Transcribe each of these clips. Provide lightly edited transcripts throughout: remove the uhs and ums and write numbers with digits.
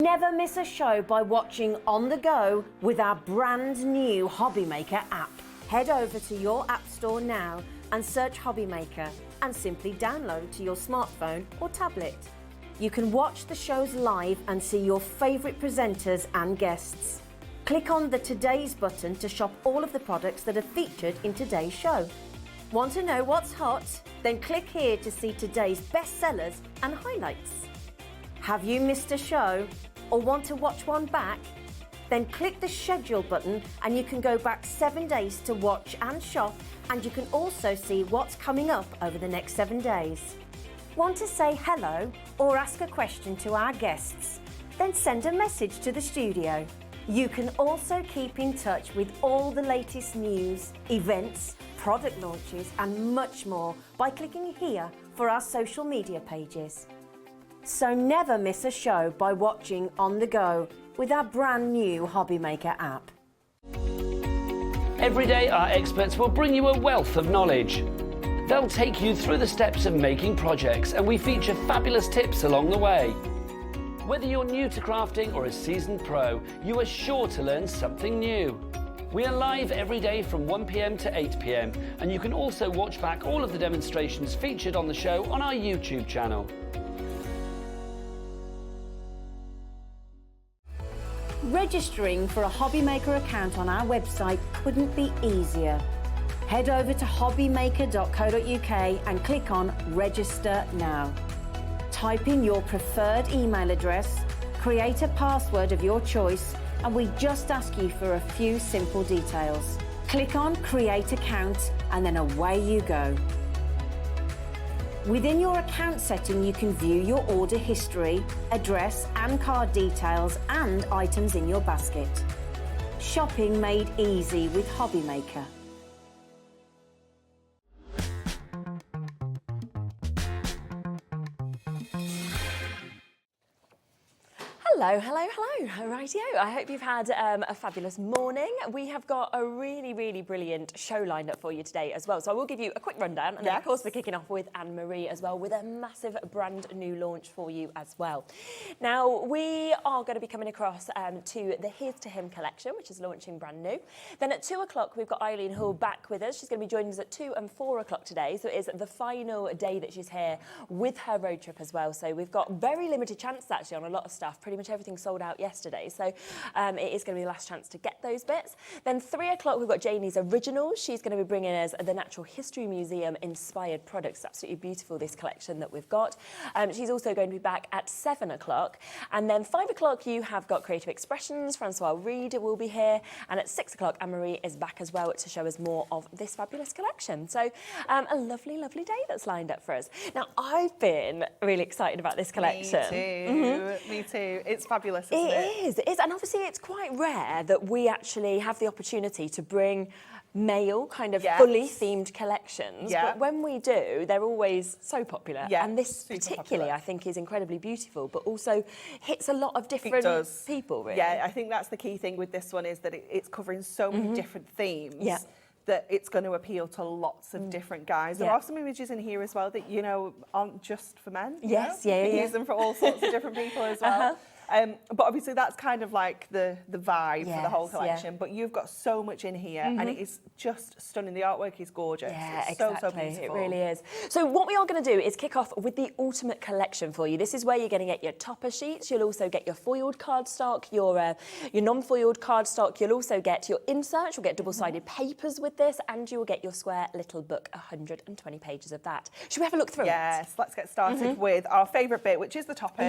Never miss a show by watching on the go with our brand new HobbyMaker app. Head over to your app store now and search HobbyMaker and simply download to your smartphone or tablet. You can watch the shows live and see your favourite presenters and guests. Click on the Today's button to shop all of the products that are featured in today's show. Want to know what's hot? Then click here to see today's bestsellers and highlights. Have you missed a show or want to watch one back? Then click the schedule button and you can go back 7 days to watch and shop, and you can also see what's coming up over the next 7 days. Want to say hello or ask a question to our guests? Then send a message to the studio. You can also keep in touch with all the latest news, events, product launches and much more by clicking here for our social media pages. So never miss a show by watching on the go with our brand new HobbyMaker app. Every day our experts will bring you a wealth of knowledge. They'll take you through the steps of making projects, and we feature fabulous tips along the way. Whether you're new to crafting or a seasoned pro, you are sure to learn something new. We are live every day from 1 PM to 8 PM, and you can also watch back all of the demonstrations featured on the show on our YouTube channel. Registering for a HobbyMaker account on our website couldn't be easier. Head over to hobbymaker.co.uk and click on Register Now. Type in your preferred email address, create a password of your choice, and we just ask you for a few simple details. Click on Create Account and then away you go. Within your account setting, you can view your order history, address and card details and items in your basket. Shopping made easy with HobbyMaker. Hello, hello, hello. Rightio. I hope you've had a fabulous morning. We have got a really, really brilliant show lined up for you today as well. So I will give you a quick rundown, and then of course we're kicking off with Anne-Marie as well with a massive brand new launch for you as well. Now we are going to be coming across to the Here's to Him collection, which is launching brand new. Then at 2 o'clock we've got Eileen Hull back with us. She's going to be joining us at 2 and 4 o'clock today. So it is the final day that she's here with her road trip as well. So we've got very limited chances actually on a lot of stuff. Pretty much everything sold out yesterday, so it is going to be the last chance to get those bits. Then 3 o'clock we've got JANIE'S Originals. She's going to be bringing us the Natural History Museum inspired products. Absolutely beautiful, this collection that we've got. She's also going to be back at 7 o'clock, and then 5 o'clock you have got Creative Expressions. Francoise will be here, and at 6 o'clock Anne-Marie is back as well to show us more of this fabulous collection. So a lovely, lovely day that's lined up for us. Now I've been really excited about this collection. Me too. Me too. It's fabulous. It is, and obviously it's quite rare that we actually have the opportunity to bring male kind of fully themed collections, but when we do, they're always so popular, and this particularly I think is incredibly beautiful, but also hits a lot of different people, really. Yeah, I think that's the key thing with this one, is that it's covering so many different themes. That it's going to appeal to lots of different guys. There are some images in here as well that, you know, aren't just for men. Yes, you use them for all sorts of different people as well. But obviously that's kind of like the vibe for the whole collection. But you've got so much in here, and it is just stunning. The artwork is gorgeous. Yeah, it's exactly. so beautiful. It really is. So what we are going to do is kick off with the ultimate collection for you. This is where you're going to get your topper sheets. You'll also get your foiled cardstock, your non-foiled cardstock. You'll also get your inserts. You'll get double-sided papers with this, and you will get your square little book, 120 pages of that. Should we have a look through it? Yes, let's get started with our favourite bit, which is the toppers.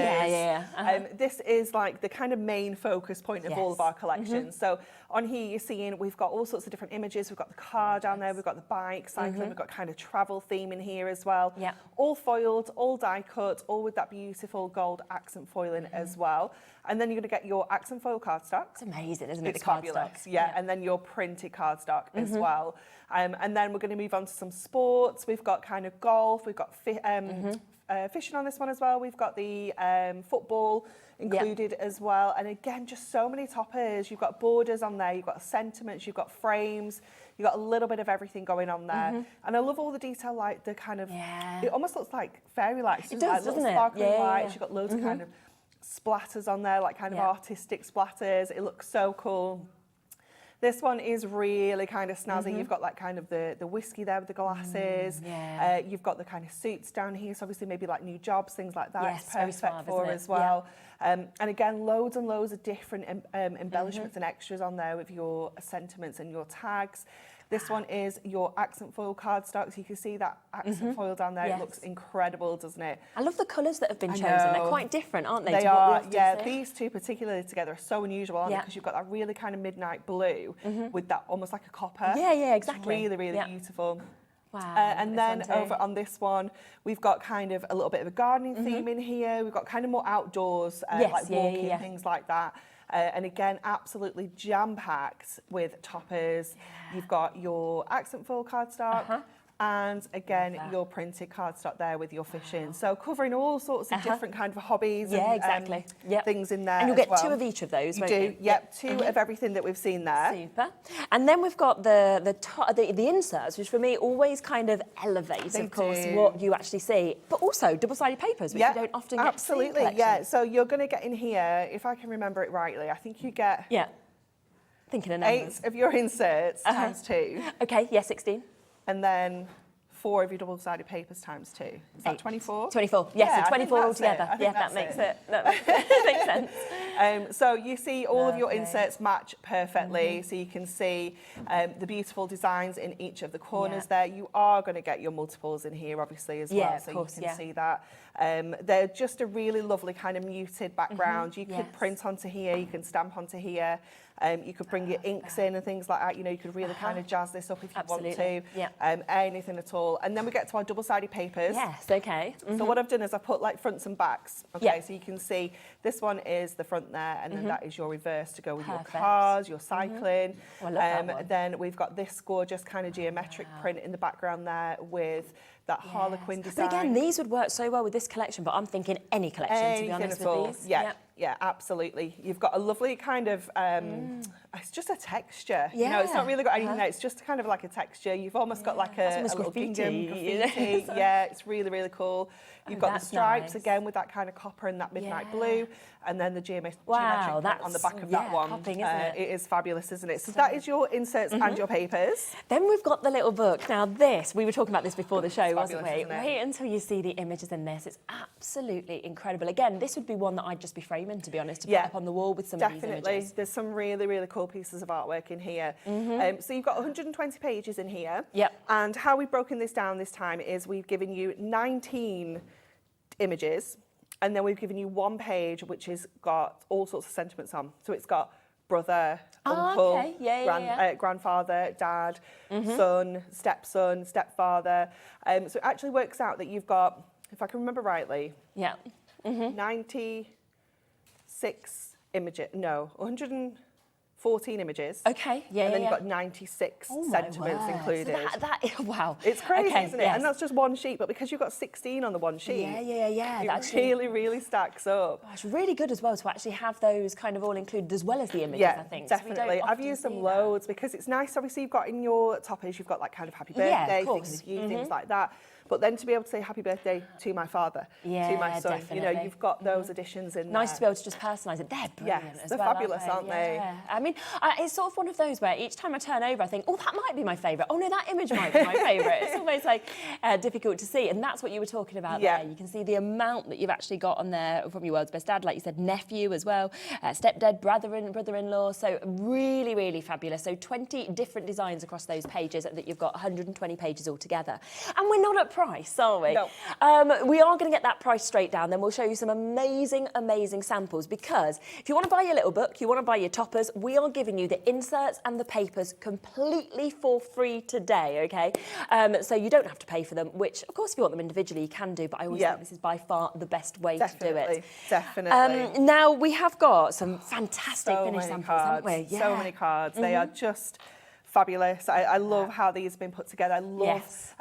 This is like the kind of main focus point of all of our collections. So on here you're seeing we've got all sorts of different images. We've got the car down there, we've got the bike, cycling, we've got kind of travel theme in here as well. All foiled, all die cut, all with that beautiful gold accent foiling as well. And then you're going to get your accent foil cardstock. It's amazing, isn't it? It's fabulous. And then your printed cardstock as well. And then we're going to move on to some sports. We've got kind of golf, we've got fishing on this one as well. We've got the football included as well. And again, just so many toppers. You've got borders on there, you've got sentiments, you've got frames, you've got a little bit of everything going on there. And I love all the detail, like the kind of, it almost looks like fairy lights. It does, like doesn't little it? sparkling lights. You've got loads of kind of splatters on there, like kind of artistic splatters. It looks so cool. This one is really kind of snazzy. You've got like kind of the whiskey there with the glasses. You've got the kind of suits down here. So obviously maybe like new jobs, things like that. Yes, it's perfect suave, for as well. And again, loads and loads of different embellishments and extras on there with your sentiments and your tags. This one is your accent foil cardstock. So you can see that accent foil down there. It looks incredible, doesn't it? I love the colours that have been chosen. They're quite different, aren't they? They to what we are, often yeah. see? These two particularly together are so unusual, aren't they? Because you've got that really kind of midnight blue with that almost like a copper. Yeah, exactly. It's really, really beautiful. Wow. And then over on this one, we've got kind of a little bit of a gardening theme in here. We've got kind of more outdoors, like walking, things like that. And again, absolutely jam-packed with toppers. You've got your accent foil cardstock. And again, your printed cardstock there with your fishing. So covering all sorts of different kind of hobbies and things in there. And you'll get as well. 2 of each of those, You won't do, you? yep, 2 of everything that we've seen there. Super. And then we've got the inserts, which for me always kind of elevate, of course, what you actually see. But also double-sided papers, which you don't often get to see in absolutely, yeah. So you're going to get in here, if I can remember it rightly, I think you get thinking of numbers. 8 of your inserts times 2. Okay, yeah, 16. And then 4 of your double-sided papers times 2. Is that 24? 24, yes, Yeah, so 24 altogether. Yeah, that makes it. That makes sense. So you see all of your inserts match perfectly, so you can see the beautiful designs in each of the corners there. You are going to get your multiples in here, obviously, as well, so you can see that. They're just a really lovely kind of muted background. You could print onto here, you can stamp onto here. You could bring your inks in and things like that. You know, you could really kind of jazz this up if you want to. Anything at all. And then we get to our double-sided papers. Yes, okay. So what I've done is I've put like fronts and backs. Okay, so you can see this one is the front there, and then that is your reverse to go with your cars, your cycling. Oh, I love that one. Then we've got this gorgeous kind of geometric print in the background there with that Harlequin design. But again, these would work so well with this collection, but I'm thinking any collection, to be honest with these. Yeah, absolutely. You've got a lovely kind of, it's just a texture. You know, it's not really got anything there. It's just kind of like a texture. You've almost got like a little gingham graffiti. Yeah, it's really, really cool. You've got the stripes again with that kind of copper and that midnight blue, and then the geometric print on the back of that one. Popping, isn't it? It is fabulous, isn't it? So that is your inserts and your papers. Then we've got the little book. Now this, we were talking about this before the show, wasn't we? Isn't it? Wait until you see the images in this. It's absolutely incredible. Again, this would be one that I'd just be framing, to be honest, to put up on the wall with some of these images. Definitely. There's some really, really cool pieces of artwork in here. So you've got 120 pages in here. And how we've broken this down this time is we've given you 19 images, and then we've given you 1 page which has got all sorts of sentiments on. So it's got brother, uncle, grandfather, dad, son, stepson, stepfather. So it actually works out that you've got, if I can remember rightly, 96 images, no, 114 images. Okay, and then you've got 96 sentiments included. So wow. It's crazy, isn't it? And that's just one sheet, but because you've got 16 on the one sheet, it really, really stacks up. It's really good as well to actually have those kind of all included as well as the images, I think. Definitely. I've used them loads because it's nice. Obviously, you've got in your toppers, you've got like kind of happy birthday, things of you, things like that. But then to be able to say happy birthday to my father, to my son, you know, you've got those additions in Nice there. to be able to just personalise it. They're brilliant as they're well, fabulous, aren't they? I mean, it's sort of one of those where each time I turn over, I think, oh, that might be my favourite. Oh, no, that image might be my favourite. It's always like difficult to see. And that's what you were talking about there. You can see the amount that you've actually got on there from your world's best dad, like you said, nephew as well, stepdad, brother-in-law. So really, really fabulous. So 20 different designs across those pages that you've got 120 pages altogether. And we're not at price, are we? No. We are going to get that price straight down. Then we'll show you some amazing, amazing samples, because if you want to buy your little book, you want to buy your toppers, we are giving you the inserts and the papers completely for free today, okay? So you don't have to pay for them, which, of course, if you want them individually, you can do, but I always think this is by far the best way to do it. Definitely. Now, we have got some fantastic finished samples, haven't we? So many cards. They are just fabulous. I love how these have been put together. I love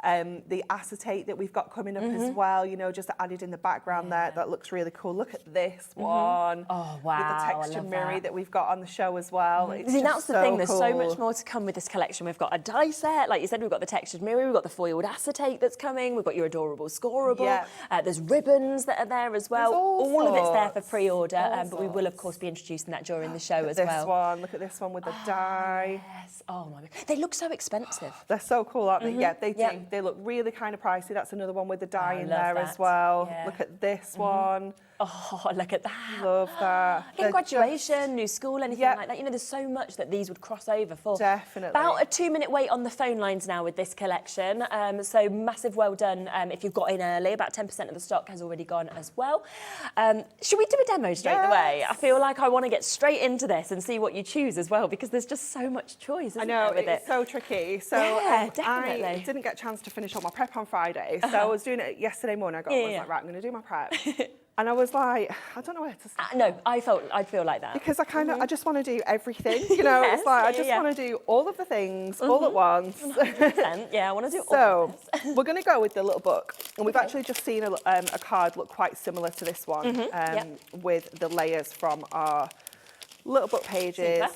the acetate that we've got coming up as well, you know, just added in the background there. That looks really cool. Look at this one. Oh, wow. With the textured mirror that we've got on the show as well. It's See, that's just the so thing. There's so cool. much more to come with this collection. We've got a die set, like you said, we've got the textured mirror, we've got the foiled acetate that's coming, we've got your adorable scoreable. Yeah. There's ribbons that are there as well. All of it's there for pre-order, but we will, of course, be introducing that during the show as well. This one, look at this one with the die. Yes. Oh, my God. They look so expensive. They're so cool, aren't they? Yeah, they do. They look really kind of pricey. That's another one with the die in there as well. Yeah. Look at this one. Oh, look at that. Love that. In graduation, new school, anything like that. You know, there's so much that these would cross over for. Definitely. About a 2-minute wait on the phone lines now with this collection. So massive well done if you've got in early. About 10% of the stock has already gone as well. Should we do a demo straight away? I feel like I want to get straight into this and see what you choose as well, because there's just so much choice, isn't there, with it's so tricky. So definitely. I didn't get a chance to finish all my prep on Friday. So I was doing it yesterday morning. I was like, right, I'm going to do my prep. And I was like, I don't know where to start. No, I'd feel like that. Because I just want to do everything, you know. It's like, I just want to do all of the things all at once. 100%. Yeah, I want to do all So of this. we're going to go with the little book. And we've actually just seen a card look quite similar to this one with the layers from our little book pages. Super.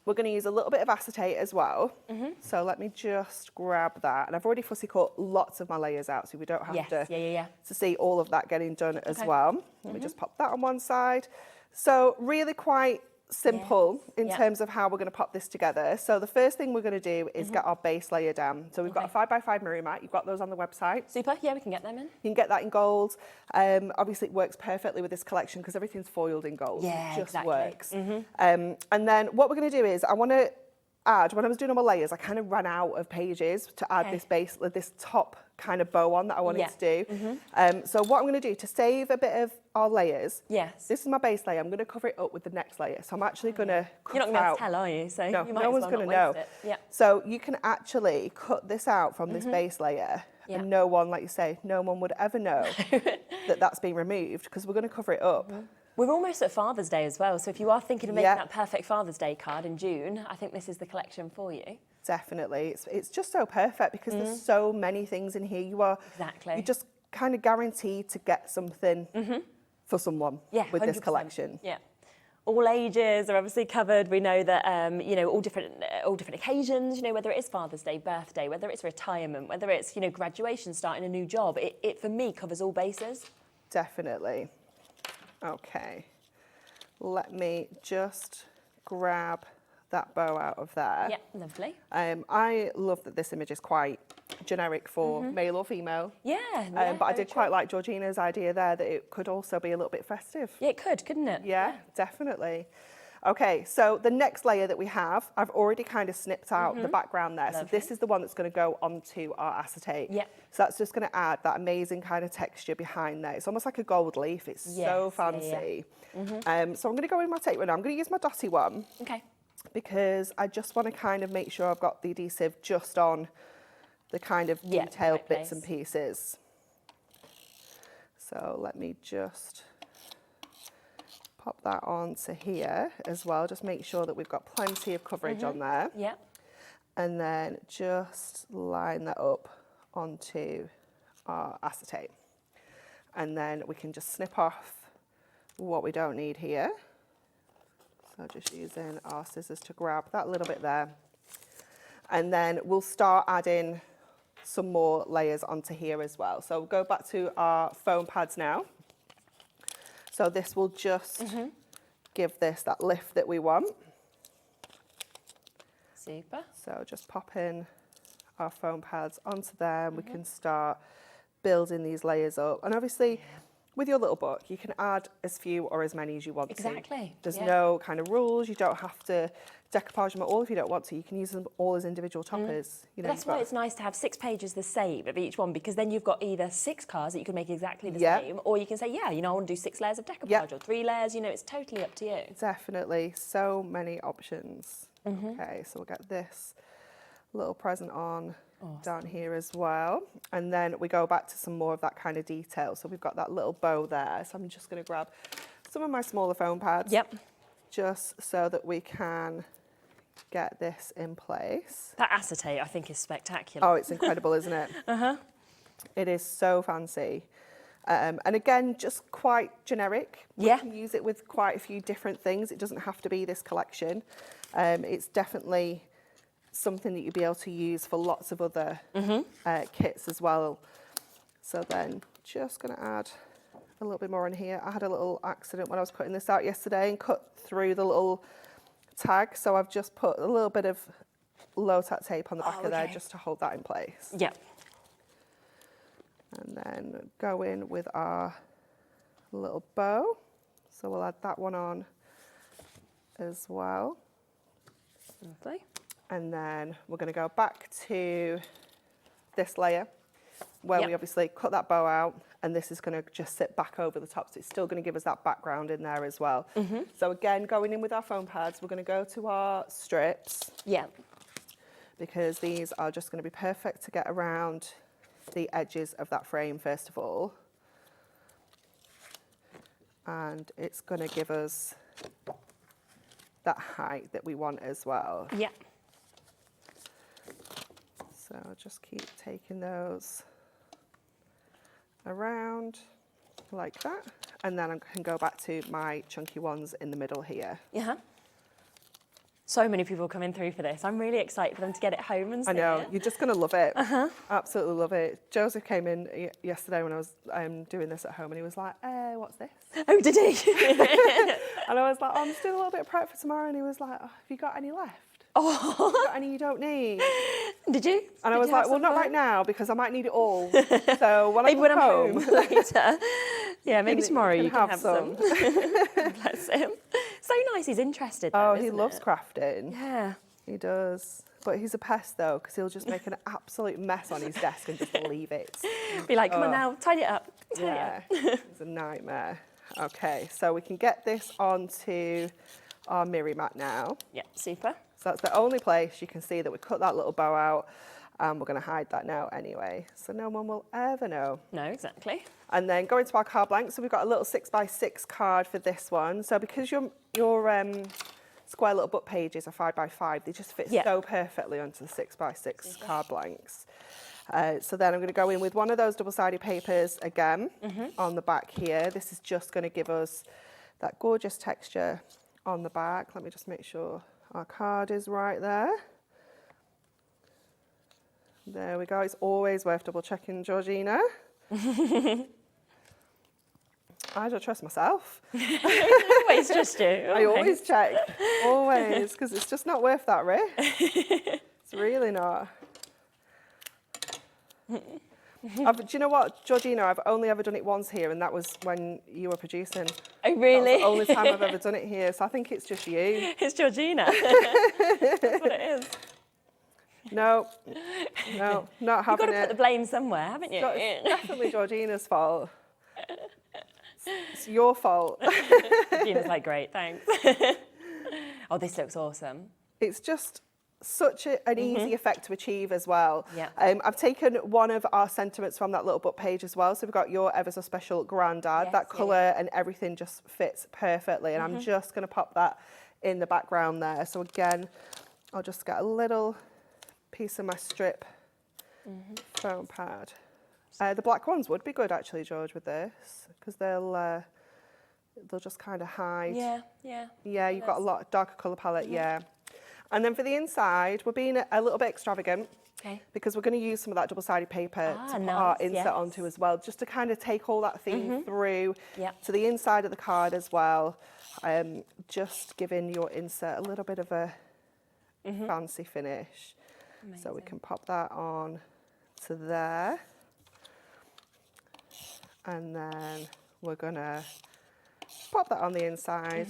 We're going to use a little bit of acetate as well. So let me just grab that. And I've already fussy cut lots of my layers out, so we don't have to see all of that getting done as well. Let me just pop that on one side. So really quite simple in terms of how we're going to pop this together. So the first thing we're going to do is get our base layer down. So we've got a 5x5 mirror mat. You've got those on the website. Super. Yeah, we can get them in. You can get that in gold. Obviously, it works perfectly with this collection because everything's foiled in gold. Yeah, it just exactly. works. And then what we're going to do is I want to add, when I was doing all my layers, I kind of ran out of pages to add this base, this top kind of bow on that I wanted to do. So what I'm going to do to save a bit of our layers, this is my base layer. I'm going to cover it up with the next layer. So I'm actually going to cut You're not going to be able out. to tell, are you? So No, you might no as one's well going to not know. waste it. Yeah. So you can actually cut this out from this base layer, and no one, like you say, no one would ever know that that's been removed because we're going to cover it up. We're almost at Father's Day as well, so if you are thinking of making that perfect Father's Day card in June, I think this is the collection for you. Definitely. It's just so perfect because there's so many things in here. You're just kind of guaranteed to get something for someone with 100%. this collection. Yeah. All ages are obviously covered. We know that, you know, all different occasions, you know, whether it is Father's Day, birthday, whether it's retirement, whether it's, you know, graduation, starting a new job, it for me covers all bases. Definitely. Okay, let me just grab that bow out of there. Yeah, lovely. I love that this image is quite generic for male or female. Yeah, but I did quite like Georgina's idea there that it could also be a little bit festive. Yeah, it could, couldn't it? Yeah, definitely. Okay, so the next layer that we have, I've already kind of snipped out the background there. Lovely. So this is the one that's going to go onto our acetate. Yeah. So that's just going to add that amazing kind of texture behind there. It's almost like a gold leaf. It's so fancy. So I'm going to go in my tape runner. I'm going to use my dotty one. Okay. Because I just want to kind of make sure I've got the adhesive just on the kind of detailed bits and pieces. So let me just pop that onto here as well. Just make sure that we've got plenty of coverage on there. Yeah. And then just line that up onto our acetate. And then we can just snip off what we don't need here. So just using our scissors to grab that little bit there. And then we'll start adding some more layers onto here as well. So we'll go back to our foam pads now. So this will just give this that lift that we want. Super. So just pop in our foam pads onto there and we can start building these layers up. And obviously with your little book, you can add as few or as many as you want to. Exactly. There's no kind of rules. You don't have to decoupage them at all if you don't want to. You can use them all as individual toppers. You know, that's why it's nice to have 6 pages the same of each one, because then you've got either 6 cards that you can make exactly the same, or you can say, yeah, you know, I want to do 6 layers of decoupage or 3 layers. You know, it's totally up to you. Definitely. So many options. Okay, so we'll get this little present on down here as well. And then we go back to some more of that kind of detail. So we've got that little bow there. So I'm just going to grab some of my smaller foam pads. Yep. Just so that we can get this in place. That acetate, I think, is spectacular. Oh, it's incredible, isn't it? It is so fancy. And again, just quite generic. Yeah. We can use it with quite a few different things. It doesn't have to be this collection. It's definitely something that you'll be able to use for lots of other kits as well. So then just going to add a little bit more in here. I had a little accident when I was cutting this out yesterday and cut through the little tag. So I've just put a little bit of low tack tape on the back of there just to hold that in place. Yeah. And then go in with our little bow. So we'll add that one on as well. Lovely. And then we're going to go back to this layer where we obviously cut that bow out, and this is going to just sit back over the top. So it's still going to give us that background in there as well. So again, going in with our foam pads, we're going to go to our strips. Yeah. Because these are just going to be perfect to get around the edges of that frame first of all. And it's going to give us that height that we want as well. Yeah. So I'll just keep taking those around like that. And then I can go back to my chunky ones in the middle here. Yeah. So many people coming through for this. I'm really excited for them to get it home and see I know, it. you're just going to love it. Absolutely love it. Joseph came in yesterday when I was doing this at home and he was like, what's this? Oh, did he? And I was like, I'm just doing a little bit of prep for tomorrow. And he was like, have you got any left? Oh. Have you got any you don't need? Did you? And I was like, well, not right now because I might need it all. So when Maybe I when come I'm home later. Yeah, maybe tomorrow you can have some. Bless him. So nice, he's interested though, Oh, he isn't loves it? crafting. Yeah. He does. But he's a pest though, because he'll just make an absolute mess on his desk and just leave it. Be like, come on now, tidy it up. Tidy Yeah, it up. it's a nightmare. Okay, so we can get this onto our mirror mat now. Yeah, super. So that's the only place you can see that we cut that little bow out, and we're going to hide that now anyway, so no one will ever know. No, exactly. And then go into our card blank. So we've got a little 6x6 card for this one. So because your square little book pages are 5x5, they just fit so perfectly onto the 6x6 card blanks. So then I'm going to go in with one of those double-sided papers again on the back here. This is just going to give us that gorgeous texture on the back. Let me just make sure our card is right there. There we go. It's always worth double checking, Georgina. I don't trust myself. Always trust you. I always check, always, because it's just not worth that risk. It's really not. Do you know what, Georgina? I've only ever done it once here, and that was when you were producing. Oh, really? That's the only time I've ever done it here, so I think it's just you. It's Georgina. That's what it is. No, not You've got having to it. put the blame somewhere, haven't you? It's definitely Georgina's fault. It's your fault. Georgina's like, great, thanks. Oh, this looks awesome. It's just such an easy effect to achieve as well. Yeah. I've taken one of our sentiments from that little book page as well. So we've got your ever so special granddad. That colour and everything just fits perfectly. And I'm just going to pop that in the background there. So again, I'll just get a little piece of my strip foam pad. The black ones would be good actually, George, with this, because they'll just kind of hide. Yeah, you've got a lot darker colour palette, And then for the inside, we're being a little bit extravagant because we're going to use some of that double-sided paper to put our insert onto as well, just to kind of take all that theme through to the inside of the card as well, just giving your insert a little bit of a fancy finish. Amazing. So we can pop that on to there. And then we're going to pop that on the inside.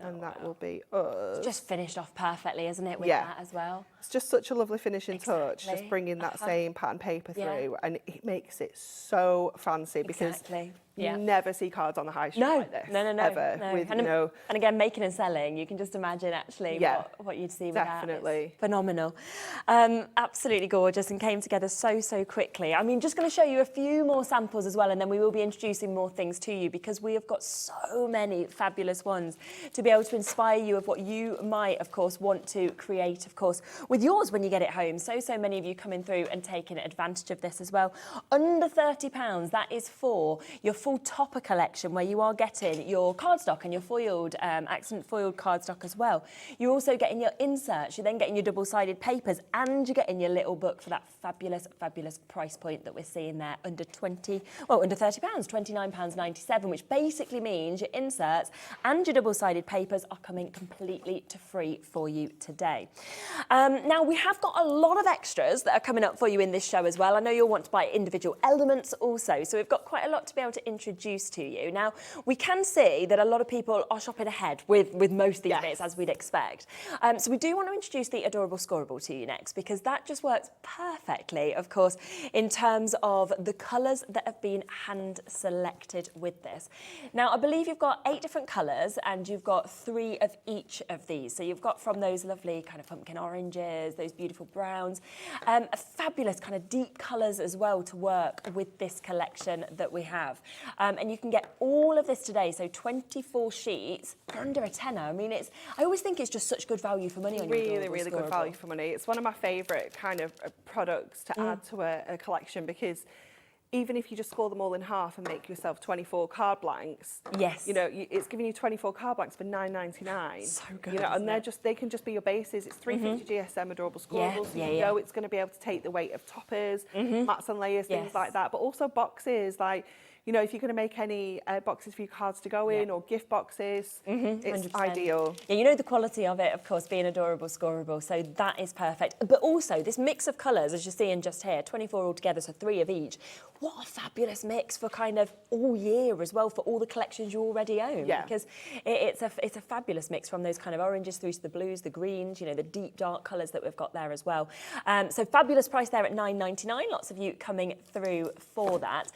And that will be us. It's just finished off perfectly, isn't it, with that as well? It's just such a lovely finishing touch, just bringing that same pattern paper through, and it makes it so fancy because You never see cards on the high street like this. No, ever. No. With, And again, making and selling, you can just imagine actually what you'd see with definitely. that. It's phenomenal. Absolutely gorgeous and came together so quickly. I mean, just going to show you a few more samples as well, and then we will be introducing more things to you because we have got so many fabulous ones to be able to inspire you of what you might, of course, want to create, of course, with yours when you get it home. So many of you coming through and taking advantage of this as well. Under £30, that is for your full topper collection where you are getting your cardstock and your foiled, accent foiled cardstock as well. You're also getting your inserts, you're then getting your double-sided papers, and you're getting your little book for that fabulous price point that we're seeing there under £30, £29.97, which basically means your inserts and your double-sided papers are coming completely to free for you today. Now, we have got a lot of extras that are coming up for you in this show as well. I know you'll want to buy individual elements also, so we've got quite a lot to be able to introduce to you. Now, we can see that a lot of people are shopping ahead with most of these bits, as we'd expect. So we do want to introduce the adorable Scoreboard to you next, because that just works perfectly, of course, in terms of the colours that have been hand-selected with this. Now, I believe you've got 8 different colours, and you've got 3 of each of these. So you've got from those lovely kind of pumpkin oranges, those beautiful browns, fabulous kind of deep colours as well to work with this collection that we have. And you can get all of this today, so 24 sheets for under a tenner. I mean, I always think it's just such good value for money on your really good value for money. It's one of my favourite kind of products to add to a collection, because even if you just score them all in half and make yourself 24 card blanks, you know, it's giving you 24 card blanks for $9.99. So good, you know, and they can just be your bases. It's 350 GSM adorable scoreables. So you know it's going to be able to take the weight of toppers, mats and layers, things like that. But also boxes, like, you know, if you're going to make any boxes for your cards to go in or gift boxes, it's 100%. Ideal. Yeah, you know the quality of it, of course, being adorable, scoreable, so that is perfect. But also this mix of colours, as you're seeing just here, 24 altogether, so 3 of each. What a fabulous mix for kind of all year as well, for all the collections you already own. Yeah. Because it's a fabulous mix from those kind of oranges through to the blues, the greens, you know, the deep dark colours that we've got there as well. So fabulous price there at $9.99. Lots of you coming through for that.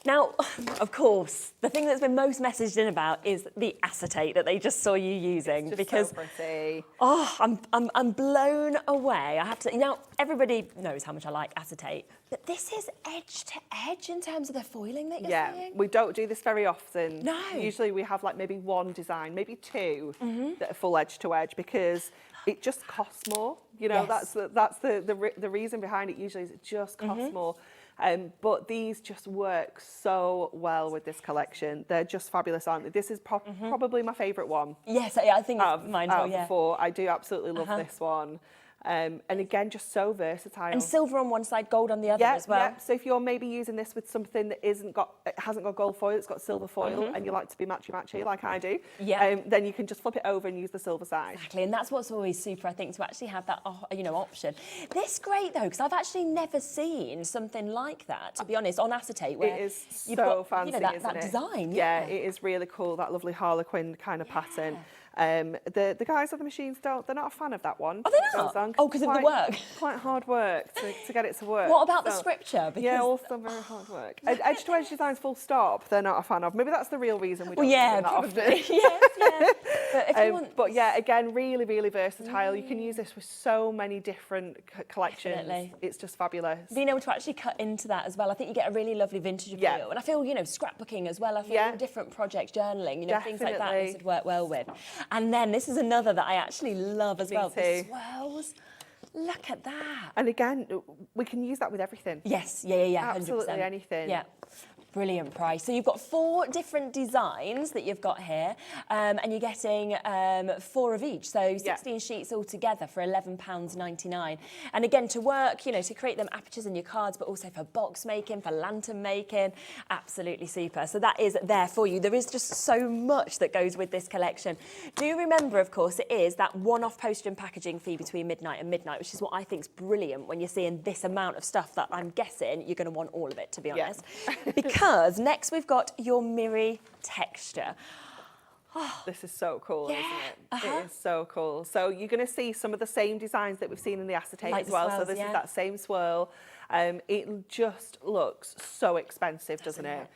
Now, of course, the thing that's been most messaged in about is the acetate that they just saw you using. It's just because so pretty. Oh, I'm blown away. I have to. You know, everybody knows how much I like acetate, but this is edge to edge in terms of the foiling that you're seeing. We don't do this very often. No. Usually we have like maybe 1 design, maybe 2 that are full edge to edge, because it just costs more. You know, that's the reason behind it. Usually is it just costs more. But these just work so well with this collection. They're just fabulous, aren't they? This is probably my favourite one. Yes, I think it's mine out too, of the 4. I do absolutely love this one. And again, just so versatile. And silver on one side, gold on the other as well. Yeah. So if you're maybe using this with something that hasn't got gold foil, it's got silver foil, and you like to be matchy like I do, then you can just flip it over and use the silver side. Exactly, and that's what's always super, I think, to actually have that, you know, option. This great though, because I've actually never seen something like that, to be honest, on acetate. Where it is you've so got, fancy, you know, that isn't it? design. Yeah, it is really cool. That lovely harlequin kind of pattern. The guys at the machines they're not a fan of that one. Oh, they're not? Oh, because of the work. Quite hard work to get it to work. What about the scripture? Because yeah, also very hard work. Edge to edge designs full stop, they're not a fan of. Maybe that's the real reason we don't do them that often. Yeah. But yeah, again, really, really versatile. You can use this with so many different collections. Definitely. It's just fabulous. Being able to actually cut into that as well, I think you get a really lovely vintage appeal. Yeah. And I feel, you know, scrapbooking as well. I feel different projects, journaling, you know, things like that this would work well with. And then this is another that I actually love as well. The swirls. Look at that. And again, we can use that with everything. Yes, yeah, 100%. Absolutely anything. Yeah. Brilliant price. So you've got 4 different designs that you've got here, and you're getting 4 of each, so 16 sheets altogether for £11.99. And again, to work, you know, to create them apertures in your cards, but also for box making, for lantern making, absolutely super. So that is there for you. There is just so much that goes with this collection. Do remember, of course, it is that one-off postage and packaging fee between midnight and midnight, which is what I think is brilliant when you're seeing this amount of stuff that I'm guessing you're going to want all of it, to be honest. Because next we've got your mirror texture. Oh, this is so cool, isn't it? It is so cool. So you're going to see some of the same designs that we've seen in the acetate as well. So this is that same swirl. It just looks so expensive, doesn't it?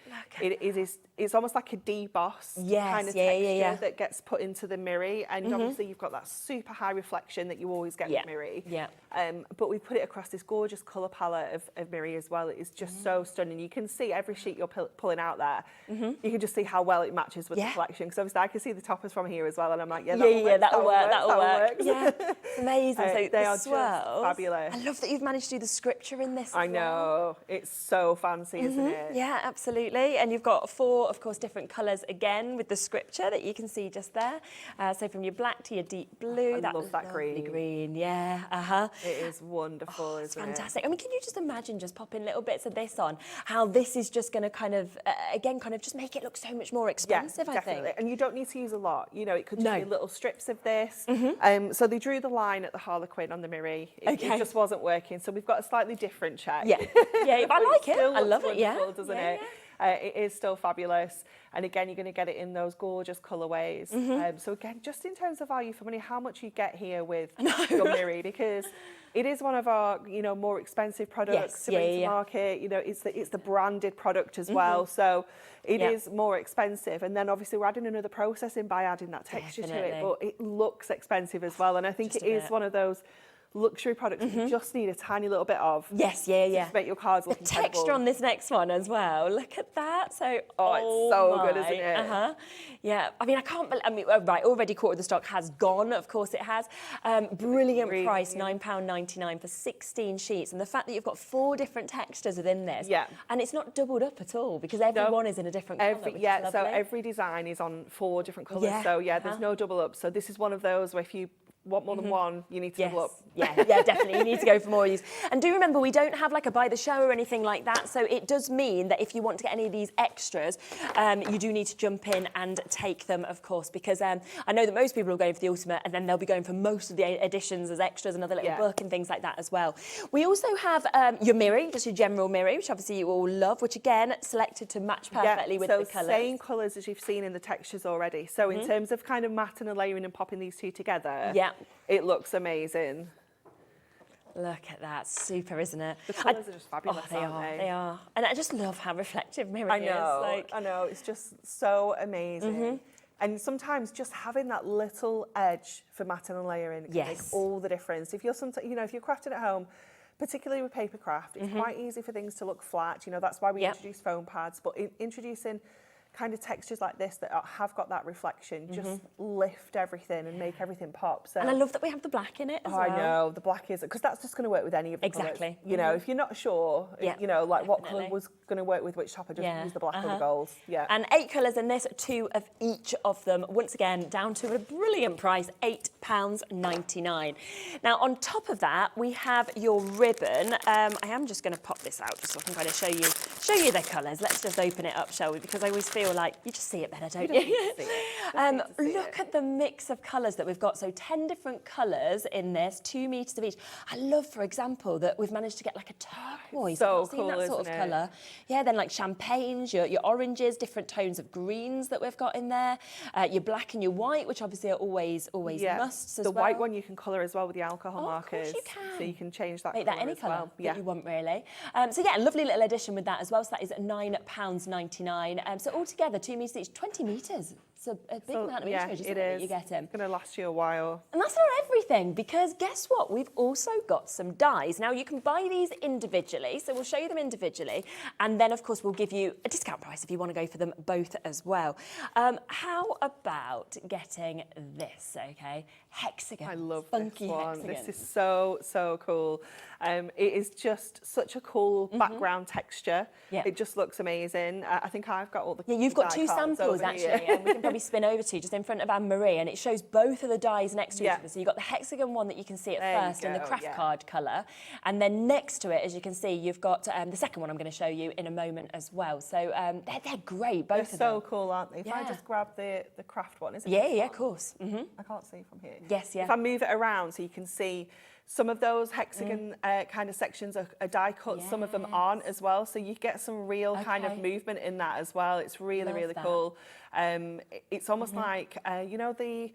It's almost like a deboss kind of texture that gets put into the mirror, and obviously you've got that super high reflection that you always get with mirror. But we put it across this gorgeous colour palette of mirror as well. It is just so stunning. You can see every sheet you're pulling out there. You can just see how well it matches with the collection. Because obviously I can see the toppers from here as well, and I'm like, that'll work. Yeah, it's amazing. So they are swirls, just fabulous. I love that you've managed to do the scripture in this. I know, it's so fancy, isn't it? Yeah, absolutely. And you've got 4, of course, different colours again with the scripture that you can see just there. So from your black to your deep blue. I love that green. Yeah, It is wonderful, isn't it? Fantastic. I mean, can you just imagine just popping little bits of this on? How this is just going to kind of, again, kind of just make it look so much more expensive, I think. And you don't need to use a lot. You know, it could just be little strips of this. So they drew the line at the Harlequin on the mirror. It just wasn't working. So we've got a slightly different check. Yeah, but I like it. I love it, doesn't it? It is still fabulous. And again, you're going to get it in those gorgeous colourways. So again, just in terms of value for money, how much you get here with your mirror, because it is one of our, you know, more expensive products to bring to market. You know, it's the branded product as well. So it is more expensive. And then obviously we're adding another processing by adding that texture to it, but it looks expensive as well. And I think it is one of those luxury products you just need a tiny little bit of. To make your cards look incredible. The texture on this next one as well. Look at that. So it's so good, isn't it? Yeah. I mean, I can't believe. I mean, right. Already quarter of the stock has gone. Of course, it has. Brilliant price, £9.99 for 16 sheets, and the fact that you've got 4 different textures within this. And it's not doubled up at all because every one is in a different colour. So every design is on 4 different colours. So there's no double up. So this is one of those where if you want more than one, you need to double up. Yeah, definitely. You need to go for more of these. And do remember, we don't have like a by the show or anything like that. So it does mean that if you want to get any of these extras, you do need to jump in and take them, of course, because I know that most people will go for the ultimate and then they'll be going for most of the editions as extras, another little book and things like that as well. We also have your mirror, just your general mirror, which obviously you all love, which again, selected to match perfectly with the colours. Same colours as you've seen in the textures already. So in terms of kind of matting and layering and popping these two together, it looks amazing. Look at that, super, isn't it? The colours are just fabulous, aren't they? They are. And I just love how reflective mirror is. I know, it's just so amazing. And sometimes just having that little edge for matting and layering can make all the difference. If you're if you're crafting at home, particularly with paper craft, it's quite easy for things to look flat. You know, that's why we introduce foam pads, but introducing kind of textures like this that have got that reflection just lift everything and make everything pop. So, and I love that we have the black in it as well. I know, the black is, because that's just going to work with any of the colours. You know, if you're not sure, you know, like what colour was going to work with which topper, just use the black or the gold. And 8 colours in this, 2 of each of them. Once again, down to a brilliant price, £8.99. Now, on top of that, we have your ribbon. I am just going to pop this out just so I can kind of show you the colours. Let's just open it up, shall we? Because I always feel like you just see it better, don't you? Look at the mix of colours that we've got. So 10 different colours in this, 2 metres of each. I love, for example, that we've managed to get like a turquoise. So cool, that sort of colour. Yeah, then like champagnes, your oranges, different tones of greens that we've got in there. Your black and your white, which obviously are always musts as well. The white one you can colour as well with the alcohol markers. Of course you can. So you can change that. Make that any colour that you want, really. So yeah, a lovely little addition with that as well. So that is £9.99. So altogether, 2 metres each, 20 metres. It's a big amount of meterage, isn't it, that you get in? It's going to last you a while. And that's not everything, because guess what? We've also got some dies. Now, you can buy these individually, so we'll show you them individually, and then, of course, we'll give you a discount price if you want to go for them both as well. How about getting this, okay? Hexagon. I love funky this one. hexagon. This is so cool. It is just such a cool background texture. It just looks amazing. I think I've got all the you've got 2 samples actually, and we can probably spin over to just in front of Anne-Marie, and it shows both of the dies next to each other. So you've got the hexagon one that you can see at first in the craft card colour, and then next to it, as you can see, you've got the second one I'm going to show you in a moment as well. So they're great, both of them. They're so cool, aren't they? If I just grab the craft one, is it? Yeah, of course. I can't see from here. Yes, If I move it around so you can see some of those hexagon kind of sections are die cut, some of them aren't as well. So you get some real kind of movement in that as well. It's really cool. It's almost like, you know, the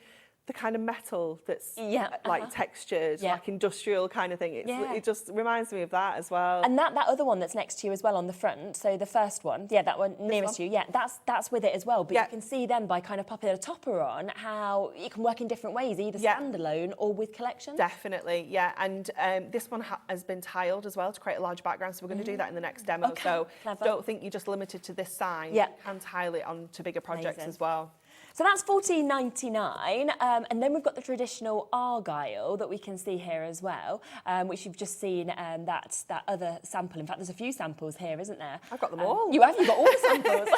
the kind of metal that's like textured, like industrial kind of thing. It just reminds me of that as well. And that other one that's next to you as well on the front, so the first one, that one nearest you, that's with it as well. But you can see then by kind of popping a topper on how it can work in different ways, either standalone or with collections. Definitely, yeah. And this one has been tiled as well to create a large background, so we're going to do that in the next demo. So don't think you're just limited to this sign. You can tile it onto bigger projects as well. So that's $14.99, and then we've got the traditional argyle that we can see here as well, which you've just seen that other sample. In fact, there's a few samples here, isn't there? I've got them all. You've got all the samples.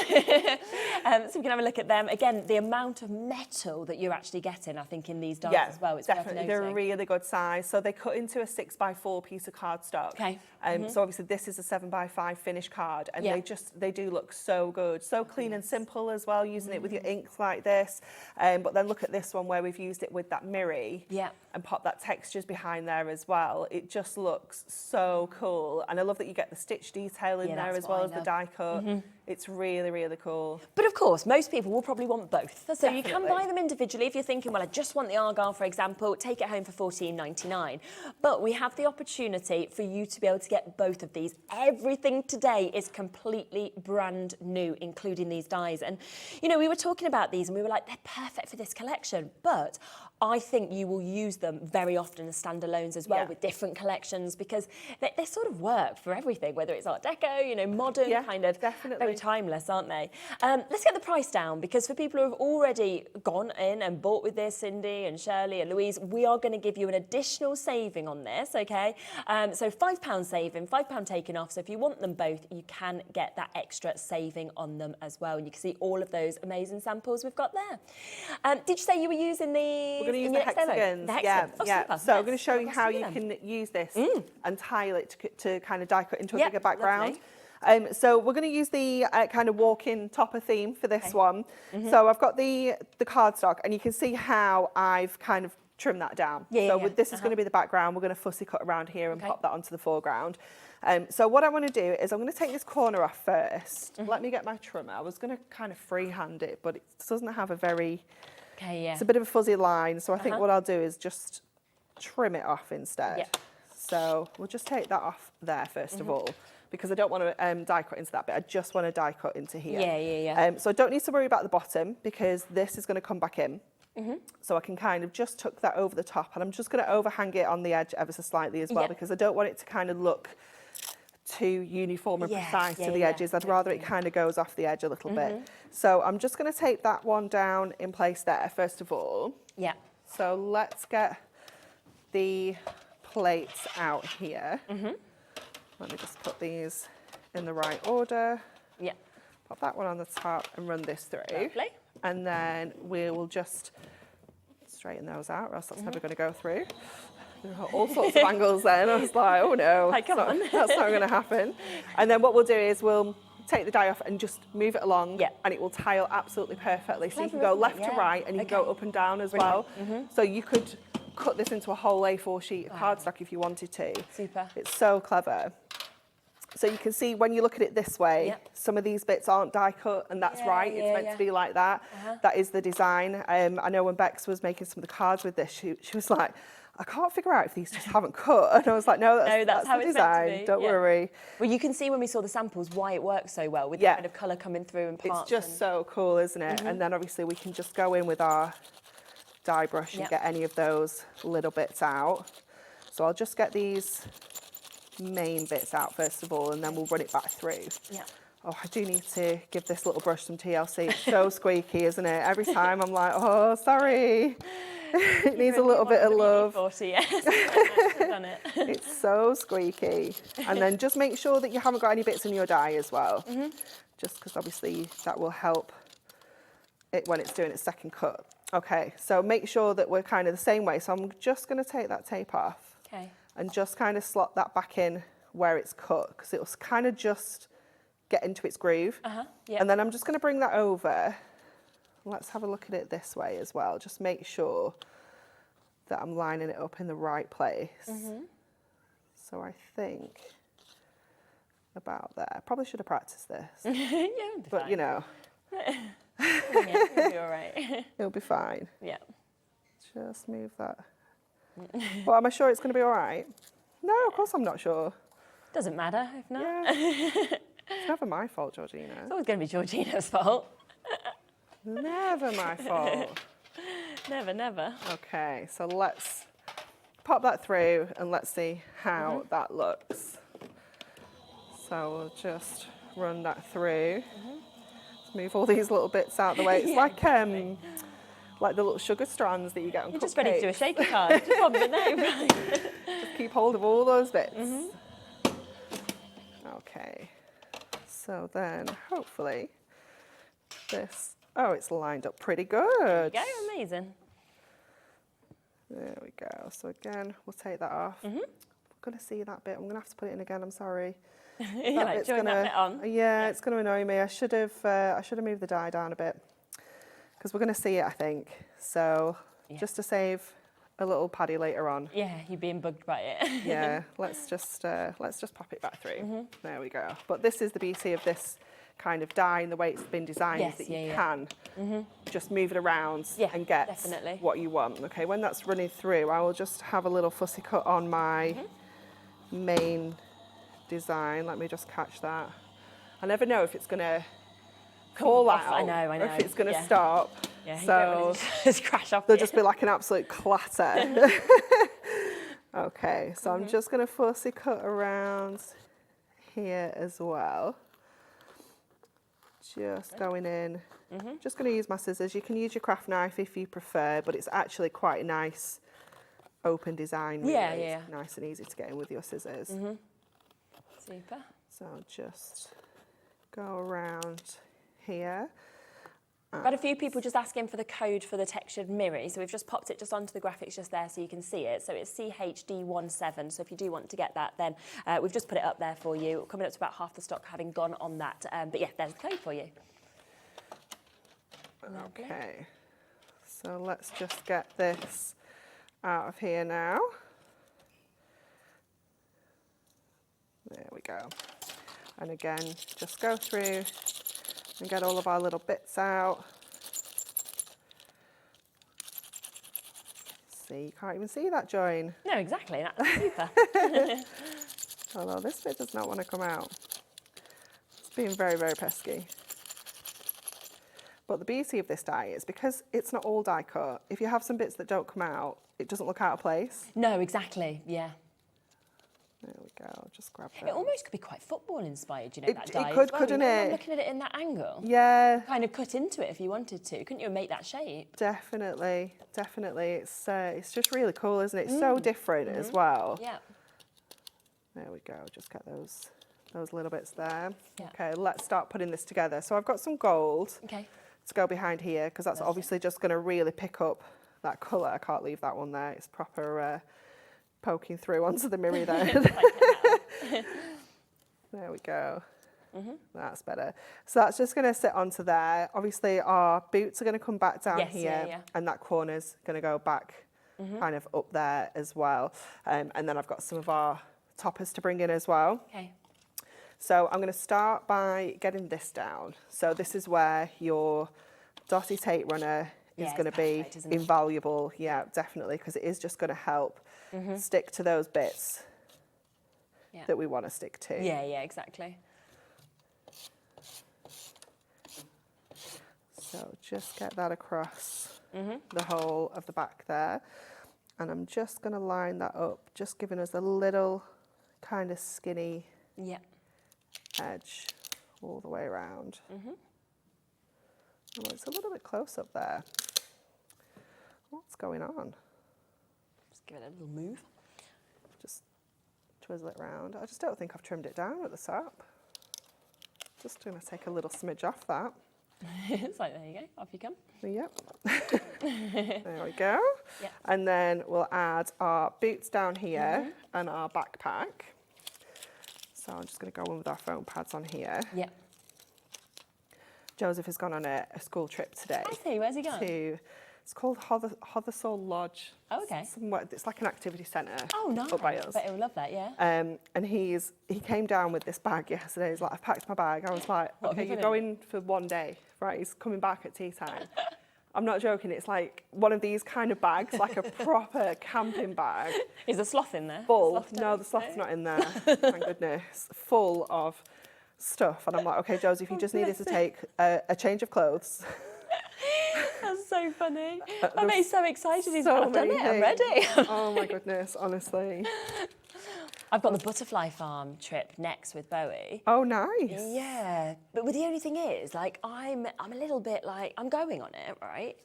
So we can have a look at them. Again, the amount of metal that you're actually getting, I think, in these dies as well. It's definitely. They're a really good size. So they cut into a 6x4 piece of cardstock. Okay. So obviously this is a 7x5 finished card, and they do look so good, so clean and simple as well, using it with your inks like this. But then look at this one where we've used it with that mirror and pop that textures behind there as well. It just looks so cool, and I love that you get the stitch detail in there as well as the die cut. It's really, really cool. But of course, most people will probably want both. So you can buy them individually if you're thinking, well, I just want the argyle, for example, take it home for $14.99. But we have the opportunity for you to be able to get both of these. Everything today is completely brand new, including these dies. And, you know, we were talking about these and we were like, they're perfect for this collection. But I think you will use them very often as standalones as well with different collections, because they sort of work for everything, whether it's Art Deco, you know, modern, kind of very timeless, aren't they? Let's get the price down, because for people who have already gone in and bought with this, Cindy and Shirley and Louise, we are going to give you an additional saving on this, okay? So £5 saving, £5 taken off. So if you want them both, you can get that extra saving on them as well. And you can see all of those amazing samples we've got there. Did you say you were using the... We're going to use the hexagons. So I'm going to show you how you can use this and tile it to kind of die cut into a bigger background. So we're going to use the kind of walk-in topper theme for this one. So I've got the cardstock, and you can see how I've kind of trimmed that down. This is going to be the background. We're going to fussy cut around here and pop that onto the foreground. So what I want to do is I'm going to take this corner off first. Let me get my trimmer. I was going to kind of freehand it, but it doesn't have a very... It's a bit of a fuzzy line, so I think what I'll do is just trim it off instead. So we'll just take that off there first of all, because I don't want to die cut into that bit. I just want to die cut into here. So I don't need to worry about the bottom, because this is going to come back in. So I can kind of just tuck that over the top, and I'm just going to overhang it on the edge ever so slightly as well, because I don't want it to kind of look too uniform and precise to the edges. I'd rather it kind of goes off the edge a little bit. So I'm just going to tape that one down in place there first of all. So let's get the plates out here. Let me just put these in the right order. Pop that one on the top and run this through. Lovely. And then we will just straighten those out, or else that's never going to go through. All sorts of angles then. I was like, oh no, that's not going to happen. And then what we'll do is we'll take the die off and just move it along, and it will tile absolutely perfectly. So you can go left to right, and you can go up and down as well. So you could cut this into a whole A4 sheet of cardstock if you wanted to. Super. It's so clever. So you can see when you look at it this way, some of these bits aren't die cut, and that's right. It's meant to be like that. That is the design. I know when Bex was making some of the cards with this, she was like, I can't figure out if these just haven't cut. And I was like, no, that's how the design. Don't worry. Well, you can see when we saw the samples why it works so well with the kind of colour coming through and parts. It's just so cool, isn't it? And then obviously we can just go in with our die brush and get any of those little bits out. So I'll just get these main bits out first of all, and then we'll run it back through. Oh, I do need to give this little brush some TLC. It's so squeaky, isn't it? Every time I'm like, oh, sorry. It needs a little bit of love. 40, done it. It's so squeaky. And then just make sure that you haven't got any bits in your die as well. Just because obviously that will help it when it's doing its second cut. Okay, so make sure that we're kind of the same way. So I'm just going to take that tape off. And just kind of slot that back in where it's cut, because it'll kind of just get into its groove. And then I'm just going to bring that over. Let's have a look at it this way as well. Just make sure that I'm lining it up in the right place. So I think about there. Probably should have practiced this. But you know. It'll be all right. It'll be fine. Just move that. But am I sure it's going to be all right? No, of course I'm not sure. Doesn't matter if not. Yeah. It's never my fault, Georgina. It's always going to be Georgina's fault. Never my fault. Never, never. Okay, so let's pop that through and let's see how that looks. So we'll just run that through. Let's move all these little bits out the way. It's like the little sugar strands that you get on You're cupcakes. just ready to do a shaker card. Just pop the name. Just keep hold of all those bits. Okay, so then hopefully this, oh, it's lined up pretty good. There you go, amazing. There we go. So again, we'll take that off. I'm going to see that bit. I'm going to have to put it in again. I'm sorry. You like join that bit on? Yeah, it's going to annoy me. I should have moved the die down a bit because we're going to see it, I think. So just to save a little paddy later on. Yeah, you're being bugged by it. Yeah, let's just pop it back through. There we go. But this is the beauty of this kind of die and the way it's been designed, is that you can just move it around and get what you want. Okay, when that's running through, I will just have a little fussy cut on my main design. Let me just catch that. I never know if it's going to fall out. I know. Or if it's going to stop. Yeah, so just crash off. There'll just be like an absolute clatter. Okay, so I'm just going to fussy cut around here as well. Just going in. Just going to use my scissors. You can use your craft knife if you prefer, but it's actually quite a nice open design. Really. Yeah. It's nice and easy to get in with your scissors. Super. So just go around here. I've had a few people just asking for the code for the textured mirror, so we've just popped it just onto the graphics just there so you can see it. So it's CHD17, so if you do want to get that, then we've just put it up there for you. Coming up to about half the stock having gone on that. But yeah, there's the code for you. Okay, so let's just get this out of here now. There we go. And again, just go through and get all of our little bits out. See, you can't even see that join. No, exactly, that's super. Although this bit does not want to come out. It's being very, very pesky. But the beauty of this die is because it's not all die cut, if you have some bits that don't come out, it doesn't look out of place. No, exactly, yeah. There we go, I'll just grab that. It almost could be quite football inspired, you know, that die. It could, as well. couldn't it? Looking at it in that angle. Yeah. Kind of cut into it if you wanted to, couldn't you, and make that shape? Definitely, definitely. It's just really cool, isn't it? It's so different as well. Yeah. There we go, just get those little bits there. Yeah. Okay, let's start putting this together. So I've got some gold to go behind here, because that's obviously just going to really pick up that colour. I can't leave that one there. It's proper poking through onto the mirror there. There we go. That's better. So that's just going to sit onto there. Obviously our boots are going to come back down here, and that corner's going to go back kind of up there as well. And then I've got some of our toppers to bring in as well. Okay. So I'm going to start by getting this down. So this is where your dotty tape runner is going to be invaluable. Yeah, definitely, because it is just going to help stick to those bits that we want to stick to. Yeah, exactly. So just get that across the whole of the back there. And I'm just going to line that up, just giving us a little kind of skinny edge all the way around. Oh, it's a little bit close up there. What's going on? Just give it a little move. Just twizzle it around. I just don't think I've trimmed it down at the top. Just going to take a little smidge off that. It's like, there you go, off you come. Yep. There we go. Yep. And then we'll add our boots down here and our backpack. So I'm just going to go in with our foam pads on here. Yep. Joseph has gone on a school trip today. I see, where's he going? It's called Hothersall Lodge. Oh, okay. It's like an activity centre. Oh, nice. Up by us. But he'll love that, yeah. And he came down with this bag yesterday. He's like, I've packed my bag. I was like, okay, you're going for one day, right? He's coming back at tea time. I'm not joking, it's like one of these kind of bags, like a proper camping bag. Is the sloth in there? Full. No, the sloth's not in there. Thank goodness. Full of stuff. And I'm like, okay, Josie, if you just needed to take a change of clothes. That's so funny. I'm so excited. He's so I've done it. I'm things. ready. Oh my goodness, honestly. I've got the butterfly farm trip next with Bowie. Oh, nice. Yeah, but the only thing is, like, I'm a little bit like, I'm going on it, right?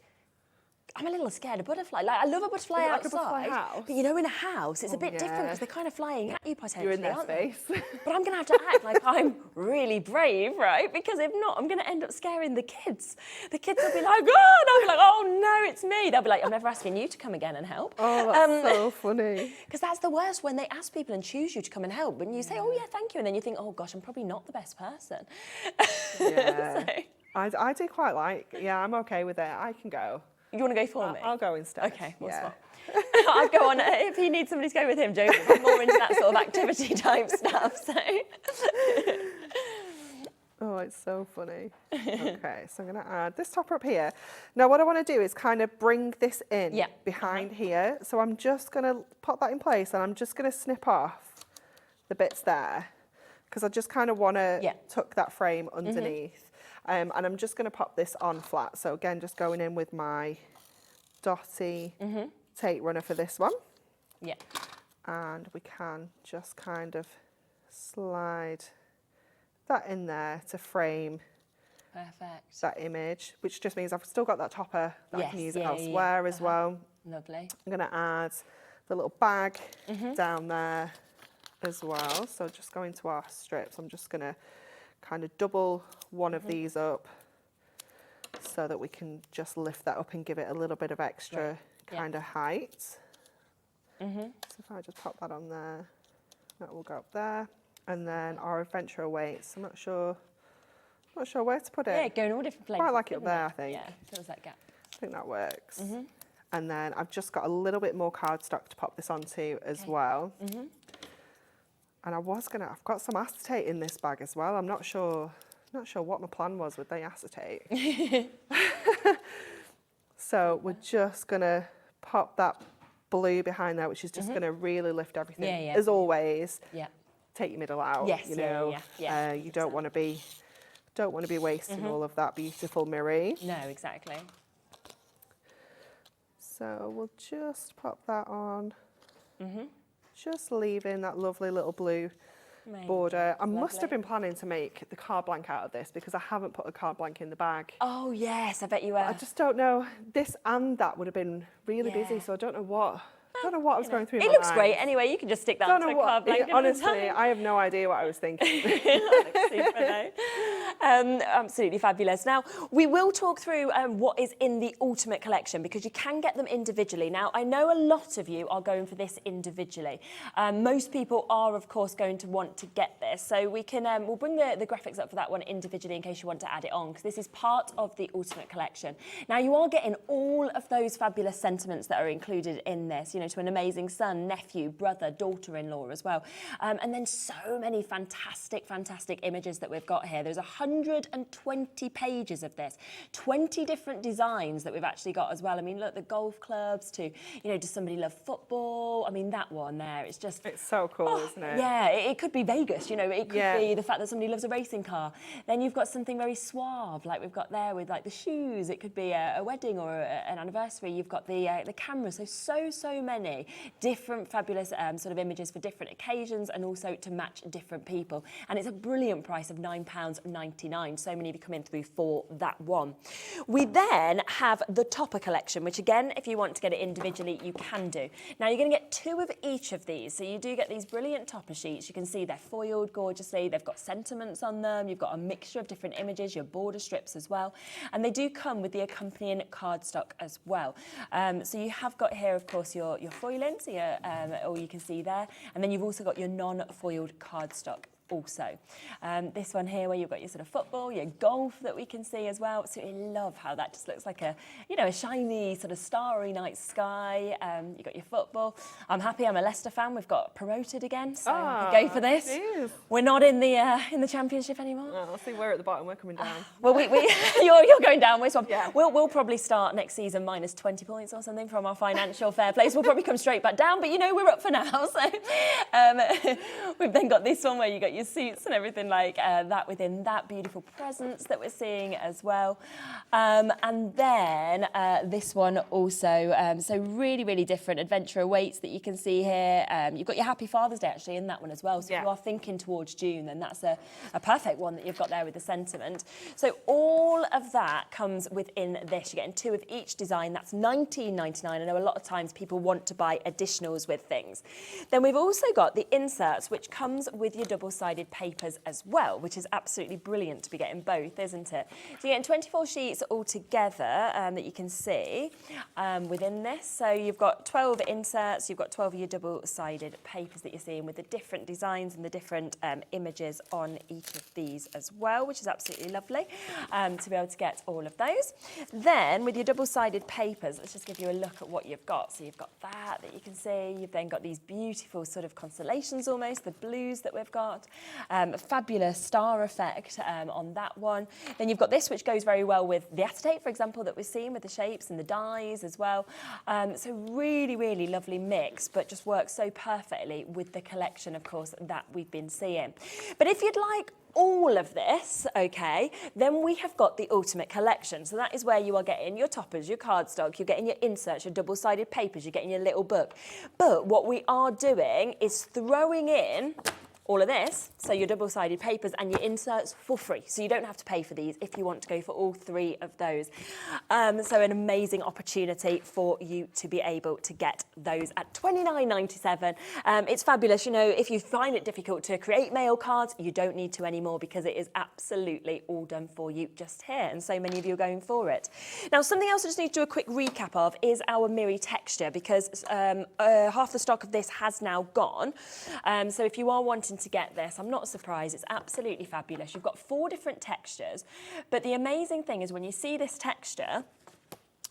I'm a little scared of butterfly. Like, I love a butterfly Like outside, a butterfly house? but you know, in a house, it's a bit yeah. different because they're kind of flying at you potentially. You're in their aren't they? space. But I'm going to have to act like I'm really brave, right? Because if not, I'm going to end up scaring the kids. The kids will be like, oh, and I'll be like, oh no, it's me. They'll be like, I'm never asking you to come again and help. Oh, that's so funny. Because that's the worst, when they ask people and choose you to come and help, and you say, oh yeah, thank you, and then you think, oh gosh, I'm probably not the best person. Yeah. So, I do quite like, yeah, I'm okay with it. I can go. you want to go for me? I'll go instead. Okay, we'll yeah. swap. I'll go on, if he needs somebody to go with him, Joseph, I'm more into that sort of activity type stuff, so. Oh, it's so funny. Okay, so I'm going to add this topper up here. Now, what I want to do is kind of bring this in behind here. So I'm just going to pop that in place, and I'm just going to snip off the bits there, because I just kind of want to tuck that frame underneath. And I'm just going to pop this on flat. So again, just going in with my dotty tape runner for this one. Yeah. And we can just kind of slide that in there to frame that image, which just means I've still got that topper that I can use elsewhere as well. Lovely. I'm going to add the little bag down there as well. So just going to our strips, I'm just going to kind of double one of these up so that we can just lift that up and give it a little bit of extra kind of height. So if I just pop that on there, that will go up there. And then our adventurer weights, I'm not sure where to put it. Yeah, going all different places. Quite like it up there, I think. Yeah, fills that gap. I think that works. And then I've just got a little bit more cardstock to pop this onto as well. And I've got some acetate in this bag as well. I'm not sure what my plan was with the acetate. So we're just gonna pop that blue behind there, which is just gonna really lift everything. As always, take your middle out. Yes, you know, you don't want to be wasting all of that beautiful mirroring. No, exactly. So we'll just pop that on. Just leaving that lovely little blue border. I must have been planning to make the card blank out of this, because I haven't put a card blank in the bag. Oh yes, I bet you were. I just don't know. This and that would have been really busy, so I don't know what. I don't know what I was going through. It looks great anyway. You can just stick that onto a card blanket. Honestly, I have no idea what I was thinking. Absolutely fabulous. Now, we will talk through what is in the Ultimate Collection, because you can get them individually. Now, I know a lot of you are going for this individually. Most people are, of course, going to want to get this. So we can, we'll bring the graphics up for that one individually in case you want to add it on, because this is part of the Ultimate Collection. Now, you are getting all of those fabulous sentiments that are included in this, you know, to an amazing son, nephew, brother, daughter-in-law as well. And then so many fantastic images that we've got here. There's 120 pages of this, 20 different designs that we've actually got as well. I mean, look, the golf clubs to, you know, does somebody love football? I mean, that one there, it's just... It's so cool, isn't it? Yeah, it could be Vegas, you know, it could be the fact that somebody loves a racing car. Then you've got something very suave, like we've got there with like the shoes. It could be a wedding or an anniversary. You've got the camera, so many different fabulous sort of images for different occasions, and also to match different people. And it's a brilliant price of £9.99. So many of you come in through for that one. We then have the topper collection, which again, if you want to get it individually, you can do. Now you're going to get 2 of each of these. So you do get these brilliant topper sheets. You can see they're foiled gorgeously. They've got sentiments on them. You've got a mixture of different images, your border strips as well. And they do come with the accompanying cardstock as well. So you have got here, of course, your foiling, so all you can see there. And then you've also got your non-foiled cardstock also. This one here where you've got your sort of football, your golf that we can see as well. Absolutely love how that just looks like a, you know, a shiny sort of starry night sky. You've got your football. I'm happy I'm a Leicester fan. We've got promoted again, so go for this. Geez. We're not in the championship anymore. Oh, I'll see, we're at the bottom, we're coming down. Well, you're going down. Yeah. We'll probably start next season minus 20 points or something from our financial fair play. So we'll probably come straight back down, but you know, we're up for now. So we've then got this one where you got your suits and everything like that within that, beautiful presents that we're seeing as well. And then this one also, so really, really different adventure awaits that you can see here. You've got your Happy Father's Day actually in that one as well. So if you are thinking towards June, then that's a perfect one that you've got there with the sentiment. So all of that comes within this. You're getting 2 of each design. That's $19.99. I know a lot of times people want to buy additionals with things. Then we've also got the inserts, which comes with your double-sided papers as well, which is absolutely brilliant to be getting both, isn't it? So you're getting 24 sheets all together that you can see within this. So you've got 12 inserts, you've got 12 of your double-sided papers that you're seeing with the different designs and the different images on each of these as well, which is absolutely lovely to be able to get all of those. Then with your double-sided papers, let's just give you a look at what you've got. So you've got that you can see. You've then got these beautiful sort of constellations almost, the blues that we've got. A fabulous star effect on that one. Then you've got this, which goes very well with the acetate, for example, that we're seeing with the shapes and the dies as well. So really, really lovely mix, but just works so perfectly with the collection, of course, that we've been seeing. But if you'd like all of this, okay, then we have got the ultimate collection. So that is where you are getting your toppers, your cardstock, you're getting your inserts, your double-sided papers, you're getting your little book. But what we are doing is throwing in all of this, so your double-sided papers and your inserts for free. So you don't have to pay for these if you want to go for all 3 of those. So an amazing opportunity for you to be able to get those at $29.97. It's fabulous. You know, if you find it difficult to create mail cards, you don't need to anymore because it is absolutely all done for you just here. And so many of you are going for it. Now, something else I just need to do a quick recap of is our Miri texture, because half the stock of this has now gone. So if you are wanting to get this, I'm not surprised. It's absolutely fabulous. You've got 4 different textures, but the amazing thing is when you see this texture,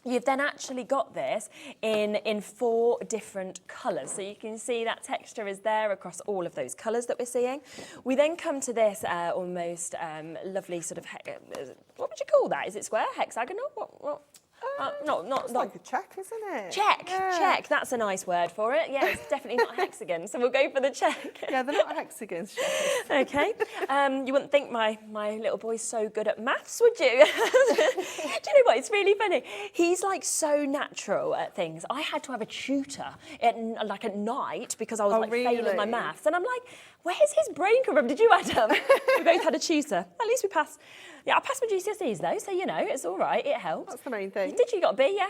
you've then actually got this in 4 different colours. So you can see that texture is there across all of those colours that we're seeing. We then come to this almost lovely sort of, what would you call that? Is it square, hexagonal? What? It's like a check, isn't it? Check, yeah. Check. That's a nice word for it. Yeah, it's definitely not a hexagon, so we'll go for the check. Yeah, they're not hexagons. Okay. You wouldn't think my little boy's so good at maths, would you? Do you know what? It's really funny. He's like so natural at things. I had to have a tutor at night because I was failing my maths, and I'm like, where's his brain come from? Did you, Adam? We both had a tutor. At least we passed. Yeah, I passed my GCSEs though, so you know, it's all right, it helps. That's the main thing. Did you got a B? Yeah,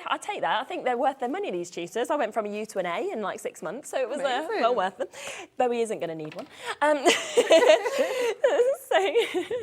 I take that. I think they're worth their money, these tutors. I went from a U to an A in like 6 months, so it was well worth them. Bowie isn't going to need one. So,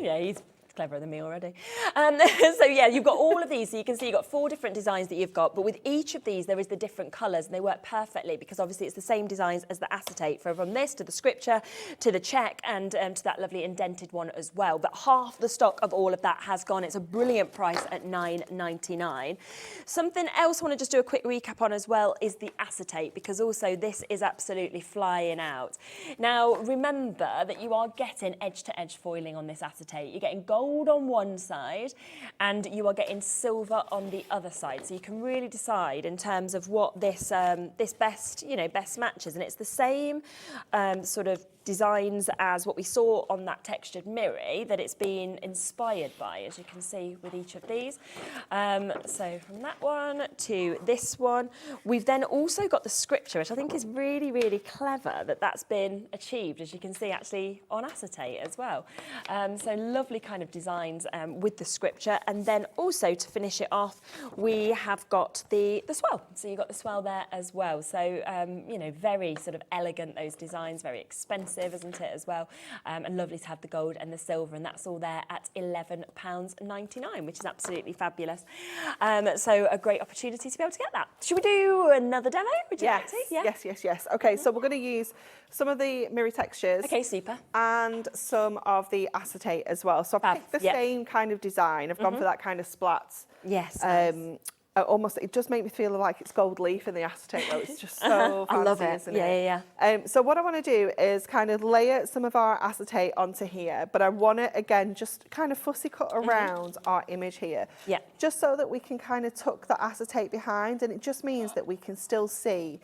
yeah, he's cleverer than me already. So yeah, you've got all of these. So you can see you've got 4 different designs that you've got, but with each of these, there is the different colours, and they work perfectly because obviously it's the same designs as the acetate, from this to the scripture, to the check, and to that lovely indented one as well. But half the stock of all of that has gone. It's a brilliant price at $9.99. Something else I want to just do a quick recap on as well is the acetate, because also this is absolutely flying out. Now, remember that you are getting edge-to-edge foiling on this acetate. You're getting gold on one side and you are getting silver on the other side, so you can really decide in terms of what this this best matches, and it's the same sort of designs as what we saw on that textured Miri that it's been inspired by, as you can see with each of these. So from that one to this one, we've then also got the scripture, which I think is really, really clever that that's been achieved, as you can see actually on acetate as well. So lovely kind of designs with the scripture. And then also to finish it off, we have got the swell. So you've got the swell there as well. So, you know, very sort of elegant, those designs, very expensive, isn't it, as well? And lovely to have the gold and the silver, and that's all there at £11.99, which is absolutely fabulous. So a great opportunity to be able to get that. Should we do another demo? Would you like to? Yeah. Yes. Okay, so we're going to use some of the mirror textures. Okay, super. And some of the acetate as well. So I've picked the same kind of design. I've gone for that kind of splats. Yes. Nice. Almost, it just makes me feel like it's gold leaf in the acetate though. It's just so fancy, I love it. isn't it? Yeah. So what I want to do is kind of layer some of our acetate onto here, but I want to, again, just kind of fussy cut around our image here. Yeah. Just so that we can kind of tuck the acetate behind, and it just means that we can still see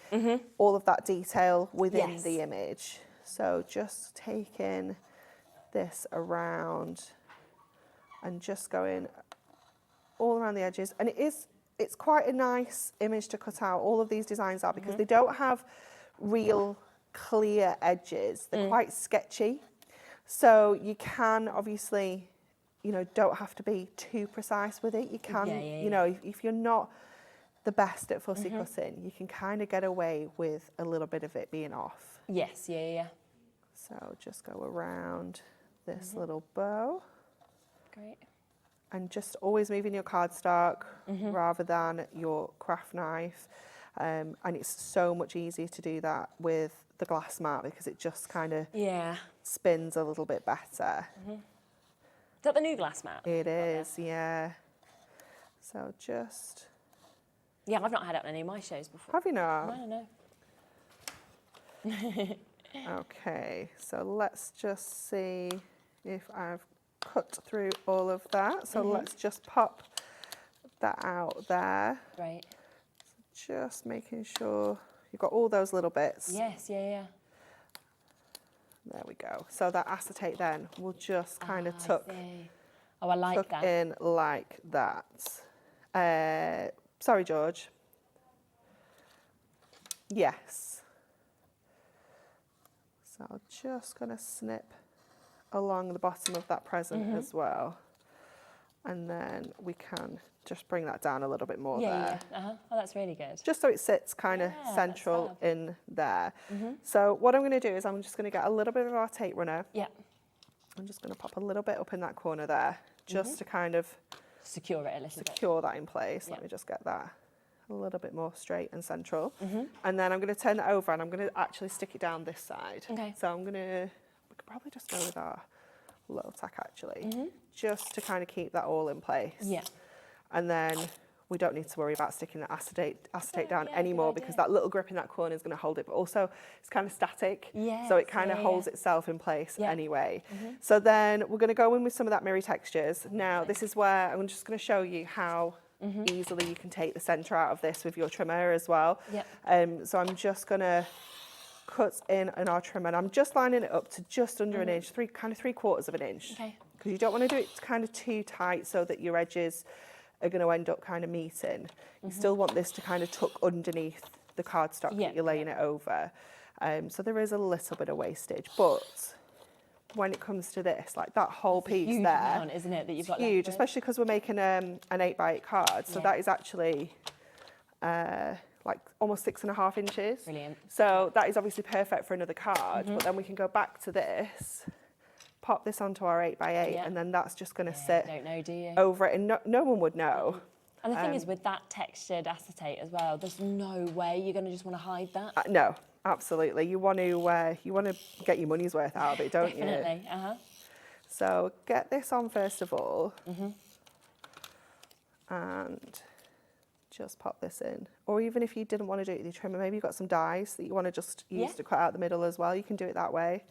all of that detail within the image. So just taking this around and just going all around the edges. And it's quite a nice image to cut out. All of these designs are, because they don't have real clear edges. They're quite sketchy. So you can obviously, you know, don't have to be too precise with it. You can, you know, if you're not the best at fussy cutting, you can kind of get away with a little bit of it being off. Yes, yeah. So just go around this little bow. Great. And just always moving your cardstock rather than your craft knife. And it's so much easier to do that with the glass mat, because it just kind of spins a little bit better. Is that the new glass mat? It is, yeah. So just... Yeah, I've not had it on any of my shows before. Have you not? No. Okay, so let's just see if I've cut through all of that. So let's just pop that out there. Great. So just making sure you've got all those little bits. Yes, yeah. There we go. So that acetate then will just kind of tuck, I like that. in like that. Sorry, George. Yes. So I'm just going to snip along the bottom of that present as well. And then we can just bring that down a little bit more there. Oh, that's really good. Just so it sits kind of central in there. So what I'm going to do is I'm just going to get a little bit of our tape runner. Yeah. I'm just going to pop a little bit up in that corner there, just to kind of secure it a little bit. Secure that in place. Let me just get that a little bit more straight and central. And then I'm going to turn it over and I'm going to actually stick it down this side. Okay. So we could probably just go with our little tack actually, just to kind of keep that all in place. Yeah. And then we don't need to worry about sticking the acetate down anymore, because that little grip in that corner is going to hold it, but also it's kind of static. So it kind of holds itself in place anyway. So then we're going to go in with some of that mirror textures. Now this is where I'm just going to show you how easily you can take the centre out of this with your trimmer as well. So I'm just going to cut in our trimmer, and I'm just lining it up to just under an inch, kind of 3/4 of an inch. Because you don't want to do it kind of too tight so that your edges are going to end up kind of meeting. You still want this to kind of tuck underneath the cardstock that you're laying it over. So there is a little bit of wastage, but when it comes to this, like that whole piece huge there, amount, isn't it, that you've got huge, left especially because we're making an 8x8 card. So that is actually like almost 6.5 inches. Brilliant. So that is obviously perfect for another card, but then we can go back to this, pop this onto our 8x8, and then that's just going to sit don't know, do you? over it, and no one would know. And the thing is, with that textured acetate as well, there's no way you're going to just want to hide that. No, absolutely. You want to get your money's worth out of it, don't you? Definitely. So get this on first of all, and just pop this in. Or even if you didn't want to do it with your trimmer, maybe you've got some dies that you want to just use to cut out the middle as well. You can do it that way.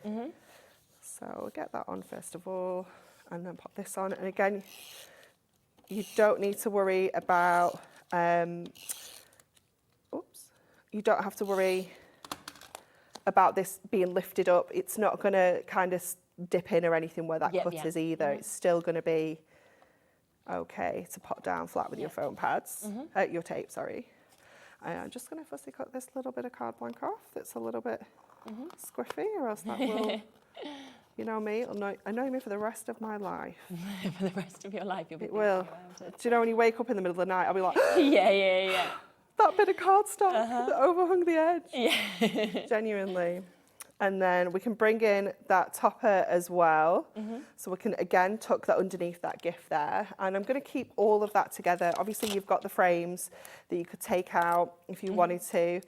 So get that on first of all, and then pop this on. And again, you don't need to worry about, you don't have to worry about this being lifted up. It's not going to kind of dip in or anything where that cut is either. It's still going to be okay to pop down flat with your foam pads, your tape, sorry. I'm just going to fussy cut this little bit of card blank off that's a little bit squiffy, or else that will You know me, I know me for the rest of my life. For the rest of your life, you'll be It will. about it. Do you know when you wake up in the middle of the night, I'll be like, Yeah. that bit of cardstock that overhung the edge. Yeah. Genuinely. And then we can bring in that topper as well. So we can again tuck that underneath that gift there. And I'm going to keep all of that together. Obviously you've got the frames that you could take out if you wanted to.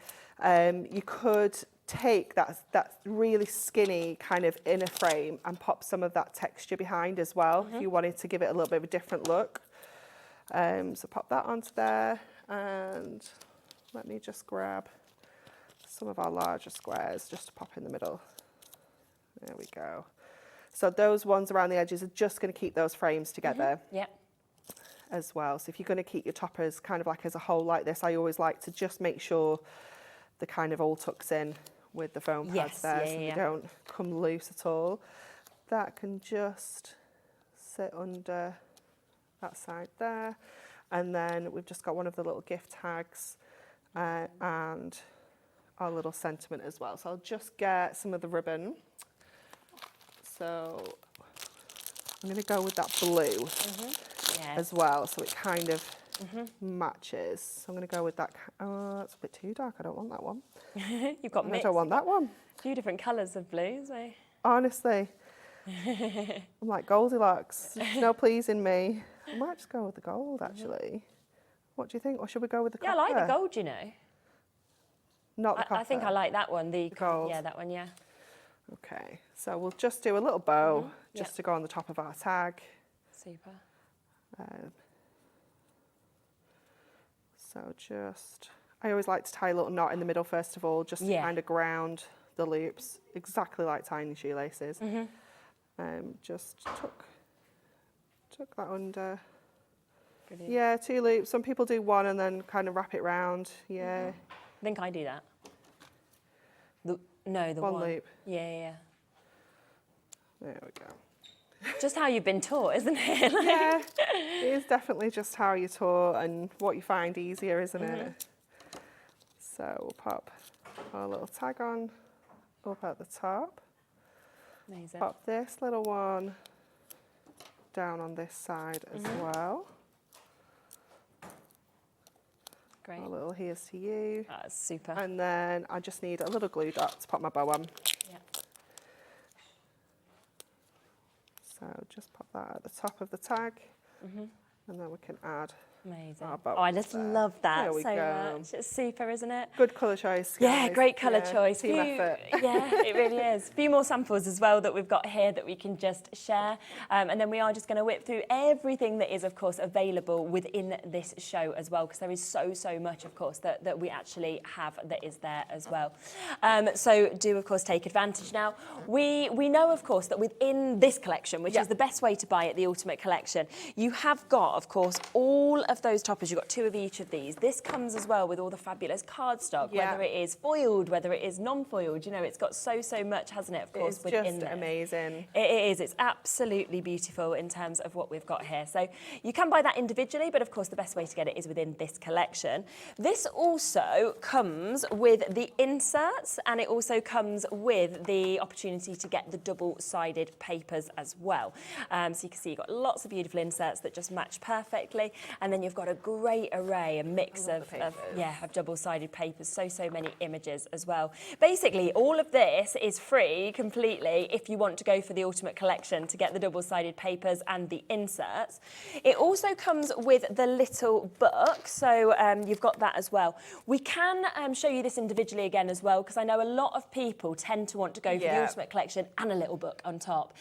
You could take that really skinny kind of inner frame and pop some of that texture behind as well if you wanted to give it a little bit of a different look. So pop that onto there, and let me just grab some of our larger squares just to pop in the middle. There we go. So those ones around the edges are just going to keep those frames together as well. So if you're going to keep your toppers kind of like as a whole like this, I always like to just make sure the kind of all tucks in with the foam pads there, so they don't come loose at all. That can just sit under that side there. And then we've just got one of the little gift tags and our little sentiment as well. So I'll just get some of the ribbon. So I'm going to go with that blue as well, so it kind of matches. So I'm going to go with that. Oh, that's a bit too dark. I don't want that one. You've got mixed. I don't want that one. A few different colours of blues, eh? Honestly, I'm like Goldilocks. There's no pleasing me. I might just go with the gold, actually. What do you think? Or should we go with the copper? Yeah, I like the gold, you know. Not the copper. I think I like that one. The gold. Yeah, that one, yeah. Okay, so we'll just do a little bow just to go on the top of our tag. Super. So just, I always like to tie a little knot in the middle first of all, just to kind of ground the loops, exactly like tying shoelaces. Just tuck that under. Brilliant. Yeah, 2 loops. Some people do 1 and then kind of wrap it round. Yeah. I think I do that. The one loop. Yeah. There we go. Just how you've been taught, isn't it? Like... Yeah, it is definitely just how you're taught and what you find easier, isn't it? So we'll pop our little tag on up at the top. Amazing. Pop this little one down on this side as well. Great. A little here's to you. That's super. And then I just need a little glue dot to pop my bow on. Yeah. So just pop that at the top of the tag, and then we can add Amazing. our bow. Oh, I just love that There we so go. much. It's super, isn't it? Good colour choice, guys. Yeah, great colour choice. Team effort. Yeah, it really is. A few more samples as well that we've got here that we can just share. And then we are just going to whip through everything that is, of course, available within this show as well, because there is so much, of course, that we actually have that is there as well. So do, of course, take advantage now. We know, of course, that within this collection, which is the best way to buy it, the Ultimate Collection, you have got, of course, all of those toppers. You've got 2 of each of these. This comes as well with all the fabulous cardstock, whether it is foiled, whether it is non-foiled. You know, it's got so much, hasn't it, of course, within It's just there. amazing. It is. It's absolutely beautiful in terms of what we've got here. So you can buy that individually, but of course the best way to get it is within this collection. This also comes with the inserts, and it also comes with the opportunity to get the double-sided papers as well. So you can see you've got lots of beautiful inserts that just match perfectly, and then you've got a great array, a mix of double-sided papers, so many images as well. Basically, all of this is free completely if you want to go for the Ultimate Collection to get the double-sided papers and the inserts. It also comes with the little book, so you've got that as well. We can show you this individually again as well, because I know a lot of people tend to want to go for the Ultimate Collection and a little book on top.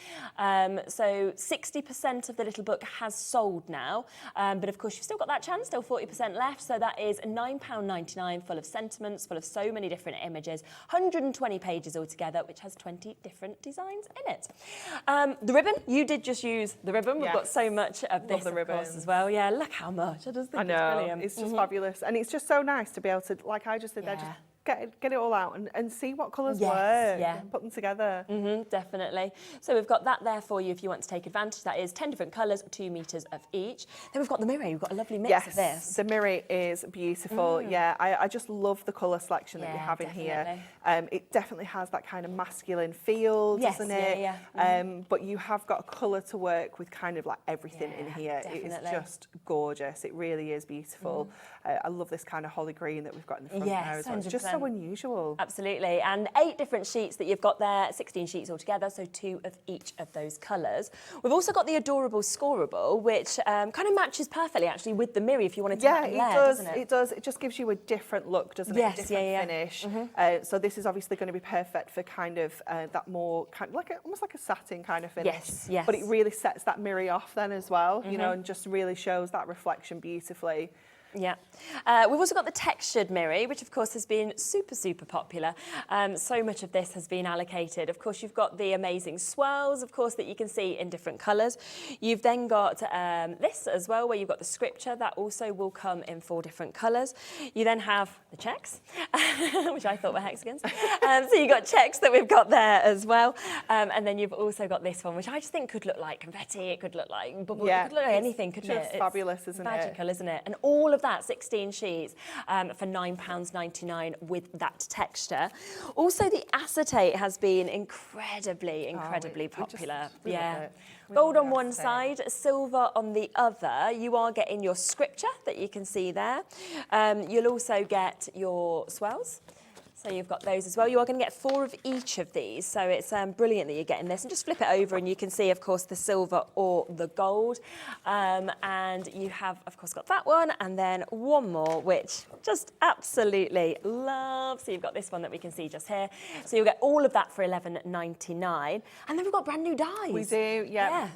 So 60% of the little book has sold now, but of course you've still got that chance, still 40% left, so that is £9.99, full of sentiments, full of so many different images, 120 pages altogether, which has 20 different designs in it. The ribbon, you did just use the ribbon. We've got so much of this, of course, as well. Yeah, look how much. I just think it's brilliant. It's just fabulous. And it's just so nice to be able to, like I just did there, just get it all out and see what colours work and put them together. Definitely. So we've got that there for you if you want to take advantage. That is 10 different colours, 2 metres of each. Then we've got the mirror. We've got a lovely mix of this. The mirror is beautiful. Yeah, I just love the colour selection that you have in here. It definitely has that kind of masculine feel, doesn't it? But you have got a colour to work with, kind of like everything in here. It is just gorgeous. It really is beautiful. I love this kind of holly green that we've got in the front there as well. It's just so unusual. Absolutely. And 8 different sheets that you've got there, 16 sheets altogether, so 2 of each of those colours. We've also got the adorable Scorable, which kind of matches perfectly actually with the mirror if you want to take it there, doesn't it? It does. It just gives you a different look, doesn't it? A different finish. So this is obviously going to be perfect for kind of that more kind of like almost like a satin kind of finish. Yes. But it really sets that mirror off then as well, you know, and just really shows that reflection beautifully. Yeah. We've also got the textured mirror, which of course has been super, super popular. So much of this has been allocated. Of course, you've got the amazing swirls, of course, that you can see in different colours. You've then got this as well, where you've got the scripture. That also will come in 4 different colours. You then have the checks, which I thought were hexagons. So you've got checks that we've got there as well. And then you've also got this one, which I just think could look like confetti. It could look like bubble. It could look like anything, couldn't it? It's fabulous, isn't it? Magical, isn't it? And all of that, 16 sheets for £9.99 with that texture. Also, the acetate has been incredibly popular. Gold on one side, silver on the other. You are getting your scripture that you can see there. You'll also get your swirls. So you've got those as well. You are going to get 4 of each of these. So it's brilliant that you're getting this. And just flip it over and you can see, of course, the silver or the gold. And you have, of course, got that one. And then one more, which just absolutely love. So you've got this one that we can see just here. So you'll get all of that for £11.99. And then we've got brand new dies. We do,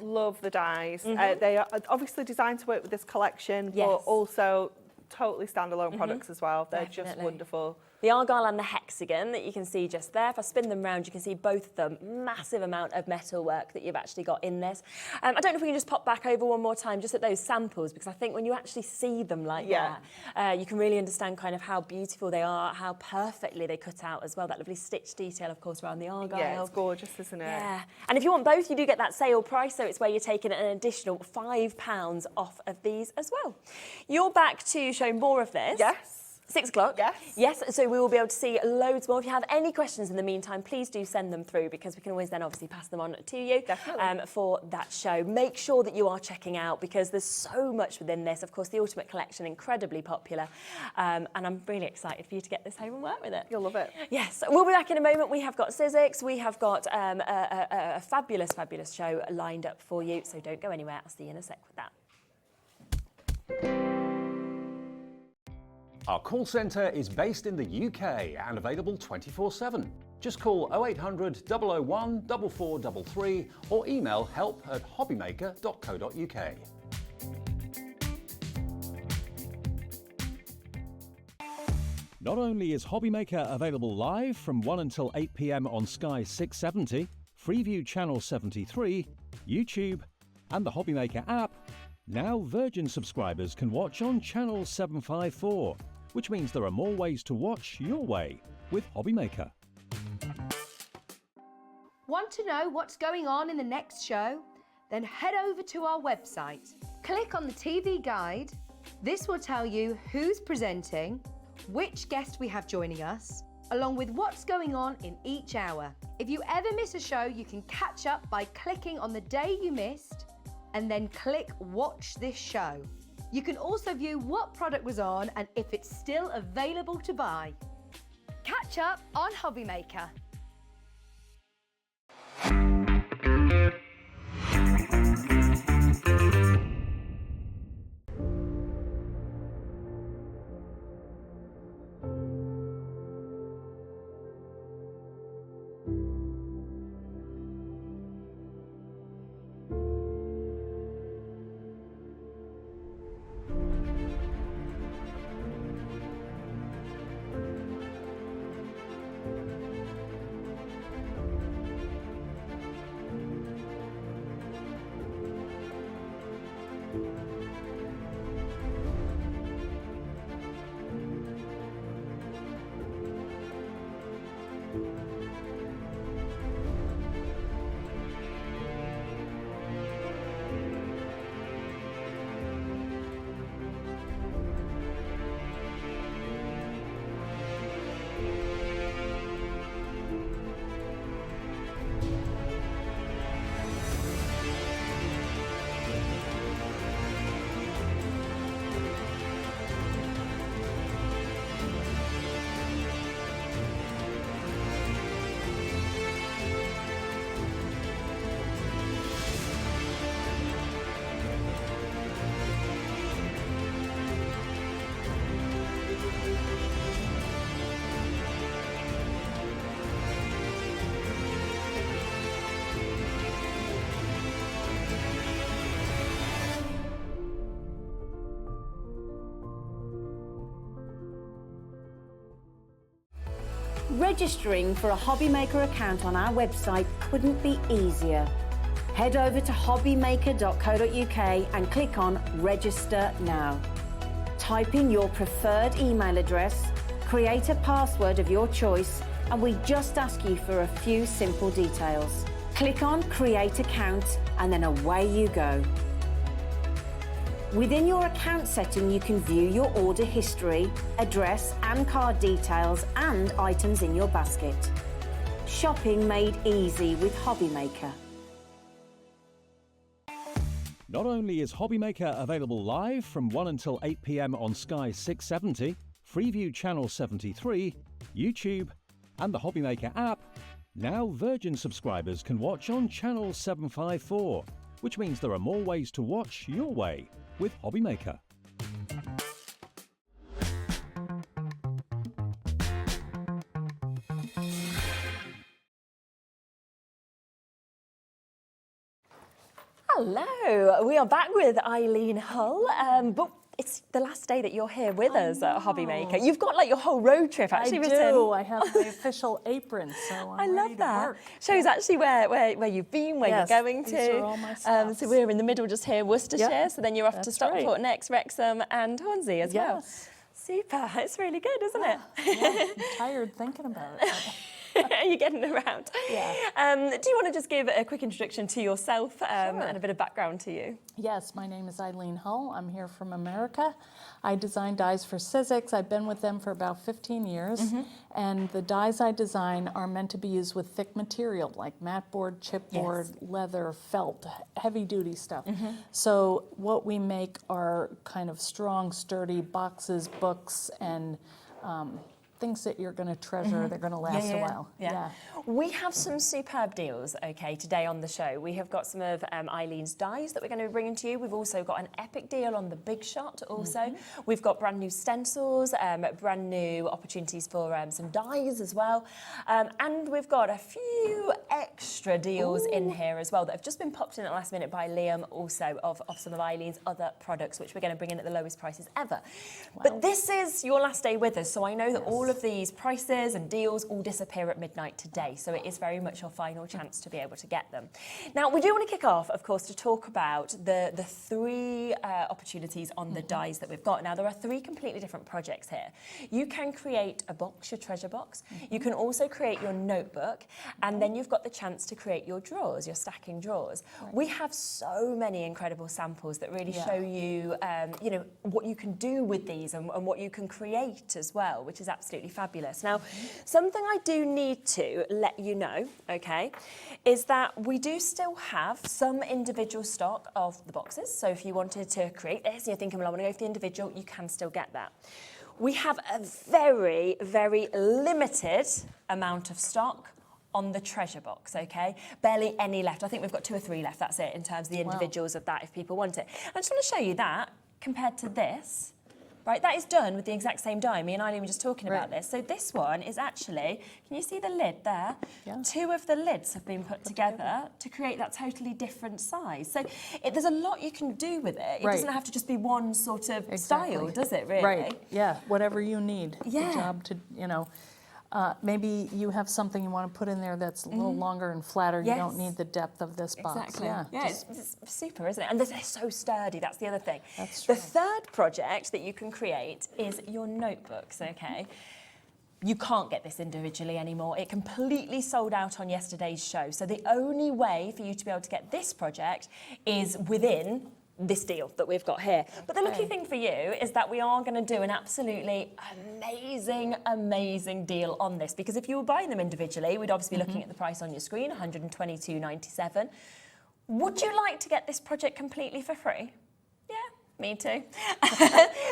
love the dies. They are obviously designed to work with this collection, but also totally standalone products as well. They're just wonderful. The argyle and the hexagon that you can see just there. If I spin them round, you can see both of them. Massive amount of metal work that you've actually got in this. I don't know if we can just pop back over one more time just at those samples, because I think when you actually see them like that, you can really understand kind of how beautiful they are, how perfectly they cut out as well. That lovely stitch detail, of course, around the argyle. Yeah, it's gorgeous, isn't it? Yeah. And if you want both, you do get that sale price, so it's where you're taking an additional £5 off of these as well. You're back to show more of this. Yes. 6 o'clock? Yes. Yes, so we will be able to see loads more. If you have any questions in the meantime, please do send them through, because we can always then obviously pass them on to you for that show. Make sure that you are checking out, because there's so much within this. Of course, the Ultimate Collection, incredibly popular. And I'm really excited for you to get this home and work with it. You'll love it. Yes, we'll be back in a moment. We have got SIZZIX. We have got a fabulous, fabulous show lined up for you. So don't go anywhere. I'll see you in a sec with that. Our call centre is based in the UK and available 24/7. Just call 0800 001 4433 or email help@hobbymaker.co.uk. Not only is HobbyMaker available live from 1 until 8 p.m. on Sky 670, Freeview Channel 73, YouTube and the HobbyMaker app, now Virgin subscribers can watch on Channel 754. Which means there are more ways to watch your way with HobbyMaker. Want to know what's going on in the next show? Then head over to our website. Click on the TV guide. This will tell you who's presenting, which guest we have joining us, along with what's going on in each hour. If you ever miss a show, you can catch up by clicking on the day you missed and then click Watch This Show. You can also view what product was on and if it's still available to buy. Catch up on HobbyMaker. Registering for a HobbyMaker account on our website couldn't be easier. Head over to hobbymaker.co.uk and click on Register Now. Type in your preferred email address, create a password of your choice, and we just ask you for a few simple details. Click on Create Account and then away you go. Within your account setting, you can view your order history, address and card details and items in your basket. Shopping made easy with HobbyMaker. Not only is HobbyMaker available live from 1 until 8 p.m. on Sky 670, Freeview Channel 73, YouTube, and the HobbyMaker app, now Virgin subscribers can watch on Channel 754, which means there are more ways to watch your way with HobbyMaker. Hello, we are back with Eileen Hull, but it's the last day that you're here with us at HobbyMaker. You've got like your whole road trip actually written. I do. I have the official apron, so I'm I love ready to that. work. Shows actually where you've been, where Yes, you're going these to. are all my stops. So we're in the middle just here, Worcestershire. Yep, So then you're off to that's Stockport right. next, Wrexham and Hornsey as well. Yes. Super. It's really good, isn't it? Yeah, I'm tired thinking about it. You're getting around. Yeah. Do you want to just give a quick introduction to yourself and a bit of background to you? Yes, my name is Eileen Hull. I'm here from America. I design dies for SIZZIX. I've been with them for about 15 years. And the dies I design are meant to be used with thick material like mat board, chipboard, leather, felt, heavy duty stuff. So what we make are kind of strong, sturdy boxes, books, and things that you're going to treasure. They're going to last a while. Yeah. We have some superb deals, okay, today on the show. We have got some of Eileen's dies that we're going to be bringing to you. We've also got an epic deal on the Big Shot also. We've got brand new stencils, brand new opportunities for some dies as well. And we've got a few extra deals in here as well that have just been popped in at the last minute by Liam also of some of Eileen's other products, which we're going to bring in at the lowest prices ever. But this is your last day with us, so I know that all of these prices and deals all disappear at midnight today, so it is very much your final chance to be able to get them. Now, we do want to kick off, of course, to talk about the three opportunities on the dies that we've got. Now, there are three completely different projects here. You can create a box, your treasure box. You can also create your notebook, and then you've got the chance to create your drawers, your stacking drawers. We have so many incredible samples that really show you, you know, what you can do with these and what you can create as well, which is absolutely fabulous. Now, something I do need to let you know, okay, is that we do still have some individual stock of the boxes. So if you wanted to create this and you're thinking, well, I want to go for the individual, you can still get that. We have a very, very limited amount of stock on the treasure box, okay? Barely any left. I think we've got 2 or 3 left, that's it, in terms of the individuals of that, if people want it. I just want to show you that compared to this. Right, that is done with the exact same die. Me and Eileen were just talking about this. So this one is actually, can you see the lid there? Yeah. 2 of the lids have been put together to create that totally different size. So there's a lot you can do with it. It doesn't have to just be one sort of style, does it, really? Right, yeah, whatever you need. Yeah. The job to, you know, maybe you have something you want to put in there that's a little longer and flatter. You don't need the depth of this box. Exactly. Yeah, it's super, isn't it? And they're so sturdy, that's the other thing. That's true. The third project that you can create is your notebooks, okay? You can't get this individually anymore. It completely sold out on yesterday's show. So the only way for you to be able to get this project is within this deal that we've got here. But the lucky thing for you is that we are going to do an absolutely amazing deal on this, because if you were buying them individually, we'd obviously be looking at the price on your screen, $122.97. Would you like to get this project completely for free? Yeah, me too.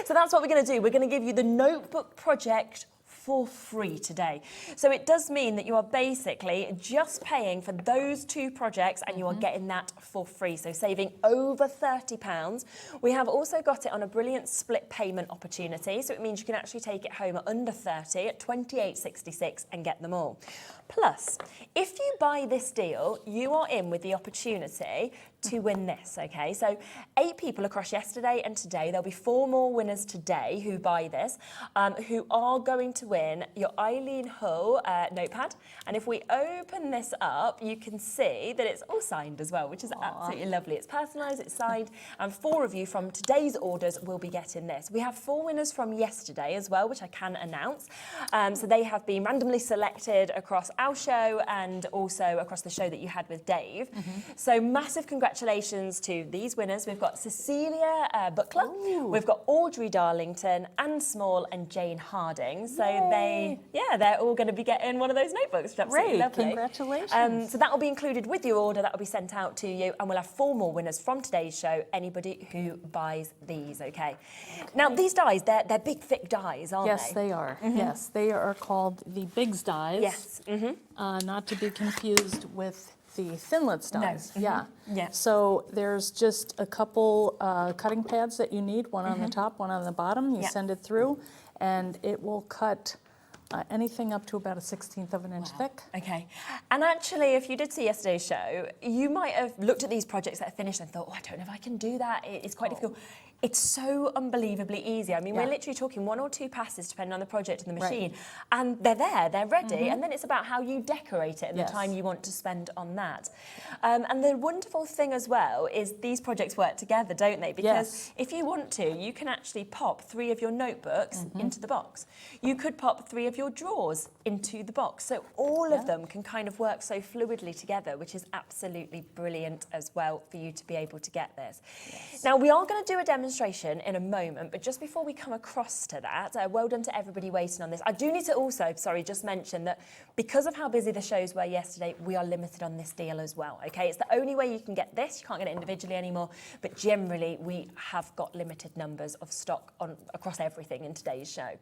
So that's what we're going to do. We're going to give you the notebook project for free today. So it does mean that you are basically just paying for those 2 projects and you are getting that for free. So saving over £30. We have also got it on a brilliant split payment opportunity. So it means you can actually take it home at under 30 at £28.66 and get them all. Plus, if you buy this deal, you are in with the opportunity to win this, okay? So 8 people across yesterday and today. There'll be 4 more winners today who buy this, who are going to win your Eileen Hull notepad. And if we open this up, you can see that it's all signed as well, which is absolutely lovely. It's personalised, it's signed, and 4 of you from today's orders will be getting this. We have 4 winners from yesterday as well, which I can announce. So they have been randomly selected across our show and also across the show that you had with Dave. So massive congratulations to these winners. We've got Cecilia Buckler, we've got Audrey Darlington, Anne Small and Jane Harding. So they're all going to be getting one of those notebooks, which is absolutely lovely. Congratulations. So that will be included with your order, that will be sent out to you, and we'll have 4 more winners from today's show, anybody who buys these, okay? Now these dies, they're big thick dies, aren't they? Yes, they are. Yes, they are called the Biggs dies. Yes. Not to be confused with the Thinlits dies. Yeah. So there's just a couple cutting pads that you need, one on the top, one on the bottom. You send it through, and it will cut anything up to about 1/16 of an inch thick. Okay. And actually, if you did see yesterday's show, you might have looked at these projects that are finished and thought, oh, I don't know if I can do that. It's quite difficult. It's so unbelievably easy. I mean, we're literally talking 1 or 2 passes depending on the project and the machine, and they're there, they're ready, and then it's about how you decorate it and the time you want to spend on that. And the wonderful thing as well is these projects work together, don't they? Because if you want to, you can actually pop 3 of your notebooks into the box. You could pop 3 of your drawers into the box. So all of them can kind of work so fluidly together, which is absolutely brilliant as well for you to be able to get this. Now, we are going to do a demonstration in a moment, but just before we come across to that, well done to everybody waiting on this. I do need to also, just mention that because of how busy the shows were yesterday, we are limited on this deal as well, okay? It's the only way you can get this. You can't get it individually anymore, but generally we have got limited numbers of stock across everything in today's show.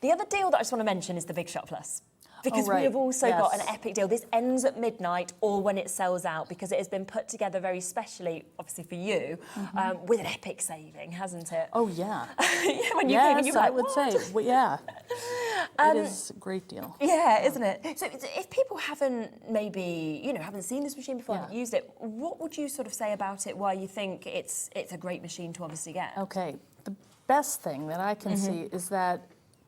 The other deal that I just want to mention is the Big Shot Plus. Because we have also got an epic deal. This ends at midnight or when it sells out, because it has been put together very specially, obviously for you, with an epic saving, hasn't it? Oh, yeah. When you came in, you were like, I would say, well, yeah. It is a great deal. Yeah, isn't it? So if people haven't haven't seen this machine before, haven't used it, what would you sort of say about it, why you think it's a great machine to obviously get? Okay, the best thing that I can see is that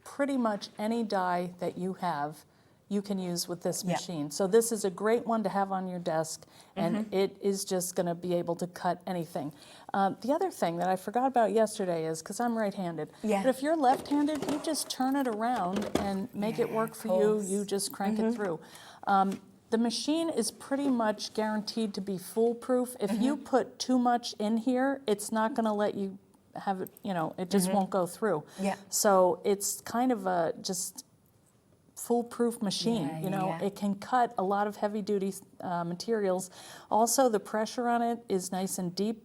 pretty much any die that you have, you can use with this machine. So this is a great one to have on your desk, and it is just going to be able to cut anything. The other thing that I forgot about yesterday is, because I'm right-handed, but if you're left-handed, you just turn it around and make it work for you. You just crank it through. The machine is pretty much guaranteed to be foolproof. If you put too much in here, it's not going to let you have it, it just won't go through. So it's kind of a just foolproof machine. It can cut a lot of heavy-duty materials. Also, the pressure on it is nice and deep.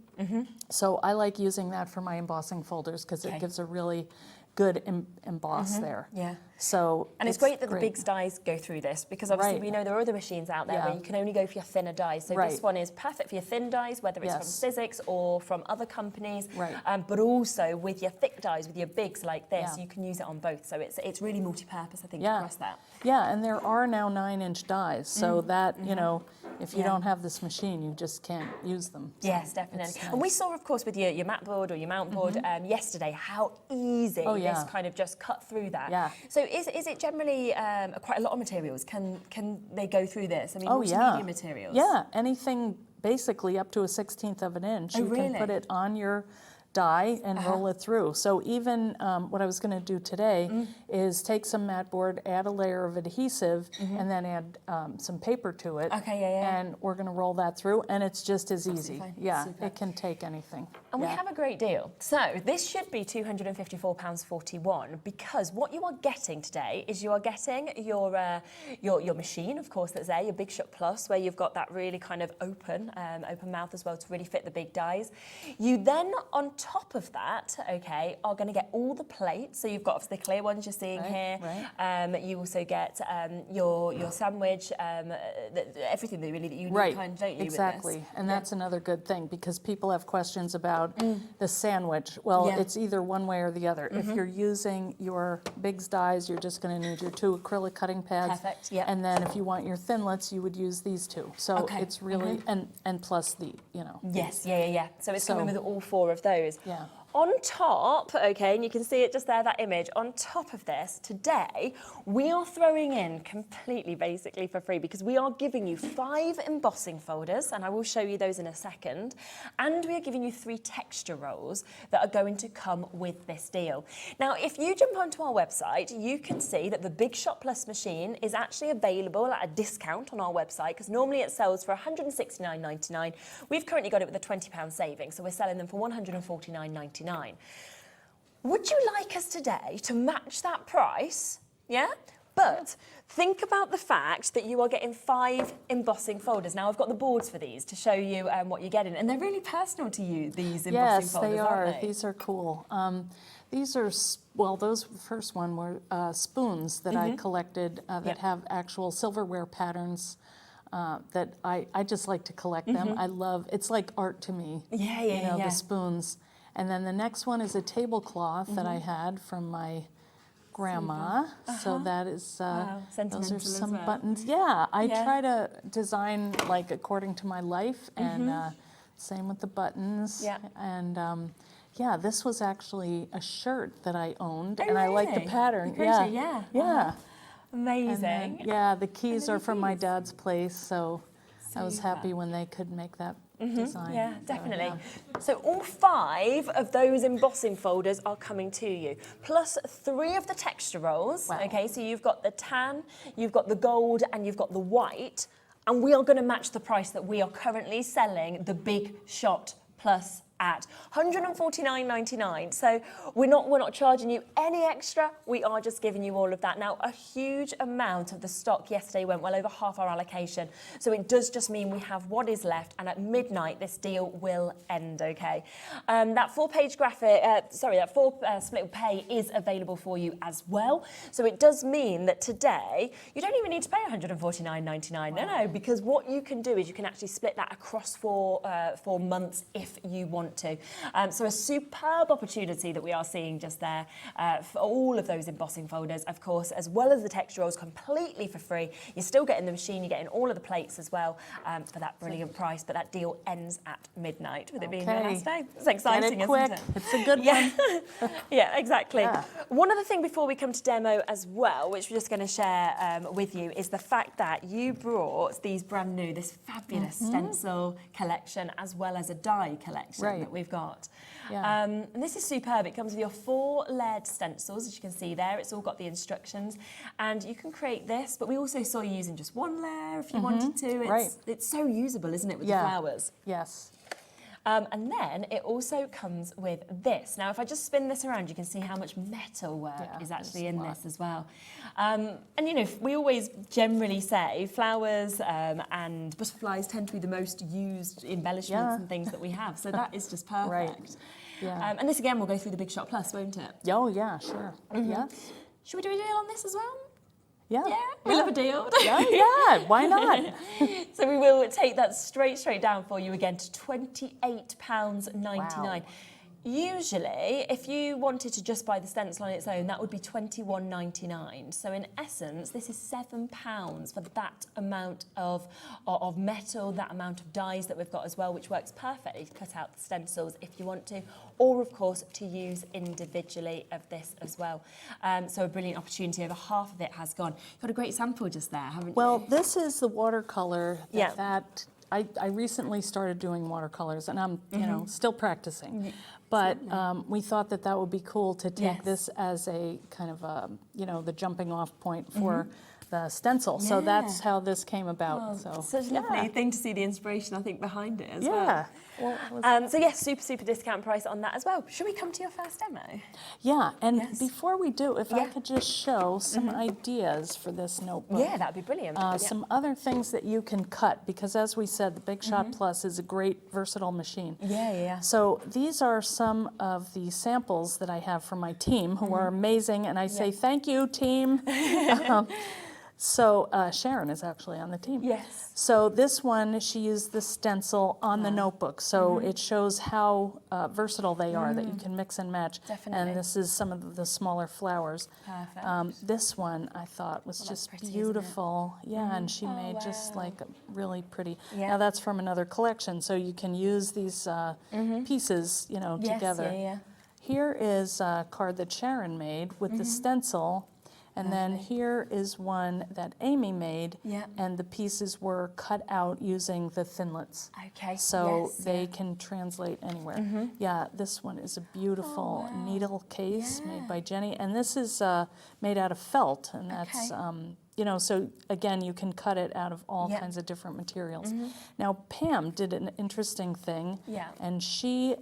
So I like using that for my embossing folders because it gives a really good emboss there. So it's great that the Biggs dies go through this, because obviously we know there are other machines out there where you can only go for your thinner dies. So this one is perfect for your thin dies, whether it's from SIZZIX or from other companies. But also with your thick dies, with your Biggs like this, you can use it on both. So it's really multi-purpose, I think, across that. Yeah, and there are now 9-inch dies, so that if you don't have this machine, you just can't use them. So yes, definitely. Nice. And we saw, of course, with your mat board or your mount board yesterday, how easy this kind of just cut through that. So is it generally quite a lot of materials? Can they go through this? I mean, multimedia materials? Yeah, anything basically up to 1/16 of an inch. You can put it on your die and roll it through. So even what I was going to do today is take some mat board, add a layer of adhesive, and then add some paper to it. And we're going to roll that through, and it's just as easy. Super. It can take anything. And we have a great deal. So this should be £254.41, because what you are getting today is you are getting your machine, of course, that's there, your Big Shot Plus, where you've got that really kind of open mouth as well to really fit the big dies. You then, on top of that, are going to get all the plates. So you've got obviously the clear ones you're seeing here. You also get your sandwich, everything that you need, kind of, don't you? Exactly. With this? And that's another good thing, because people have questions about about the sandwich. Well, it's either one way or the other. If you're using your Biggs dies, you're just going to need your 2 acrylic cutting pads. Perfect, yeah. And then if you want your thinlets, you would use these 2. So it's really, and plus the, you know. Yes, yeah. So it's coming with all 4 of those. Yeah. On top, okay, and you can see it just there, that image, on top of this, today, we are throwing in completely basically for free because we are giving you 5 embossing folders, and I will show you those in a second, and we are giving you 3 texture rolls that are going to come with this deal. Now, if you jump onto our website, you can see that the Big Shot Plus machine is actually available at a discount on our website because normally it sells for £169.99. We've currently got it with a £20 saving, so we're selling them for £149.99. Would you like us today to match that price? Yeah? But think about the fact that you are getting 5 embossing folders. Now, I've got the boards for these to show you what you're getting, and they're really personal to you, these embossing folders, they are. aren't they? These are cool. These are, well, those first one were spoons that I collected that have actual silverware patterns. That I just like to collect them. I love, it's like art to me. Yeah. The spoons. And then the next one is a tablecloth that I had from my grandma. So that is, those are some buttons. Yeah, I try to design like according to my life, and same with the buttons. Yeah. And yeah, this was actually a shirt that I owned, and I like the pattern. Yeah. Amazing. And then, the keys are from my dad's place, so I was happy when they could make that design. Yeah, definitely. So all 5 of those embossing folders are coming to you, plus 3 of the texture rolls. Wow. Okay, so you've got the tan, you've got the gold, and you've got the white, and we are going to match the price that we are currently selling the Big Shot Plus at £149.99. So we're not charging you any extra. We are just giving you all of that. Now, a huge amount of the stock yesterday went, well over half our allocation. So it does just mean we have what is left, and at midnight this deal will end. Okay, that 4-page graphic, that 4 split pay is available for you as well. So it does mean that today you don't even need to pay £149.99. No, because what you can do is you can actually split that across 4 months if you want to. So a superb opportunity that we are seeing just there for all of those embossing folders, of course, as well as the texture rolls completely for free. You're still getting the machine, you're getting all of the plates as well for that brilliant price, but that deal ends at midnight with it being the last day. It's exciting, Get it quick. isn't it? It's a good one. Yeah, exactly. Yeah. One other thing before we come to demo as well, which we're just going to share with you, is the fact that you brought these brand new, this fabulous stencil collection, as well as a die collection that we've got. Yeah. And this is superb. It comes with your 4 layered stencils, as you can see there. It's all got the instructions, and you can create this, but we also saw you using just 1 layer if you wanted to. It's so usable, isn't it, with the flowers? Yes. And then it also comes with this. Now, if I just spin this around, you can see how much metal work is actually in this as well. And, you know, we always generally say flowers and butterflies tend to be the most used embellishments and things that we have. So that is just perfect. Right. Yeah. And this, again, will go through the Big Shot Plus, won't it? Oh, yeah, sure. Yes. Should we do a deal on this as well? Yeah. We love a deal. Yeah, why not? So we will take that straight down for you again to £28.99. Wow. Usually, if you wanted to just buy the stencil on its own, that would be £21.99. So in essence, this is £7 for that amount of metal, that amount of dies that we've got as well, which works perfectly to cut out the stencils if you want to, or of course to use individually of this as well. So a brilliant opportunity. Over half of it has gone. You've got a great sample just there, haven't you? Well, this is the watercolor that I recently started doing watercolors, and I'm you know still practicing. But we thought that that would be cool to take this as a kind of you know, the jumping off point for the stencil. So that's how this came about. So such a lovely thing to see the inspiration, I think, behind it as well. Yeah. Well, so yes, super discount price on that as well. Should we come to your first demo? yeah, and before we do, if I could just show some ideas for this notebook. Yeah, that'd be brilliant. Some other things that you can cut, because as we said, the Big Shot Plus is a great versatile machine. Yeah. So these are some of the samples that I have from my team, who are amazing, and I say thank you, team. So Sharon is actually on the team. Yes. So this one, she used the stencil on the notebook. So it shows how versatile they are, that you can mix and match. Definitely. And this is some of the smaller flowers. Perfect. This one I thought was just pretty, isn't it? beautiful. Yeah, and she made just like really pretty. Yeah. Now that's from another collection, so you can use these pieces, you know, Yes, together. yeah. Here is a card that Sharon made with the stencil. And then here is one that Amy made, Yeah. and the pieces were cut out using the thinlets. Okay. So yes, they can translate anywhere. Yeah, this one is a beautiful needle case made by Jenny, and this is made out of felt, and that's, you know, so again, you can cut it out of all kinds of different materials. Now, Pam did an interesting thing, and she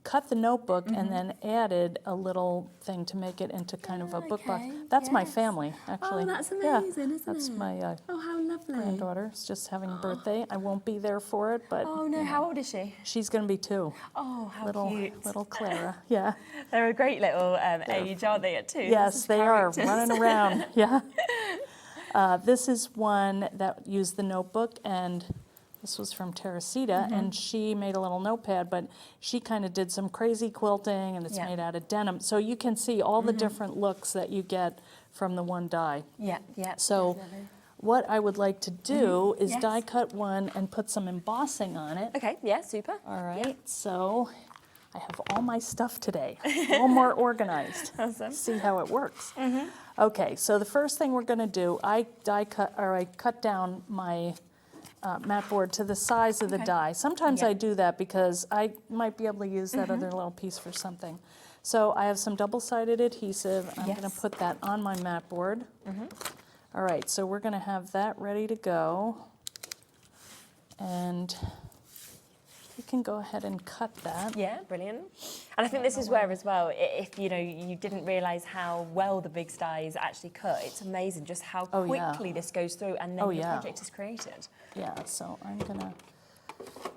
cut the notebook and then added a little thing to make it into kind of a book box. That's my family, actually. Oh, that's Yeah, amazing, isn't that's it? my Oh, how lovely. granddaughter. Is just having a birthday. I won't be there for it, but Oh no, how old is she? she's going to be 2. Oh, how Little cute. little Clara. Yeah. They're a great little age, aren't they, at 2? Yes, they are running around. Yeah. This is one that used the notebook, and this was from Teresita, and she made a little notepad, but she kind of did some crazy quilting, and it's made out of denim. So you can see all the different looks that you get from the one die. Yeah, yeah. So what I would like to do is Yes. die cut one and put some embossing on it. Okay, yeah, super. All right, so I have all my stuff today, all more organized. Awesome. See how it works. Okay, so the first thing we're going to do, I cut down my mat board to the size of the die. Sometimes I do that because I might be able to use that other little piece for something. So I have some double-sided adhesive. I'm going to put that on my mat board. All right, so we're going to have that ready to go. And you can go ahead and cut that. Yeah, brilliant. And I think this is where as well, if you know you didn't realise how well the big dies actually cut, it's amazing just how quickly this goes through and then the project is created. Yeah, so I'm gonna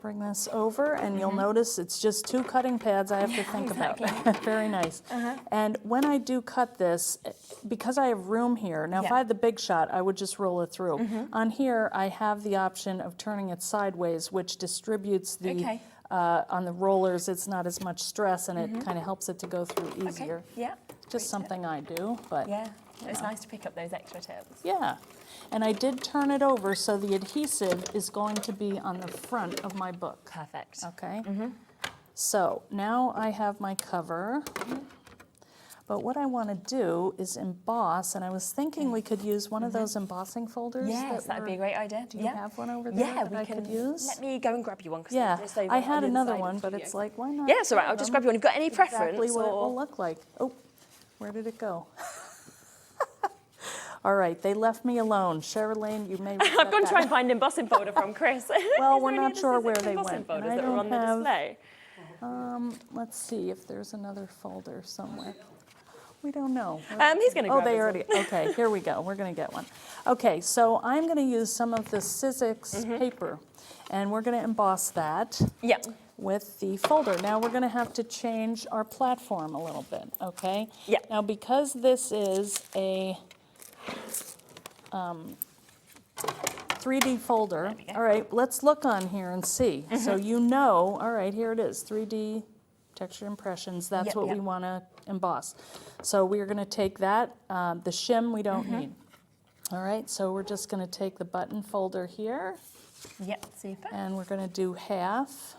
bring this over, and you'll notice it's just 2 cutting pads I have to think about. Very nice. And when I do cut this, because I have room here, now if I had the big shot, I would just roll it through. On here, I have the option of turning it sideways, which distributes the, on the rollers, it's not as much stress, and it kind of helps it to go through easier. Yeah. Just something I do, but Yeah, it's nice to pick up those extra tips. yeah. And I did turn it over, so the adhesive is going to be on the front of my book. Perfect. Okay? So now I have my cover. But what I want to do is emboss, and I was thinking we could use one of those embossing folders. Yes, that'd be a great idea. Do you have one over there that I could use? Let me go and grab you one. Yeah, I had another one, but it's like, why not? Yeah, it's all right. I'll just grab you one. Have you got any preference? Exactly what it will look like. Oh, where did it go? All right, they left me alone. Charlene, you may regret I've gone to try and that. find an embossing folder from Chris. Well, Is we're there not any sure other where SIZZIX they embossing went, folders and I that are on don't the have- display? Let's see if there's another folder somewhere. We don't know. He's going to grab Oh, they his already, okay, here we go. We're going to get one. Okay, so I'm going to use some of the SIZZIX paper, and we're going to emboss that Yeah. with the folder. Now we're going to have to change our platform a little bit, okay? Yeah. Now because this is a 3D folder, all right, let's look on here and see. So you know, all right, here it is, 3D texture impressions. That's Yep, what we yep. want to emboss. So we're going to take that, the shim we don't need. All right, so we're just going to take the button folder here, Yep, super. and we're going to do half,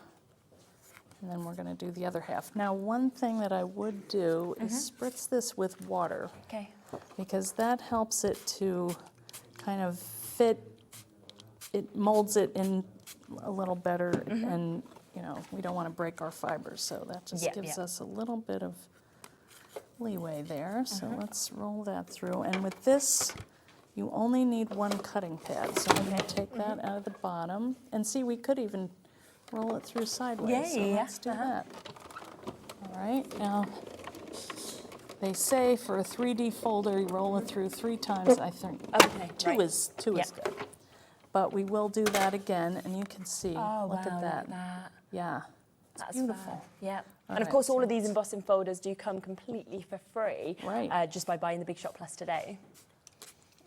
and then we're going to do the other half. Now, one thing that I would do is spritz this with water, Okay. because that helps it to kind of fit, it molds it in a little better, and you know, we don't want to break our fibers, so that just Yep, gives yep. us a little bit of leeway there. So let's roll that through, and with this, you only need 1 cutting pad. So I'm going to take that out of the bottom, and see, we could even roll it through sideways. Yeah, so yeah, let's do that. All right, now they say for a 3D folder, you roll it through 3 times. I think Okay, two right. is good. But we will do that again, and you can see. Oh, look wow, at that. like that. Yeah, it's That's beautiful. fab. Yeah. All And of right, course, all so of these embossing folders do come completely for free, Right. just by buying the Big Shop Plus today.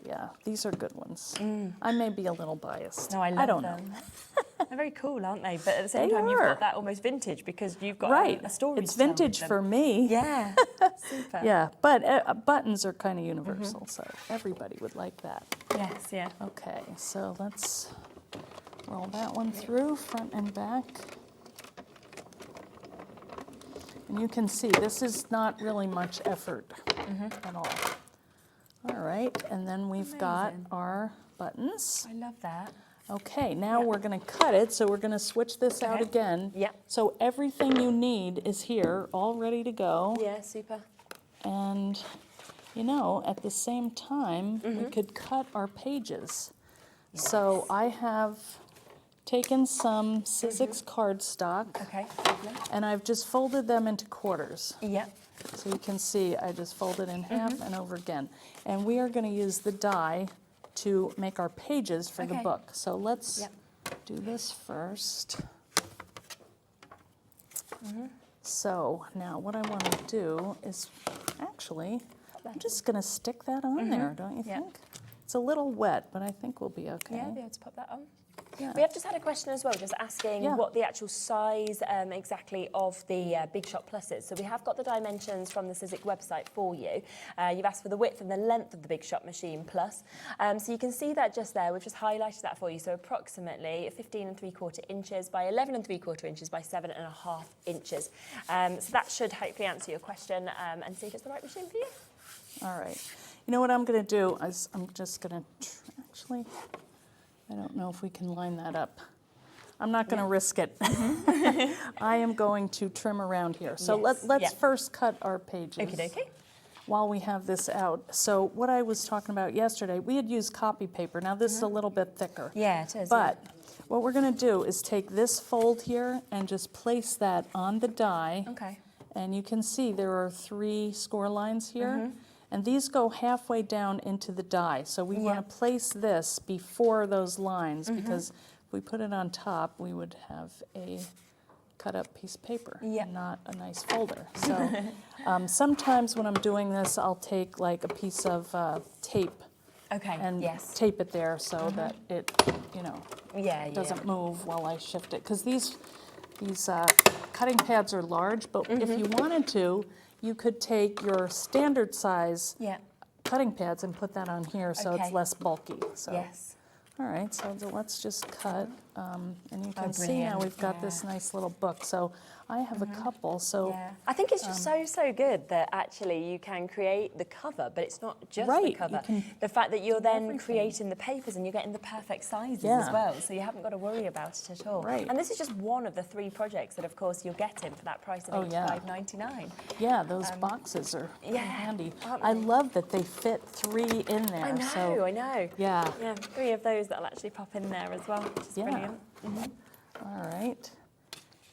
Yeah, these are good ones. I may be a little biased. No, I love I don't them. know. They're very cool, aren't they? But at the same They time, you've are. got that almost vintage because you've got Right. a story It's to tell with vintage them. for me. Yeah, super. Yeah, but buttons are kind of universal, so everybody would like that. Yes, yeah. Okay, so let's roll that one through, front and back. And you can see this is not really much effort at all. All right, and then we've got our buttons. I love that. Okay, now we're going to cut it, so we're going to switch this out Okay. again. Yep. So everything you need is here, all ready to go. Yeah, super. And, you know, at the same time, we could cut our pages. So I have taken some SIZZIX cardstock, Okay, lovely. and I've just folded them into quarters. Yeah. So you can see I just fold it in half and over again. And we are going to use the die to make our pages for the Okay. book. So let's Yep. do this first. So now what I want to do is actually, I'm just going to stick that on there, don't you Yep. think? It's a little wet, but I think we'll be okay. Yeah, be able to pop that on. Yeah. We have just had a question as well, just asking Yeah. what the actual size exactly of the Big Shot Plus is. So we have got the dimensions from the SIZZIX website for you. You've asked for the width and the length of the Big Shot Machine Plus. So you can see that just there. We've just highlighted that for you. So approximately 15 3/4 inches by 11 3/4 inches by 7.5 inches. So that should hopefully answer your question and see if it's the right machine for you. All right. You know what I'm going to do is I'm just going to actually, I don't know if we can line that up. I'm not going to risk it. I am going to trim around here. So Yes. let's Yeah. first cut our pages. Okie dokie. While we have this out. So what I was talking about yesterday, we had used copy paper. Now this is a little bit thicker. Yeah, it is. But what we're going to do is take this fold here and just place that on the die. Okay. And you can see there are 3 score lines here. And these go halfway down into the die. So we want to place this before those lines because if we put it on top, we would have a cut up piece of paper, not a nice folder. So sometimes when I'm doing this, I'll take like a piece of tape Okay. and yes. tape it there so that it, you know, Yeah. doesn't move while I shift it. Because these cutting pads are large, but if you wanted to, you could take your standard size Yeah. cutting pads and put that on here so it's Okay. less bulky. So, Yes. all right, so let's just cut, and you can see now brilliant, we've got this nice little book. So I have a couple, so Yeah. I think it's just so good that actually you can create the cover, but it's not just Right, the you cover. can The fact that you're then everything. creating the papers and you're getting the perfect sizes Yeah. as well, so you haven't got to worry about it at all. Right. And this is just one of the 3 projects that, of course, you're getting for that price of Oh, yeah. $85.99. yeah, those boxes are yeah, handy. aren't I they? love that they fit 3 in there. I know, so, I know. yeah. Yeah, 3 of those that'll actually pop in there as well, which is Yeah. brilliant. All right.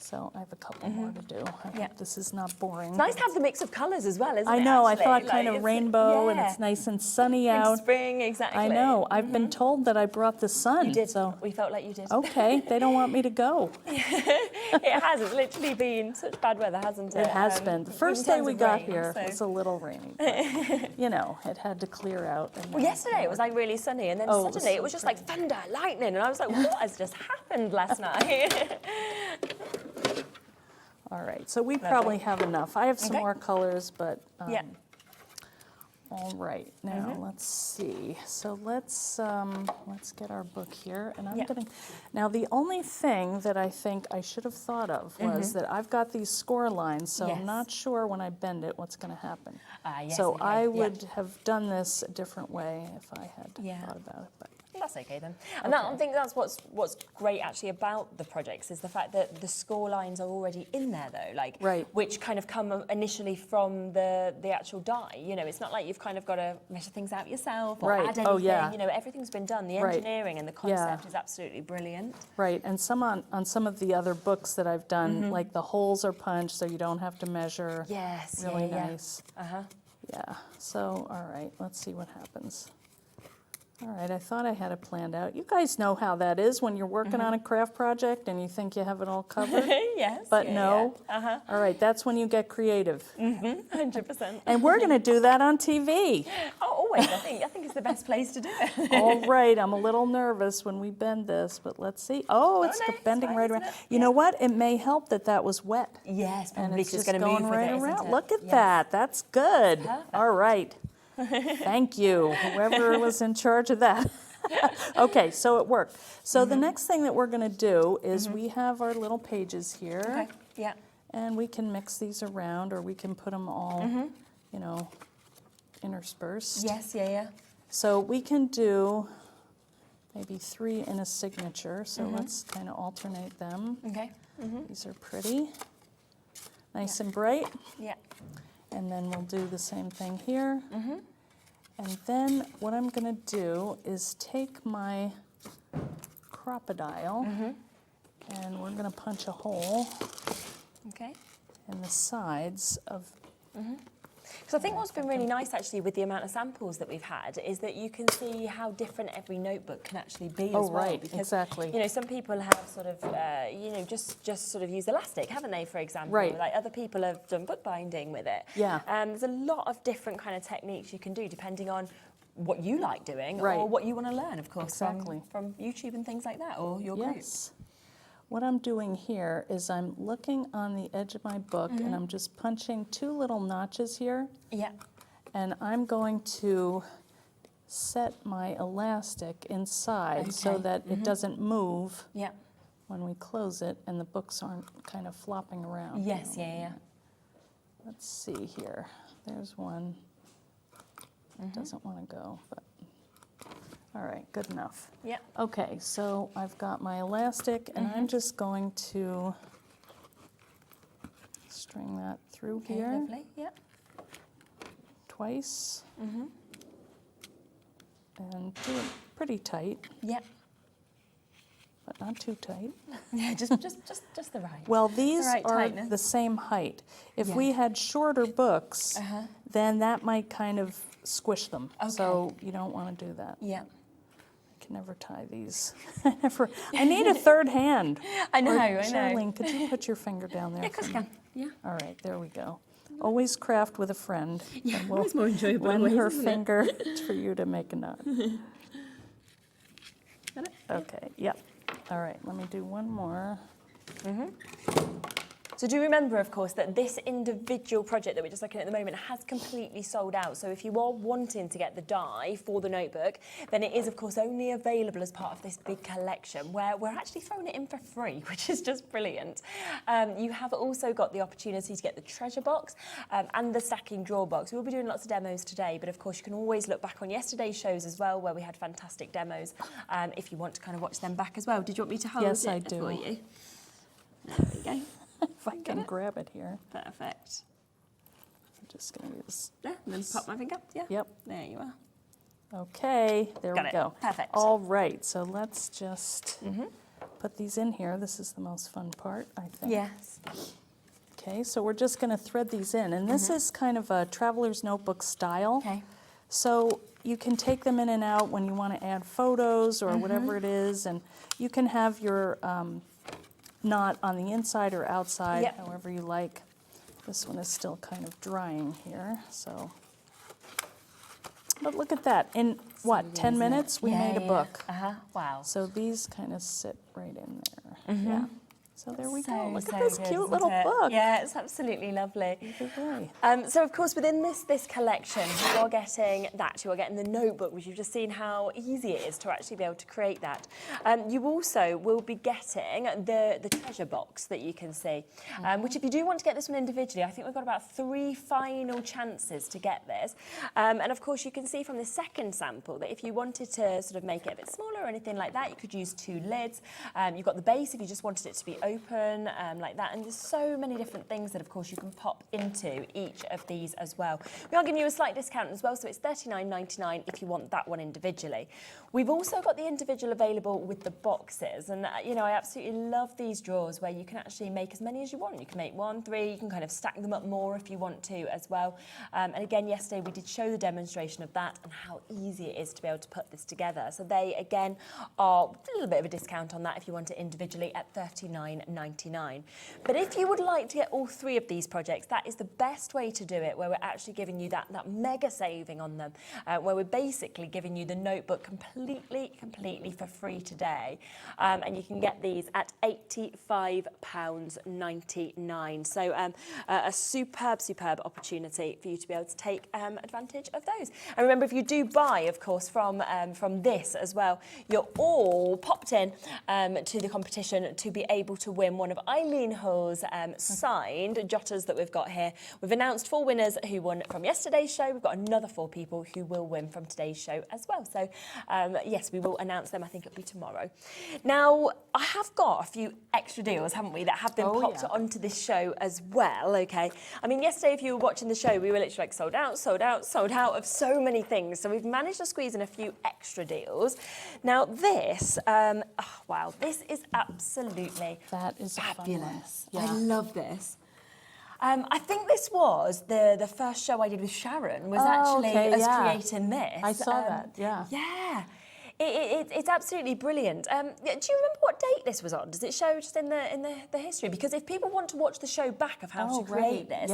So I have a couple more to do. I Yeah. hope this is not boring. It's nice to have the mix of colours as well, isn't it? I know, I actually? thought Like, kind of it's- rainbow and yeah. it's nice and sunny Spring, out. Spring, exactly. I know, I've been told that I brought the sun. You did. So, We felt like you did. okay, they don't want me to go. It has. It's literally been such bad weather, hasn't it? It has been. The first in day terms we of got rain, here so- was a little rainy. But, you know, it had to clear out. And Well, yesterday it was like really sunny, and then Oh, it was suddenly so it was just like thunder, lightning, and I was like, what has just happened last night? All right, so we probably have enough. I have some Okay. more colors, but Yeah. all right. Now let's see. So let's get our book here, and I'm Yeah. gonna. Now the only thing that I think I should have thought of was that I've got these score lines, so Yes. I'm not sure when I bend it what's going to happen. Yes, so okay, I yeah. would have done this a different way if I had Yeah. thought about it. But That's okay then. And I think that's what's great actually about the projects is the fact that the score lines are already in there though, like Right. which kind of come initially from the actual die. You know, it's not like you've kind of got to measure things out yourself or Right. add anything. Oh, yeah. You know, everything's been done. The Right. engineering and the concept is absolutely brilliant. right, and some on some of the other books that I've done, like the holes are punched, so you don't have to measure. Yes. Really yeah, nice. Yeah. Uh-huh. Yeah. So all right, let's see what happens. All right, I thought I had it planned out. You guys know how that is when you're working on a craft project and you think you have it all covered. Yes. But no. Yeah. All right, that's when you get creative. 100%. And we're going to do that on TV. Oh, always. I think it's the best place to do it. All right, I'm a little nervous when we bend this, but let's see. Oh, it's no, it's bending fine, right isn't around. it? You know what? It may help that that was wet. Yes, And probably it's just just going to going move with right it, isn't around. it? Look at Yes. that. That's good. All right. Thank you, whoever was in charge of that. Okay, so it worked. So the next thing that we're going to do is we have our little pages here. Okay. Yeah. And we can mix these around, or we can put them all, you know, interspersed. Yes. Yeah. So we can do maybe 3 in a signature. So let's kind of alternate them. Okay. These are pretty, nice and bright. Yeah. And then we'll do the same thing here. And then what I'm going to do is take my crocodile and we're going to punch a hole Okay. in the sides of. Because I think what's been really nice actually with the amount of samples that we've had is that you can see how different every notebook can actually be as well. Right, Because, exactly. you know, some people have sort of, you know, just sort of used elastic, haven't they, for example? Right. Like other people have done bookbinding with it. Yeah. There's a lot of different kind of techniques you can do depending on what you like doing Right. or what you want to learn, of course, Exactly. from YouTube and things like that, or your group. Yes. What I'm doing here is I'm looking on the edge of my book and I'm just punching 2 little notches here. Yeah. And I'm going to set my elastic inside so Okay. that it doesn't move Yeah. when we close it and the books aren't kind of flopping around. Yes, yeah. Let's see here. There's one. Doesn't want to go, but all right, good enough. Yeah. Okay, so I've got my elastic and I'm just going to string that through Okay, here lovely. Yeah. twice and do it pretty tight, Yeah. but not too tight. Yeah, just the right. Well, these right are tightness. the same height. If Yeah. we had shorter books, then that might kind of squish them. So you don't want to do that. Yeah. I can never tie these. I need a third hand. I know, Or, I know. Charlene, could you put your finger down there? Yeah, of course for you me? can. Yeah. All right, there we go. Always craft with a friend. Yeah, and we'll always more enjoyable lend ways, her isn't it? finger for you to make a knot. Got it? Okay, yep. All right, let me do one more. So do remember, of course, that this individual project that we're just looking at the moment has completely sold out. So if you are wanting to get the die for the notebook, then it is, of course, only available as part of this big collection where we're actually throwing it in for free, which is just brilliant. You have also got the opportunity to get the treasure box and the stacking drawer box. We'll be doing lots of demos today, but of course you can always look back on yesterday's shows as well, where we had fantastic demos, if you want to kind of watch them back as well. Did you want me to hold Yes, it I do. for you? There we go. If I can grab it here. Perfect. I'm just going to use. There, and then pop my finger. Yeah. Yep. There you are. Okay, there Got we it. go. Perfect. All right, so let's just put these in here. This is the most fun part, I think. Yes. Okay, so we're just going to thread these in. And this is kind of a traveler's notebook style. Okay. So you can take them in and out when you want to add photos or whatever it is. And you can have your knot on the inside or outside, Yep. however you like. This one is still kind of drying here, so. But look at that. In what, 10 minutes, we made a book. Wow. So these kind of sit right in there. Yeah. So there we go. Look So at this good, cute isn't little it? book. Yeah, it's absolutely lovely. Either way. So of course within this collection you are getting that, you are getting the notebook, which you've just seen how easy it is to actually be able to create that. You also will be getting the treasure box that you can see, which if you do want to get this one individually, I think we've got about 3 final chances to get this. And of course you can see from the second sample that if you wanted to sort of make it a bit smaller or anything like that, you could use 2 lids. You've got the base if you just wanted it to be open like that. And there's so many different things that, of course, you can pop into each of these as well. We are giving you a slight discount as well, so it's $39.99 if you want that one individually. We've also got the individual available with the boxes, and you know, I absolutely love these drawers where you can actually make as many as you want. You can make 1, 3, you can kind of stack them up more if you want to as well. And again, yesterday we did show the demonstration of that and how easy it is to be able to put this together. So they, again, are a little bit of a discount on that if you want it individually at $39.99. But if you would like to get all 3 of these projects, that is the best way to do it, where we're actually giving you that mega saving on them, where we're basically giving you the notebook completely for free today. And you can get these at £85.99. So a superb opportunity for you to be able to take advantage of those. And remember, if you do buy, of course, from this as well, you're all popped in to the competition to be able to win one of Eileen Hull's signed jotters that we've got here. We've announced 4 winners who won from yesterday's show. We've got another 4 people who will win from today's show as well. So yes, we will announce them. I think it'll be tomorrow. Now, I have got a few extra deals, haven't we, that have been popped onto this show as well, okay? I mean, yesterday, if you were watching the show, we were literally like sold out of so many things. So we've managed to squeeze in a few extra deals. Now, this, oh, wow, this is absolutely fabulous. Yeah. I love this. I think this was the first show I did with Sharon, was actually creating this. I saw that, yeah. Yeah. It's absolutely brilliant. Do you remember what date this was on? Does it show just in the history? Because if people want to watch the show back of how to create this,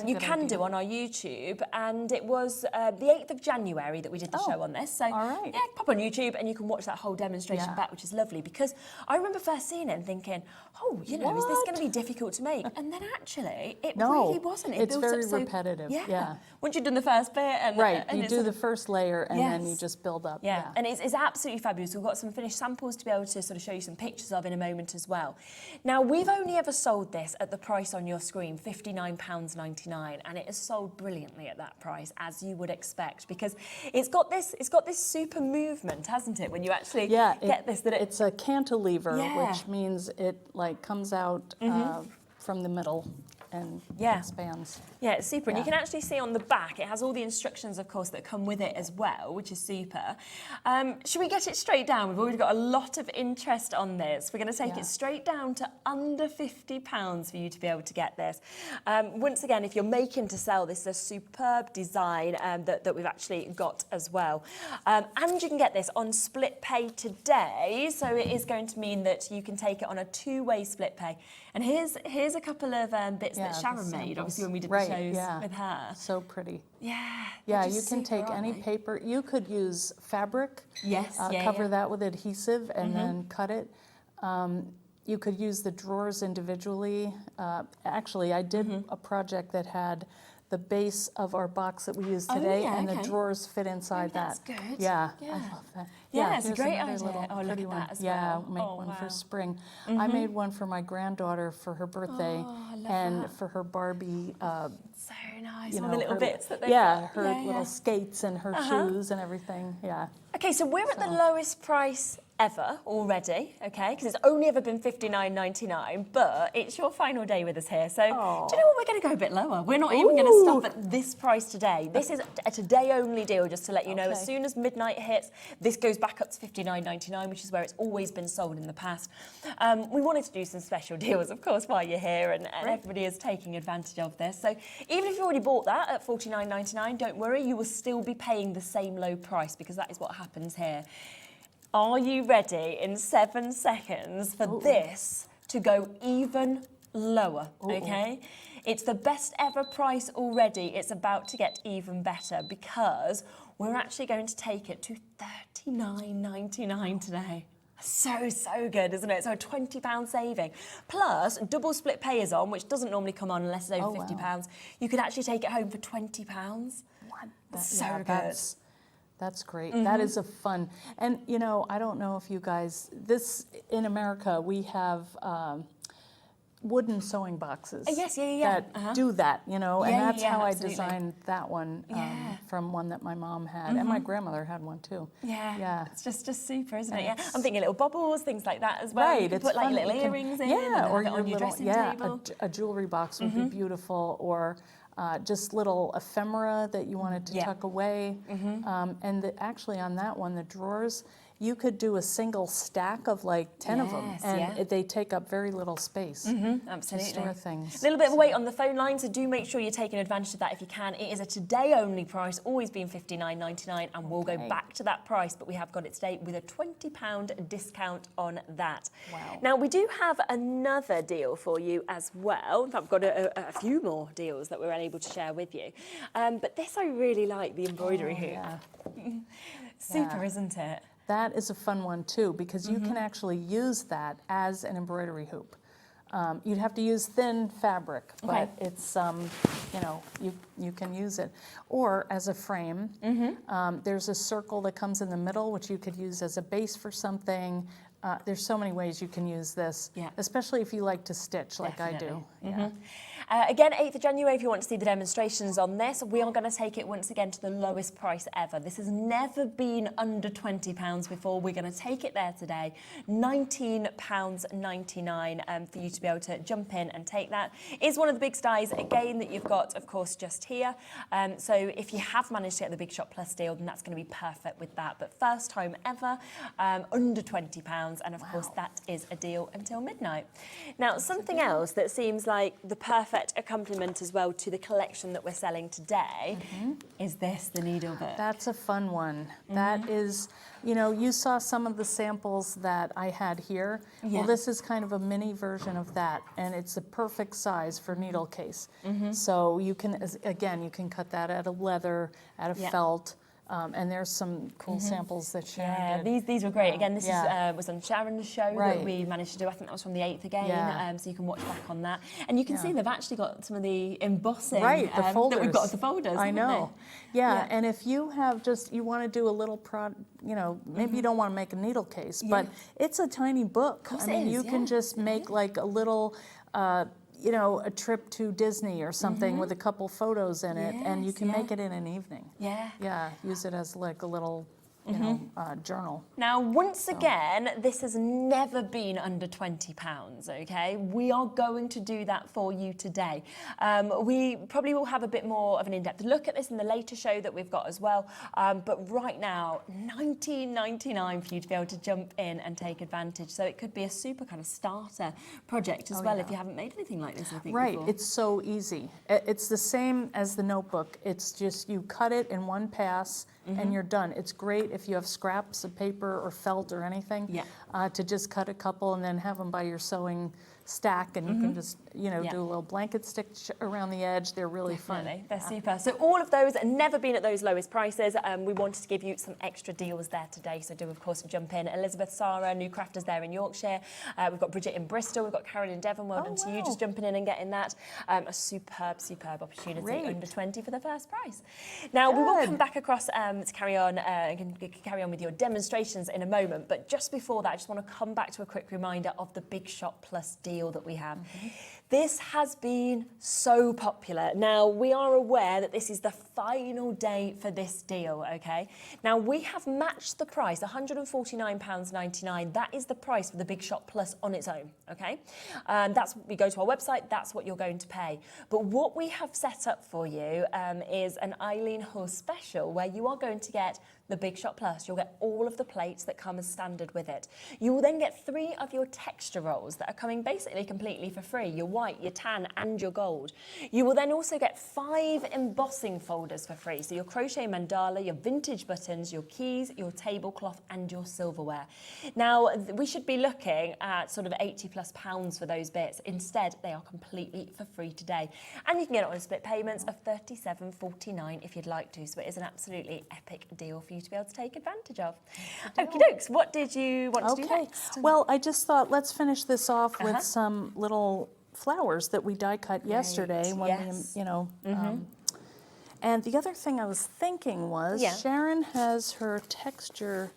you can do on our YouTube. And it was the 8th of January that we did the show on this. So yeah, pop on YouTube and you can watch that whole demonstration back, which is lovely. Because I remember first seeing it and thinking, oh, you know, is this going to be difficult to make? And then actually, it really wasn't. It's very repetitive. Yeah. Once you've done the first bit, and you do the first layer and then you just build up. Yeah. And it's absolutely fabulous. We've got some finished samples to be able to sort of show you some pictures of in a moment as well. Now, we've only ever sold this at the price on your screen, £59.99, and it has sold brilliantly at that price, as you would expect, because it's got this super movement, hasn't it, when you actually get this. It's a cantilever, which means it like comes out from the middle and expands. Yeah, it's super. And you can actually see on the back, it has all the instructions, of course, that come with it as well, which is super. Should we get it straight down? We've already got a lot of interest on this. We're going to take it straight down to under £50 for you to be able to get this. Once again, if you're making to sell, this is a superb design that we've actually got as well. And you can get this on split pay today. So it is going to mean that you can take it on a 2-way split pay. And here's a couple of bits that Sharon made, obviously, when we did the shows with her. So pretty. Yeah. You can take any paper. You could use fabric. Yes. Cover that with adhesive and then cut it. You could use the drawers individually. Actually, I did a project that had the base of our box that we use today, and the drawers fit inside that. That's good. Yeah, I love that. Yeah, it's a great idea. Look at that as well. Make one for spring. I made one for my granddaughter for her birthday, and for her Barbie. So nice. All the little bits that they her little skates and her shoes and everything. Yeah. Okay, so we're at the lowest price ever already, okay? Because it's only ever been $59.99, but it's your final day with us here. So do you know what? We're going to go a bit lower. We're not even going to stop at this price today. This is a today-only deal, just to let you know. As soon as midnight hits, this goes back up to $59.99, which is where it's always been sold in the past. We wanted to do some special deals, of course, while you're here, and everybody is taking advantage of this. So even if you've already bought that at $49.99, don't worry, you will still be paying the same low price, because that is what happens here. Are you ready in 7 seconds for this to go even lower, okay? It's the best ever price already. It's about to get even better, because we're actually going to take it to $39.99 today. So good, isn't it? So a £20 saving. Plus, double split pay is on, which doesn't normally come on unless it's over £50. You could actually take it home for £20. That's so good. That's great. That is a fun. And, you know, I don't know if you guys, in America, we have wooden sewing boxes. Yes, yeah. That do that, you know, and that's how absolutely. I designed that one from one that my mom had, and my grandmother had one too. Yeah. It's just super, isn't it? Yeah. I'm thinking little bobbles, things like that as well. Right. You can put like little earrings in, and or have it on your little, dressing table. a jewelry box would be beautiful, or just little ephemera that you wanted to tuck away. And actually on that one, the drawers, you could do a single stack of like 10 of them, and they take up very little space. Absolutely. To store things. A little bit of a wait on the phone line, so do make sure you're taking advantage of that if you can. It is a today-only price, always been $59.99, and we'll go back to that price, but we have got it today with a £20 discount on that. Wow. Now, we do have another deal for you as well. In fact, we've got a few more deals that we're able to share with you. But this I really like, the embroidery hoop. Super, isn't it? That is a fun one too, because you can actually use that as an embroidery hoop. You'd have to use thin fabric, but it's, you know, you can use it. Or as a frame, there's a circle that comes in the middle, which you could use as a base for something. There's so many ways you can use this, especially if you like to stitch like I do. Again, 8th of January, if you want to see the demonstrations on this, we are going to take it once again to the lowest price ever. This has never been under £20 before. We're going to take it there today, £19.99 for you to be able to jump in and take that. It's one of the big styles, again, that you've got, of course, just here. So if you have managed to get the Big Shot Plus deal, then that's going to be perfect with that. But first time ever, under £20, and of course, that is a deal until midnight. Now, something else that seems like the perfect accompaniment as well to the collection that we're selling today is this, the needle book. That's a fun one. That is, you know, you saw some of the samples that I had here. Well, this is kind of a mini version of that, and it's the perfect size for needle case. So you can, again, you can cut that out of leather, out of felt. And there's some cool samples that Sharon did. These were great. Again, this was on Sharon's show that we managed to do. I think that was from the 8th again, so you can watch back on that. And you can see they've actually got some of the embossing the folders. that we've got as the folders. I know. Yeah, and if you have you want to do a little you know, maybe you don't want to make a needle case, but it's a tiny book. I mean, you can just make like a little, you know, a trip to Disney or something with a couple photos in it, and you can make it in an evening. Yeah, use it as like a little, you know, journal. Now, once again, this has never been under £20, okay? We are going to do that for you today. We probably will have a bit more of an in-depth look at this in the later show that we've got as well. But right now, $19.99 for you to be able to jump in and take advantage. So it could be a super kind of starter project as well if you haven't made anything like this, I think, before. It's so easy. It's the same as the notebook. It's just you cut it in one pass and you're done. It's great if you have scraps of paper or felt or anything to just cut a couple and then have them by your sewing stack, and you can just, you know, do a little blanket stitch around the edge. They're really fun. They're super. So all of those have never been at those lowest prices. We wanted to give you some extra deals there today, so do of course jump in. Elizabeth, Sarah, new crafters there in Yorkshire. We've got Bridget in Bristol. We've got Carol in Devon. Well done to you just jumping in and getting that. A superb opportunity under 20 for the first price. Now we will come back across to carry on with your demonstrations in a moment, but just before that, I just want to come back to a quick reminder of the Big Shot Plus deal that we have. This has been so popular. Now, we are aware that this is the final day for this deal, okay? Now, we have matched the price, £149.99. That is the price for the Big Shot Plus on its own, okay? We go to our website, that's what you're going to pay. But what we have set up for you is an Eileen Hull special, where you are going to get the Big Shot Plus. You'll get all of the plates that come as standard with it. You will then get 3 of your texture rolls that are coming basically completely for free, your white, your tan and your gold. You will then also get 5 embossing folders for free, so your crochet mandala, your vintage buttons, your keys, your tablecloth and your silverware. Now, we should be looking at sort of £80+ for those bits. Instead, they are completely for free today. And you can get it on split payments of £37.49 if you'd like to, so it is an absolutely epic deal for you to be able to take advantage of. Okie dokes, what did you want to do next? Well, I just thought let's finish this off with some little flowers that we die cut yesterday when we, you know. And the other thing I was thinking was Sharon has her texture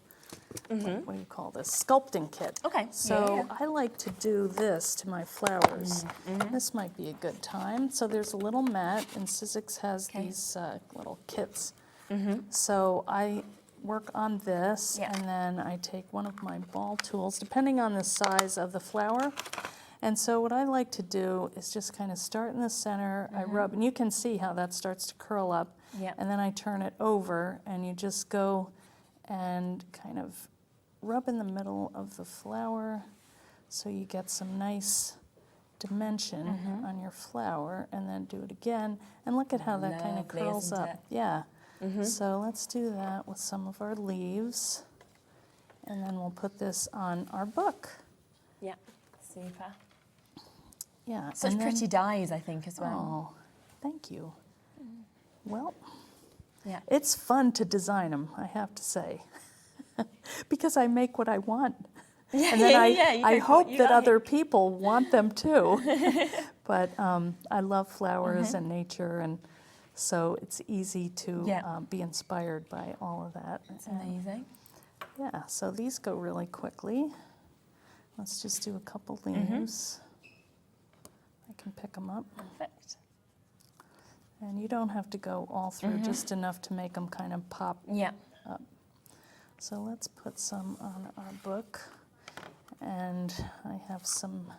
what do you call this, sculpting kit. Okay. So I like to do this to my flowers. This might be a good time. So there's a little mat, and SIZZIX has these little kits. So I work on this, and then I take one of my ball tools, depending on the size of the flower. And so what I like to do is just kind of start in the center, I rub, and you can see how that starts to curl up, and then I turn it over, and you just go and kind of rub in the middle of the flower so you get some nice dimension on your flower, and then do it again, and look at how that kind of curls up. Yeah. So let's do that with some of our leaves, and then we'll put this on our book. Yeah, super. Yeah. Such pretty dies, I think, as Oh, well. thank you. Well, it's fun to design them, I have to say, because I make what I want. And then I hope that other people want them too. But I love flowers and nature, and so it's easy to be inspired by all of that. That's amazing. Yeah, so these go really quickly. Let's just do a couple leaves. I can pick them up. Perfect. And you don't have to go all through, just enough to make them kind of pop up. So let's put some on our book. And I have some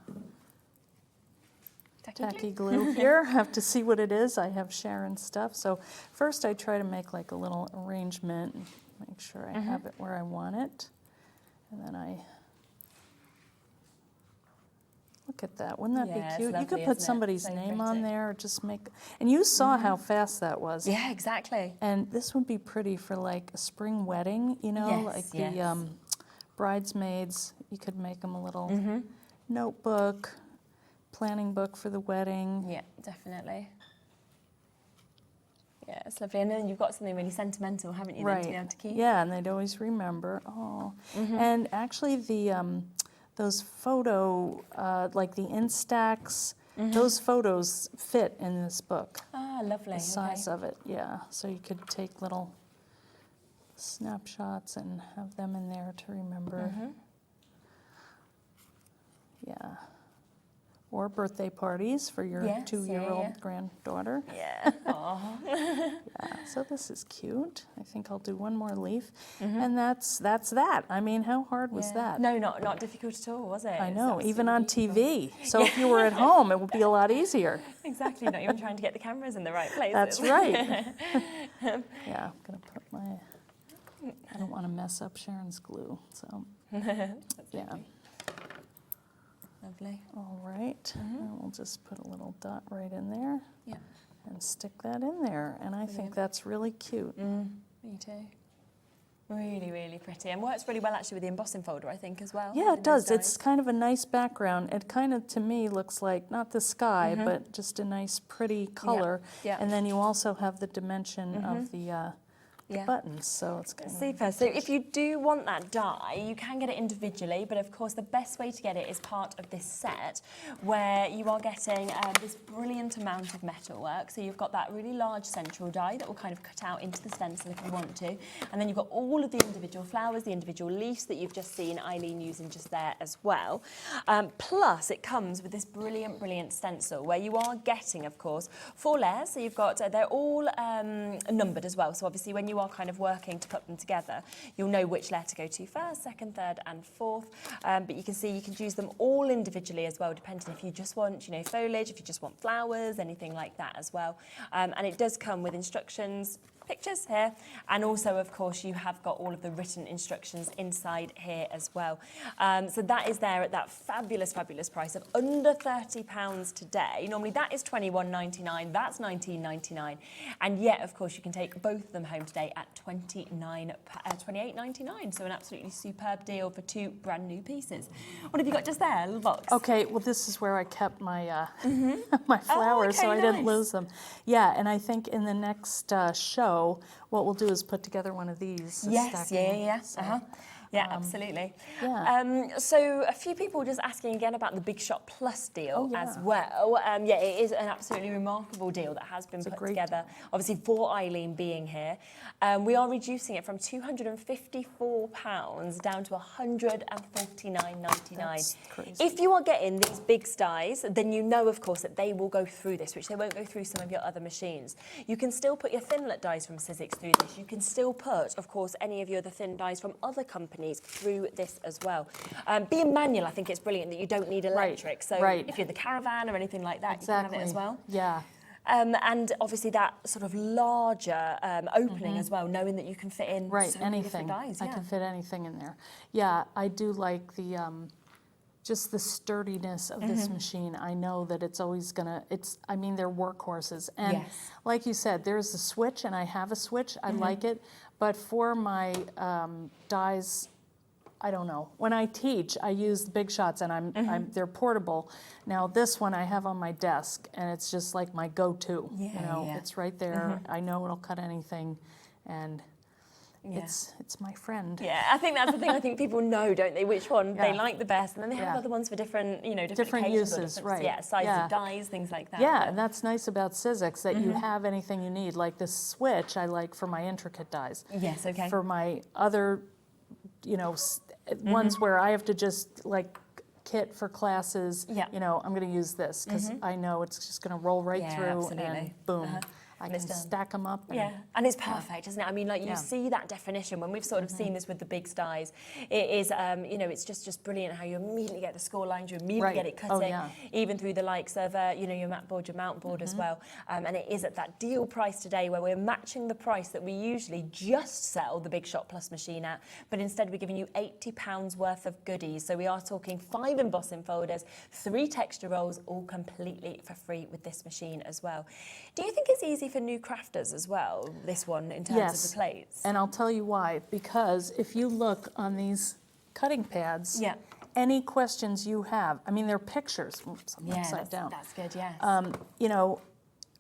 tacky glue here. I have to see what it is. I have Sharon's stuff. So first I try to make like a little arrangement and make sure I have it where I want it. And then I look at that. Wouldn't that be cute? Lovely, you could put somebody's name on there, or just make, and you saw how fast that was. Yeah, exactly. And this would be pretty for like a spring wedding, you know, like the bridesmaids. You could make them a little notebook, planning book for the wedding. Yeah, definitely. Yeah, it's lovely. And then you've got something really sentimental, haven't you, then, to be able to keep? Yeah, and they'd always remember. Oh, and actually the those photo, like the Instax, those photos fit in this book. Ah, lovely. The size of it, yeah. So you could take little snapshots and have them in there to remember. Yeah. Or birthday parties for your 2-year-old granddaughter. Yeah. Yeah, so this is cute. I think I'll do one more leaf. And that's that. I mean, how hard was that? No, not difficult at all, was it? I know, even on TV. So if you were at home, it would be a lot easier. Exactly, not even trying to get the cameras in the right places. That's right. Yeah, I'm going to put my, I don't want to mess up Sharon's glue, so yeah. Lovely. All right, and we'll just put a little dot right in there and stick that in there. And I think that's really cute. Me too. Really, really pretty. And works really well actually with the embossing folder, I think, as well. Yeah, it does. It's kind of a nice background. It kind of, to me, looks like, not the sky, but just a nice, pretty color. And then you also have the dimension of the buttons, so it's kind of super. So if you do want that die, you can get it individually, but of course the best way to get it is part of this set, where you are getting this brilliant amount of metalwork. So you've got that really large central die that will kind of cut out into the stencil if you want to, and then you've got all of the individual flowers, the individual leaves that you've just seen Eileen using just there as well. Plus it comes with this brilliant stencil where you are getting, of course, 4 layers. So you've got, they're all numbered as well. So obviously when you are kind of working to put them together, you'll know which layer to go to first, second, third and fourth. But you can see you can use them all individually as well, depending if you just want, you know, foliage, if you just want flowers, anything like that as well. And it does come with instructions, pictures here, and also of course you have got all of the written instructions inside here as well. So that is there at that fabulous price of under £30 today. Normally that is £21.99, that's £19.99, and yet of course you can take both of them home today at £28.99. So an absolutely superb deal for 2 brand new pieces. What have you got just there, a little box? Okay, well this is where I kept my my flowers, so I didn't lose them. Yeah, and I think in the next show, what we'll do is put together one of these. Yes, yeah. Yeah, absolutely. Yeah. So a few people just asking again about the Big Shot Plus deal as well. Yeah, it is an absolutely remarkable deal that has been put together, obviously for Eileen being here. We are reducing it from £254 down to £149.99. If you are getting these big dies, then you know, of course, that they will go through this, which they won't go through some of your other machines. You can still put your thinlet dies from SIZZIX through this. You can still put, of course, any of your other thin dies from other companies through this as well. Being manual, I think it's brilliant that you don't need electric. So if you're the Caravan or anything like that, you can have it as well. Yeah. And obviously that sort of larger opening as well, knowing that you can fit in so many different dies. I can fit anything in there. Yeah, I do like the just the sturdiness of this machine. I know that it's always gonna, I mean, they're workhorses. And like you said, there's a switch, and I have a switch. I like it. But for my dies, I don't know. When I teach, I use the Big Shots, and they're portable. Now this one I have on my desk, and it's just like my go-to. You know, it's right there. I know it'll cut anything, and it's my friend. Yeah, I think that's the thing. I think people know, don't they, which one they like the best, and then they have other ones for different, you know, different uses, different, sizes of dies, things like that. Yeah, and that's nice about SIZZIX, that you have anything you need. Like this switch, I like for my intricate dies. Yes, okay. For my other, you know, ones where I have to just like kit for classes, you know, I'm going to use this because I know it's just going to roll right through and boom. I can stack them up. And it's perfect, isn't it? I mean, like you see that definition when we've sort of seen this with the big dies. It is, you know, it's just brilliant how you immediately get the score lines, you immediately get it cutting, even through the likes of, you know, your mat board, your mount board as well. And it is at that deal price today where we're matching the price that we usually just sell the Big Shot Plus machine at, but instead we're giving you £80 worth of goodies. So we are talking 5 embossing folders, 3 texture rolls, all completely for free with this machine as well. Do you think it's easy for new crafters as well, this one, in terms of the plates? And I'll tell you why. Because if you look on these cutting pads, any questions you have, I mean, they're pictures. Oops, I'm upside down. That's good, yes. You know,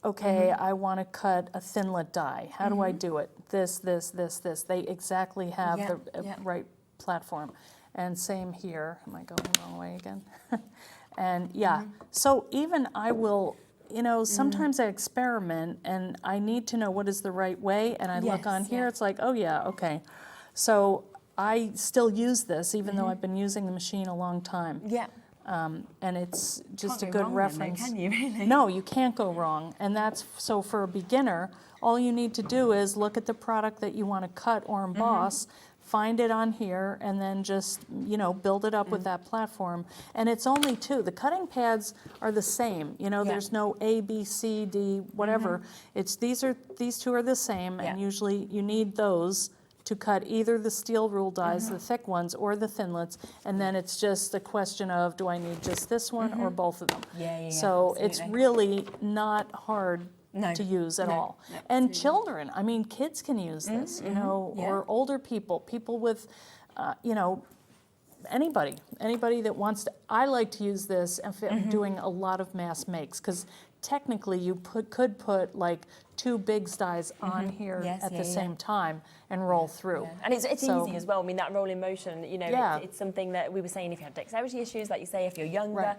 okay, I want to cut a thinlet die. How do I do it? This. They exactly have the right platform. And same here. Am I going the wrong way again? And so even I will, you know, sometimes I experiment and I need to know what is the right way, and I look on here, it's like, oh yeah, okay. So I still use this even though I've been using the machine a long time. And it's just a good reference. Can you really? No, you can't go wrong. And that's, so for a beginner, all you need to do is look at the product that you want to cut or emboss, find it on here, and then just, you know, build it up with that platform. And it's only 2. The cutting pads are the same. You know, there's no A, B, C, D, whatever. It's these 2 are the same, and usually you need those to cut either the steel rule dies, the thick ones, or the thinlets, and then it's just a question of, do I need just this one or both of them? So it's really not hard to use at all. And children, I mean, kids can use this, you know, or older people, people with, you know, anybody that wants to. I like to use this if I'm doing a lot of mass makes, because technically you could put like 2 big dies on here at the same time and roll through. And it's easy as well. I mean, that roll in motion, you know, it's something that we were saying, if you have dexterity issues, like you say, if you're younger,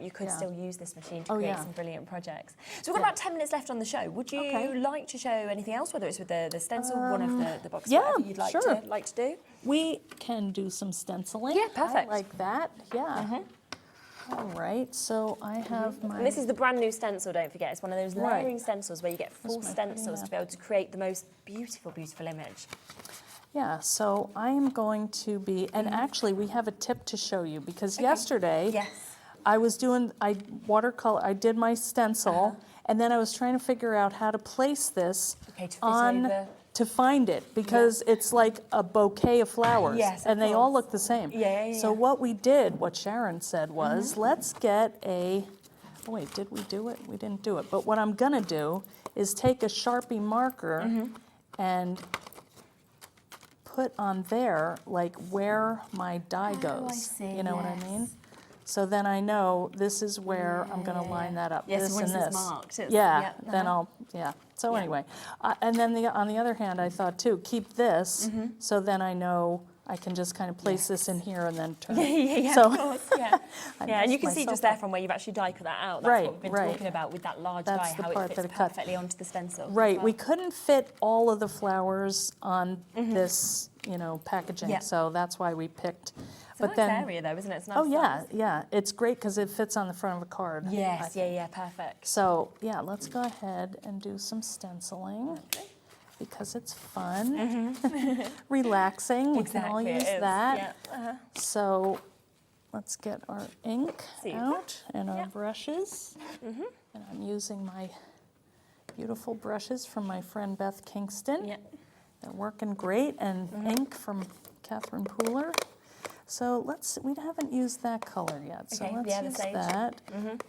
you could still use this machine to create some brilliant projects. So we've got about 10 minutes left on the show. Would you like to show anything else, whether it's with the stencil, one of the boxes, whatever you'd like to do? We can do some stenciling. Yeah, perfect. I like that, All right, so I have my... And this is the brand new stencil, don't forget. It's one of those layering stencils where you get full stencils to be able to create the most beautiful, beautiful image. Yeah, so I am going to be, and actually we have a tip to show you, because yesterday I did my stencil, and then I was trying to figure out how to place this to find it, because it's like a bouquet of flowers, and they all look the same. So what we did, what Sharon said was, let's get a, oh wait, did we do it? We didn't do it. But what I'm gonna do is take a Sharpie marker and put on there like where my die goes. You know what I mean? So then I know this is where I'm going to line that up. This and this. Marked, then I'll, So anyway, and then on the other hand, I thought too, keep this, so then I know I can just kind of place this in here and then turn. Yeah, So, of course, yeah. Yeah, and you can see myself just there up. from where you've actually die cut that out. That's Right, what we've been right. talking about with that large That's die, the how part it that fits it cut. perfectly onto the stencil. as Right, well. we couldn't fit all of the flowers on this, you know, packaging, Yeah. so that's why we picked. It's a nice area though, isn't it? It's nice Oh yeah, size. yeah, it's great because it fits on the front of a card. I Yes, think. yeah, perfect. So yeah, let's go ahead and do some stenciling because it's fun, relaxing. We can all Exactly, it use is, that. yeah. So let's get our ink Super. out and our brushes. And I'm using my beautiful brushes from my friend Beth Kingston. Yeah. They're working great, and ink from Catherine Pooler. So we haven't used that color yet, so Okay, let's yeah, the use sage. that.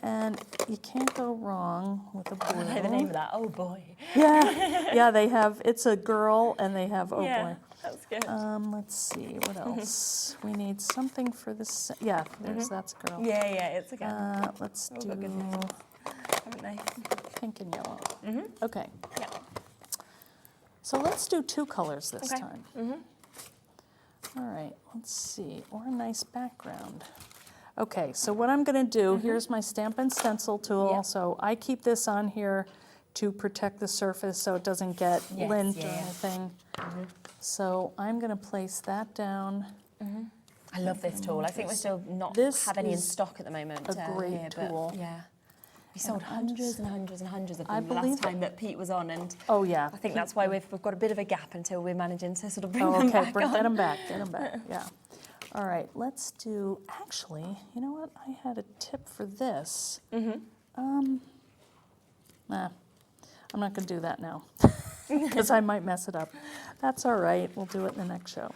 And you can't go wrong with a blue. I know the name of that. Oh boy. Yeah, yeah, they have, it's a girl, and they have, oh yeah, boy. that's good. Let's see, what else? We need something for this, yeah, that's a girl. Yeah, it's okay. Let's Oh, do got good names. Haven't they? pink and yellow. Okay, Yeah. so let's do 2 colors this Okay. time. All right, let's see, or a nice background. Okay, so what I'm gonna do, here's my stamp and stencil tool. Yep. So I keep this on here to protect the surface so it doesn't get Yes, lint or yeah. anything. So I'm gonna place that down. I love this tool. I think we're still not This have any in is stock at the moment. a great here, but tool. yeah. We sold hundreds and hundreds and hundreds of I them the believe last it. time that Pete was on, and Oh yeah. I think that's why we've got a bit of a gap until we're managing to sort of bring Oh, them okay, back bring on. get them back, yeah. All right, let's do, actually, you know what? I had a tip for this. Nah, I'm not gonna do that now, because I might mess it up. That's all right, we'll do it in the next show.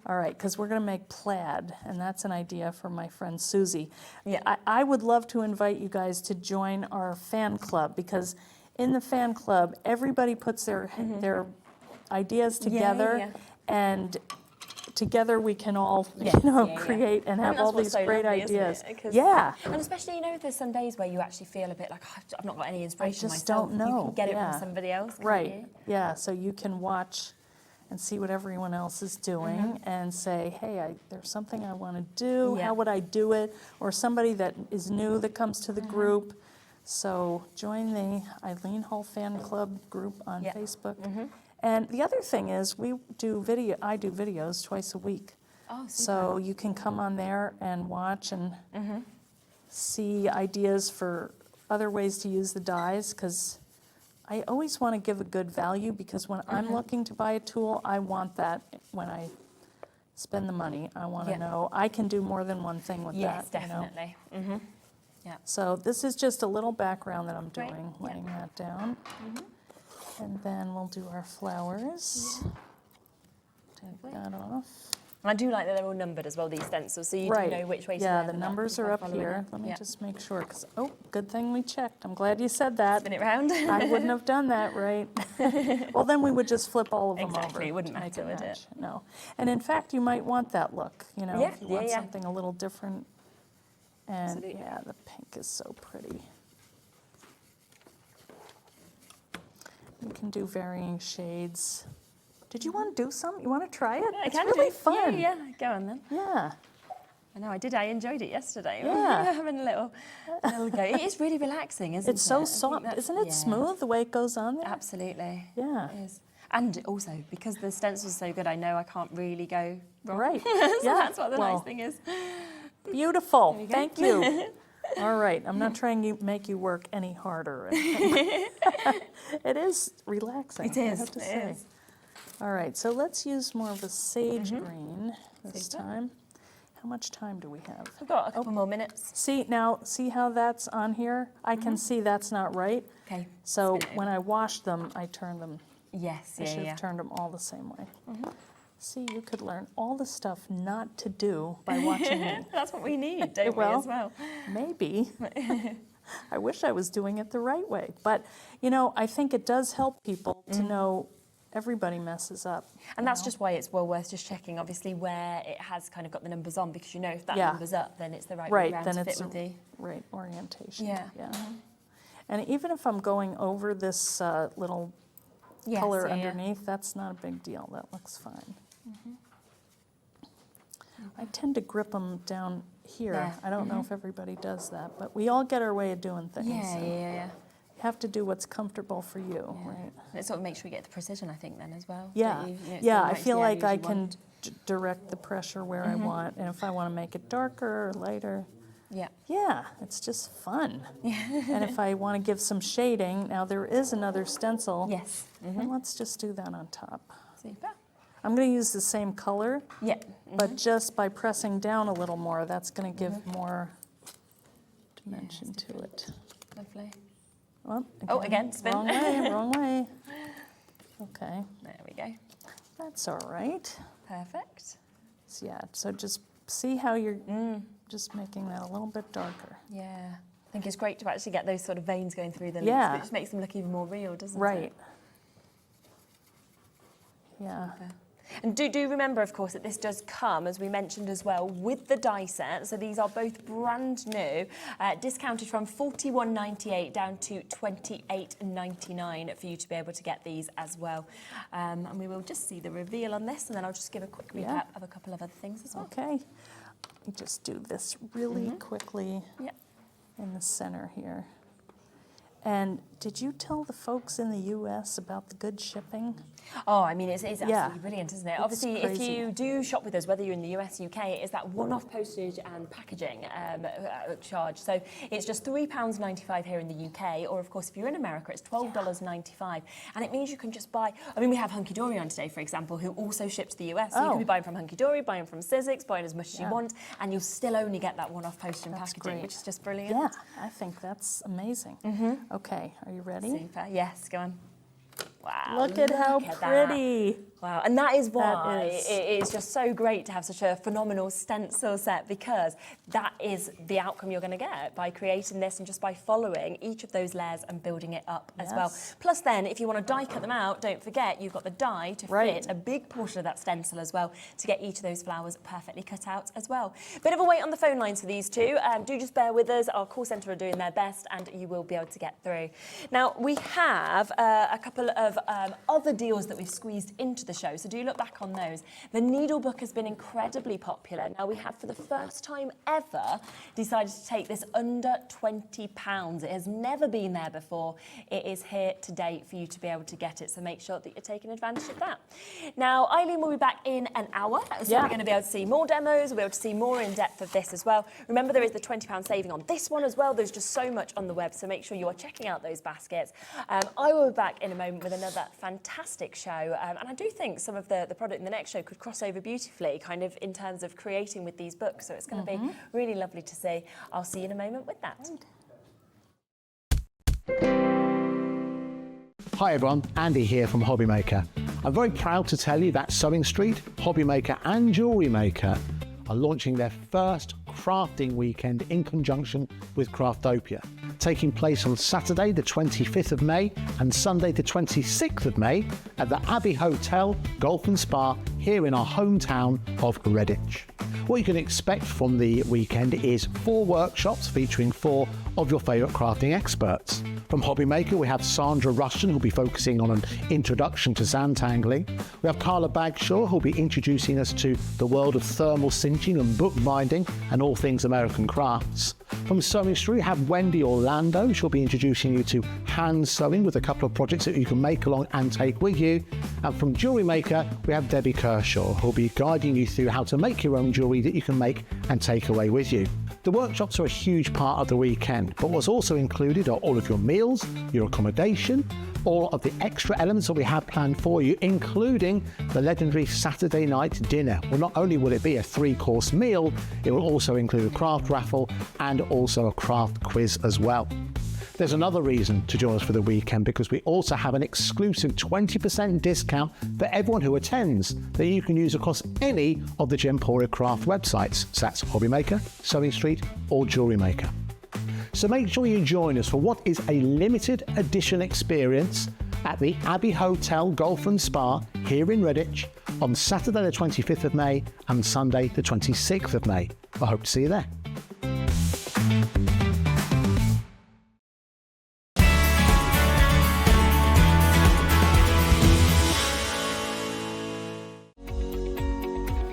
All right, because we're gonna make plaid, and that's an idea from my friend Susie. Yeah. I would love to invite you guys to join our fan club, because in the fan club, everybody puts their ideas together, yeah. and together we can all, Yes, yeah. create and I have think all that's what's these so great lovely, isn't it? ideas. 'Cause- Yeah. And especially, there's some days where you actually feel a bit like, "Oh, I've not got any inspiration just myself." don't know. You can get it Yeah. from somebody else, can't Right, you? yeah, so you can watch and see what everyone else is doing and say, hey, there's something I want to do, Yeah. how would I do it? Or somebody that is new that comes to the group. So join the Eileen Hull Fan Club group on Yeah. Facebook. And the other thing is I do videos twice a week. Oh, super. So you can come on there and watch and see ideas for other ways to use the dies, because I always want to give a good value, because when I'm looking to buy a tool, I want that when I spend the money. I want to Yeah. know I can do more than one thing with Yes, that. you know. definitely. Yeah. So this is just a little background that I'm Great, doing, yeah. laying that down. And then we'll do our flowers. Take that off. And I do like that they're all numbered as well, these stencils, so you Right. do know which way to Yeah, wear the them numbers by are up following here. it. Let me Yeah. just make sure, because, oh, good thing we checked. I'm glad you said that. Spin it round. I wouldn't have done that, right? Well, then we would just flip all of them over. Exactly, it wouldn't to make matter, would it? match. No. And in fact, you might want that look, Yeah, if you yeah, want yeah. something a little different. And Absolutely. yeah, the pink is so pretty. You can do varying shades. Did you want to do some? You want to try it? I It's can really do. fun. Yeah, go on then. Yeah. I know I did. I enjoyed it yesterday. Yeah. Having a little go. It is really relaxing, isn't it? It's I so think soft. that's- Isn't it yeah, smooth the way it goes on there? Absolutely. Yeah. It is. And also, because the stencil's so good, I know I can't really go wrong. Right. So Yeah. that's what the Well, nice thing is. Beautiful. There you go. Thank you. All right. I'm not trying to make you work any harder. It is relaxing. It I is, have to it say. is. All right. So let's use more of a sage green this Super. time. How much time do we have? We've got a couple more minutes. See how that's on here? I can see that's not right. Okay. So spin it when I washed them, I turned them. Yes, I should yeah. have turned them all the same way. See, you could learn all the stuff not to do by watching me. That's what we need, don't we, Well, as well? Maybe. I wish I was doing it the right way. But, I think it does help people to know everybody messes up. And that's just why it's well worth just checking, obviously, where it has kind of got the numbers on, because if that Yeah. number's up, then it's the right way Right, round then to it's fit with the... right orientation. Yeah. And even if I'm going over this little Yes, color yeah, yeah. underneath, that's not a big deal. That looks fine. I tend to grip them down here. There. I don't know if everybody does that, but we all get our way of doing things. Yeah. You have to do what's comfortable for you, right? And it sort of makes sure you get the precision, I think, then as well. Yeah, don't you? You know, it's yeah. right I to feel the like areas I you can want. direct the pressure where I want, and if I want to make it darker or lighter, Yeah. it's just fun. And if I want to give some shading, now there is another stencil. Yes. And let's just do that on top. Super. I'm going to use the same color, Yeah. but just by pressing down a little more, that's going to give more dimension to it. Lovely. Well, again, spin. Wrong way, wrong way. Okay, There we go. that's all right. Perfect. So, yeah, so just see how you're just making that a little bit darker. Yeah. I think it's great to actually get those sort of veins going through the Yeah. lips. It just makes them look even more real, doesn't it? Right. Yeah. And do remember, of course, that this does come, as we mentioned as well, with the die set. So these are both brand new, discounted from $41.98 down to $28.99 for you to be able to get these as well. And we will just see the reveal on this, and then I'll just give a quick recap of a couple of other things as well. Okay. Let me just do this really quickly Yeah. in the center here. And did you tell the folks in the U.S. about the good shipping? Oh, I mean, it's absolutely brilliant, isn't it? It's Obviously, if crazy. you do shop with us, whether you're in the US, UK, it is that one-off postage and packaging charge. So it's just £3.95 here in the UK, or of course, if you're in America, it's $12.95. And it means you can just buy, I mean, we have Hunkydory on today, for example, who also ship to the US. So you can be buying from Hunkydory, buying from SIZZIX, buying as much as you want, and you'll still only get that one-off postage and packaging, great. which is just brilliant. Yeah, I think that's amazing. Okay, are you ready? Super. Yes, go on. Wow. Look at how that. pretty. Wow, and that is why is. it is just so great to have such a phenomenal stencil set, because that is the outcome you're going to get by creating this and just by following each of those layers and building it up as well. Plus then, if you want to die cut them out, don't forget you've got the die to fit a big portion of that stencil as well to get each of those flowers perfectly cut out as well. Bit of a wait on the phone lines for these two. Do just bear with us. Our call centre are doing their best and you will be able to get through. Now, we have a couple of other deals that we've squeezed into the show, so do look back on those. The Needlebook has been incredibly popular. Now, we have, for the first time ever, decided to take this under £20. It has never been there before. It is here today for you to be able to get it, so make sure that you're taking advantage of that. Now, Eileen will be back in an hour, so we're going to be able to see more demos, we'll be able to see more in depth of this as well. Remember, there is the £20 saving on this one as well. There's just so much on the web, so make sure you are checking out those baskets. I will be back in a moment with another fantastic show, and I do think some of the product in the next show could cross over beautifully, kind of in terms of creating with these books, so it's going to be really lovely to see. I'll see you in a moment with that. Hi everyone, Andy here from HobbyMaker. I'm very proud to tell you that Sewing Street, HobbyMaker and Jewellery Maker are launching their first crafting weekend in conjunction with Craftopia, taking place on Saturday the 25th of May and Sunday the 26th of May at the Abbey Hotel Golf and Spa here in our hometown of Redditch. What you can expect from the weekend is 4 workshops featuring 4 of your favourite crafting experts. From HobbyMaker, we have Sandra Rushton, who'll be focusing on an introduction to Zantangling. We have Carla Bagshaw, who'll be introducing us to the world of thermal cinching and bookbinding and all things American crafts. From Sewing Street, we have Wendy Orlando. She'll be introducing you to hand sewing with a couple of projects that you can make along and take with you. And from Jewellery Maker, we have Debbie Kershaw, who'll be guiding you through how to make your own jewellery that you can make and take away with you. The workshops are a huge part of the weekend, but what's also included are all of your meals, your accommodation, all of the extra elements that we have planned for you, including the legendary Saturday night dinner. Well, not only will it be a 3-course meal, it will also include a craft raffle and also a craft quiz as well. There's another reason to join us for the weekend, because we also have an exclusive 20% discount for everyone who attends that you can use across any of the Gemporia craft websites. So that's HobbyMaker, Sewing Street or Jewellery Maker. So make sure you join us for what is a limited edition experience at the Abbey Hotel Golf and Spa here in Redditch on Saturday the 25th of May and Sunday the 26th of May. I hope to see you there.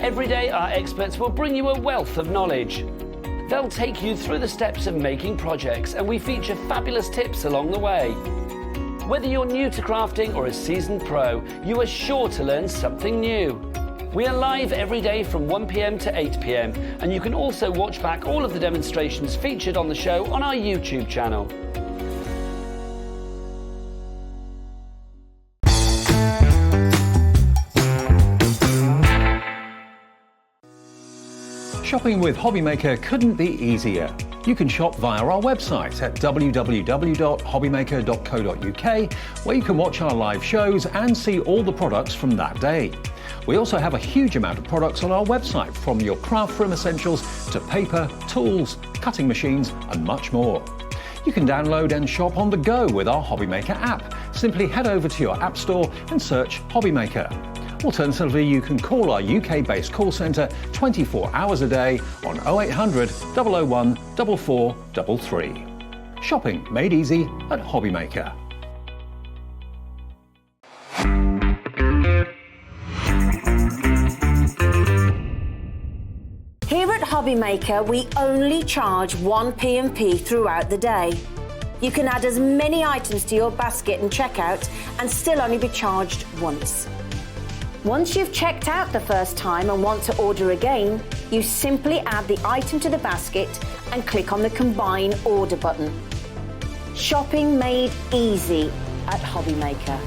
Every day, our experts experts will bring you a wealth of knowledge. They'll take you through the steps of making projects, and we feature fabulous tips along the way. Whether you're new to crafting or a seasoned pro, you are sure to learn something new. We are live every day from 1 p.m. to 8 p.m, and you can also watch back all of the demonstrations featured on the show on our YouTube channel. Shopping with HobbyMaker couldn't be easier. You can shop via our website at www.hobbymaker.co.uk, where you can watch our live shows and see all the products from that day. We also have a huge amount of products on our website, from your craft room essentials to paper, tools, cutting machines and much more. You can download and shop on the go with our HobbyMaker app. Simply head over to your app store and search HobbyMaker. Alternatively, you can call our UK-based call centre 24 hours a day on 0800 001 4433. Shopping made easy at HobbyMaker. Here at HobbyMaker, we only charge 1 P&P throughout the day. You can add as many items to your basket and checkout and still only be charged once. Once you've checked out the first time and want to order again, you simply add the item to the basket and click on the Combine Order button. Shopping made easy at HobbyMaker.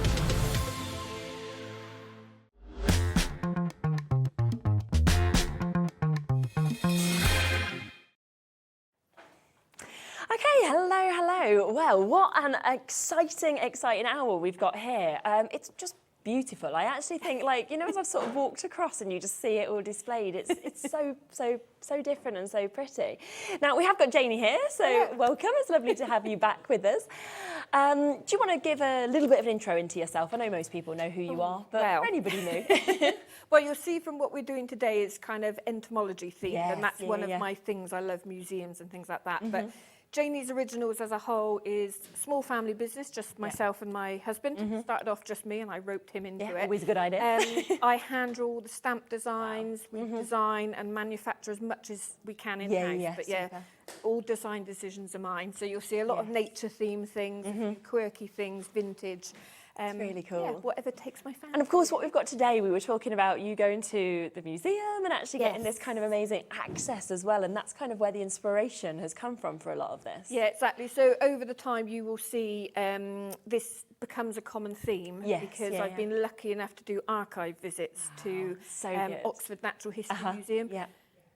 Okay, hello. Well, what an exciting hour we've got here. It's just beautiful. I actually think, like, you know, as I've sort of walked across and you just see it all displayed, it's so different and so pretty. Now, we have got Janie here, so welcome. It's lovely to have you back with us. Do you want to give a little bit of an intro into yourself? I know most people know who you are, but for anybody new. Well, you'll see from what we're doing today is kind of entomology themed, and that's one of my things. I love museums and things like that. But Janie's Originals as a whole is a small family business, just myself and my husband. Started off just me and I roped him into it. Always a good idea. I hand draw all the stamp designs, we design and manufacture as much as we can in-house. But all design decisions are mine. So you'll see a lot of nature themed things, a few quirky things, vintage. It's really cool. Yeah, whatever takes my fancy. And of course, what we've got today, we were talking about you going to the museum and actually getting this kind of amazing access as well. And that's kind of where the inspiration has come from for a lot of this. Yeah, exactly. So over the time, you will see this becomes a common theme because I've been lucky enough to do archive visits to Oxford Natural History Museum.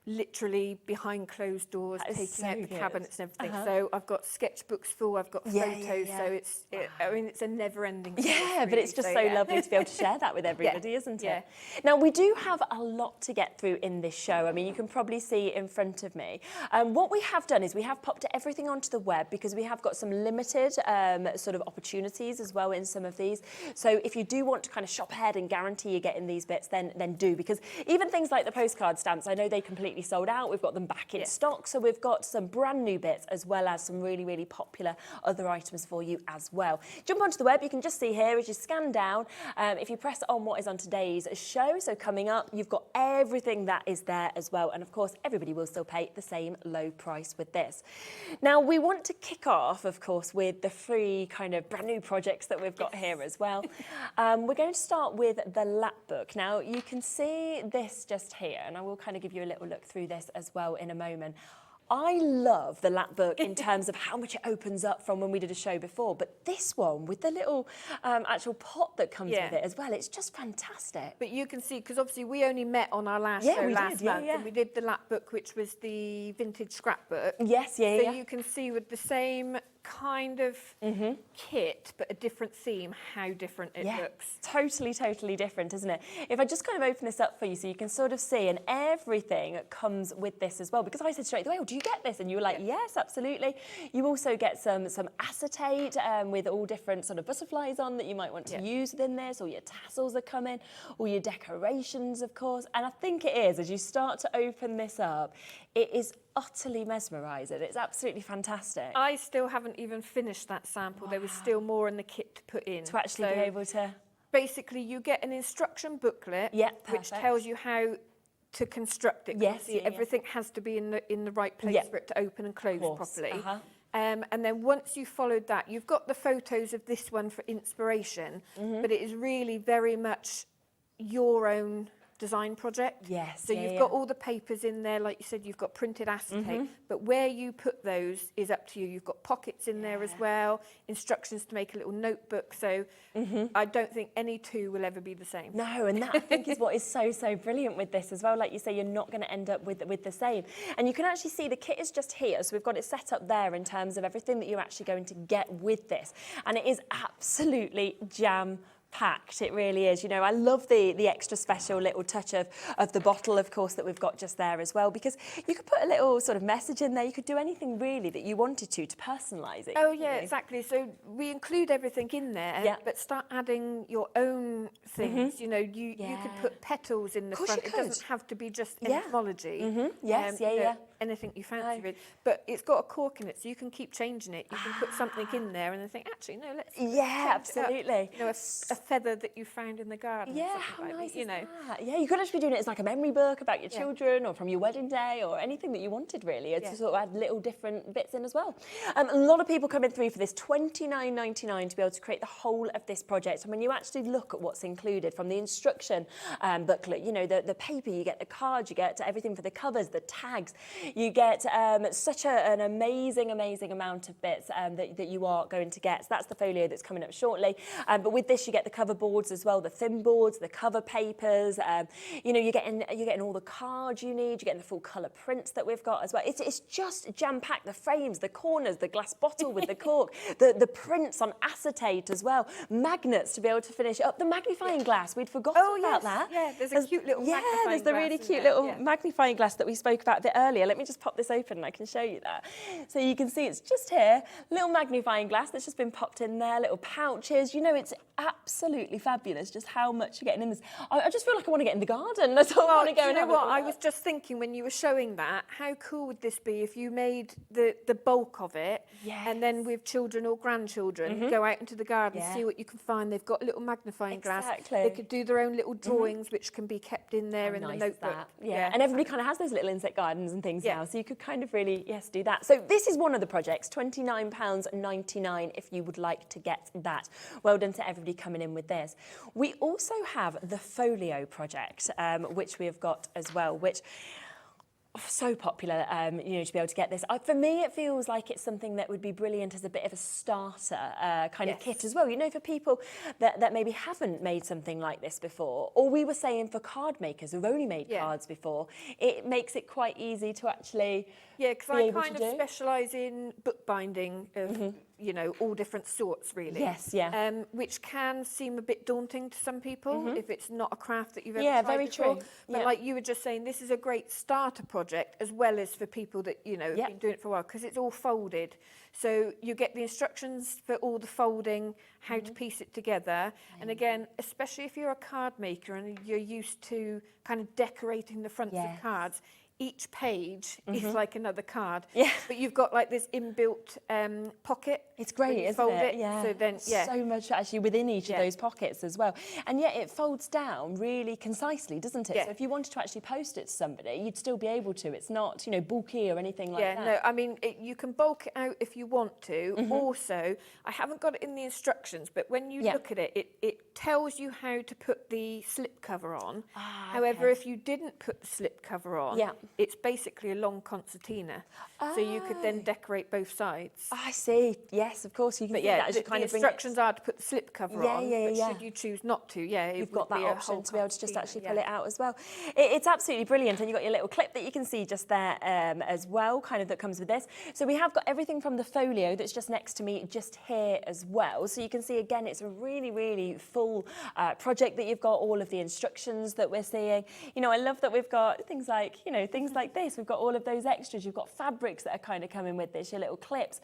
Literally behind closed doors, taking out the cabinets and everything. So I've got sketchbooks full, I've got photos, so I mean, it's a never-ending process, but really, it's just so lovely to be able to share that with everybody, isn't it? Now, we do have a lot to get through in this show. I mean, you can probably see in front of me. What we have done is we have popped everything onto the web because we have got some limited sort of opportunities as well in some of these. So if you do want to kind of shop ahead and guarantee you're getting these bits, then do, because even things like the postcard stamps, I know they completely sold out. We've got them back in stock, so we've got some brand new bits as well as some really popular other items for you as well. Jump onto the web. You can just see here as you scan down, if you press on what is on today's show, so coming up, you've got everything that is there as well, and of course everybody will still pay the same low price with this. Now, we want to kick off, of course, with the free kind of brand new projects that we've got here as well. We're going to start with the lap book. Now, you can see this just here, and I will kind of give you a little look through this as well in a moment. I love the lap book in terms of how much it opens up from when we did a show before, but this one with the little actual pot that comes with it as well, it's just fantastic. But you can see, because obviously we only met on our last show last month, and we did the lap book, which was the vintage scrapbook. So you can see with the same kind of kit, but a different theme, how different it looks. Totally different, isn't it? If I just kind of open this up for you so you can sort of see, and everything comes with this as well, because I said straight away, oh, do you get this? And you were like, yes, absolutely. You also get some acetate with all different sort of butterflies on that you might want to use within this, or your tassels are coming, or your decorations, of course. And I think it is, as you start to open this up, it is utterly mesmerising. It's absolutely fantastic. I still haven't even finished that sample. There was still more in the kit to put in. To actually be able to... Basically, you get an instruction booklet, which tells you how to construct it. Yes, everything has to be in the right place for it to open and close properly. And then once you've followed that, you've got the photos of this one for inspiration, but it is really very much your own design project. Yes. So you've got all the papers in there, like you said, you've got printed acetate, but where you put those is up to you. You've got pockets in there as well, instructions to make a little notebook. So I don't think any two will ever be the same. No, and that I think is what is so brilliant with this as well. Like you say, you're not going to end up with the same. And you can actually see the kit is just here. So we've got it set up there in terms of everything that you're actually going to get with this. And it is absolutely jam-packed, it really is. You know, I love the extra special little touch of the bottle, of course, that we've got just there as well, because you could put a little sort of message in there. You could do anything really that you wanted to personalise it. Oh yeah, exactly. So we include everything in there, but start adding your own things. You know, you could put petals in the front. It doesn't have to be just etymology. Yes, anything you fancy with. But it's got a cork in it, so you can keep changing it. You can put something in there and then think, actually, no, let's absolutely. You know, a feather that you found in the garden. Yeah, how like nice that, you know. is that? Yeah, you could actually be doing it as like a memory book about your children or from your wedding day or anything that you wanted, really. It's sort of add little different bits in as well. A lot of people coming through for this $29.99 to be able to create the whole of this project. And when you actually look at what's included from the instruction booklet, you know, the paper, you get the cards, you get everything for the covers, the tags, you get such an amazing amount of bits that you are going to get. So that's the folio that's coming up shortly. But with this, you get the cover boards as well, the thin boards, the cover papers. You know, you're getting all the cards you need. You're getting the full colour prints that we've got as well. It's just jam-packed. The frames, the corners, the glass bottle with the cork, the prints on acetate as well, magnets to be able to finish up, the magnifying glass. We'd forgotten about that. Yeah, there's a cute little magnifying glass. There's the really cute little magnifying glass that we spoke about a bit earlier. Let me just pop this open and I can show you that. So you can see it's just here, little magnifying glass that's just been popped in there, little pouches. You know, it's absolutely fabulous just how much you're getting in this. I just feel like I want to get in the garden. That's all I want to go. You know what? I was just thinking when you were showing that, how cool would this be if you made the bulk of it, and then with children or grandchildren, go out into the garden, see what you can find. They've got a little magnifying glass. They could do their own little drawings, which can be kept in there in the notebook. And everybody kind of has those little insect gardens and things now, so you could kind of really, do that. So this is one of the projects, £29.99 if you would like to get that. Well done to everybody coming in with this. We also have the folio project, which we have got as well, which so popular, you know, to be able to get this. For me, it feels like it's something that would be brilliant as a bit of a starter kind of kit as well. You know, for people that maybe haven't made something like this before, or we were saying for card makers who've only made cards before, it makes it quite easy to actually because I kind of specialise in bookbinding of, you know, all different sorts, really. Which can seem a bit daunting to some people if it's not a craft that you've ever tried before. But like you were just saying, this is a great starter project as well as for people that, you know, have been doing it for a while, because it's all folded. So you get the instructions for all the folding, how to piece it together. And again, especially if you're a card maker and you're used to kind of decorating the fronts of cards, each page is like another card. But you've got like this inbuilt pocket. It's great, isn't it? So then, so much actually within each of those pockets as well. And yet it folds down really concisely, doesn't it? So if you wanted to actually post it to somebody, you'd still be able to. It's not, you know, bulky or anything like that. No, I mean, you can bulk it out if you want to. Also, I haven't got it in the instructions, but when you look at it, it tells you how to put the slip cover on. However, if you didn't put the slip cover on, it's basically a long concertina. So you could then decorate both sides. I see. Yes, of course. You can. But the instructions are to put the slip cover on. But should you choose not to, you've got that option to be able to just actually pull it out as well. It's absolutely brilliant, and you've got your little clip that you can see just there as well, kind of that comes with this. So we have got everything from the folio that's just next to me, just here as well. So you can see again, it's a really full project that you've got all of the instructions that we're seeing. You know, I love that we've got things like, you know, things like this. We've got all of those extras. You've got fabrics that are kind of coming with this, your little clips.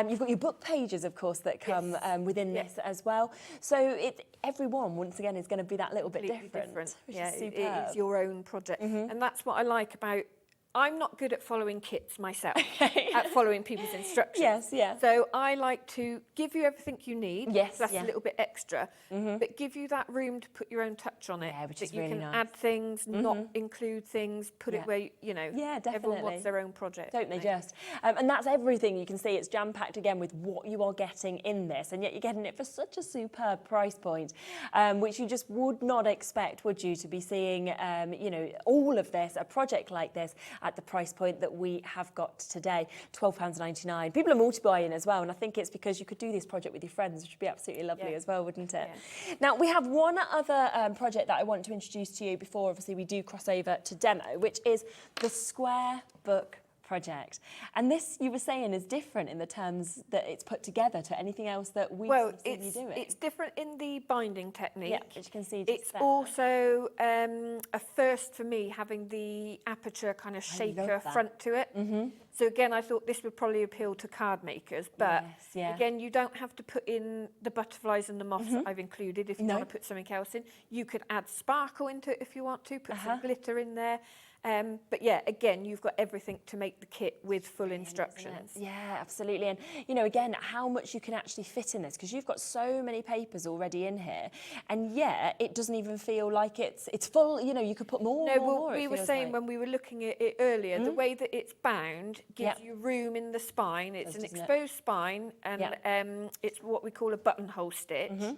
You've got your book pages, of course, that come within this as well. So everyone, once again, is going to be that little bit different. Which is superb. It is your own project. And that's what I like about I'm not good at following kits myself, at following people's instructions. Yes, yeah. So I like to give you everything you need, yes, plus a little bit extra, but give you that room to put your own touch on it. Which is you really can nice. add things, not include things, put it where, you know, everyone wants their own project. Don't they just? And that's everything. You can see it's jam-packed again with what you are getting in this, and yet you're getting it for such a superb price point, which you just would not expect, would you, to be seeing, you know, all of this, a project like this, at the price point that we have got today, £12.99. People are multiplying as well, and I think it's because you could do this project with your friends, which would be absolutely lovely as well, wouldn't it? Yeah. Now, we have one other project that I want to introduce to you before, obviously, we do cross over to demo, which is the Square Book project. And this, you were saying, is different in the terms that it's put together to anything else that we've seen you doing. It's different in the binding technique. Yeah, which you can see just it's there. Also a first for me, having the aperture kind of shaker front to it. So again, I thought this would probably appeal to card makers, but again, you don't have to put in the butterflies and the moths that I've included if you want to put something else in. You could add sparkle into it if you want to, put some glitter in there. But yeah, again, you've got everything to make the kit with full instructions. Yeah, absolutely. And, you know, again, how much you can actually fit in this, because you've got so many papers already in here, and yet it doesn't even feel like it's full. You know, you could put more. No, we were saying when we were looking at it earlier, the way that it's bound gives you room in the spine. It's an exposed spine, and it's what we call a buttonhole stitch.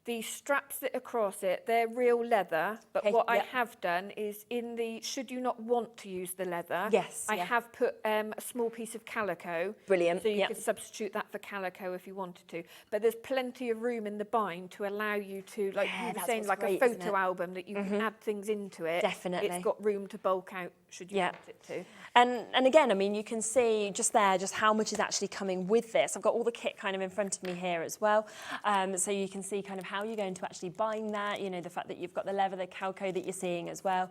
The straps that are across it, they're real leather, but what I have done is in the, should you not want to use the leather, I have put a small piece of calico. Brilliant. So you could substitute that for calico if you wanted to. But there's plenty of room in the bind to allow you to, like you were saying, like a photo album that you can add things into it. Definitely. It's got room to bulk out should you want it to. And again, I mean, you can see just there just how much is actually coming with this. I've got all the kit kind of in front of me here as well. So you can see kind of how you're going to actually bind that, you know, the fact that you've got the leather, the calico that you're seeing as well.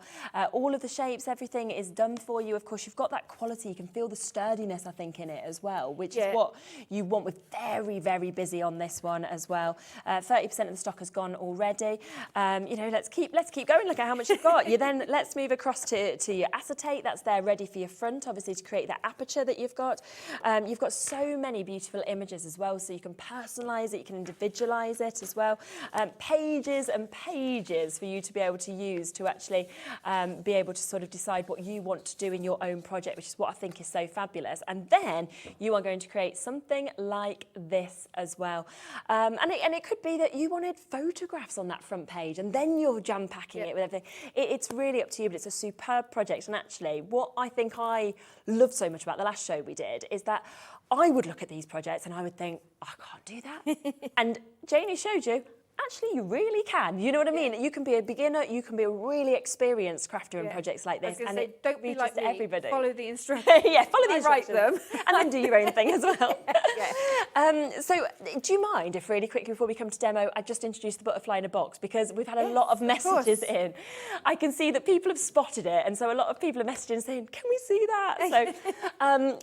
All of the shapes, everything is done for you. Of course, you've got that quality. You can feel the sturdiness, I think, in it as well, which is what you want with very, very busy on this one as well. 30% of the stock has gone already. You know, let's keep going. Look at how much you've got. Let's move across to your acetate. That's there ready for your front, obviously, to create that aperture that you've got. You've got so many beautiful images as well, so you can personalise it, you can individualise it as well. Pages and pages for you to be able to use to actually be able to sort of decide what you want to do in your own project, which is what I think is so fabulous. And then you are going to create something like this as well. And it could be that you wanted photographs on that front page, and then you're jam-packing it with everything. It's really up to you, but it's a superb project. And actually, what I think I loved so much about the last show we did is that I would look at these projects and I would think, I can't do that. And Janie showed you, actually, you really can. You know what I mean? You can be a beginner, you can be a really experienced crafter in projects like this. And it don't be like me, everybody. Follow the instructions. Follow the instructions. Write them. And then do your own thing as well. So do you mind if really quickly before we come to demo, I just introduce the butterfly in a box, because we've had a lot of messages in. I can see that people have spotted it, and so a lot of people are messaging saying, can we see that? So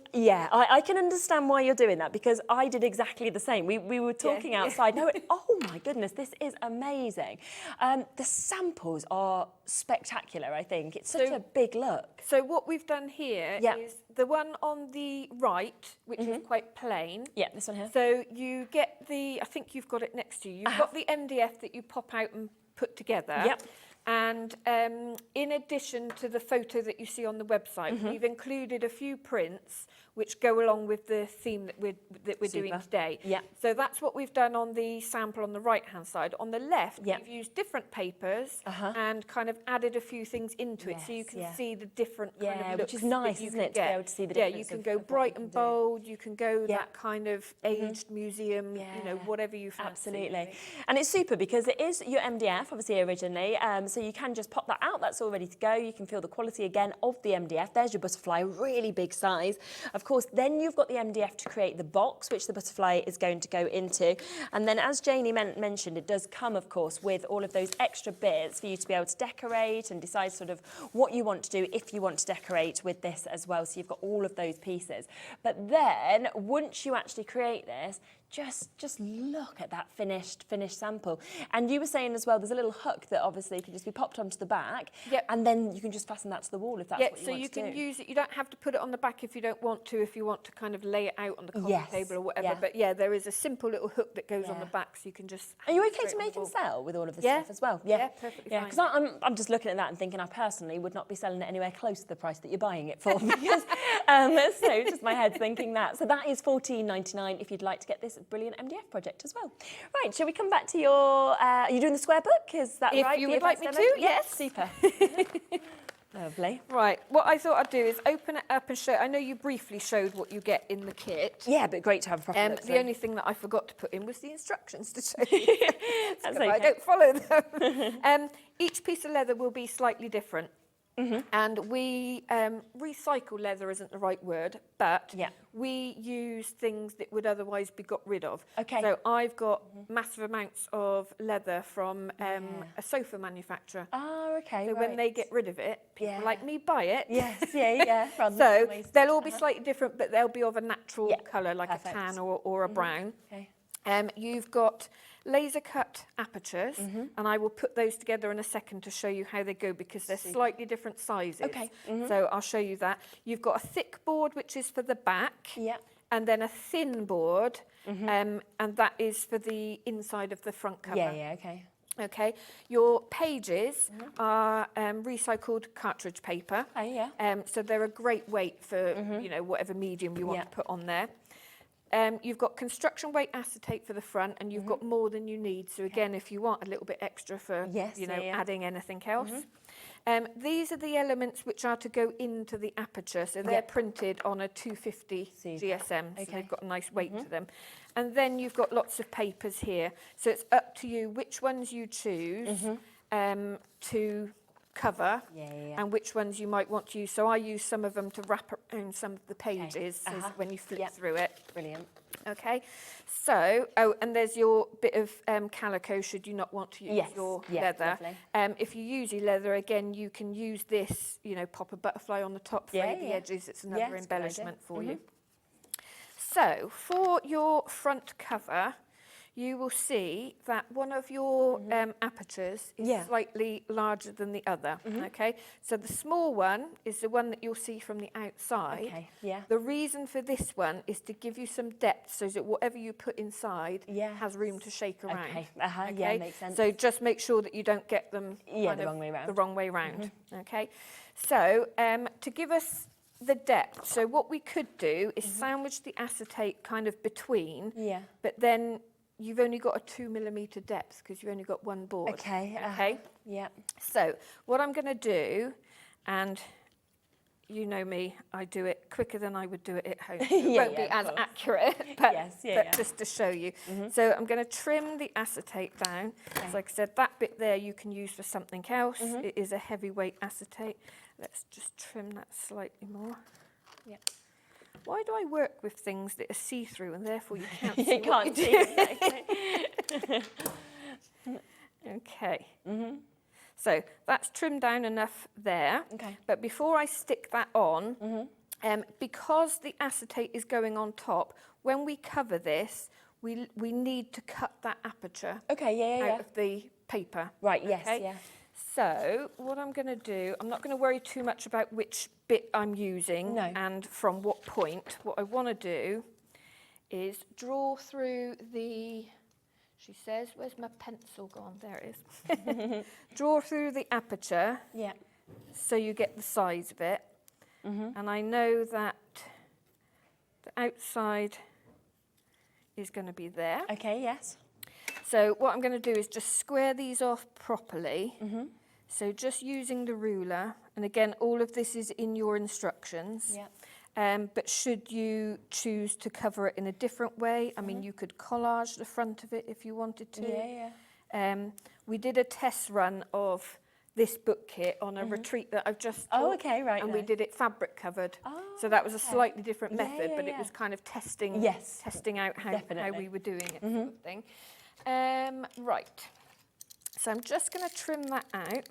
I can understand why you're doing that, because I did exactly the same. We were talking outside, and I went, oh my goodness, this is amazing. The samples are spectacular, I think. It's such a big look. So what we've done here is the one on the right, which is quite plain. Yeah, this one here. So you get I think you've got it next to you. You've got the MDF that you pop out and put together. Yep. And in addition to the photo that you see on the website, we've included a few prints which go along with the theme that we're doing today. Yeah. So that's what we've done on the sample on the right-hand side. On the left, we've used different papers and kind of added a few things into it, so you can see the different kind of looks. Which is nice, isn't it, to be able to see the difference. Yeah, you can go bright and bold, you can go that kind of aged museum, you know, whatever you fancy. Absolutely. And it's super because it is your MDF, obviously, originally, so you can just pop that out, that's all ready to go. You can feel the quality again of the MDF. There's your butterfly, really big size. Of course, then you've got the MDF to create the box, which the butterfly is going to go into. And then, as Janie mentioned, it does come, of course, with all of those extra bits for you to be able to decorate and decide sort of what you want to do if you want to decorate with this as well. So you've got all of those pieces. But then, once you actually create this, just look at that finished sample. And you were saying as well, there's a little hook that obviously, could you just be popped onto the back, Yep. and then you can just fasten that to the wall if that's what you so want you to do. can use it. You don't have to put it on the back if you don't want to. If you want to kind of lay it out on the coffee table or whatever. Yeah. But yeah, there is a simple little hook that goes on the back, so you can just. Are you hang it okay to straight on make the and wall. sell with all of this Yeah. stuff as well? Yeah, perfectly fine. Because I'm just looking at that and thinking I personally would not be selling it anywhere close to the price that you're buying it for. Because, so just my head's thinking that. So that is $14.99 if you'd like to get this brilliant MDF project as well. Right, shall we come back to your, are you doing the square book? Is that If right? you for would your like first me demo? to, Yeah, yes. super. Lovely. Right, what I thought I'd do is open it up and show. I know you briefly showed what you get in the kit. Yeah, but great to have a proper look The through. only thing that I forgot to put in was the instructions to show you. That's I okay. don't follow them. Each piece of leather will be slightly different. And we recycle leather isn't the right word, but we use things that would otherwise be got rid of. Okay. So I've got massive amounts of leather from a sofa manufacturer. Oh, okay, So when they get rid of it, people like me buy it. Yes, yeah. rather So than waste they'll it. all be slightly different, but they'll be of a natural colour, like perfect. a tan or a brown. Okay. You've got laser cut apertures, and I will put those together in a second to show you how they go because they're slightly different sizes. Okay. So I'll show you that. You've got a thick board, which is for the back, and then a thin board, and that is for the inside of the front cover. Yeah, okay. Okay, your pages are recycled cartridge paper. Oh, yeah. So they're a great weight for you know whatever medium you want to put on there. You've got construction weight acetate for the front, and you've got more than you need. So again, if you want a little bit extra for you know adding anything else. These are the elements which are to go into the aperture. So they're printed on a 250 GSM. So they've got a nice weight to them. And then you've got lots of papers here. So it's up to you which ones you choose to cover and which ones you might want to use. So I use some of them to wrap around some of the pages so when you flip through it. Brilliant. Okay, so, and there's your bit of calico should you not want to use your leather. If you use your leather, again, you can use this, you know, pop a butterfly on the top, fray the edges. It's another embellishment for you. So, for your front cover, you will see that one of your apertures is slightly larger than the other, okay? So the small one is the one that you'll see from the outside. Okay, yeah. The reason for this one is to give you some depth so that whatever you put inside has room to shake around. Okay, yeah, makes sense. So just make sure that you don't get them the wrong way round. The wrong way round, okay? So to give us the depth, so what we could do is sandwich the acetate kind of between, but then you've only got a 2mm depth because you've only got one board. Okay. Okay. Yeah. So what I'm going to do, and you know me, I do it quicker than I would do it at home. It won't be as accurate, but, just to show you. So I'm going to trim the acetate down. So like I said, that bit there you can use for something else. It is a heavyweight acetate. Let's just trim that slightly more. Yeah. Why do I work with things that are see-through and therefore you can't see what you do? Okay. So that's trimmed down enough there. Okay. But before I stick that on, because the acetate is going on top, when we cover this, we need to cut that aperture out of the paper. Right, yes, yeah. So what I'm going to do, I'm not going to worry too much about which bit I'm using and from what point. What I want to do is draw through the, she says, where's my pencil gone? There it is. Draw through the aperture so you get the size of it. And I know that the outside is going to be there. Okay, yes. So what I'm going to do is just square these off properly. So just using the ruler, and again, all of this is in your instructions. But should you choose to cover it in a different way, I mean, you could collage the front of it if you wanted to. We did a test run of this book kit on a retreat that I've just taught, and we did it fabric covered. So that was a slightly different method, but it was kind of testing out how we were doing it, sort of thing. Right, so I'm just going to trim that out.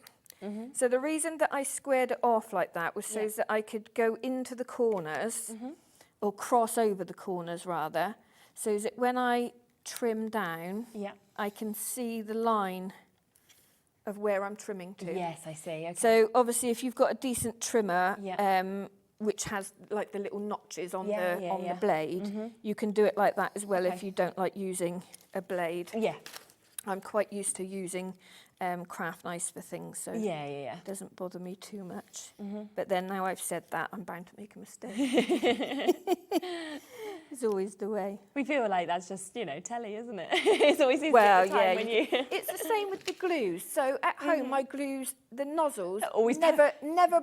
So the reason that I squared it off like that was so that I could go into the corners, or cross over the corners rather, so that when I trim down, I can see the line of where I'm trimming to. Yes, I see. Okay. So obviously if you've got a decent trimmer, which has like the little notches on the blade, you can do it like that as well if you don't like using a blade. Yeah. I'm quite used to using craft knives for things, so it doesn't bother me too much. But then now I've said that, I'm bound to make a mistake. It's always the way. We feel like that's just, you know, telly, isn't it? It's always easy at the time when you... It's the same with the glues. So at home, my glues, the nozzles, always never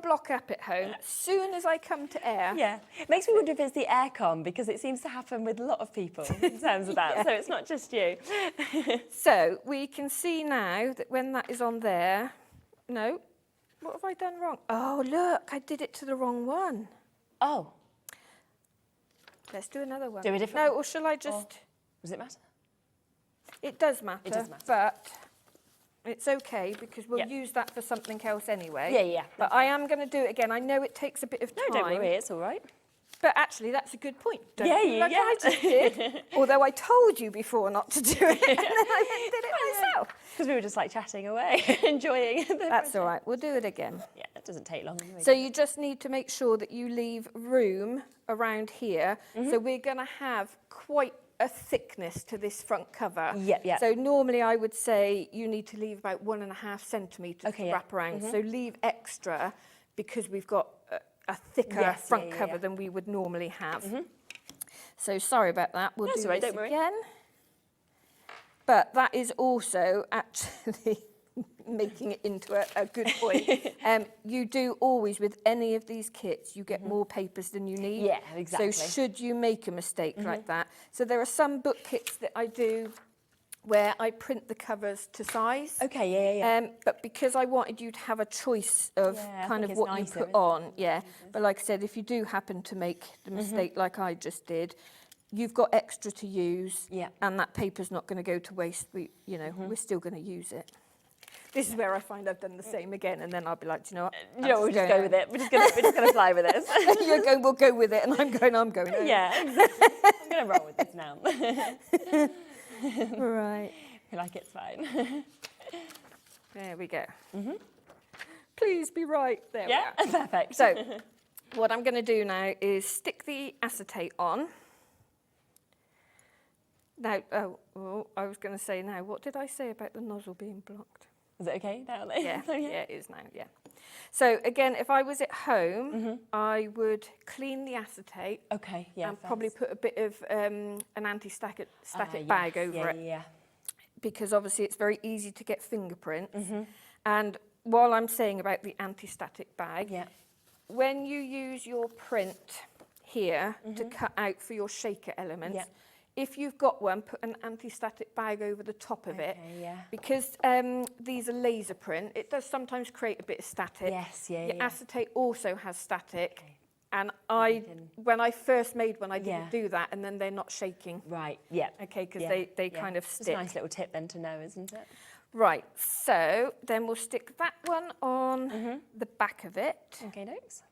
block up at home. As soon as I come to air. Yeah. It makes me wonder if it's the aircon, because it seems to happen with a lot of people in terms of that. So it's not just you. So we can see now that when that is on there, no, what have I done wrong? Oh, look, I did it to the wrong one. Oh. Let's do another one. Do a different No, or shall I just... Does it matter? It does matter. It does matter. But it's okay because we'll use that for something else anyway. Yeah. But I am going to do it again. I know it takes a bit of time. No, don't worry, it's all right. But actually, that's a good point. Don't Yeah, you? Like I just did. Although I told you before not to do it, and then I did it myself. Because we were just like chatting away, enjoying the That's all right. We'll do it again. Yeah, it doesn't take long anyway. So you just need to make sure that you leave room around here. So we're going to have quite a thickness to this front cover. Yeah. So normally I would say you need to leave about 1.5 centimetres to wrap around. So leave extra because we've got a thicker front cover than we would normally have. So sorry about that. We'll do this again. But that is also actually making it into a good point. You do always, with any of these kits, you get more papers than you need. Yeah, exactly. So should you make a mistake like that. So there are some book kits that I do where I print the covers to size. Okay, yeah. But because I wanted you to have a choice of kind of what you put on, But like I said, if you do happen to make the mistake like I just did, you've got extra to use, and that paper's not going to go to waste. We're still going to use it. This is where I find I've done the same again, and then I'll be like, do you know what? We'll just go with it. We're just going to fly with this. You're going, we'll go with it, and I'm going. Yeah, exactly. I'm going to roll with this now. Right. I feel like it's fine. There we go. Please be right. There we are. Perfect. So what I'm going to do now is stick the acetate on. Now, I was going to say now, what did I say about the nozzle being blocked? Is it okay down there? Yeah, it is now, So again, if I was at home, I would clean the acetate. Okay, and probably put a bit of an anti-static bag over it. Yeah. Because obviously it's very easy to get fingerprints. And while I'm saying about the anti-static bag, when you use your print here to cut out for your shaker elements, if you've got one, put an anti-static bag over the top of it. Because these are laser print, it does sometimes create a bit of static. Yes, Your acetate also has static. And when I first made one, I didn't do that, and then they're not shaking. Right, yeah. Okay, because they kind of stick. It's a nice little tip then to know, isn't it? Right, so then we'll stick that one on the back of it. Okay, thanks.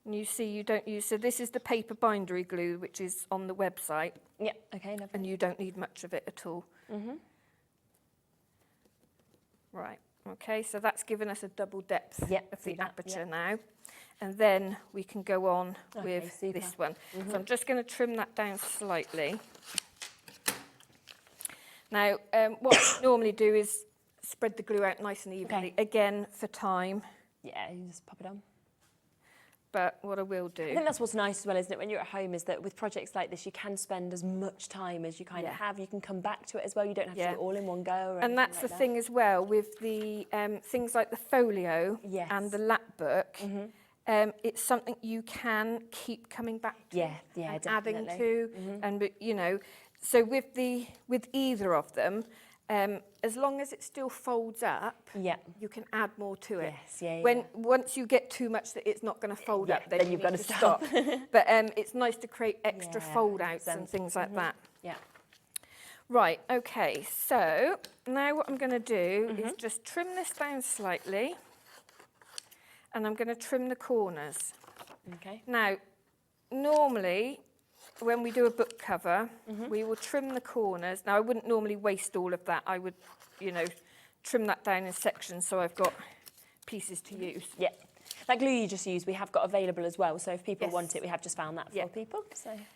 And you see you don't use, so this is the paper bindery glue, which is on the website. Yeah, okay, no problem. And you don't need much of it at all. Right, okay, so that's given us a double depth of the aperture now. And then we can go on with this one. So I'm just going to trim that down slightly. Now, what I normally do is spread the glue out nice and evenly, again for time. Yeah, you just pop it on. But what I will do... I think that's what's nice as well, isn't it, when you're at home, is that with projects like this, you can spend as much time as you kind of have. You can come back to it as well. You don't have to do it all in one go. And that's the thing as well, with the things like the folio and the lap book, it's something you can keep coming back to and adding to. And, you know, so with either of them, as long as it still folds up, you can add more to it. Once you get too much that it's not going to fold up, then you've got to stop. But it's nice to create extra fold outs and things like that. Right, okay, so now what I'm going to do is just trim this down slightly, and I'm going to trim the corners. Okay. Now, normally, when we do a book cover, we will trim the corners. Now, I wouldn't normally waste all of that. I would, you know, trim that down in sections so I've got pieces to use. Yeah. That glue you just used, we have got available as well. So if people want it, we have just found that for people.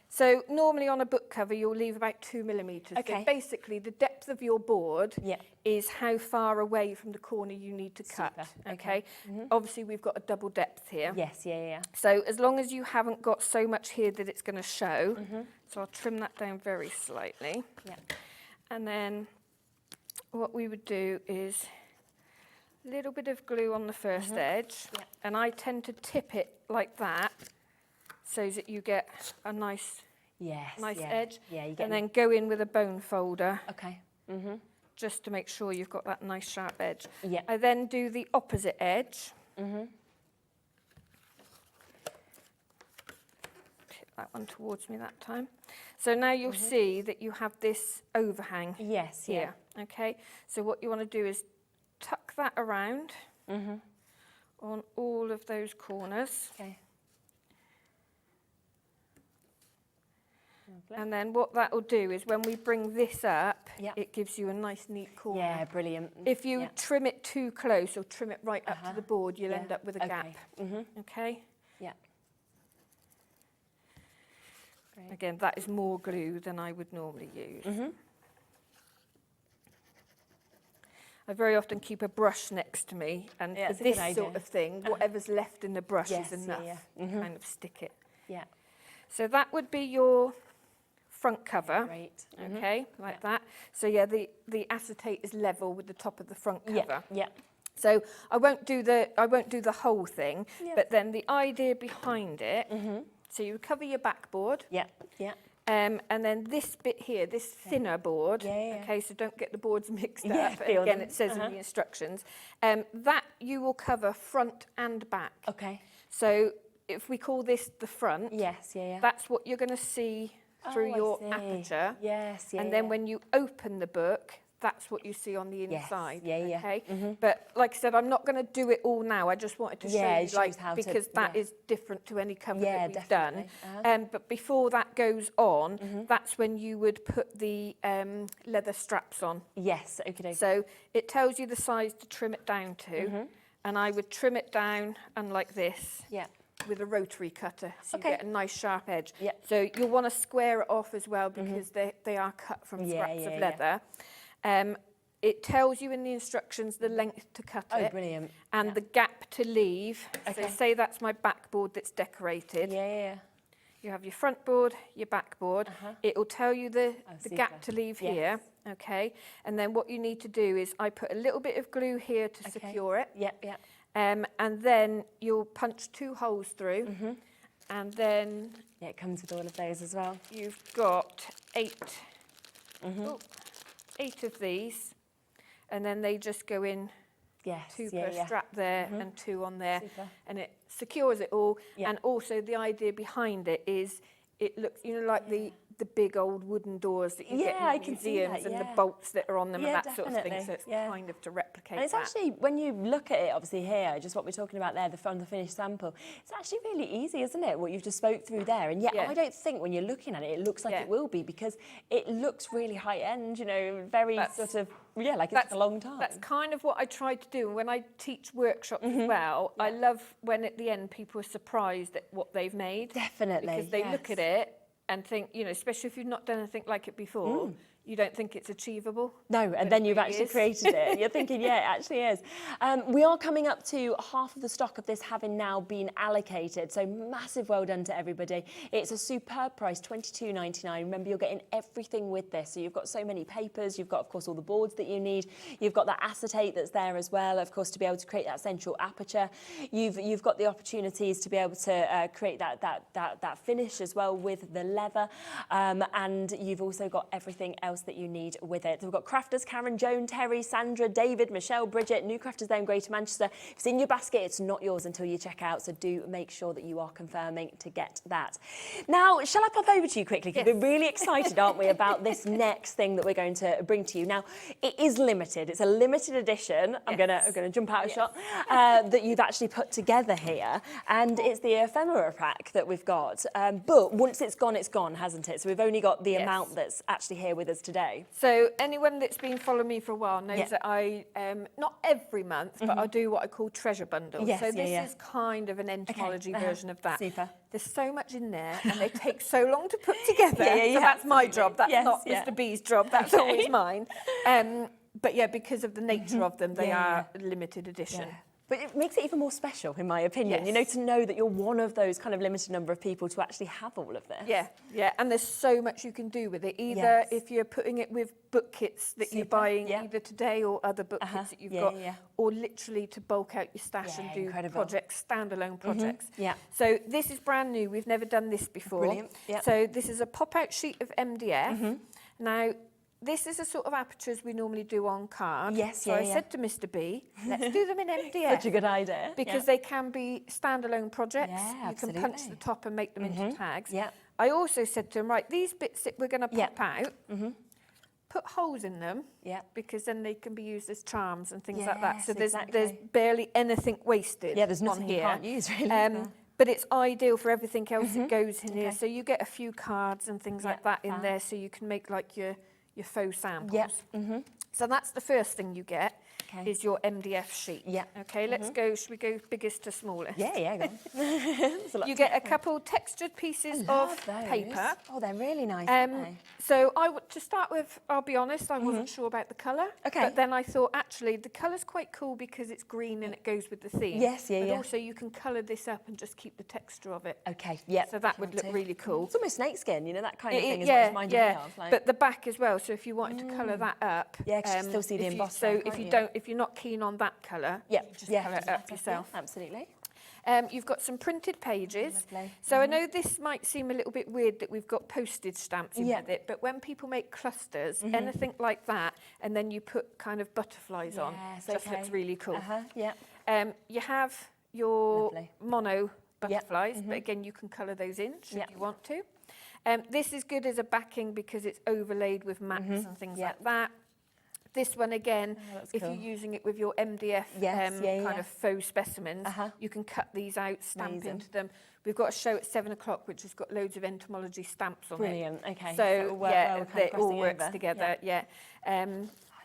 So normally on a book cover, you'll leave about 2 millimetres. Okay. So basically, the depth of your board is how far away from the corner you need to cut. Okay. Obviously, we've got a double depth here. Yes, yeah. So as long as you haven't got so much here that it's going to show, so I'll trim that down very slightly. Yeah. And then what we would do is a little bit of glue on the first edge, and I tend to tip it like that so that you get a nice edge. Yeah, you get and then go in with a bone folder. Okay. Just to make sure you've got that nice sharp edge. Yeah. I then do the opposite edge. Put that one towards me that time. So now you'll see that you have this overhang here. Okay. So what you want to do is tuck that around on all of those corners. Okay. And then what that will do is when we bring this up, it gives you a nice neat corner. Yeah, brilliant. If you trim it too close or trim it right up to the board, you'll end up with a gap. Okay? Yeah. Great. Again, that is more glue than I would normally use. I very often keep a brush next to me, and for this sort of thing, whatever's left in the brush is enough to kind of stick it. Yeah. So that would be your front cover. Great. Okay, like that. So yeah, the acetate is level with the top of the front cover. Yeah. So I won't do the whole thing, but then the idea behind it. So you cover your backboard. Yeah. And then this bit here, this thinner board, okay, so don't get the boards mixed up. Again, it says in the instructions. That you will cover front and back. Okay. So if we call this the front, that's what you're going to see through your aperture. Yes, and then when you open the book, that's what you see on the inside. Okay. But like I said, I'm not going to do it all now. I just wanted to show you, like, because that is different to any cover that we've done. But before that goes on, that's when you would put the leather straps on. Yes. Okay. So it tells you the size to trim it down to, and I would trim it down and like this. With a rotary cutter, so you get a nice sharp edge. So you'll want to square it off as well because they are cut from scraps of leather. It tells you in the instructions the length to cut it. Brilliant. And the gap to leave. So say that's my backboard that's decorated. You have your front board, your backboard. It will tell you the gap to leave here. Okay. And then what you need to do is I put a little bit of glue here to secure it. And then you'll punch 2 holes through, and then it comes with all of those as well. You've got 8 of these, and then they just go in 2 per strap there and 2 on there, and it secures it all. And also the idea behind it is it looks, you know, like the big old wooden doors that you get in museums and the bolts that are on them and that sort of thing. So it's kind of to replicate and it's that. actually, when you look at it, obviously here, just what we're talking about there, the finished sample, it's actually really easy, isn't it, what you've just spoke through there? And yet I don't think when you're looking at it, it looks like it will be, because it looks really high-end, you know, very sort of, like it's a long time. That's kind of what I try to do. And when I teach workshops as well, I love when at the end people are surprised at what they've made. Definitely, because they look at it and think, you know, especially if you've not done anything like it before, you don't think it's achievable. No, and then you've actually created it. And you're thinking, it actually is. We are coming up to half of the stock of this having now been allocated. So massive well done to everybody. It's a superb price, $22.99. Remember, you're getting everything with this. So you've got so many papers. You've got, of course, all the boards that you need. You've got that acetate that's there as well, of course, to be able to create that central aperture. You've got the opportunities to be able to create that finish as well with the leather. And you've also got everything else that you need with it. We've got crafters, Karen, Joan, Terry, Sandra, David, Michelle, Bridget, new crafters there in Greater Manchester. If it's in your basket, it's not yours until you check out, so do make sure that you are confirming to get that. Now, shall I pop over to you quickly? Because we're really excited, aren't we, about this next thing that we're going to bring to you. Now, it is limited. It's a limited edition. I'm gonna jump out a shot that you've actually put together here, and it's the ephemera pack that we've got. But once it's gone, hasn't it? So we've only got the amount that's actually here with us today? So anyone that's been following me for a while knows that I, not every month, but I do what I call treasure bundles. Yes, so this is kind of an entomology version of that. Super. There's so much in there and they take so long to put together. So that's my job. That's not Mr. B's job. That's always mine. But yeah, because of the nature of them, they are limited edition. But it makes it even more special, in my opinion, you know, to know that you're one of those kind of limited number of people to actually have all of this. Yeah, and there's so much you can do with it. Either if you're putting it with book kits that you're buying either today or other book kits that you've got, or literally to bulk out your stash and do projects, standalone projects. So this is brand new. We've never done this before. Brilliant. So this is a pop-out sheet of MDF. Now, this is the sort of apertures we normally do on card. So I said to Mr. B, let's do them in MDF. Such a good idea. Because they can be standalone projects. You can punch the top and make them into tags. I also said to him, right, these bits that we're going to pop out, put holes in them, because then they can be used as charms and things like that. So there's barely anything wasted there's nothing on here. You can't use, really. But it's ideal for everything else that goes in here. So you get a few cards and things like that in there, so you can make like your faux samples. So that's the first thing you get, is your MDF sheet. Okay, let's go, should we go biggest to smallest? Go on. You get a couple textured pieces of paper. Oh, they're really nice, So to start with, I'll be honest, I wasn't sure about the colour. But then I thought, actually, the colour's quite cool because it's green and it goes with the theme. But also you can colour this up and just keep the texture of it. So that would look really cool. It's almost snakeskin, you know, that kind of thing is what it's reminding me of. Like. But the back as well, so if you wanted to colour that up. Yeah, because you can still see the embossed. So if you're not keen on that colour, just colour it up yourself. Absolutely. You've got some printed pages. So I know this might seem a little bit weird that we've got postage stamps in with it, but when people make clusters, anything like that, and then you put kind of butterflies on, just looks really cool. You have your mono butterflies, but again, you can colour those in should you want to. This is good as a backing because it's overlaid with mats and things like that. This one again, if you're using it with your MDF kind of faux specimens, you can cut these out, stamp into them. We've got a show at 7 o'clock which has got loads of entomology stamps on Brilliant. it. Okay. So it all works together.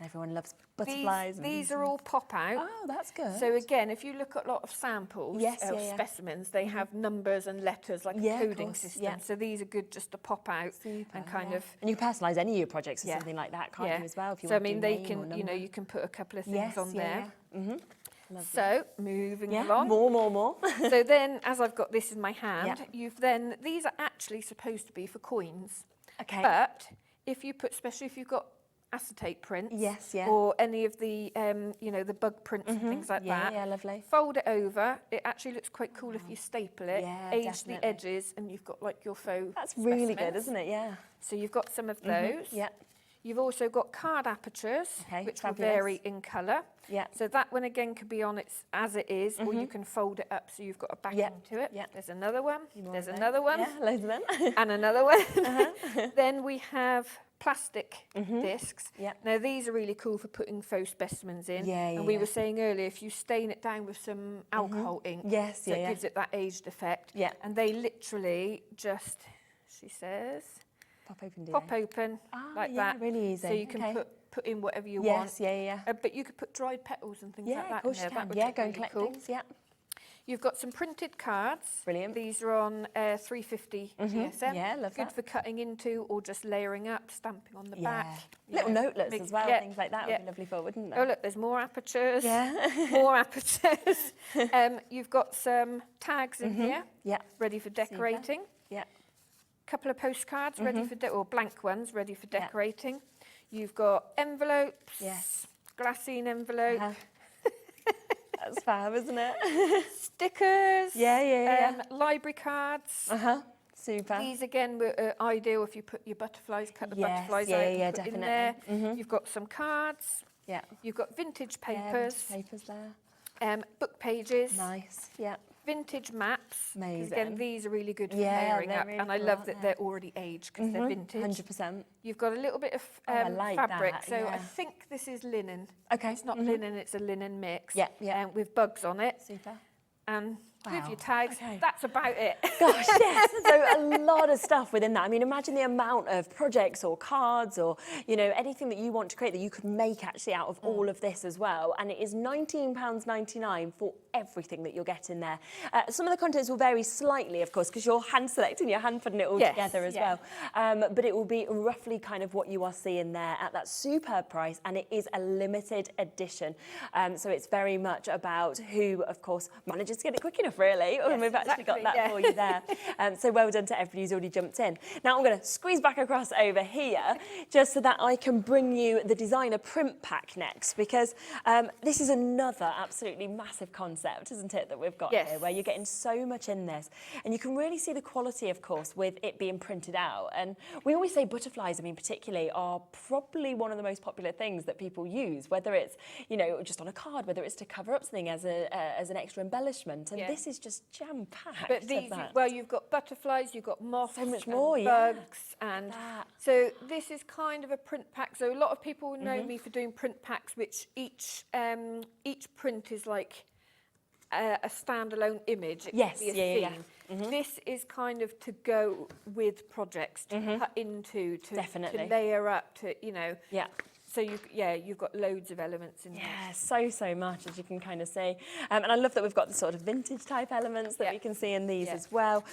Everyone loves butterflies. These are all pop out. Oh, that's good. So again, if you look at a lot of samples of specimens, they have numbers and letters like a coding system. So these are good just to pop out and kind of. And you can personalise any of your projects or something like that, can't you, as well? If you so I want mean, to they can, you know, you can put a couple of things on there. Lovely. So moving along. More. So then, as I've got this in my hand, these are actually supposed to be for coins. But if you put, especially if you've got acetate prints, or any of the, you know, the bug prints and things like that. Lovely. Fold it over. It actually looks quite cool if you staple it, age the edges, and you've got like your faux. That's really specimens. good, isn't it? Yeah. So you've got some of those. You've also got card apertures, which will vary in colour. So that one again could be on its as it is, or you can fold it up so you've got a backing to it. There's another one. There's another one. Loads of them. And another one. Then we have plastic discs. Now these are really cool for putting faux specimens in. And we were saying earlier, if you stain it down with some alcohol ink, so it gives it that aged effect. And they literally just, she says, pop open like that. Really easy. So you can put in whatever you want. But you could put dried petals and things like that in there. That would look go and really collect cool. things. You've got some printed cards. Brilliant. These are on 350 GSM. Love Good that. for cutting into or just layering up, stamping on the back. Little notelets as well, things like that would be lovely for, wouldn't they? Oh, look, there's more apertures. More apertures. You've got some tags in here, ready for decorating. Couple of postcards ready for, or blank ones ready for decorating. You've got envelopes, glassine envelope. That's fab, isn't it? Stickers. Library cards. Super. These again were ideal if you put your butterflies, cut the butterflies out and put in there. You've got some cards. You've got vintage papers. Papers there. Book pages. Nice. Vintage maps. Amazing. Again, these are really good for layering up, really and I love that they're already aged because they're vintage. 100%. You've got a little bit of like fabric, that, so I think this is linen. Okay. It's not linen; it's a linen mix. Yeah. With bugs on it. Super. And with your tags. That's about it. Gosh, yes. So a lot of stuff within that. I mean, imagine the amount of projects or cards or, you know, anything that you want to create that you could make actually out of all of this as well. And it is £19.99 for everything that you're getting there. Some of the contents will vary slightly, of course, because you're hand selecting, you're hand putting it all together as well. But it will be roughly kind of what you are seeing there at that superb price, and it is a limited edition. So it's very much about who, of course, manages to get it quick enough, really. And we've actually got that for you there. So well done to everybody who's already jumped in. Now I'm going to squeeze back across over here just so that I can bring you the designer print pack next, because this is another absolutely massive concept, isn't it, that we've got here, where you're getting so much in this. And you can really see the quality, of course, with it being printed out. And we always say butterflies, I mean, particularly, are probably one of the most popular things that people use, whether it's, you know, just on a card, whether it's to cover up something as an extra embellishment. And this is just jam-packed. But these, well, you've got butterflies, you've got moths, so much more, bugs, and so this is kind of a print pack. So a lot of people know me for doing print packs, which each print is like a standalone image. It could be a theme. This is kind of to go with projects, to cut into, to layer up, to, you know. So you've got loads of elements in there. Yeah, so much, as you can kind of see. And I love that we've got the sort of vintage type elements that we can see in these as well.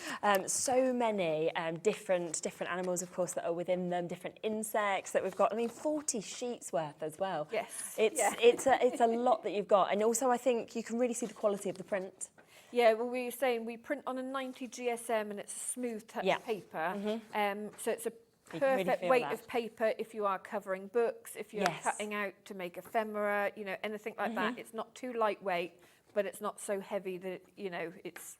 So many different animals, of course, that are within them, different insects that we've got. I mean, 40 sheets worth as well. It's a lot that you've got. And also, I think you can really see the quality of the print. Yeah, well, we were saying we print on a 90 GSM and it's a smooth touch paper. So it's a perfect weight of paper if you are covering books, if you're cutting out to make ephemera, you know, anything like that. It's not too lightweight, but it's not so heavy that, you know, it's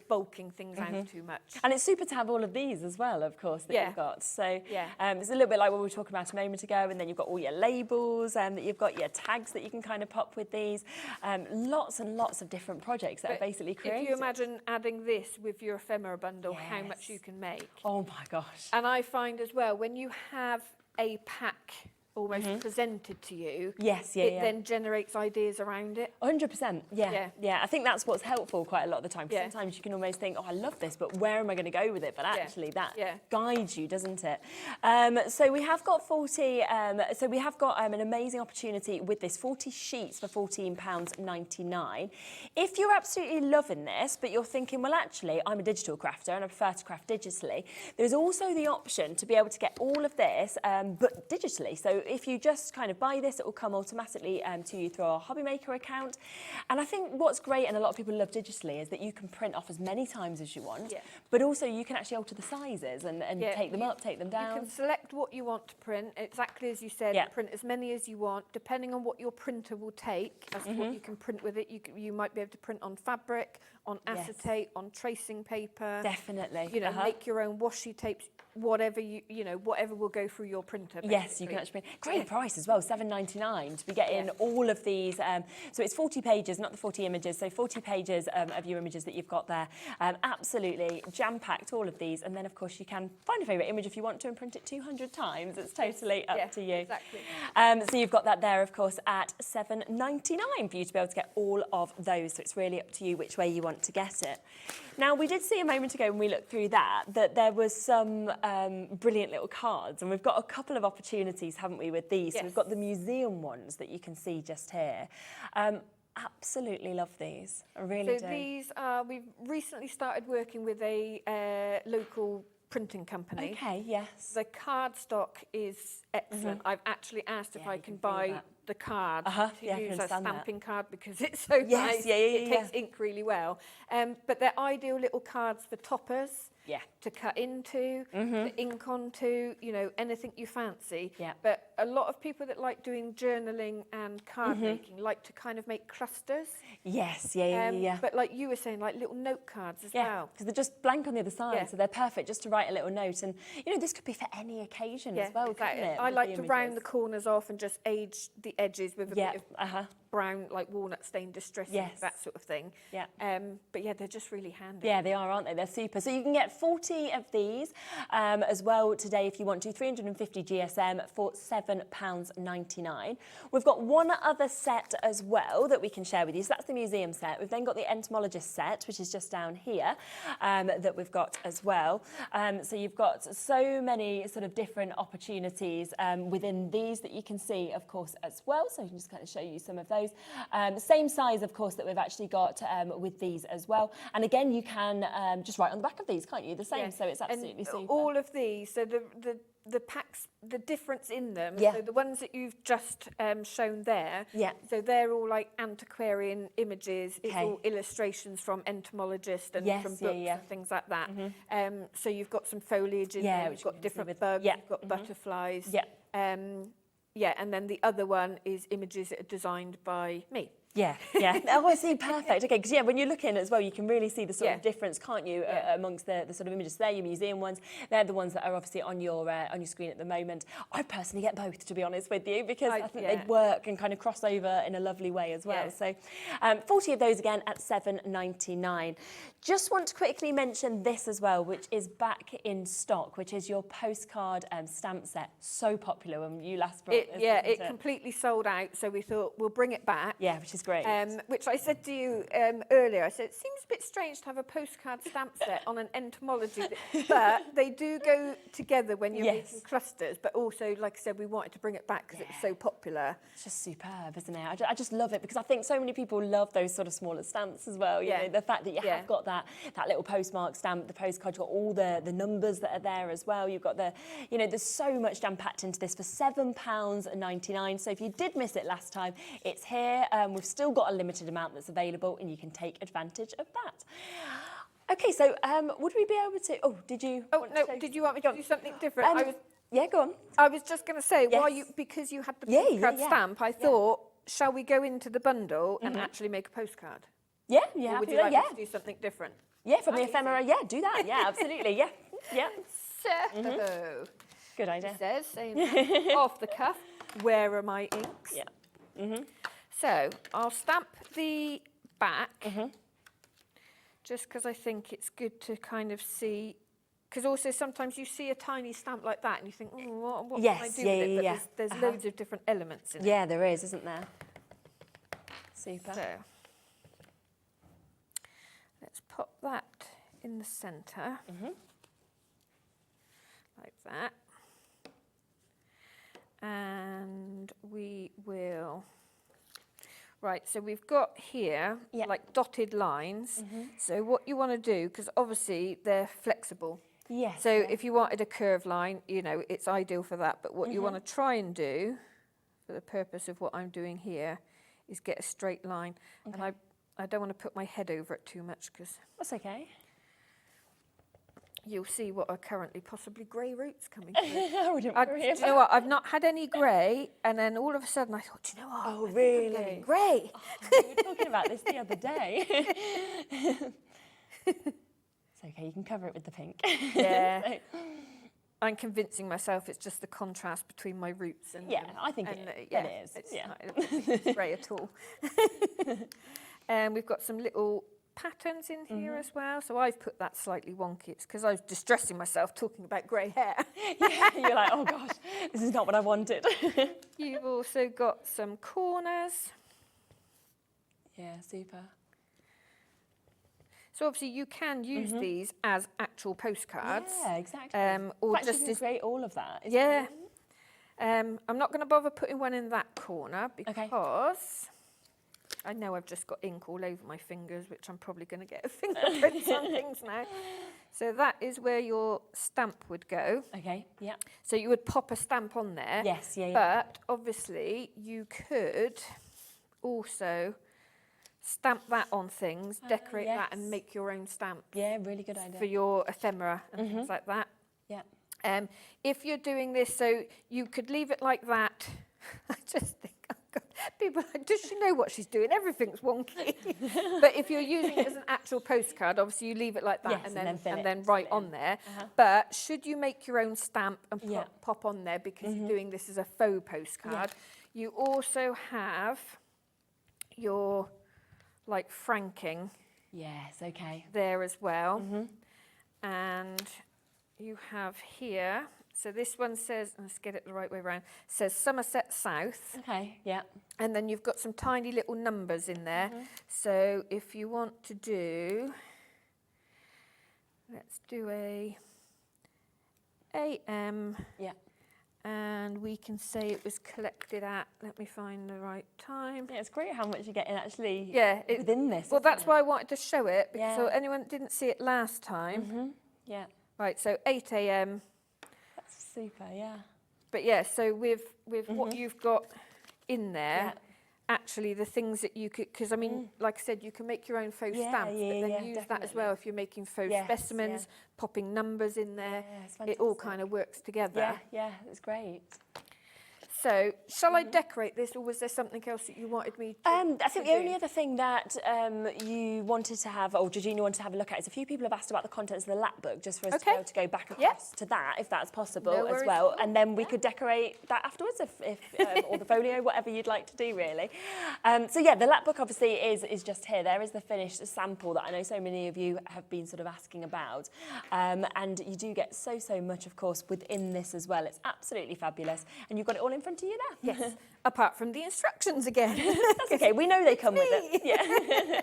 bulking things out too much. And it's super to have all of these as well, of course, that you've got. So it's a little bit like what we were talking about a moment ago, and then you've got all your labels, that you've got your tags that you can kind of pop with these. Lots and lots of different projects that are basically created. If you imagine adding this with your ephemera bundle, how much you can make. Oh my gosh. And I find as well, when you have a pack almost presented to you, it then generates ideas around it. 100%, yeah. I think that's what's helpful quite a lot of the time, because sometimes you can almost think, oh, I love this, but where am I going to go with it? But actually that guides you, doesn't it? So we have got 40, so we have got an amazing opportunity with this, 40 sheets for £14.99. If you're absolutely loving this, but you're thinking, well, actually, I'm a digital crafter and I prefer to craft digitally, there's also the option to be able to get all of this, but digitally. So if you just kind of buy this, it will come automatically to you through our HobbyMaker account. And I think what's great, and a lot of people love digitally, is that you can print off as many times as you want, but also you can actually alter the sizes and take them up, take them down. You can select what you want to print, exactly as you said, print as many as you want, depending on what your printer will take, as to what you can print with it. You might be able to print on fabric, on acetate, on tracing paper. Definitely. You know, make your own washi tapes, whatever whatever will go through your printer. Basically. Yes, you can actually print. Great price as well, £7.99 to be getting all of these. So it's 40 pages, not the 40 images, so 40 pages of your images that you've got there. Absolutely jam-packed, all of these. And then, of course, you can find a favourite image if you want to and print it 200 times. It's totally up to you. Exactly. So you've got that there, of course, at £7.99 for you to be able to get all of those. So it's really up to you which way you want to get it. Now, we did see a moment ago when we looked through that there was some brilliant little cards, and we've got a couple of opportunities, haven't we, with these? So we've got the museum ones that you can see just here. Absolutely love these. I really do. So these are, we've recently started working with a local printing company. Okay, yes. The card stock is excellent. I've actually asked if I can buy the card to use as a stamping card because it's so nice. It takes ink really well. But they're ideal little cards for toppers. To cut into, to ink onto, you know, anything you fancy. But a lot of people that like doing journaling and card making like to kind of make clusters. Yes, But like you were saying, like little note cards as well. Because they're just blank on the other side, so they're perfect just to write a little note. And, you know, this could be for any occasion as well, couldn't it? I like to round the corners off and just age the edges with a bit of brown, like walnut stain distress, that sort of thing. Yeah. But yeah, they're just really handy. Yeah, they are, aren't they? They're super. So you can get 40 of these as well today if you want to, 350 GSM for £7.99. We've got one other set as well that we can share with you. So that's the museum set. We've then got the entomologist set, which is just down here, that we've got as well. So you've got so many sort of different opportunities within these that you can see, of course, as well. So I can just kind of show you some of those. Same size, of course, that we've actually got with these as well. And again, you can just write on the back of these, can't you? The same, so it's absolutely super. All of these, so the packs, the difference in them, so the ones that you've just shown there, so they're all like antiquarian images, it's all illustrations from entomologists and from books and things like that. So you've got some foliage in there, you've got different bugs, you've got butterflies. And then the other one is images that are designed by me. Yeah. Oh, I see, perfect. Okay, because when you're looking as well, you can really see the sort of difference, can't you, amongst the sort of images. They're your museum ones. They're the ones that are obviously on your screen at the moment. I personally get both, to be honest with you, because I think they work and kind of cross over in a lovely way as well. So 40 of those again at £7.99. Just want to quickly mention this as well, which is back in stock, which is your postcard stamp set. So popular when you last brought it. It completely sold out, so we thought we'll bring it back. Yeah, which is great. Which I said to you earlier, I said, it seems a bit strange to have a postcard stamp set on an entomology, but they do go together when you're making clusters, but also, like I said, we wanted to bring it back because it was so popular. It's just superb, isn't it? I just love it because I think so many people love those sort of smaller stamps as well. You know, the fact that you have got that little postmark stamp, the postcard, you've got all the numbers that are there as well. You've got there's so much jam-packed into this for £7.99. So if you did miss it last time, it's here. We've still got a limited amount that's available and you can take advantage of that. Okay, so would we be able to... Oh, did you... Oh, no, did you want me to do something different? Yeah, go on. I was just going to say, because you had the postcard stamp, I thought, shall we go into the bundle and actually make a postcard? Yeah, or would you like me to do something different? Yeah, from the ephemera, do that. Yeah, absolutely, yeah. So, good idea. It says, off the cuff, where are my inks? Yeah. So I'll stamp the back, just because I think it's good to kind of see, because also sometimes you see a tiny stamp like that and you think, oh, what can I do with it? But there's loads of different elements in it. Yeah, there is, isn't there? Super. So let's pop that in the centre, like that. And we will... Right, so we've got here, like dotted lines. So what you want to do, because obviously they're flexible. Yes. So if you wanted a curved line, it's ideal for that. But what you want to try and do, for the purpose of what I'm doing here, is get a straight line. And I don't want to put my head over it too much, because... That's okay. You'll see what are currently possibly grey roots coming through. I wouldn't worry about. Do you know what? I've not had any grey, and then all of a sudden I thought, do you know what? Oh, really? Grey. Oh, we were talking about this the other day. It's okay, you can cover it with the pink. Yeah. I'm convincing myself it's just the contrast between my roots and... Yeah, I think it is. I don't think it's grey at all. And we've got some little patterns in here as well, so I've put that slightly wonky. It's because I was distressing myself talking about grey hair. Yeah, you're like, oh gosh, this is not what I wanted. You've also got some corners. Yeah, super. So obviously you can use these as actual postcards. Yeah, exactly. Or in fact, just you can create all of that. Yeah. I'm not going to bother putting one in that corner because I know I've just got ink all over my fingers, which I'm probably going to get a fingerprint on things now. So that is where your stamp would go. Okay, yeah. So you would pop a stamp on there. Yes, yeah. But obviously you could also stamp that on things, decorate that and make your own stamp. Yeah, really good idea. For your ephemera and things like that. Yeah. If you're doing this, so you could leave it like that. I just think, oh God, people are like, does she know what she's doing? Everything's wonky. But if you're using it as an actual postcard, obviously you leave it like that and then write on there. But should you make your own stamp and pop on there because you're doing this as a faux postcard, you also have your like franking. Yes, okay. There as well. And you have here, so this one says, let's get it the right way around, says Somerset South. Okay, yeah. And then you've got some tiny little numbers in there. So if you want to do, let's do a AM. Yeah. And we can say it was collected at, let me find the right time. Yeah, it's great how much you get in actually within this. Well, that's why I wanted to show it, because so anyone that didn't see it last time. Yeah. Right, so 8 AM. That's super, yeah. But yeah, so with what you've got in there, actually the things that you could, because I mean, like I said, you can make your own faux stamps, but then use that as well if you're making faux specimens, popping numbers in there. It all kind of works together. Yeah, it's great. So, shall I decorate this, or was there something else that you wanted me to I think the only other thing that you wanted to have, or Georgina wanted to have a look at, is a few people have asked about the contents of the lap book, just for us to be able to go back across to that, if that's possible as well. And then we could decorate that afterwards, if or the folio, whatever you'd like to do, really. So yeah, the lap book obviously is just here. There is the finished sample that I know so many of you have been sort of asking about. And you do get so much, of course, within this as well. It's absolutely fabulous. And you've got it all in front of you there. Yes, apart from the instructions again. That's okay, we know they come with it. Yeah.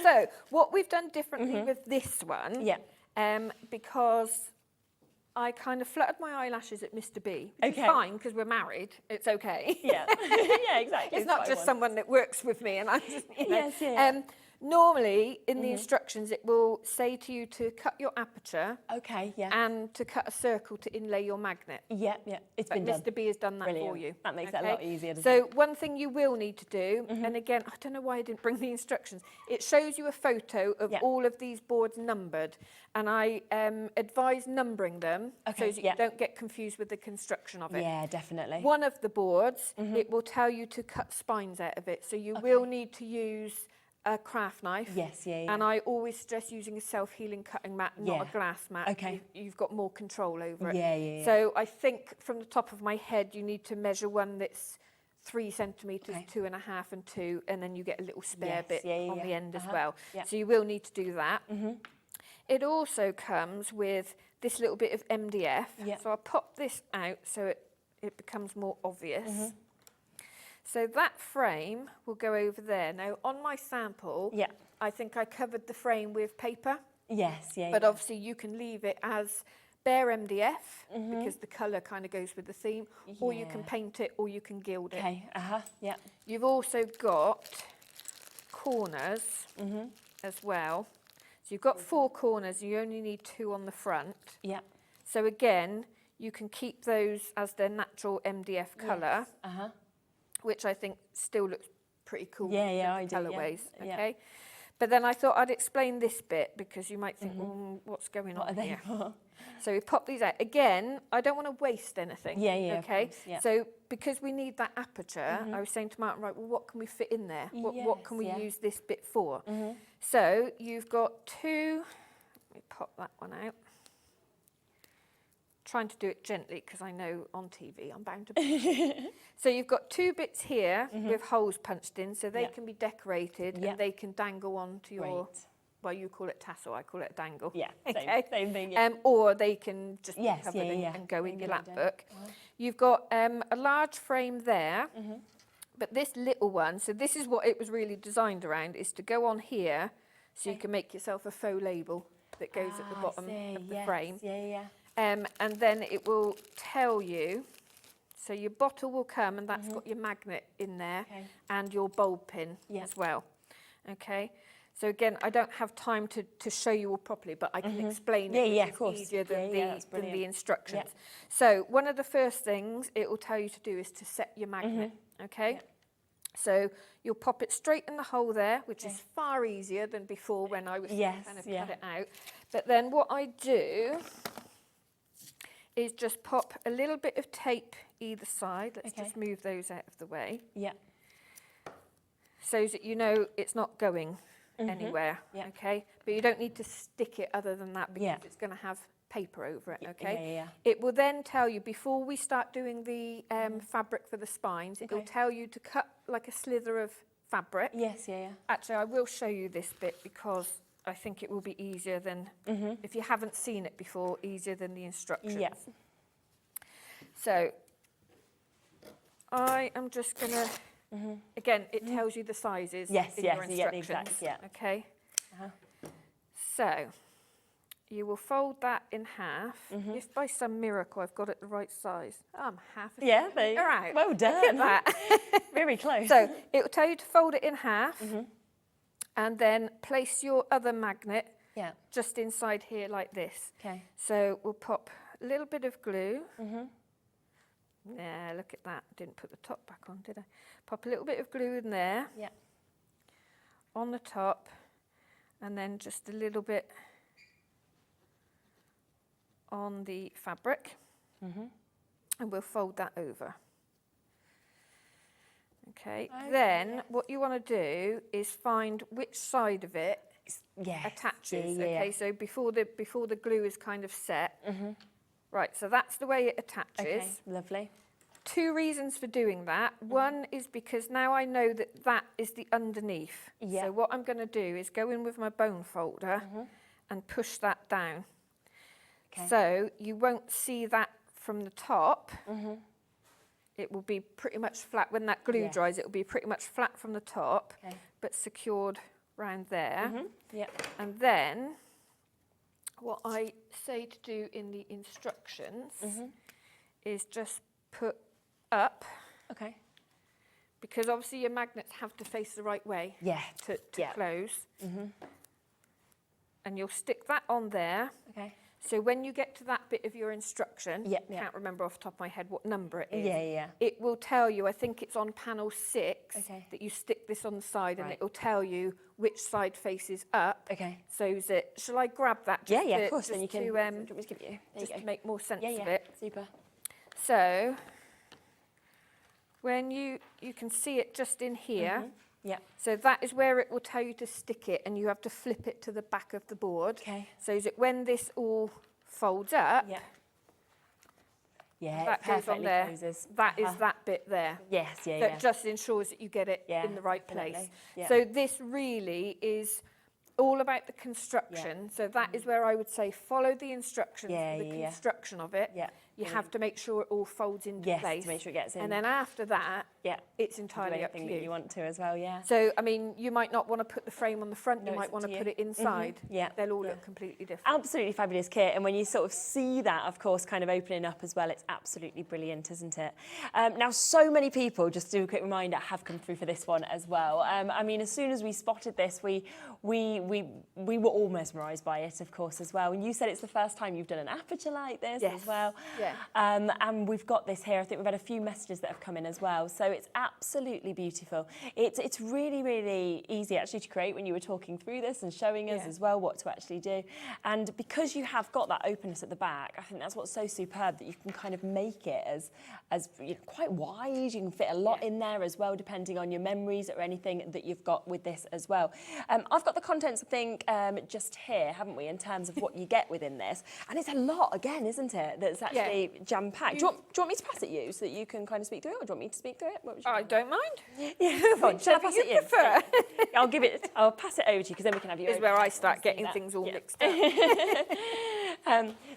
So, what we've done differently with this one, because I kind of fluttered my eyelashes at Mr. B. Which is fine, because we're married, it's okay. Yeah, yeah, exactly. It's not just someone that works with me and I'm just, you know. Normally, in the instructions, it will say to you to cut your aperture and to cut a circle to inlay your magnet. Yeah, it's been done. Mr. B has done that for you. That makes it a lot easier, doesn't it? So one thing you will need to do, and again, I don't know why I didn't bring the instructions, it shows you a photo of all of these boards numbered, and I advise numbering them so that you don't get confused with the construction of it. Yeah, definitely. One of the boards, it will tell you to cut spines out of it, so you will need to use a craft knife. Yes, And I always stress using a self-healing cutting mat, not a glass mat. Okay. You've got more control over it. Yeah. So I think from the top of my head, you need to measure one that's 3 centimetres, 2.5 and 2, and then you get a little spare bit on the end as well. So you will need to do that. It also comes with this little bit of MDF. So I'll pop this out so it becomes more obvious. So that frame will go over there. Now, on my sample, I think I covered the frame with paper. Yes, But obviously you can leave it as bare MDF because the colour kind of goes with the theme, or you can paint it, or you can gild it. You've also got corners as well. So you've got 4 corners, you only need 2 on the front. So again, you can keep those as their natural MDF colour. Which I think still looks pretty cool. I do. Colourways, okay? But then I thought I'd explain this bit because you might think, what's going on here? So we pop these out. Again, I don't want to waste anything. Okay? So because we need that aperture, I was saying to Martin, right, well, what can we fit in there? What can we use this bit for? So you've got 2, let me pop that one out. Trying to do it gently because I know on TV I'm bound to. So you've got 2 bits here with holes punched in, so they can be decorated and they can dangle onto your, well, you call it tassel, I call it a dangle. Yeah, same thing. Or they can just be covered and go in your lap book. You've got a large frame there, but this little one, so this is what it was really designed around, is to go on here so you can make yourself a faux label that goes at the bottom of the frame. And then it will tell you, so your bottle will come and that's got your magnet in there and your bulb pin as well. Okay, so again, I don't have time to show you all properly, but I can explain it, of course. Easier than, than the instructions. So one of the first things it will tell you to do is to set your magnet, okay? So you'll pop it straight in the hole there, which is far easier than before when I was kind of cut it out. But then what I do is just pop a little bit of tape either side. Let's just move those out of the way. So that you know it's not going anywhere, okay? But you don't need to stick it other than that because it's going to have paper over it, okay? It will then tell you, before we start doing the fabric for the spines, it will tell you to cut like a slither of fabric. Yes, yeah, yeah. Actually, I will show you this bit because I think it will be easier than, if you haven't seen it before, easier than the instructions. Yeah. So I am just going to, again, it tells you the sizes in your instructions. You get the exact, yeah. Okay. So you will fold that in half. If by some miracle I've got it the right size. Oh, I'm half a centimetre out. Well done. Look at that. Very close. So it will tell you to fold it in half and then place your other magnet just inside here like this. Okay. So we'll pop a little bit of glue. Yeah, look at that. Didn't put the top back on, did I? Pop a little bit of glue in there. Yeah. On the top, and then just a little bit on the fabric. And we'll fold that over. Okay. Then what you want to do is find which side of it attaches. Okay, so before the glue is kind of set. Right, so that's the way it attaches. Okay, lovely. 2 reasons for doing that. One is because now I know that that is the underneath. Yeah. So what I'm going to do is go in with my bone folder and push that down. Okay. So you won't see that from the top. It will be pretty much flat. When that glue dries, it will be pretty much flat from the top, but secured round there. And then what I say to do in the instructions is just put up. Okay. Because obviously your magnets have to face the right way to close. And you'll stick that on there. Okay. So when you get to that bit of your instruction, can't remember off the top of my head what number it is. It will tell you, I think it's on panel 6, that you stick this on the side and it will tell you which side faces up. Okay. So that, shall I grab that? Just Yeah, to, of course. Then you can. To, do you want me to give you? There just you to go. make more sense of Yeah, it. super. So when you can see it just in here. Yeah. So that is where it will tell you to stick it, and you have to flip it to the back of the board. Okay. So that when this all folds up, that goes on there. Closes. That is that bit there. Yes, That just ensures that you get it in the right place. So this really is all about the construction. So that is where I would say follow the instructions for the construction of it. You have to make sure it all folds into place. To make sure it gets in. And then after that, it's entirely up to that you. you want to as well, So, I mean, you might not want to put the frame on the front, you might want to put it inside. They'll all look completely different. Absolutely fabulous kit. And when you sort of see that, of course, kind of opening up as well, it's absolutely brilliant, isn't it? Now, so many people, just to do a quick reminder, have come through for this one as well. I mean, as soon as we spotted this, we were all mesmerised by it, of course, as well. And you said it's the first time you've done an aperture like this as well. And we've got this here. I think we've had a few messages that have come in as well. So it's absolutely beautiful. It's really, really easy actually to create when you were talking through this and showing us as well what to actually do. And because you have got that openness at the back, I think that's what's so superb, that you can kind of make it as you know, quite wide. You can fit a lot in there as well, depending on your memories or anything that you've got with this as well. I've got the contents, I think, just here, haven't we, in terms of what you get within this. And it's a lot, again, isn't it, that's actually jam-packed. Do you want me to pass it you so that you can kind of speak through it, or do you want me to speak through it? What would you I don't mind. Shall I pass it you? Prefer. I'll pass it over to you, because then we can have you. This is where I start getting things all mixed up.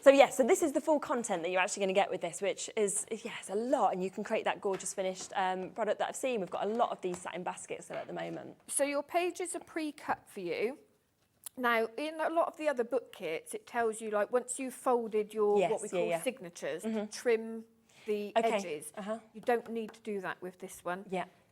So this is the full content that you're actually going to get with this, which is, it's a lot, and you can create that gorgeous finished product that I've seen. We've got a lot of these satin baskets there at the moment. So your pages are pre-cut for you. Now, in a lot of the other book kits, it tells you, like, once you've folded your what we call signatures, to trim the edges. You don't need to do that with this one.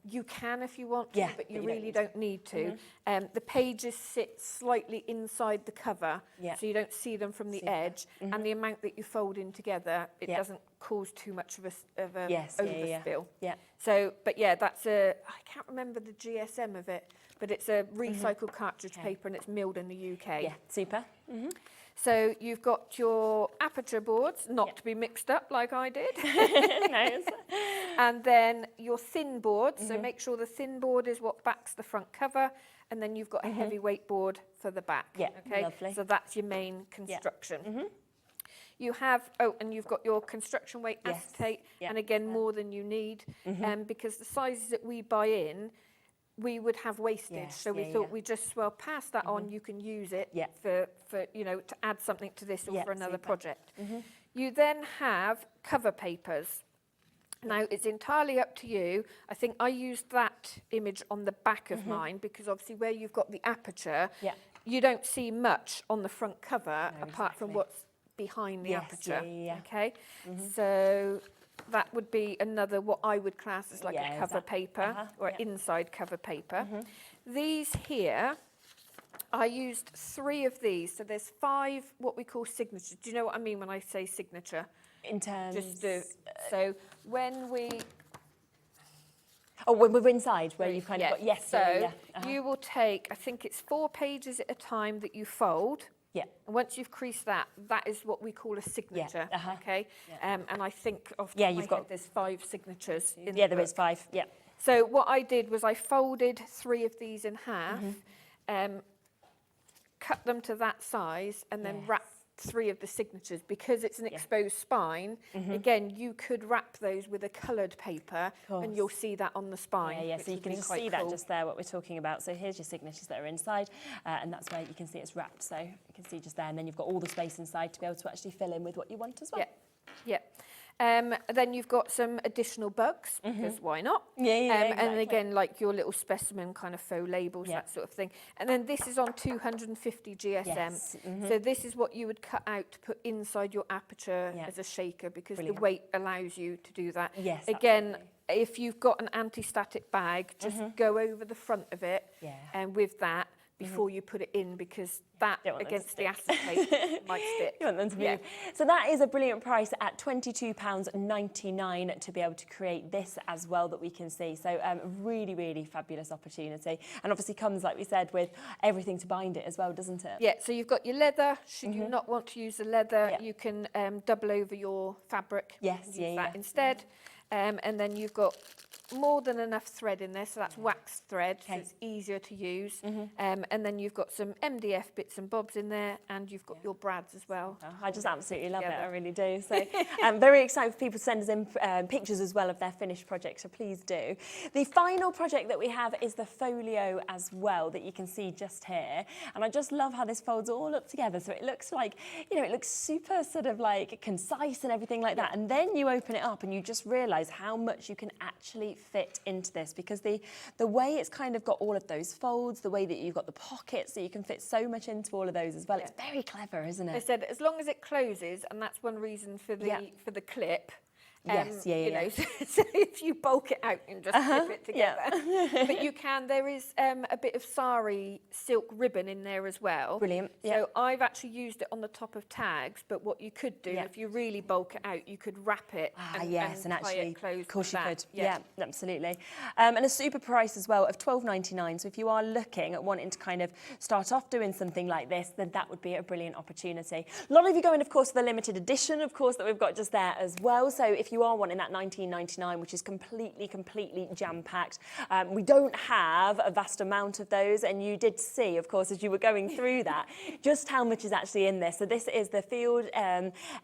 You can if you want to, but you really don't need to. The pages sit slightly inside the cover, so you don't see them from the edge, and the amount that you fold in together, it doesn't cause too much of a overspill. So, but that's I can't remember the GSM of it, but it's a recycled cartridge paper, and it's milled in the UK. Super. So you've got your aperture boards, not to be mixed up like I did. Nice. And then your thin board, so make sure the thin board is what backs the front cover, and then you've got a heavyweight board for the back. Okay, lovely. so that's your main construction. You have, and you've got your construction weight acetate, and again, more than you need, because the sizes that we buy in, we would have wastage. Yes, so we thought we'd just, well, pass that on. You can use it for you know, to add something to this or for another project. You then have cover papers. Now, it's entirely up to you. I think I used that image on the back of mine because obviously where you've got the aperture, you don't see much on the front cover apart from what's behind the aperture. Okay, so that would be another, what I would class as like a cover paper or an inside cover paper. These here, I used 3 of these. So there's 5 what we call signatures. Do you know what I mean when I say signature? In terms... so when we... Oh, when we're inside, where you've kind of got... Yes, so you will take, I think it's 4 pages at a time that you fold. Yeah. And once you've creased that, that is what we call a signature. Okay. And I think off the top of my head, there's 5 signatures in the there book. is 5. Yeah. So what I did was I folded 3 of these in half, cut them to that size, and then wrapped 3 of the signatures. Because it's an exposed spine, again, you could wrap those with a coloured paper and you'll see that on the spine. So you can just see that just there, what we're talking about. So here's your signatures that are inside, and that's where you can see it's wrapped. So you can see just there, and then you've got all the space inside to be able to actually fill in with what you want as well. Then you've got some additional bugs, because why not? Exactly. And again, like your little specimen kind of faux labels, that sort of thing. And then this is on 250 GSM. So this is what you would cut out to put inside your aperture as a shaker, because the weight allows you to do that. Again, if you've got an anti-static bag, just go over the front of it and with that, before you put it in, because that against the acetate might stick. You want them to move. So that is a brilliant price at £22.99 to be able to create this as well that we can see. So really, really fabulous opportunity. And obviously comes, like we said, with everything to bind it as well, doesn't it? Yeah, so you've got your leather. Should you not want to use the leather, you can double over your fabric. Yes, use that instead. And then you've got more than enough thread in there, so that's waxed thread, so it's easier to use. And then you've got some MDF bits and bobs in there, and you've got your brads as well. Oh, I just absolutely love it, I really do. So I'm very excited for people to send us in pictures as well of their finished projects, so please do. The final project that we have is the folio as well, that you can see just here. And I just love how this folds all up together, so it looks like, you know, it looks super sort of like concise and everything like that. And then you open it up and you just realise how much you can actually fit into this, because the way it's kind of got all of those folds, the way that you've got the pockets, so you can fit so much into all of those as well. It's very clever, isn't it? They said as long as it closes, and that's one reason for the clip. You know, so if you bulk it out and just clip it together. But you can, there is a bit of sari silk ribbon in there as well. Brilliant. So I've actually used it on the top of tags, but what you could do, if you really bulk it out, you could wrap it and actually, close of course you could. Yeah, absolutely. And a super price as well of £12.99. So if you are looking at wanting to kind of start off doing something like this, then that would be a brilliant opportunity. A lot of you going, of course, for the limited edition, of course, that we've got just there as well. So if you are wanting that £19.99, which is completely jam-packed, we don't have a vast amount of those, and you did see, of course, as you were going through that, just how much is actually in this. So this is the Field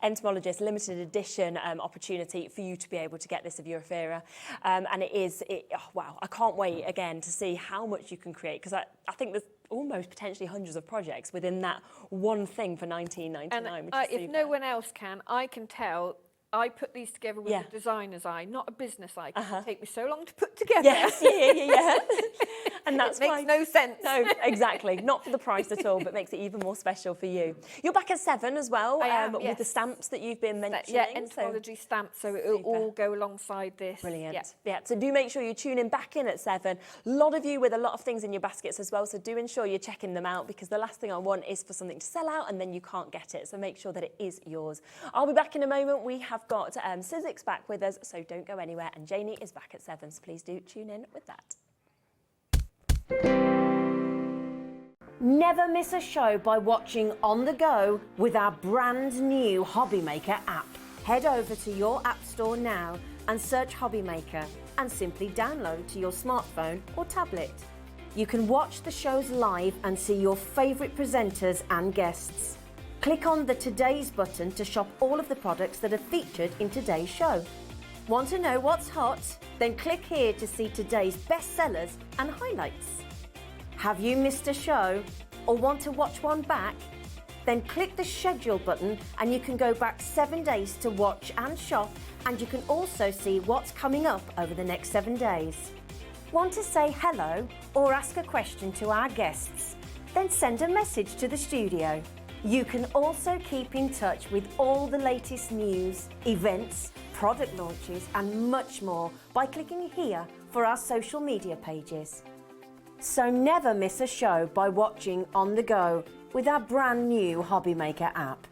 Entomologist limited edition opportunity for you to be able to get this of your Ephira, and wow, I can't wait again to see how much you can create, because I think there's almost potentially hundreds of projects within that one thing for £19.99. And if no one else can, I can tell. I put these together with a designer's eye, not a business eye. It take me so long to put together. Yes, And that's it makes no sense. No, exactly. Not for the price at all, but makes it even more special for you. You're back at 7 as well, with the stamps that you've been mentioning. Yeah, entomology stamps, so it'll all go alongside this. Brilliant. Yeah, so do make sure you tune in back in at 7. A lot of you with a lot of things in your baskets as well, so do ensure you're checking them out, because the last thing I want is for something to sell out and then you can't get it. So make sure that it is yours. I'll be back in a moment. We have got SIZZIX back with us, so don't go anywhere, and Janie is back at 7, so please do tune in with that. Never miss a show by watching on the go with our brand new HobbyMaker app. Head over to your app store now and search HobbyMaker and simply download to your smartphone or tablet. You can watch the shows live and see your favourite presenters and guests. Click on the Today's button to shop all of the products that are featured in today's show. Want to know what's hot? Then click here to see today's bestsellers and highlights. Have you missed a show or want to watch one back? Then click the schedule button and you can go back 7 days to watch and shop, and you can also see what's coming up over the next 7 days. Want to say hello or ask a question to our guests? Then send a message to the studio. You can also keep in touch with all the latest news, events, product launches and much more by clicking here for our social media pages. So never miss a show by watching on the go with our brand new HobbyMaker app.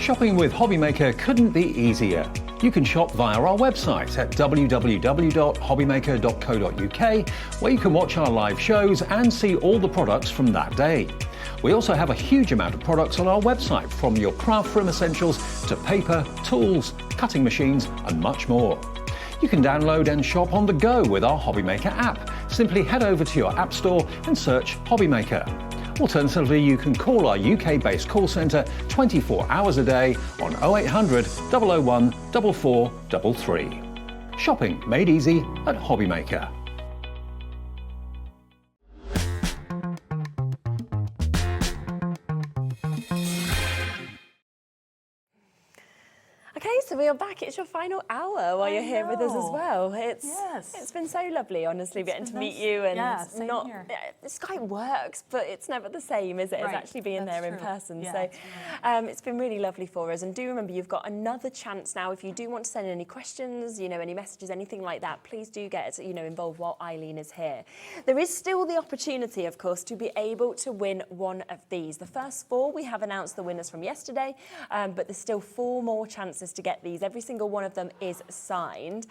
Shopping with HobbyMaker couldn't be easier. You can shop via our website at www.hobbymaker.co.uk, where you can watch our live shows and see all the products from that day. We also have a huge amount of products on our website, from your craft room essentials to paper, tools, cutting machines and much more. You can download and shop on the go with our HobbyMaker app. Simply head over to your app store and search HobbyMaker. Alternatively, you can call our UK-based call centre 24 hours a day on 0800 001 4433. Shopping made easy at HobbyMaker. Okay, so we are back. It's your final hour while you're here with us as well. It's been so lovely, honestly, getting to meet you, and Skype works, but it's never the same, is it? As actually being there in person. So it's been really lovely for us. And do remember, you've got another chance now. If you do want to send any questions, any messages, anything like that, please do get involved while Eileen is here. There is still the opportunity, of course, to be able to win one of these. The first 4, we have announced the winners from yesterday, but there's still 4 more chances to get these. Every single one of them is signed.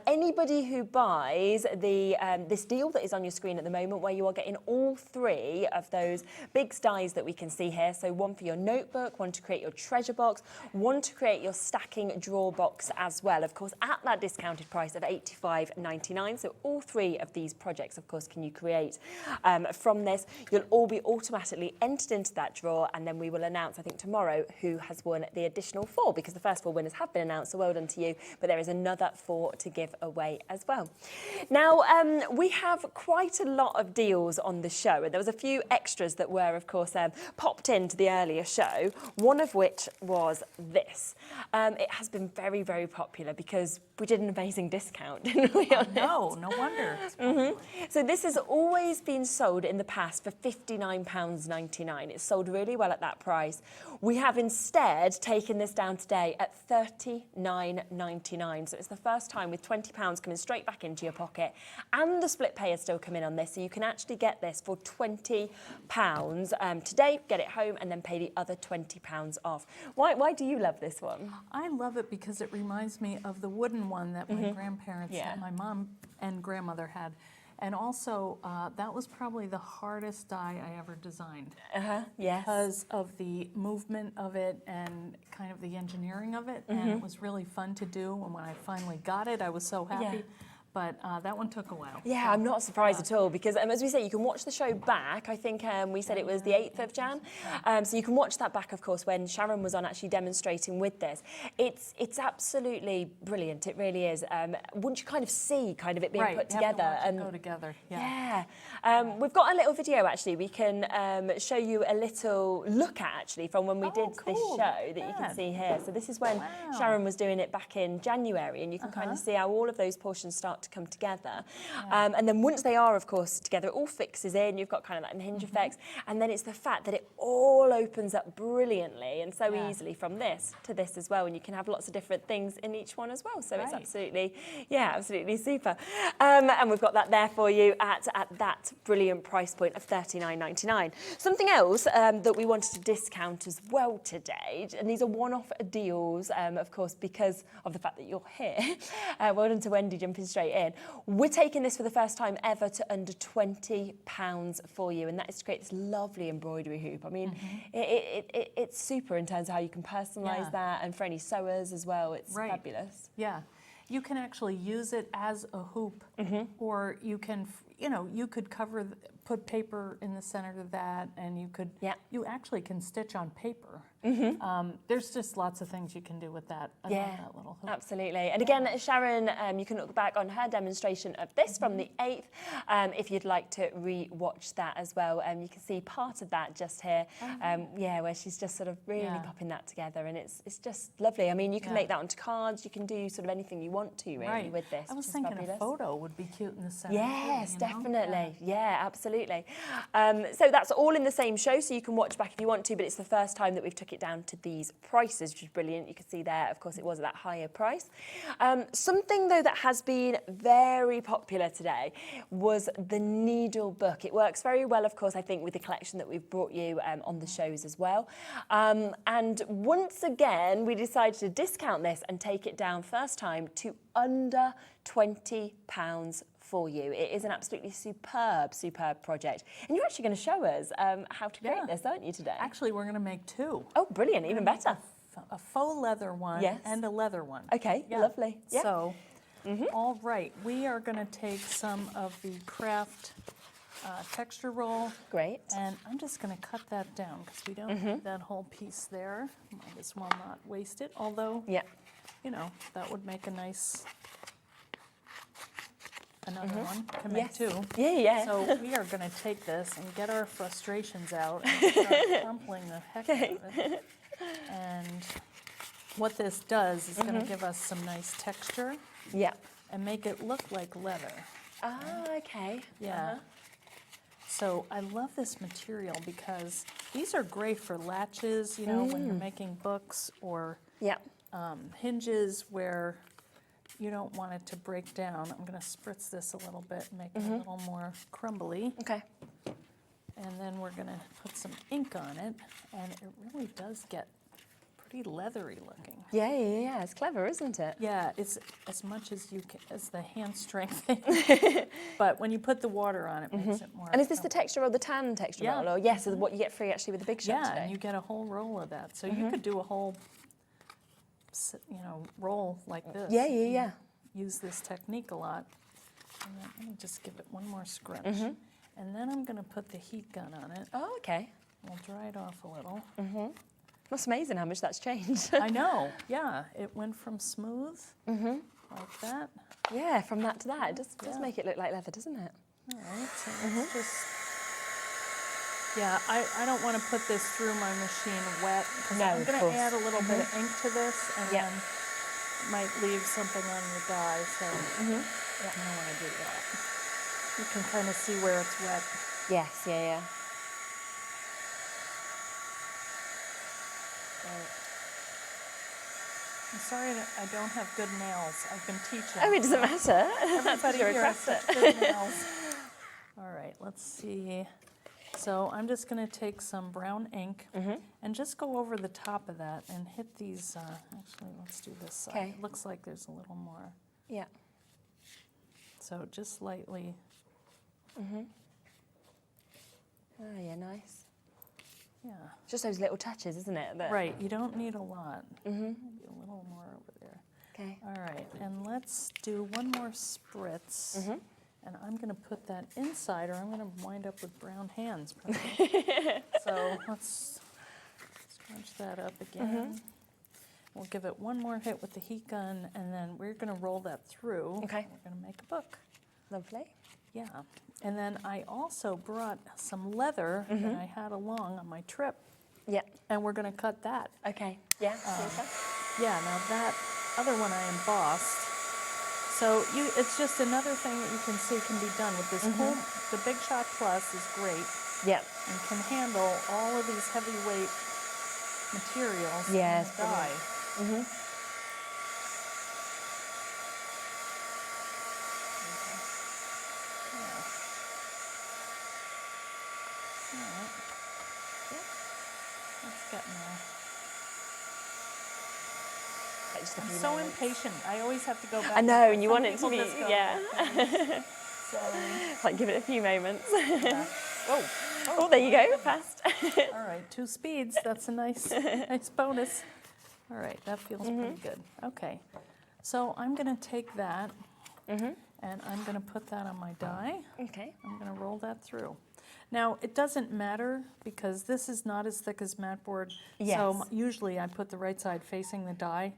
Anybody who buys this deal that is on your screen at the moment, where you are getting all 3 of those big dies that we can see here, so one for your notebook, one to create your treasure box, one to create your stacking drawer box as well, of course at that discounted price of £85.99. So all 3 of these projects, of course, can you create from this. You'll all be automatically entered into that draw, and then we will announce, I think tomorrow, who has won the additional 4, because the first 4 winners have been announced, so well done to you, but there is another 4 to give away as well. Now, we have quite a lot of deals on the show, and there was a few extras that were, of course, popped into the earlier show, one of which was this. It has been very, very popular because we did an amazing discount, didn't we? No wonder. So this has always been sold in the past for £59.99. It's sold really well at that price. We have instead taken this down today at £39. £39.99. So it's the first time with £20 coming straight back into your pocket, and the split pay is still coming on this. So you can actually get this for £20 today, get it home, and then pay the other £20 off. Why do you love this one? I love it because it reminds me of the wooden one that my grandparents, that my mom and grandmother had. And also, that was probably the hardest die I ever designed. Yes. Because of the movement of it and kind of the engineering of it. And it was really fun to do. And when I finally got it, I was so happy. But that one took a while. Yeah, so, I'm not surprised at all, because as we say, you can watch the show back. I think we said it was the 8th of Jan. So you can watch that back, of course, when Sharon was on actually demonstrating with this. It's absolutely brilliant. It really is. Once you kind of see kind of it being put together. And go together. We've got a little video, actually. We can show you a little look at, actually, from when we did this show that you can see here. So this is when Sharon was doing it back in January, and you can kind of see how all of those portions start to come together. And then once they are, of course, together, it all fixes in. You've got kind of that hinge effects. And then it's the fact that it all opens up brilliantly and so easily from this to this as well. And you can have lots of different things in each one as well. So it's absolutely, absolutely super. And we've got that there for you at that brilliant price point of £39.99. Something else that we wanted to discount as well today, and these are one-off deals, of course, because of the fact that you're here. Well done to Wendy jumping straight in. We're taking this for the first time ever to under £20 for you, and that is to create this lovely embroidery hoop. I mean, it's super in terms of how you can personalise that, and for any sewers as well, it's fabulous. Yeah, you can actually use it as a hoop, or you can, you could put paper in the center of that, and you could, you actually can stitch on paper. There's just lots of things you can do with that. I love that little hook. Absolutely. And again, Sharon, you can look back on her demonstration of this from the 8th if you'd like to re-watch that as well. You can see part of that just here, where she's just sort of really popping that together, and it's just lovely. I mean, you can make that onto cards, you can do sort of anything you want to really with this. I was thinking a photo would be cute in the center. Yes, too, definitely. Yeah, absolutely. So that's all in the same show, so you can watch back if you want to, but it's the first time that we've took it down to these prices, which is brilliant. You can see there, of course, it was at that higher price. Something, though, that has been very popular today was the needle book. It works very well, of course, I think, with the collection that we've brought you on the shows as well. And once again, we decided to discount this and take it down first time to under £20 for you. It is an absolutely superb project. And you're actually going to show us how to create this, aren't you, today? Actually, we're going to make two. Oh, brilliant, even better. A faux leather one and a leather one. Okay, lovely. Yeah. So, all right, we are going to take some of the craft texture roll. Great. And I'm just going to cut that down because we don't need that whole piece there. Might as well not waste it, although, that would make a nice... Another one to make two. Yeah. So we are going to take this and get our frustrations out and start crumpling the heck out of it. And what this does is going to give us some nice texture. Yeah. And make it look like leather. Ah, okay. Yeah. So I love this material because these are great for latches, when you're making books or hinges where you don't want it to break down. I'm going to spritz this a little bit and make it a little more crumbly. Okay. And then we're going to put some ink on it, and it really does get pretty leathery looking. Yeah. It's clever, isn't it? Yeah, it's as much as you can, as the hand strength thing. But when you put the water on, it makes it more. And is this the texture roll, the tan texture roll? Or yes, what you get free actually with the big shop today? Yeah, and you get a whole roll of that. So you could do a whole roll like this. Yeah. Use this technique a lot. And then let me just give it one more scrunch. And then I'm going to put the heat gun on it. Oh, okay. We'll dry it off a little. That's amazing how much that's changed. I know. Yeah, it went from smooth like that. Yeah, from that to that. It does make it look like leather, doesn't it? All right. So let's just. Yeah, I don't want to put this through my machine wet because I'm going to add a little bit of ink to this and then might leave something on your die, so I don't want to do that. You can kind of see where it's wet. Yes, yeah. I'm sorry that I don't have good nails. I've been teaching. Oh, it doesn't matter. Everybody You're a here has crafter. such good nails. All right, let's see. So I'm just going to take some brown ink and just go over the top of that and hit these. Actually, let's do this side. Okay. It looks like there's a little more. Yeah. So just lightly. Oh, yeah, nice. Yeah. Just those little touches, isn't it? Right, you don't need a lot. Maybe a little more over there. Okay. All right, and let's do one more spritz. And I'm going to put that inside, or I'm going to wind up with brown hands. Probably. So let's scrunch that up again. We'll give it one more hit with the heat gun, and then we're going to roll that through. Okay. We're going to make a book. Lovely. Yeah. And then I also brought some leather that I had along on my trip. Yeah. And we're going to cut that. Okay. Yeah. Super. Yeah, now that other one I embossed. So it's just another thing that you can see can be done with this whole, the Big Shot Plus is great. Yeah. And can handle all of these heavyweight materials. Yes, and dye. That's getting there. I'm so impatient. I always have to go back. I know, and you Some want it to people be, just go, yeah. So, Like, give it a few moments. yeah. Oh, there you go, fast. All right, 2 speeds. That's a nice bonus. All right, that feels pretty good. Okay, so I'm going to take that and I'm going to put that on my die. Okay. I'm going to roll that through. Now, it doesn't matter because this is not as thick as mat board. Yes. So usually I put the right side facing the die.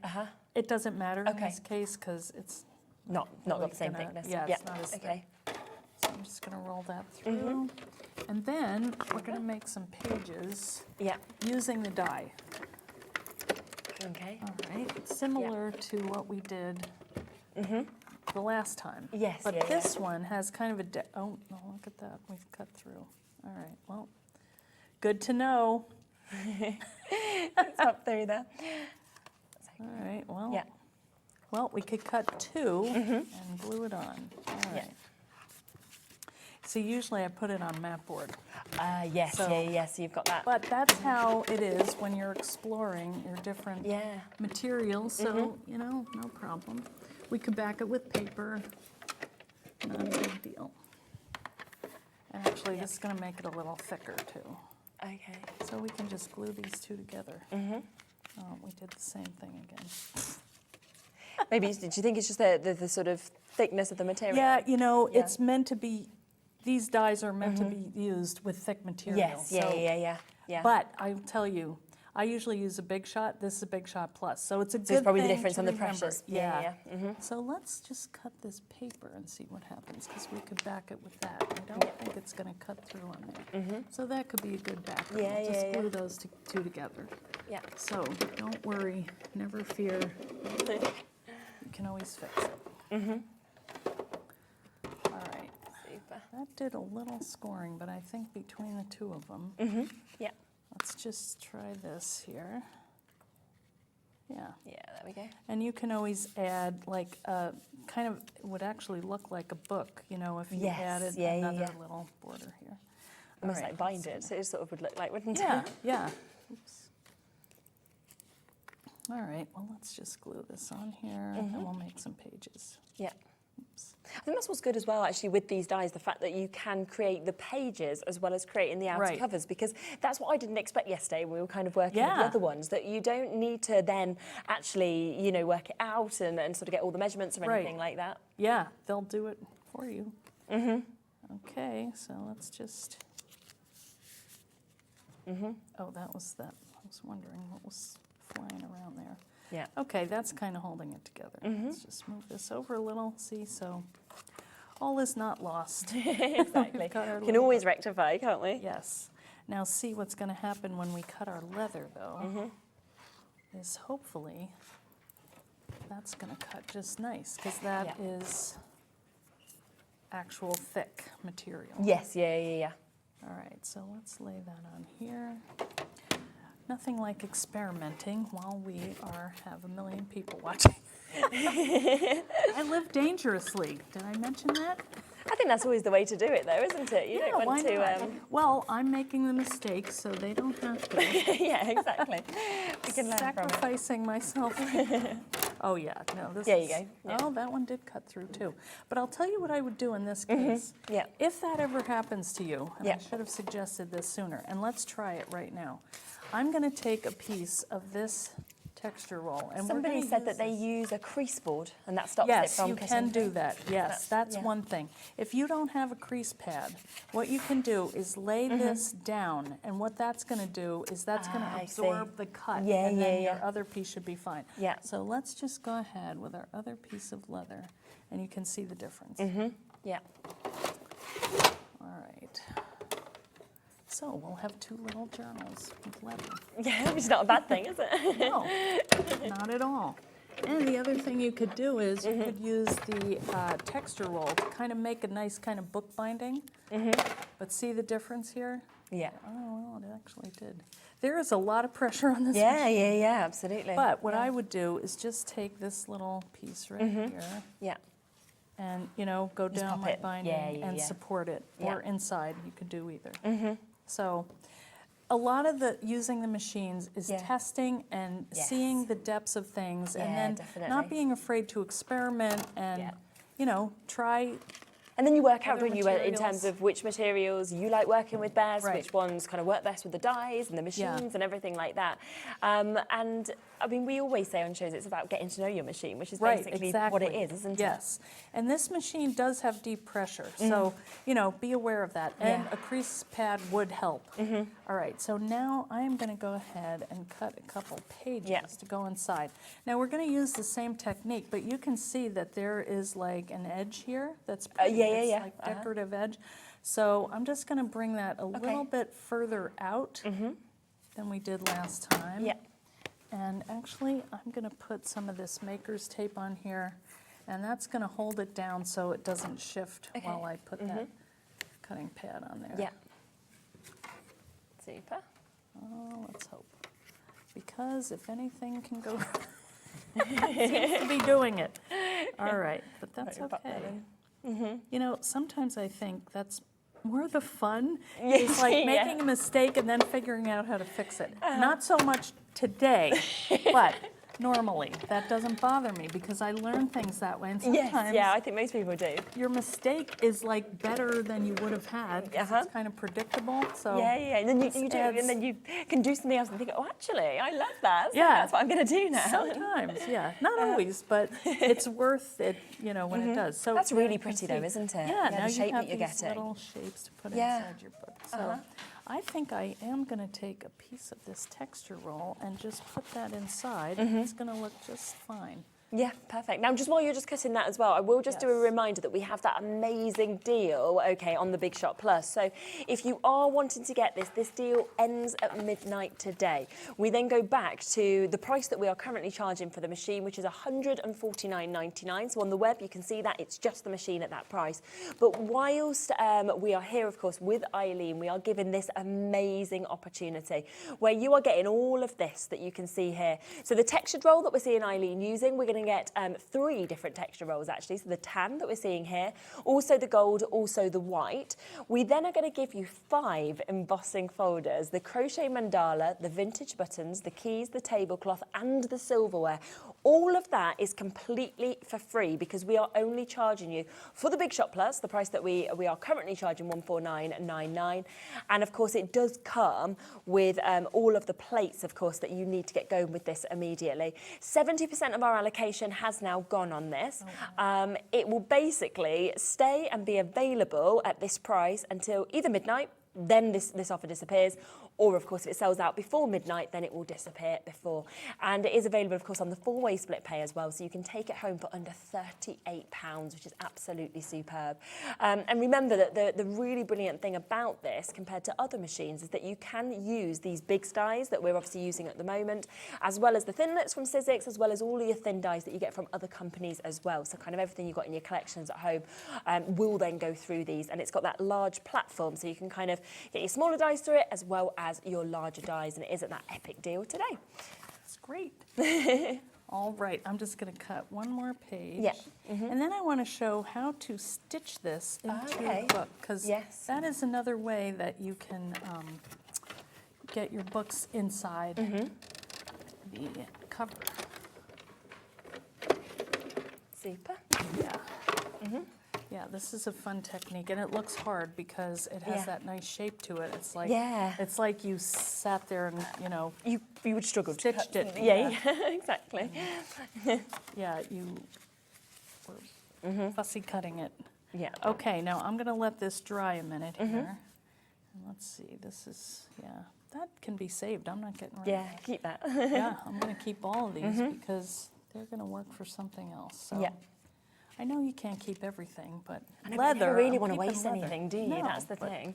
It doesn't matter in this case because it's not got the same thickness. Yeah, it's not as thick. So I'm just going to roll that through. And then we're going to make some pages using the die. Okay. All right, similar to what we did the last time. Yes, But this one has kind of a, oh, no, look at that, we've cut through. All right, well, good to know. Up through there. All right, well, well, we could cut 2 and glue it on. All right. So usually I put it on mat board. Yes, So- yes, you've got that. But that's how it is when you're exploring your different Yeah. materials, so, you know, no problem. We could back it with paper, not a big deal. And actually, this is going to make it a little thicker, too. Okay. So we can just glue these 2 together. Oh, we did the same thing again. Maybe, do you think it's just the sort of thickness of the material? Yeah, you know, it's meant to be, these dyes are meant to be used with thick material. Yes, so- yeah. But I'll tell you, I usually use a Big Shot. This is a Big Shot Plus, so it's a good So it's probably the thing difference to on the remember. pressures. Yeah. Yeah. So let's just cut this paper and see what happens, because we could back it with that. I don't think it's going to cut through on there. So that could be a good backer. Yeah, we'll just yeah, glue those 2 together. Yeah. So don't worry, never fear. You can always fix it. All right. Super. That did a little scoring, but I think between the 2 of them. Yeah. Let's just try this here. Yeah. Yeah, there we go. And you can always add like a kind of, it would actually look like a book, you know, if you Yes, added yeah, another yeah. little border here. Almost All right, like bind let's it, so it sort of would look like, wouldn't Yeah, it? yeah. Oops. All right, well, let's just glue this on here and we'll make some pages. Yeah. Oops. I think that's what's good as well, actually, with these dies, the fact that you can create the pages as well as creating the outer Right. covers, because that's what I didn't expect yesterday when we were kind of working with the Yeah. other ones, that you don't need to then actually, you know, work it out and sort of get all the measurements or Right. anything like that. Yeah, they'll do it for you. Okay, so let's just. Oh, that was that. I was wondering what was flying around there. Yeah. Okay, that's kind of holding it together. Let's just move this over a little. See, so all is not lost. Exactly. We've got our Can little- always rectify, can't we? Yes. Now see what's going to happen when we cut our leather, though, is hopefully that's going to cut just nice, because that is actual thick material. Yes, yeah. All right, so let's lay that on here. nothing like experimenting while we have a million people watching. I live dangerously. Did I mention that? I think that's always the way to do it, though, isn't it? You don't want to. Well, I'm making the mistakes, so they don't have to. Yeah, exactly. We can learn from it. Sacrificing myself. Oh yeah, no. This there you go. Yeah. Oh, that one did cut through too. But I'll tell you what I would do in this case. Yeah. If that ever happens to you, and I should have suggested this sooner, and let's try it right now. I'm going to take a piece of this texture roll, and somebody said that they use a crease board, and that stops it from cutting. Yes, you can do that. Yes, that's one thing. If you don't have a crease pad, what you can do is lay this down, and what that's going to do is that's going to absorb the cut, and then your other piece should be fine. Yeah. So let's just go ahead with our other piece of leather, and you can see the difference. Yeah. All right. So we'll have two little journals with leather. Yeah, which is not a bad thing, is it? No, not at all. And the other thing you could do is you could use the texture roll to kind of make a nice kind of book binding. But see the difference here? Yeah. Oh, well, it actually did. There is a lot of pressure on this Yeah, machine. yeah, absolutely. But what I would do is just take this little piece right here. Yeah. And, you know, go Just down pop my it. binding and support it. Or inside, you could do either. So a lot of using the machines is testing and seeing the depths of things, and then not being afraid to experiment and, you know, try. And then you work out, don't you, in terms of which materials you like working with best, which ones kind of work best with the dyes and the machines and everything like that. And I mean, we always say on shows it's about getting to know your machine, which is basically what it is, isn't it? Yes. And this machine does have deep pressure, so, you know, be aware of that. And a crease pad would help. All right, so now I am going to go ahead and cut a couple pages to go inside. Now we're going to use the same technique, but you can see that there is like an edge here that's pretty, like decorative edge. So I'm just going to bring that a little bit further out than we did last time. And actually, I'm going to put some of this maker's tape on here, and that's going to hold it down so it doesn't shift while I put that cutting pad on there. Super. Oh, let's hope. Because if anything can go wrong, it seems to be doing it. All right, but that's okay. You know, sometimes I think that's more the fun. It's like making a mistake and then figuring out how to fix it. Not so much today, but normally that doesn't bother me because I learn things that way. And sometimes I think most people do. your mistake is like better than you would have had. It's kind of predictable. So and then you do, and then you can do something else and think, oh, actually, I love that. So that's what I'm going to do now. Sometimes, not always, but it's worth it, you know, when it does. So that's really pretty, though, isn't it? Yeah, the now shape you have that you're these getting. little shapes to put inside your book. So I think I am going to take a piece of this texture roll and just put that inside. It's going to look just fine. Yeah, perfect. Now, just while you're just cutting that as well, I will just do a reminder that we have that amazing deal, on the Big Shot Plus. So if you are wanting to get this deal ends at midnight today. We then go back to the price that we are currently charging for the machine, which is $149.99. So on the web, you can see that it's just the machine at that price. But whilst we are here, of course, with Eileen, we are given this amazing opportunity where you are getting all of this that you can see here. So the textured roll that we're seeing Eileen using, we're going to get 3 different texture rolls actually. So the tan that we're seeing here, also the gold, also the white. We then are going to give you 5 embossing folders: the crochet mandala, the vintage buttons, the keys, the tablecloth, and the silverware. All of that is completely for free because we are only charging you for the Big Shot Plus, the price that we are currently charging, $149.99. And of course, it does come with all of the plates, of course, that you need to get going with this immediately. 70% of our allocation has now gone on this. It will basically stay and be available at this price until either midnight, then this offer disappears, or of course if it sells out before midnight, then it will disappear before. And it is available, of course, on the 4-way split pay as well, so you can take it home for under £38, which is absolutely superb. And remember that the really brilliant thing about this compared to other machines is that you can use these big dies that we're obviously using at the moment, as well as the thinlets from SIZZIX, as well as all of your thin dies that you get from other companies as well. So kind of everything you've got in your collections at home will then go through these, and it's got that large platform, so you can kind of get your smaller dies through it as well as has your larger dies, and it is at that epic deal today. That's great. All right, I'm just going to cut one more page. Yeah. And then I want to show how to stitch this into a book, because that is another way that you can get your books inside the cover. Super. Yeah. Yeah, this is a fun technique, and it looks hard because it has that nice shape to it. It's like you sat there and, you know, you would struggle to stitched it. Yeah, exactly. Yeah, you were fussy cutting it. Yeah. Okay, now I'm going to let this dry a minute here. And let's see, this is, that can be saved. I'm not getting rid of it. Yeah, keep that. Yeah, I'm going to keep all of these because they're going to work for something else. So. I know you can't keep everything, but leather. You really want to waste anything, do you? No, That's the thing.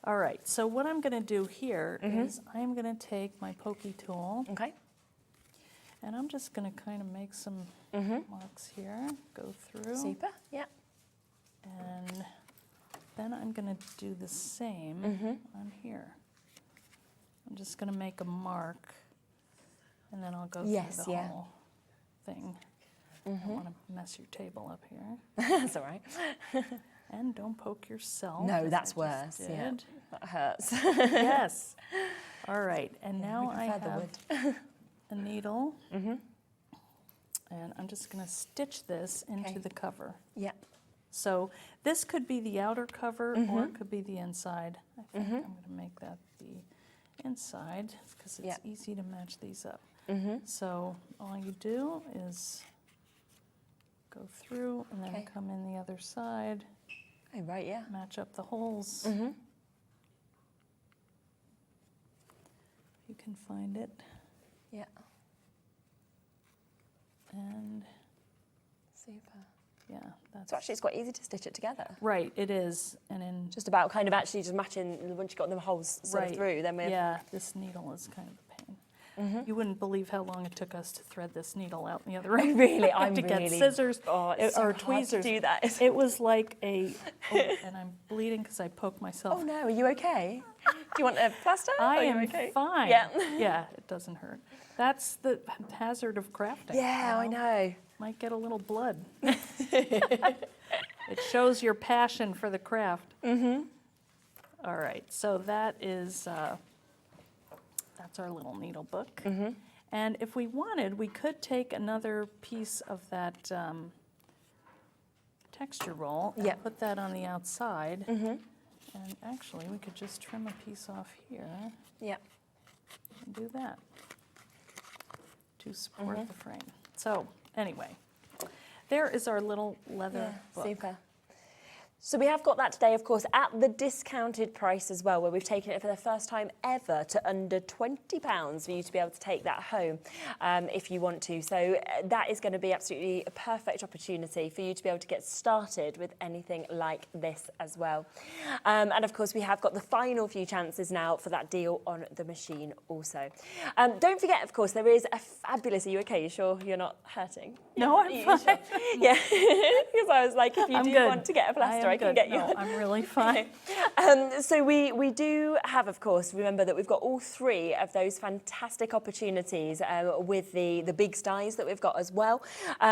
All right, so what I'm going to do here is I'm going to take my pokey tool. Okay. And I'm just going to kind of make some marks here, go through. Super, yeah. And then I'm going to do the same on here. I'm just going to make a mark, and then I'll go through the whole thing. I don't want to mess your table up here. That's all right. And don't poke yourself. No, that's worse. Yeah, that hurts. Yes. All right, and now I have a needle, and I'm just going to stitch this into the cover. Yeah. So this could be the outer cover, or it could be the inside. I think I'm going to make that the inside because it's easy to match these up. So all you do is go through and then come in the other side. Oh, right, yeah. Match up the holes. You can find it. Yeah. And super. Yeah, that's so actually it's quite easy to stitch it together. Right, it is. And in just about kind of actually just matching once you've got the holes sort of through, then we're this needle is kind of a pain. You wouldn't believe how long it took us to thread this needle out in the other end. Really, to get scissors or tweezers. To do that. It was like a, and I'm bleeding because I poked myself. Oh no, are you okay? Do you want a plaster? I am fine. Yeah. Yeah, it doesn't hurt. That's the hazard of crafting. Yeah, I know. Might get a little blood. It shows your passion for the craft. All right, so that is. That's our little needle book. And if we wanted, we could take another piece of that texture roll and put that on the outside. And actually, we could just trim a piece off here. Yeah. And do that to support the frame. So anyway, there is our little leather book. Super. So we have got that today, of course, at the discounted price as well, where we've taken it for the first time ever to under £20 for you to be able to take that home if you want to. So that is going to be absolutely a perfect opportunity for you to be able to get started with anything like this as well. And of course, we have got the final few chances now for that deal on the machine also. Don't forget, of course, there is a fabulous... Are you okay? You sure you're not hurting? No, I'm fine. Sure? Yeah, because I was like, if you do want to get a plaster, I can get you. No, I'm really fine. So we do have, of course, remember that we've got all three of those fantastic opportunities with the big dies that we've got as well.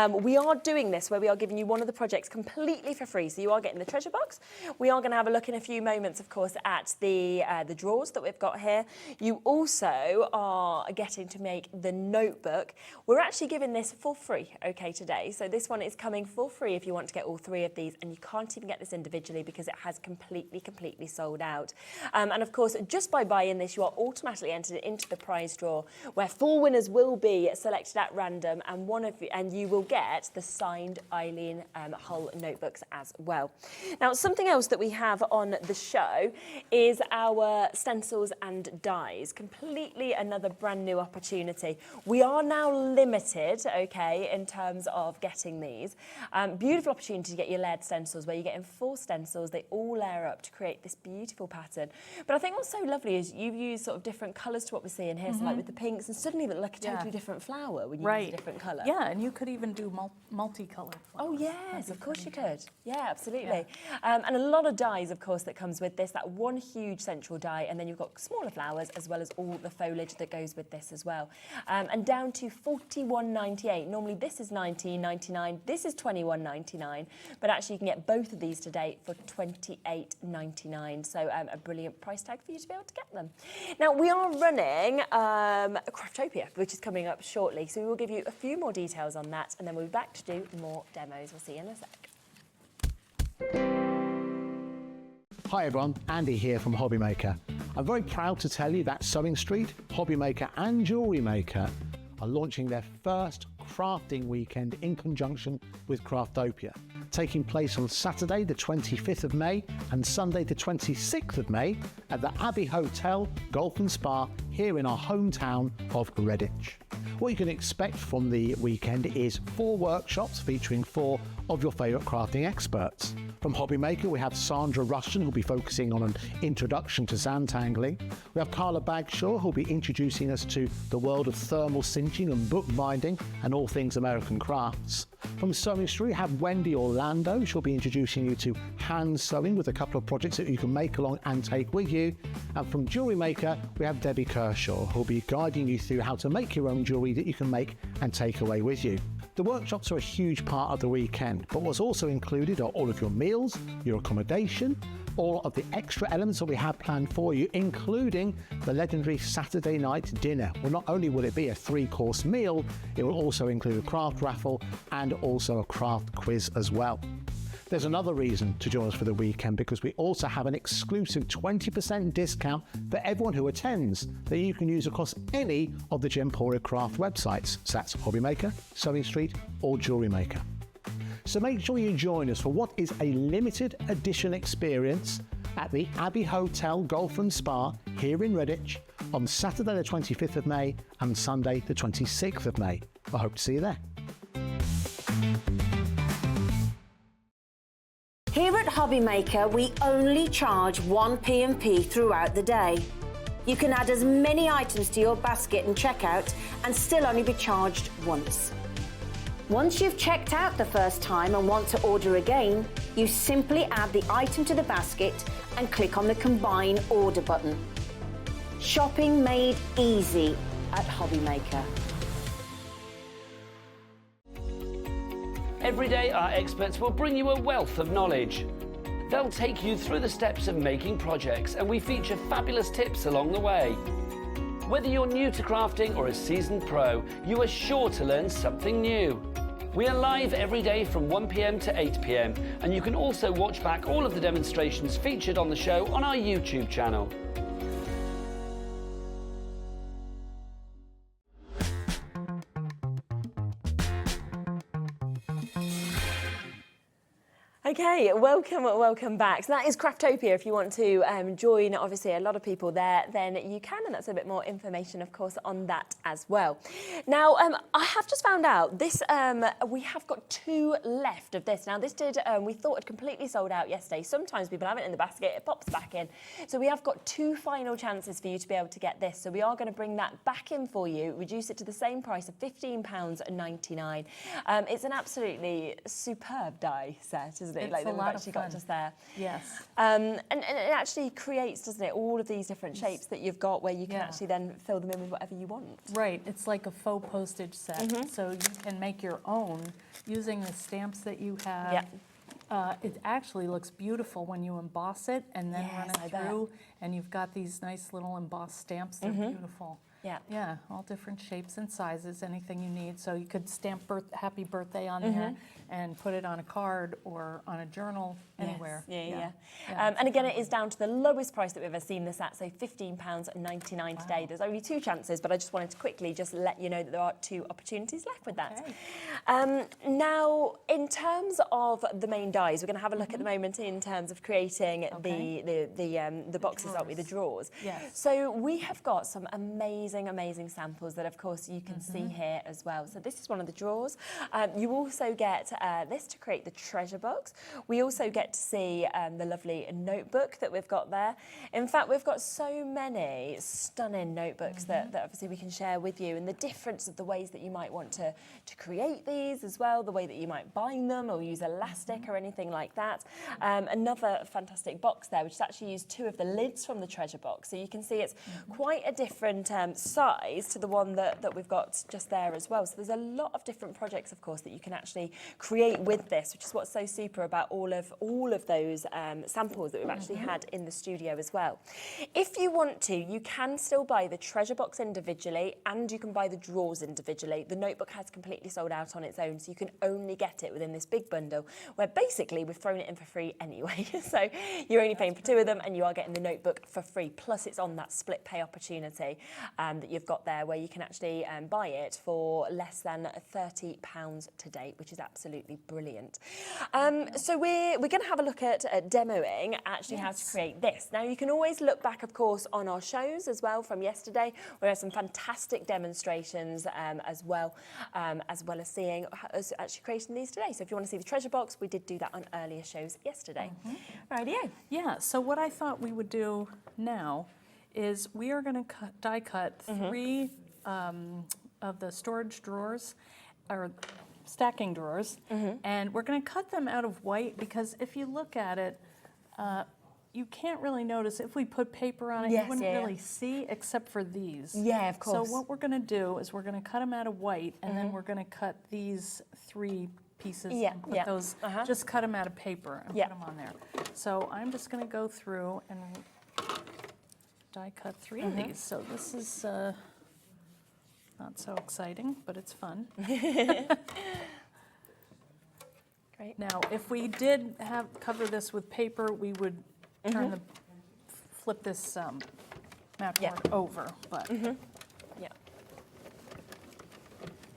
We are doing this where we are giving you one of the projects completely for free. So you are getting the treasure box. We are going to have a look in a few moments, of course, at the drawers that we've got here. You also are getting to make the notebook. We're actually giving this for free, okay, today. So this one is coming for free if you want to get all three of these, and you can't even get this individually because it has completely sold out. And of course, just by buying this, you are automatically entered into the prize draw, where 4 winners will be selected at random, and you will get the signed Eileen Hull notebooks as well. Now, something else that we have on the show is our stencils and dies. Completely another brand new opportunity. We are now limited, okay, in terms of getting these. Beautiful opportunity to get your layered stencils where you're getting 4 stencils. They all layer up to create this beautiful pattern. But I think what's so lovely is you've used sort of different colours to what we're seeing here. So like with the pinks, and suddenly it looked like a totally different flower when you use a different colour. Yeah, and you could even do multicolored flowers. Oh yes, of course you could. Yeah, absolutely. Yeah. And a lot of dies, of course, that comes with this. That one huge central die, and then you've got smaller flowers as well as all the foliage that goes with this as well. And down to $41.98. Normally this is $19.99. This is $21.99. But actually you can get both of these today for $28.99. So a brilliant price tag for you to be able to get them. Now we are running Craftopia, which is coming up shortly. So we will give you a few more details on that, and then we'll be back to do more demos. We'll see you in a sec. Hi everyone, Andy here from HobbyMaker. I'm very proud to tell you that Sewing Street, HobbyMaker and Jewellery Maker are launching their first crafting weekend in conjunction with Craftopia, taking place on Saturday the 25th of May and Sunday the 26th of May at the Abbey Hotel Golf and Spa here in our hometown of Redditch. What you can expect from the weekend is 4 workshops featuring 4 of your favourite crafting experts. From HobbyMaker, we have Sandra Rushton, who'll be focusing on an introduction to zantangling. We have Carla Bagshaw, who'll be introducing us to the world of thermal cinching and bookbinding and all things American crafts. From Sewing Street, we have Wendy Orlando. She'll be introducing you to hand sewing with a couple of projects that you can make along and take with you. And from Jewellery Maker, we have Debbie Kershaw, who'll be guiding you through how to make your own jewellery that you can make and take away with you. The workshops are a huge part of the weekend, but what's also included are all of your meals, your accommodation, all of the extra elements that we have planned for you, including the legendary Saturday night dinner. Well, not only will it be a 3-course meal, it will also include a craft raffle and also a craft quiz as well. There's another reason to join us for the weekend, because we also have an exclusive 20% discount for everyone who attends that you can use across any of the Gemporia craft websites. So that's HobbyMaker, Sewing Street or Jewellery Maker. So make sure you join us for what is a limited edition experience at the Abbey Hotel Golf and Spa here in Redditch on Saturday the 25th of May and Sunday the 26th of May. I hope to see you there. Here at HobbyMaker, we only charge 1 P&P throughout the day. You can add as many items to your basket and checkout and still only be charged once. Once you've checked out the first time and want to order again, you simply add the item to the basket and click on the Combine Order button. Shopping made easy at HobbyMaker. Every day, our experts will bring you a wealth of knowledge. They'll take you through the steps of making projects, and we feature fabulous tips along the way. Whether you're new to crafting or a seasoned pro, you are sure to learn something new. We are live every day from 1 p.m. to 8 p.m, and you can also watch back all of the demonstrations featured on the show on our YouTube channel. Okay, welcome back. So that is Craftopia. If you want to join, obviously a lot of people there, then you can, and that's a bit more information, of course, on that as well. Now, I have just found out this, we have got 2 left of this. Now, this we thought had completely sold out yesterday. Sometimes people have it in the basket, it pops back in. So we have got 2 final chances for you to be able to get this. So we are going to bring that back in for you, reduce it to the same price of £15.99. It's an absolutely superb die set, isn't it? It's like a lot actually of fun. got just there. Yes. And it actually creates, doesn't it, all of these different shapes that you've got where you can actually then fill them in with whatever you want. Right, it's like a faux postage set, so you can make your own using the stamps that you have. Yeah. It actually looks beautiful when you emboss it and then run it through, and you've got these nice little embossed stamps. They're beautiful. Yeah. Yeah, all different shapes and sizes, anything you need. So you could stamp happy birthday on there and put it on a card or on a journal, anywhere. Yeah. And again, it is down to the lowest price that we've ever seen this at, so £15.99 today. There's only 2 chances, but I just wanted to quickly just let you know that there are 2 opportunities left with that. Now, in terms of the main dies, we're going to have a look at the moment in terms of creating the boxes, aren't we, the drawers. Yes. So we have got some amazing amazing, amazing samples that, of course, you can see here as well. So this is one of the drawers. You also get this to create the treasure box. We also get to see the lovely notebook that we've got there. In fact, we've got so many stunning notebooks that obviously we can share with you, and the difference of the ways that you might want to create these as well, the way that you might bind them or use elastic or anything like that. Another fantastic box there, which has actually used 2 of the lids from the treasure box. So you can see it's quite a different size to the one that we've got just there as well. So there's a lot of different projects, of course, that you can actually create with this, which is what's so super about all of those samples that we've actually had in the studio as well. If you want to, you can still buy the treasure box individually, and you can buy the drawers individually. The notebook has completely sold out on its own, so you can only get it within this big bundle, where basically we've thrown it in for free anyway. So you're only paying for 2 of them, and you are getting the notebook for free. Plus, it's on that split pay opportunity that you've got there, where you can actually buy it for less than £30 to date, which is absolutely brilliant. So we're going to have a look at demoing actually how to create this. Now, you can always look back, of course, on our shows as well from yesterday. We have some fantastic demonstrations as well as seeing us actually creating these today. So if you want to see the treasure box, we did do that on earlier shows yesterday. Rightio. Yeah, so what I thought we would do now is we are going to die cut 3 of the storage drawers, or stacking drawers, and we're going to cut them out of white, because if you look at it, you can't really notice. If we put paper on it, you wouldn't really see, except for these. Yeah, of course. So what we're going to do is we're going to cut them out of white, and then we're going to cut these 3 pieces and put those, just cut them out of paper and put them on there. So I'm just going to go through and die cut 3 of these. So this is not so exciting, but it's fun. Great. Now, if we did cover this with paper, we would turn flip this mat board over, but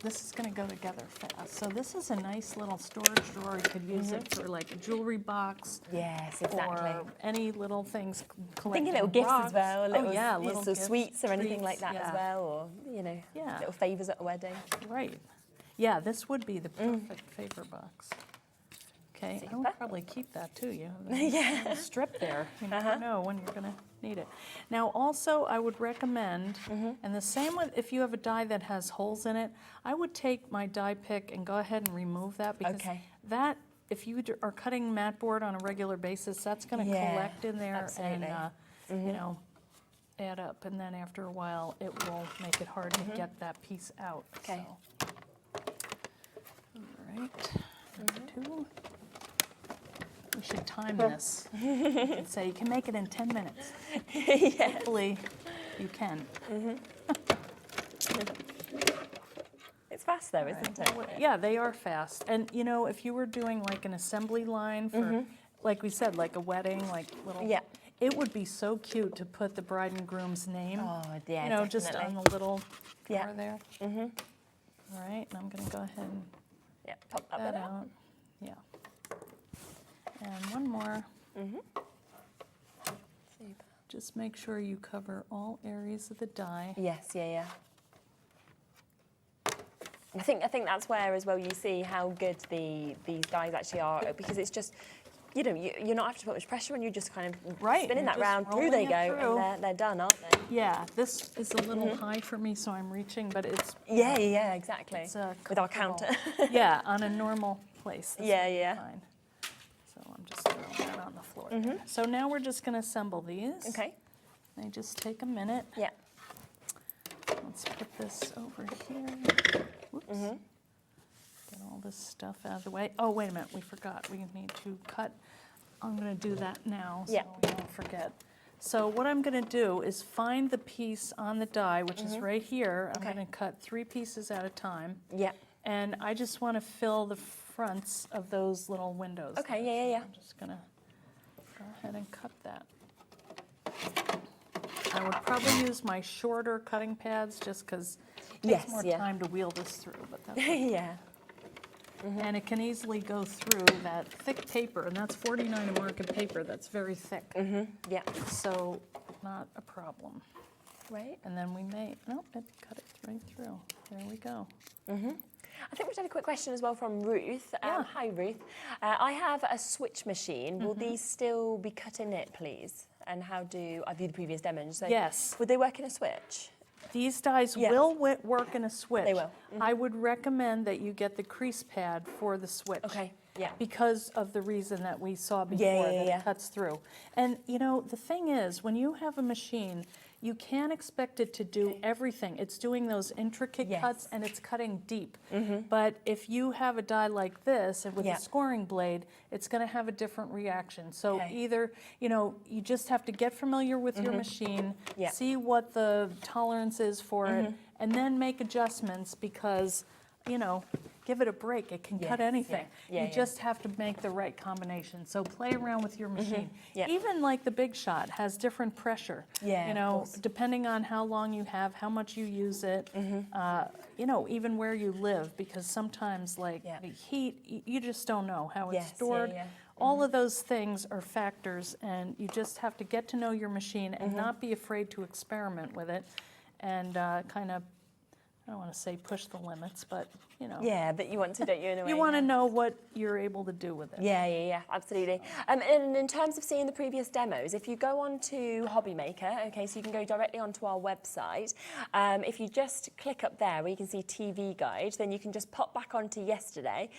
this is going to go together fast. So this is a nice little storage drawer. You could use it for like a jewelry box. Yes, exactly. Or any little things. Thinking little gifts as well. Little gifts, sweets or anything like that as well, or little favours at a wedding. Right. Yeah, this would be the perfect favor box. Okay, I would probably keep that too. You have a little strip there. You never know when you're going to need it. Now, also, I would recommend, and the same with if you have a die that has holes in it, I would take my die pick and go ahead and remove that, because that, if you are cutting mat board on a regular basis, that's going to collect in there and add up, and then after a while, it will make it hard to get that piece out. Okay. So. All right. Number 2. We should time this. You could say you can make it in 10 minutes. Hopefully you can. It's fast though, isn't it? Yeah, they are fast. And if you were doing like an assembly line for, like we said, like a wedding, like little, it would be so cute to put the bride and groom's name. Oh, yeah, definitely. Just on the little car there. All right, and I'm going to go ahead and pop that out. Yeah. And one more. Just make sure you cover all areas of the die. Yes, I think that's where as well you see how good these dies actually are, because it's just, you're not having to put much pressure on, you just kind of spinning that round, through they go, and they're done, aren't they? Yeah, this is a little high for me, so I'm reaching, but it's... Yeah, exactly. It's with our counter. Yeah, on a normal place. Fine. So I'm just throwing that on the floor. So now we're just going to assemble these. Okay. They just take a minute. Yeah. Let's put this over here. Whoops. Get all this stuff out of the way. Oh, wait a minute. We forgot. We need to cut. I'm going to do that now so we don't forget. So what I'm going to do is find the piece on the die, which is right here. I'm going to cut 3 pieces at a time. Yeah. And I just want to fill the fronts of those little windows. Okay, yeah. I'm just going to go ahead and cut that. I would probably use my shorter cutting pads just because it takes more time to wheel this through. But that's okay. And it can easily go through that thick paper, and that's 49 American paper. That's very thick. Yeah. So not a problem. Great. And then we may, nope, it cut it right through. There we go. I think we've had a quick question as well from Ruth. Hi, Ruth. I have a switch machine. Will these still be cut in it, please? And how do, I viewed the previous demos. So Yes. would they work in a switch? These dies will work in a switch. They will. I would recommend that you get the crease pad for the switch. Okay, yeah. Because of the reason that we saw before, that it cuts through. And you know, the thing is, when you have a machine, you can't expect it to do everything. It's doing those intricate cuts and it's cutting deep. But if you have a die like this and with a scoring blade, it's going to have a different reaction. So either, you know, you just have to get familiar with your machine, see what the tolerance is for it, and then make adjustments because, you know, give it a break. It can cut anything. You just have to make the right combination. So play around with your machine. Even like the Big Shot has different pressure. You know, depending on how long you have, how much you use it, you know, even where you live, because sometimes like the heat, you just don't know how it's stored. All of those things are factors, and you just have to get to know your machine and not be afraid to experiment with it and kind of, I don't want to say push the limits, but you know. Yeah, but you want to, don't you, in a way? You want to know what you're able to do with it. Yeah, absolutely. And in terms of seeing the previous demos, if you go on to HobbyMaker, okay, so you can go directly onto our website. If you just click up there where you can see TV guide, then you can just pop back onto yesterday.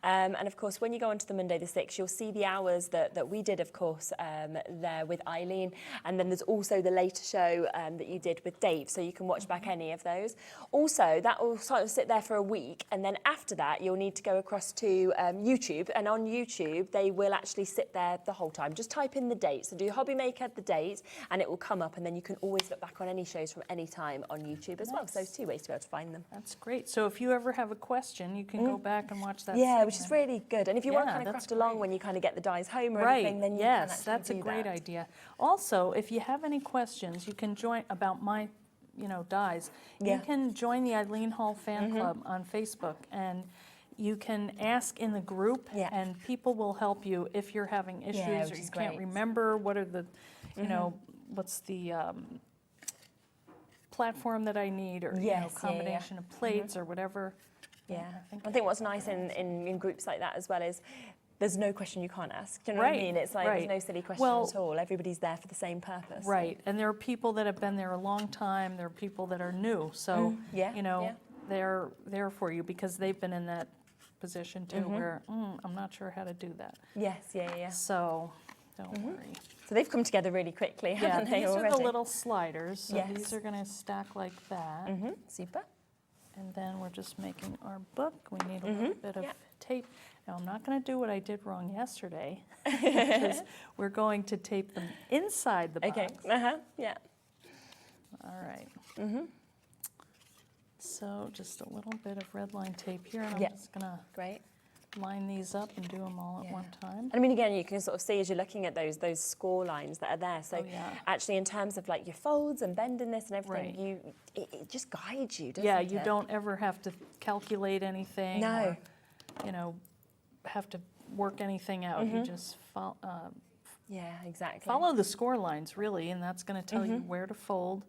And of course, when you go onto the Monday the 6th, you'll see the hours that we did, of course, there with Eileen. And then there's also the later show that you did with Dave, so you can watch back any of those. Also, that will sort of sit there for a week, and then after that, you'll need to go across to YouTube, and on YouTube, they will actually sit there the whole time. Just type in the date, so do HobbyMaker the date, and it will come up, and then you can always look back on any shows from any time on YouTube as well. So there's 2 ways to be able to find them. That's great. So if you ever have a question, you can go back and watch that. Yeah, which is really good. And if you want to kind of craft along when you kind of get the dies home or anything, then you can actually that's a do great that. idea. Also, if you have any questions, you can join about my dies. You can join the Eileen Hull fan club on Facebook, and you can ask in the group, and people will help you if you're having issues or you can't remember what are the, you know, what's the platform that I need, or you know, combination of plates or whatever. I think what's nice in groups like that as well is there's no question you can't ask. Do you know what I mean? It's like there's no silly question at all. Everybody's there for the same purpose. Right, and there are people that have been there a long time. There are people that are new. So, you know, they're there for you because they've been in that position too where I'm not sure how to do that. So, don't worry. So they've come together really quickly, haven't they, these already? are the little sliders. So these are going to stack like that. Super. And then we're just making our book. We need a little bit of tape. Now, I'm not going to do what I did wrong yesterday, because we're going to tape them inside the box. Yeah. All right. So just a little bit of red line tape here, and I'm just going to line these up and do them all at one time. I mean, again, you can sort of see as you're looking at those score lines that are there. So actually, in terms of like your folds and bending this and everything, it just guides you, doesn't it? You don't ever have to calculate anything. No. Or, you know, have to work anything out. You just follow. Follow the score lines, really, and that's going to tell you where to fold.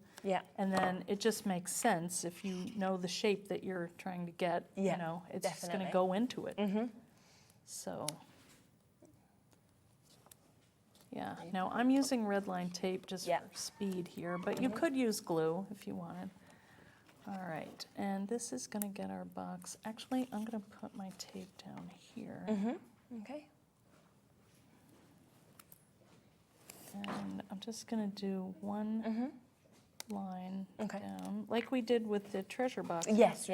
And then it just makes sense if you know the shape that you're trying to get. You know, it's just going to go into it. So, now I'm using red line tape just for speed here, but you could use glue if you wanted. All right, and this is going to get our box. Actually, I'm going to put my tape down here. Okay. And I'm just going to do one line down, like we did with the treasure box. Yes,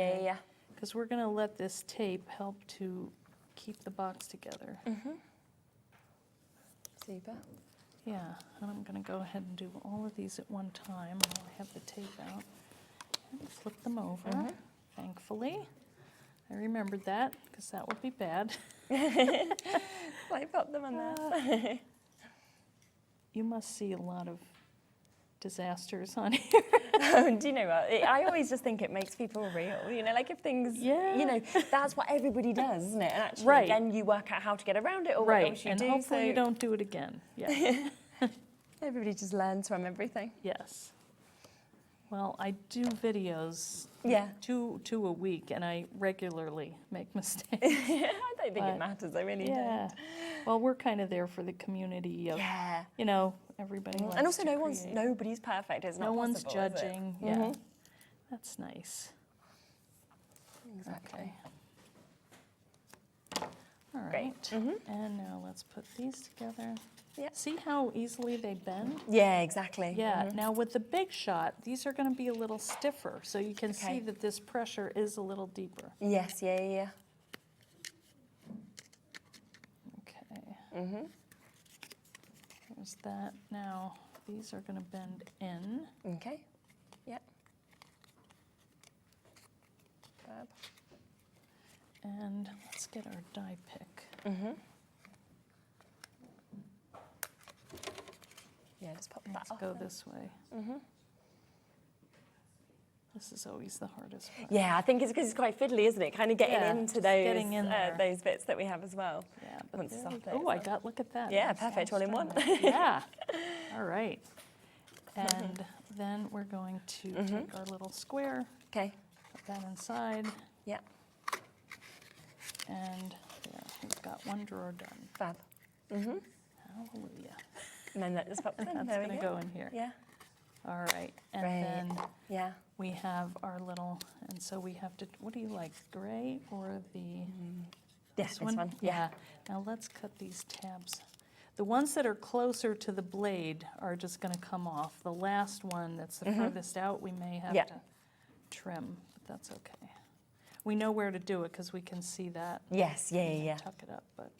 Because we're going to let this tape help to keep the box together. Super. Yeah, and I'm going to go ahead and do all of these at one time while I have the tape out. And flip them over, thankfully. I remembered that, because that would be bad. I put them on there. You must see a lot of disasters on here. Do you know what? I always just think it makes people real. You know, like if things, you know, that's what everybody does, isn't it? And actually, then you work out how to get around it or what else you do. And hopefully you don't do it again. Everybody just learns from everything. Yes. Well, I do videos, two a week, and I regularly make mistakes. I don't think it matters. I really don't. Well, we're kind of there for the community of, you know, everybody wants and also to create. nobody's perfect. It's not no one's possible, is it? judging. Yeah, that's nice. Exactly. Okay. All right. And now let's put these together. Yeah. See how easily they bend? Yeah, exactly. Yeah. Now with the big shot, these are going to be a little stiffer, so you can see that this pressure is a little deeper. Yes. Yeah. Okay. There's that. Now these are going to bend in. Okay. Yep. Fab. And let's get our die pick. Yeah, just pop Let's that off. go this way. This is always the hardest part. Yeah, I think it's because it's quite fiddly, isn't it? Kind of getting into those, getting in there. those bits that we have as well. Yeah. Once it's off it, Oh, I got, look at that. Yeah, Nice perfect, long all in one. strand. Yeah. All right. And then we're going to take our little square, Okay. put that inside, Yeah. and there, we've got one drawer done. Fab. Hallelujah. And then that just pops in. That's There we going to go in here. Yeah. All right. And Great. then Yeah. we have our little, and so we have to, what do you like, gray or the, This one. Yeah. Now let's cut these tabs. The ones that are closer to the blade are just going to come off. The last one that's the furthest out, we may have to trim, but that's okay. We know where to do it because we can see that. Yes. Yeah. Tuck it up, but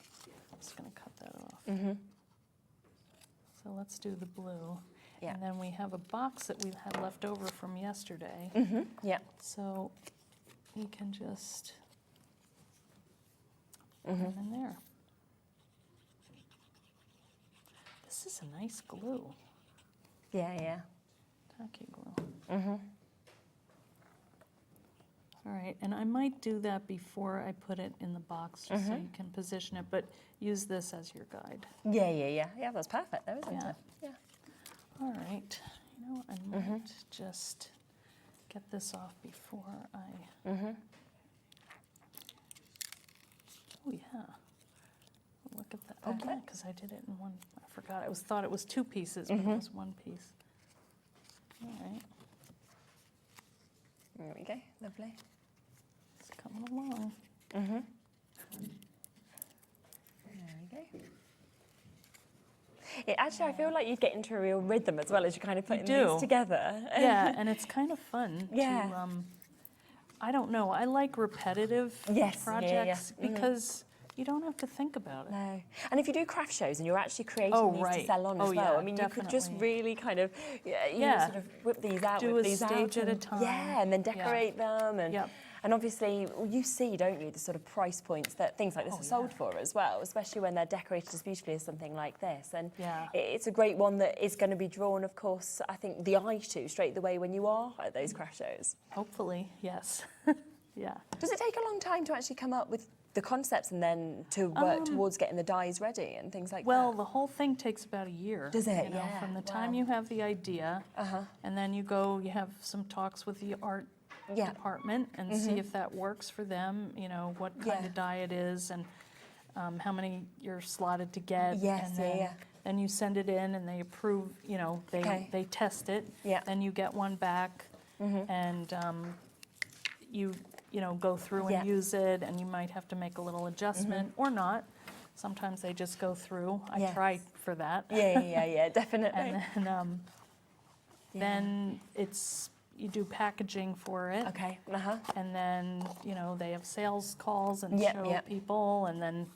I'm just going to cut that off. So let's do the blue. Yeah. And then we have a box that we had left over from yesterday. Yeah. So we can just put them in there. This is a nice glue, Yeah. tacky glue. All right, and I might do that before I put it in the box, just so you can position it, but use this as your guide. Yeah. Yeah, that's perfect though, isn't it? Yeah. All right, you know, I might just get this off before I... Oh, yeah. Look at that. Oh, yeah, because I did it in one. I forgot. Thought it was two pieces, but it was one piece. All right. There we go. Lovely. It's coming along. There we go. Actually, I feel like you get into a real rhythm as well as you're kind of putting these together. Yeah, and it's kind of fun Yeah. to, I don't know, I like repetitive projects because you don't have to think about it. No. And if you do craft shows and you're actually creating these to sell on as well, yeah, I mean, you could just really kind of, sort of whip these out, do whip a these stage out. at a time. Yeah, and then decorate them. And, and obviously, you see, don't you, the sort of price points that things like this are sold for as well, especially when they're decorated as beautifully as something like this. And it's a great one that is going to be drawn, of course, I think, the eye to straight away when you are at those craft shows. Hopefully, yes. Yeah. Does it take a long time to actually come up with the concepts and then to work towards getting the dies ready and things like that? Well, the whole thing takes about a year. Does it? You know, Yeah. From the time you have the idea, and then you have some talks with the art department and see if that works for them, you know, what kind of die it is and how many you're slotted to get. Yes, and then you send it in and they approve, you know, they test it. Then you get one back and you know, go through and use it, and you might have to make a little adjustment or not. Sometimes they just go through. I try for that. Yeah, definitely. And then it's, you do packaging for it. Okay, And then, you know, they have sales calls and show people, and then,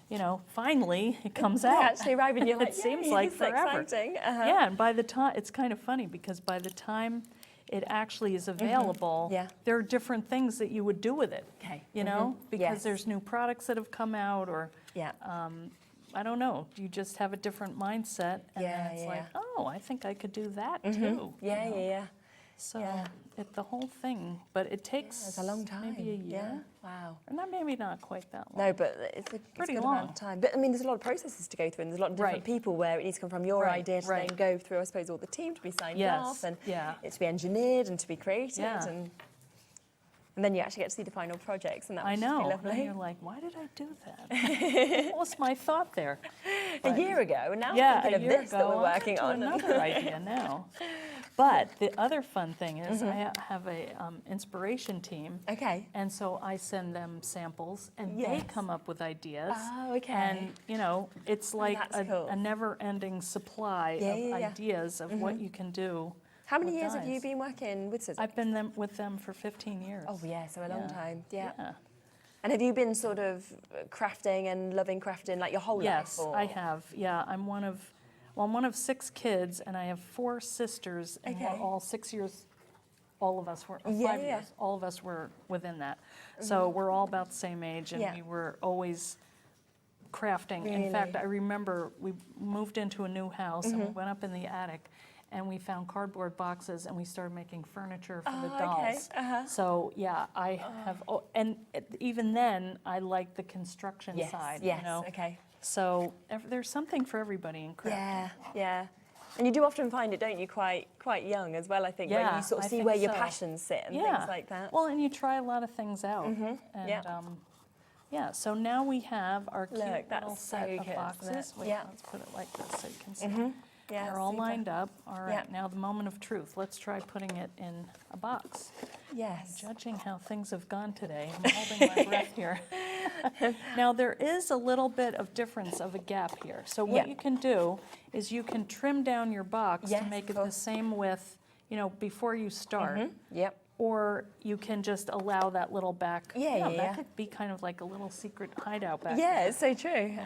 you know, finally it comes out. Actually arrive and you're like, it seems like forever. Exciting. Yeah, and by the time, it's kind of funny because by the time it actually is available, there are different things that you would do with it. You know, because there's new products that have come out, or I don't know, you just have a different mindset, and then it's like, oh, I think I could do that too. Yeah. So the whole thing, but it takes it's a long time. Maybe a year. Yeah. Wow. And that maybe not quite that long. No, but it's a pretty good long amount of time. But I mean, there's a lot of processes to go through, and there's a lot of different people where it needs to come from your idea to then go through, I suppose, all the team to be signed off, and it to be engineered and to be created, and then you actually get to see the final projects, and that would be lovely. And you're like, why did I do that? What was my thought there? But a year ago, and now I'm thinking of this that we're working on. Another idea now. But the other fun thing is I have a inspiration team. Okay. And so I send them samples, and they come up with ideas. Oh, okay. And, you know, it's like a never-ending supply of ideas of what you can do. How many years have you been working with SIZZIX? I've been with them for 15 years. Oh, yeah, so a long time. Yeah. And have you been sort of crafting and loving crafting like your whole life? Yes, I have. Yeah, I'm one of 6 kids, and I have 4 sisters, and we're all 6 years. All of us were 5 years. All of us were within that. So we're all about the same age, and we were always crafting. Really? In fact, I remember we moved into a new house, and we went up in the attic, and we found cardboard boxes, and we started making furniture for the dolls. So yeah, I have, and even then, I like the construction side. Yes, you know? okay. So there's something for everybody in craft. Yeah. And you do often find it, don't you, quite young as well, I think, where you sort of see where your passions sit and things like that. Well, and you try a lot of things out. And so now we have our cute little set of boxes. Wait, let's put it like this so you can see. They're all lined up. All right, now the moment of truth. Let's try putting it in a box. Yes. Judging how things have gone today, I'm holding my breath here. Now there is a little bit of difference of a gap here. So what you can do is you can trim down your box to make it the same width, you know, before you start. Or you can just allow that little back. That could be kind of like a little secret hideout back there. Yeah, it's so true.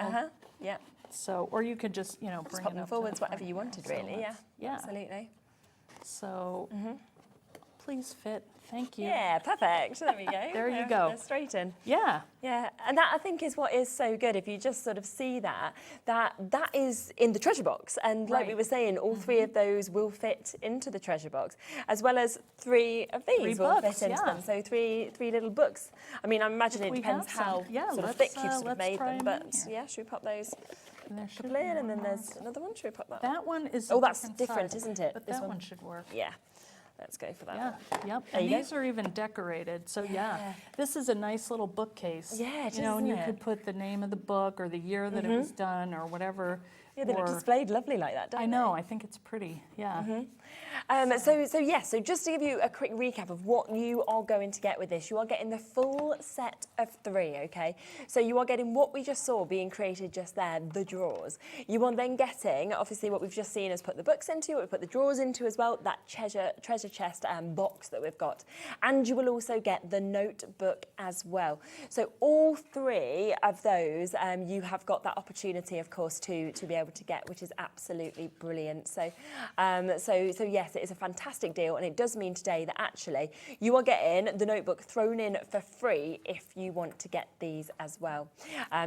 So, or you could just, you know, bring pop it them up forwards, whatever you wanted, really. Yeah, absolutely. So, please fit. Thank you. Yeah, perfect. There we go. There you go. They're straight in. Yeah. Yeah, and that I think is what is so good. If you just sort of see that is in the treasure box, and like we were saying, all 3 of those will fit into the treasure box, as well as 3 of these will fit into them. So three little books. I mean, I imagine it depends how sort of thick you've sort of made them, but should we pop those? And there should be and then there's another one. Should we pop that? That one is. Oh, that's different, isn't it? But that one should work. Yeah. Let's go for that. Yeah, yep. And these are even decorated. So this is a nice little bookcase. Yeah, it is, you know, and you could put the name of the book or the year that it was done or whatever. Yeah, they look displayed lovely like that, don't they? I know, I think it's pretty, yeah. So just to give you a quick recap of what you are going to get with this, you are getting the full set of 3, okay? So you are getting what we just saw being created just there, the drawers. You are then getting, obviously what we've just seen is put the books into, what we put the drawers into as well, that treasure chest box that we've got. And you will also get the notebook as well. So all 3 of those, you have got that opportunity, of course, to be able to get, which is absolutely brilliant. So yes, it is a fantastic deal, and it does mean today that actually you are getting the notebook thrown in for free if you want to get these as well.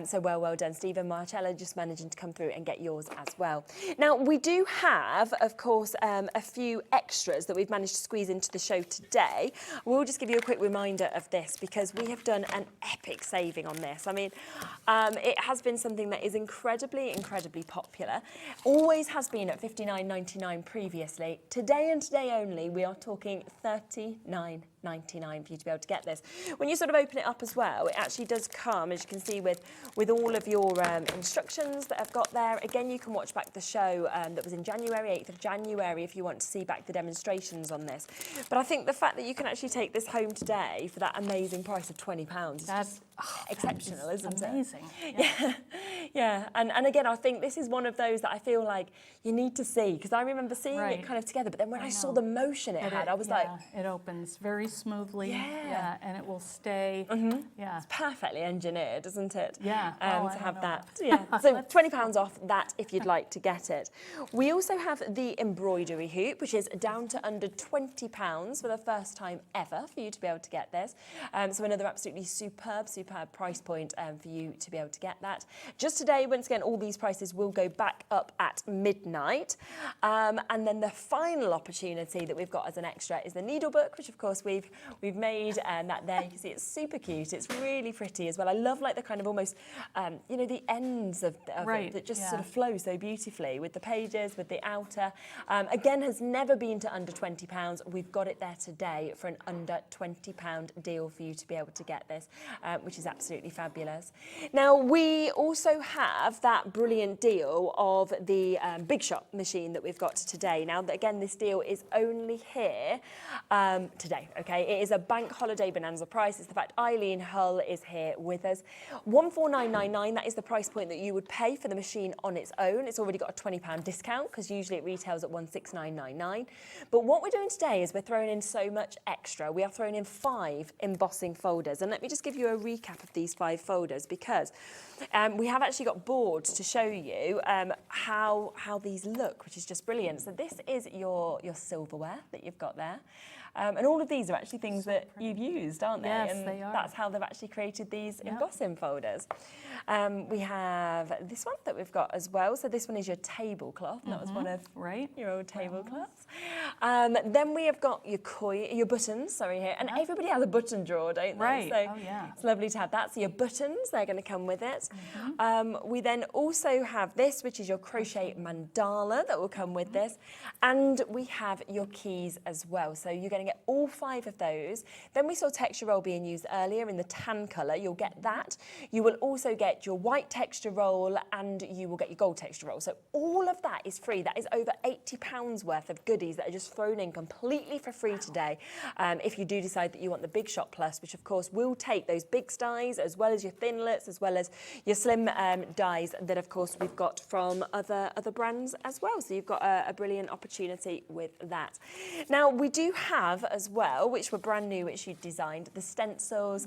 So well done, Stephen. Marcella just managing to come through and get yours as well. Now we do have, of course, a few extras that we've managed to squeeze into the show today. We'll just give you a quick reminder of this because we have done an epic saving on this. I mean, it has been something that is incredibly popular. Always has been at $59.99 previously. Today and today only, we are talking $39.99 for you to be able to get this. When you sort of open it up as well, it actually does come, as you can see, with all of your instructions that I've got there. Again, you can watch back the show that was in January, 8th of January, if you want to see back the demonstrations on this. But I think the fact that you can actually take this home today for that amazing price of £20 is just exceptional, isn't it? Amazing. Yeah. And again, I think this is one of those that I feel like you need to see, because I remember seeing it kind of together, but then when I saw the motion it had, I was like... It opens very smoothly. Yeah, and it will stay. Yeah, it's perfectly engineered, isn't it? Yeah, to have that. Yeah, so £20 off that if you'd like to get it. We also have the embroidery hoop, which is down to under £20 for the first time ever for you to be able to get this. So another absolutely superb price point for you to be able to get that. Just today, once again, all these prices will go back up at midnight. And then the final opportunity that we've got as an extra is the needle book, which of course we've made, and that there you can see it's super cute. It's really pretty as well. I love like the kind of almost, you know, the ends of it that just sort of flow so beautifully with the pages, with the outer. Again, has never been to under £20. We've got it there today for an under £20 deal for you to be able to get this, which is absolutely fabulous. Now, we also have that brilliant deal of the Big Shot machine that we've got today. Now, again, this deal is only here today, okay? It is a bank holiday bonanza price. It's the fact Eileen Hull is here with us. £149.99, that is the price point that you would pay for the machine on its own. It's already got a £20 discount because usually it retails at £169.99. But what we're doing today is we're throwing in so much extra. We are throwing in 5 embossing folders. And let me just give you a recap of these 5 folders because we have actually got boards to show you how these look, which is just brilliant. So this is your silverware that you've got there. And all of these are actually things that you've used, aren't they? Yes, and they are. That's how they've actually created these embossing folders. We have this one that we've got as well. So this one is your tablecloth. That was one of your old tablecloths. Then we have got your buttons, here. And everybody has a button drawer, don't they? Right. So it's lovely to have that. So your buttons, they're going to come with it. We then also have this, which is your crochet mandala that will come with this. And we have your keys as well. So you're going to get all 5 of those. Then we saw texture roll being used earlier in the tan colour. You'll get that. You will also get your white texture roll and you will get your gold texture roll. So all of that is free. That is over £80 worth of goodies that are just thrown in completely for free today. If you do decide that you want the Big Shot Plus, which of course will take those big dies as well as your thinlets, as well as your slim dies that of course we've got from other brands as well. So you've got a brilliant opportunity with that. Now we do have as well, which were brand new, which you designed, the stencils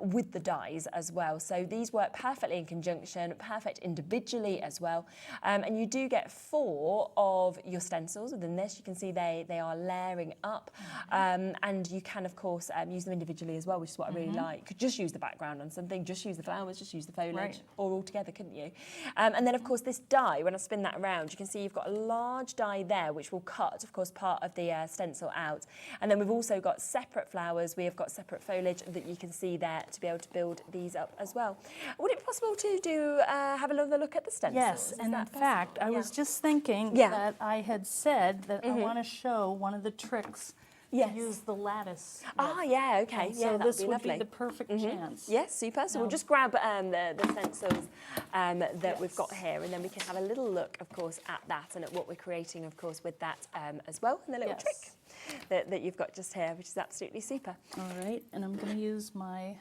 with the dies as well. So these work perfectly in conjunction, perfect individually as well. And you do get 4 of your stencils within this. You can see they are layering up, and you can of course use them individually as well, which is what I really like. You could just use the background on something, just use the flowers, just use the foliage, or all together, couldn't you? And then of course this die, when I spin that around, you can see you've got a large die there, which will cut, of course, part of the stencil out. And then we've also got separate flowers. We have got separate foliage that you can see there to be able to build these up as well. Would it be possible to have another look at the stencils? Yes, and in fact, I was just thinking that I had said that I want to show one of the tricks to use the lattice. Yeah, okay. So this would be the perfect chance. Yes, super. So we'll just grab the stencils that we've got here, and then we can have a little look, of course, at that and at what we're creating, of course, with that as well, and the little trick that you've got just here, which is absolutely super. All right, and I'm going to use my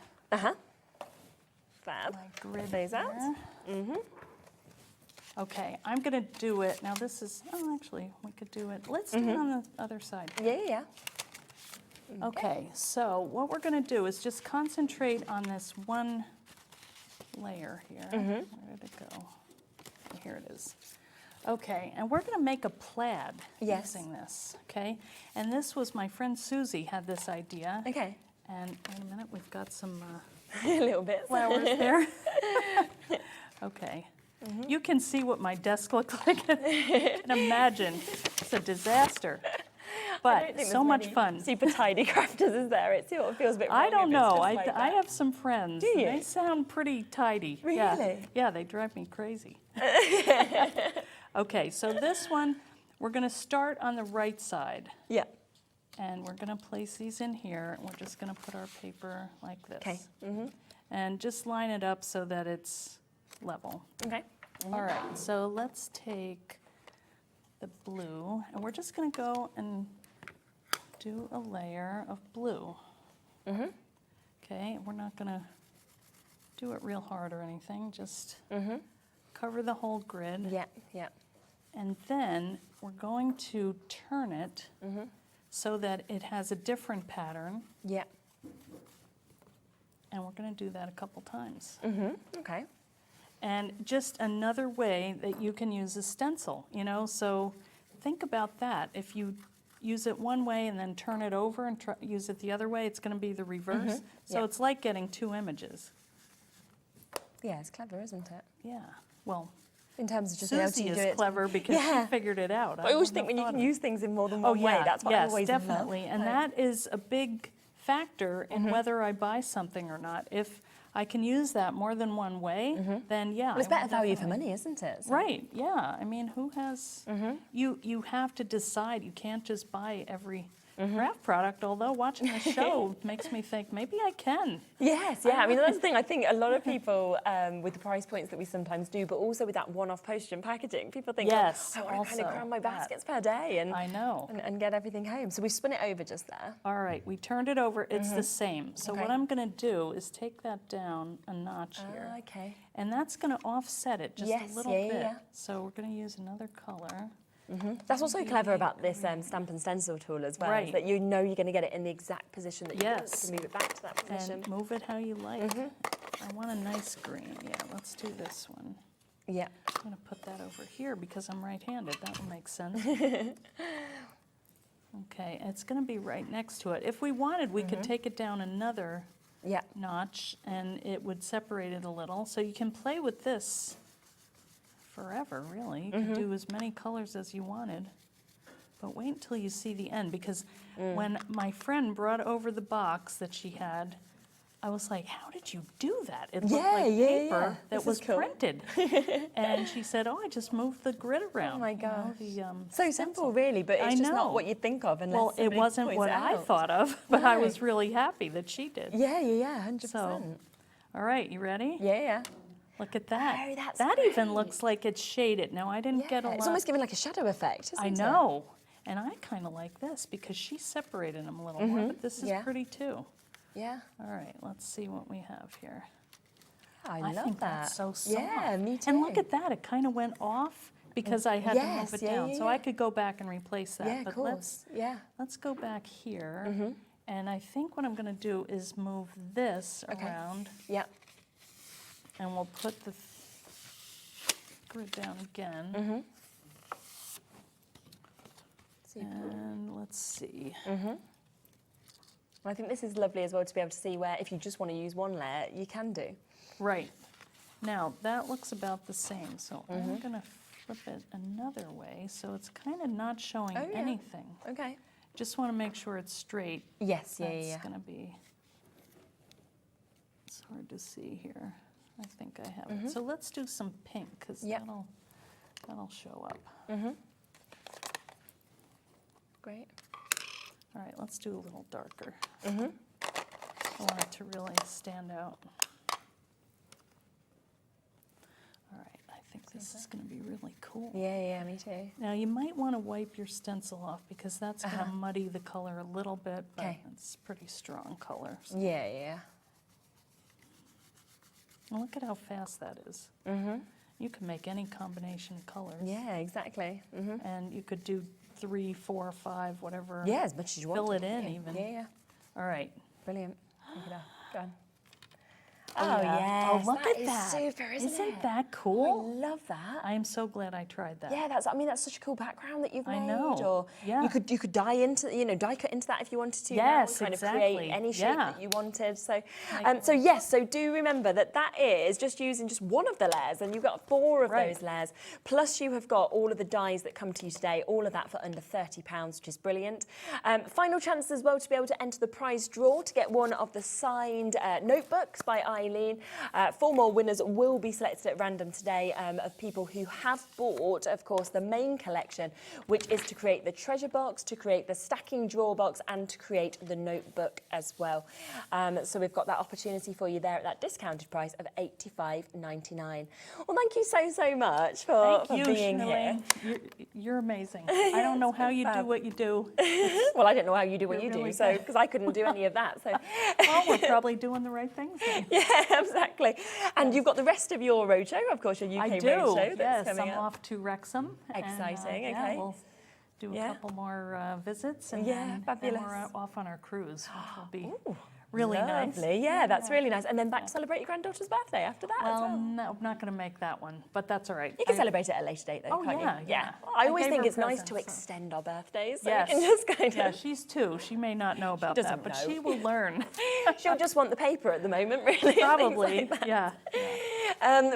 Fab. grid those out. Okay, I'm going to do it. Now this is, actually, we could do it. Let's do it on the other side. Yeah. Okay, so what we're going to do is just concentrate on this one layer here. Where did it go? Here it is. Okay, and we're going to make a plaid using this, okay? And this was my friend Susie had this idea. Okay. And wait a minute, we've got some a little bit flowers there. Okay. You can see what my desk looks like and imagine it's a disaster. But so much fun. Super tidy crafters, is there? It feels a bit wrong. I don't know. Like I have some friends. Do you? They sound pretty tidy. Really? Yeah, they drive me crazy. Okay, so this one, we're going to start on the right side. Yeah. And we're going to place these in here. And we're just going to put our paper like this. Okay. And just line it up so that it's level. Okay. All right, so let's take the blue, and we're just going to go and do a layer of blue. Okay, we're not going to do it real hard or anything, just cover the whole grid. Yeah. And then we're going to turn it so that it has a different pattern. Yeah. And we're going to do that a couple times. Okay. And just another way that you can use a stencil, you know, so think about that. If you use it one way and then turn it over and use it the other way, it's going to be the reverse. So it's like getting two images. Yeah, it's clever, isn't it? Yeah. Well, in terms of just Susie being able to is do it. clever because she figured it out. I always think when you can use things in more than one way, that's what I always definitely. love. And that is a big factor in whether I buy something or not. If I can use that more than one way, then yeah. Well, it's better value for money, isn't it? So. Right, yeah. I mean, who has, you have to decide. You can't just buy every craft product, although watching the show makes me think maybe I can. Yes, yeah. I mean, that's the thing. I think a lot of people, with the price points that we sometimes do, but also with that one-off postage and packaging, people think, yes, I want to kind of cram my baskets per day and I know and get everything home. So we spun it over just there. All right, we turned it over. It's the same. So what I'm going to do is take that down a notch here. Okay. And that's going to offset it just a little bit. So we're going to use another color. That's what's so clever about this stamp and stencil tool as well, is that you know you're going to get it in the exact position that you want to move it back to that position. And move it how you like. I want a nice green. Yeah, let's do this one. Yeah. I'm going to put that over here because I'm right-handed. That will make sense. Okay, it's going to be right next to it. If we wanted, we could take it down another notch and it would separate it a little. So you can play with this forever, really. You could do as many colors as you wanted. But wait until you see the end, because when my friend brought over the box that she had, I was like, how did you do that? It looked like paper that was printed. And she said, oh, I just moved the grid around. Oh my gosh. You know, so simple, really, but it's just not what you think of unless it wasn't what I thought of, but I was really happy that she did. Yeah, 100%. So, all right, you ready? Yeah. Look at that. Oh, that's that great. even looks like it's shaded. Now, I didn't get a lot. It's almost giving like a shadow effect, isn't it? I know. And I kind of like this because she separated them a little more, but this is pretty too. Yeah. All right, let's see what we have here. I love think that. That's so soft. Yeah, me too. And look at that. It kind of went off because I had to move it down. Yeah. So I could go back and replace that. Yeah, but of course. let's go back here. And I think what I'm going to do is move this around. Yeah. And we'll put the grid down again. And let's see. I think this is lovely as well to be able to see where if you just want to use one layer, you can do. Right. Now, that looks about the same, so I'm going to flip it another way so it's kind of not showing anything. Okay. Just want to make sure it's straight. Yes, That's going to be, it's hard to see here. I think I have it. So let's do some pink because that'll show up. Great. All right, let's do a little darker. I want it to really stand out. All right, I think this is going to be really cool. Yeah, me too. Now, you might want to wipe your stencil off because that's going to muddy the color a little bit, but it's pretty strong color. So. Yeah. Well, look at how fast that is. You can make any combination of colors. Yeah, exactly. And you could do 3, 4, 5, whatever. Yeah, as much as you want. Fill it in even. Yeah. All right. Brilliant. Look at that. Go on. Oh, yeah. Oh, look at is that. Super, Isn't that cool? I love that. I am so glad I tried that. Yeah, that's such a cool background that you've made. I know. Or you could die cut into that if you wanted to. Yes, kind exactly. of create any shape that you wanted. So, so do remember that is just using just one of the layers, and you've got 4 of those layers. Plus, you have got all of the dies that come to you today. All of that for under £30, which is brilliant. Final chance as well to be able to enter the prize draw to get one of the signed notebooks by Eileen. 4 more winners will be selected at random today of people who have bought, of course, the main collection, which is to create the treasure box, to create the stacking drawer box, and to create the notebook as well. So we've got that opportunity for you there at that discounted price of £85.99. Well, thank you so much for being here. You're amazing. I don't know how you do what you do. Well, I don't know how you do what you do, so because I couldn't do any of that. So, well, we're probably doing the right things then. Yeah, exactly. And you've got the rest of your roadshow, of course, your UK roadshow that's coming up. I'm off to Wrexham. Exciting, and, okay. We'll do a couple more visits, and then we're off on our cruise, which will be really nice. Yeah, that's really nice. And then back to celebrate your granddaughter's birthday after that as well. No, I'm not going to make that one, but that's all right. You can celebrate it at a later date though, can't you? Yeah. I always think it's nice to extend our birthdays. So we can just kind of... Yeah, she's 2. She may not know about that, but she will learn. She'll just want the paper at the moment, really. Probably, like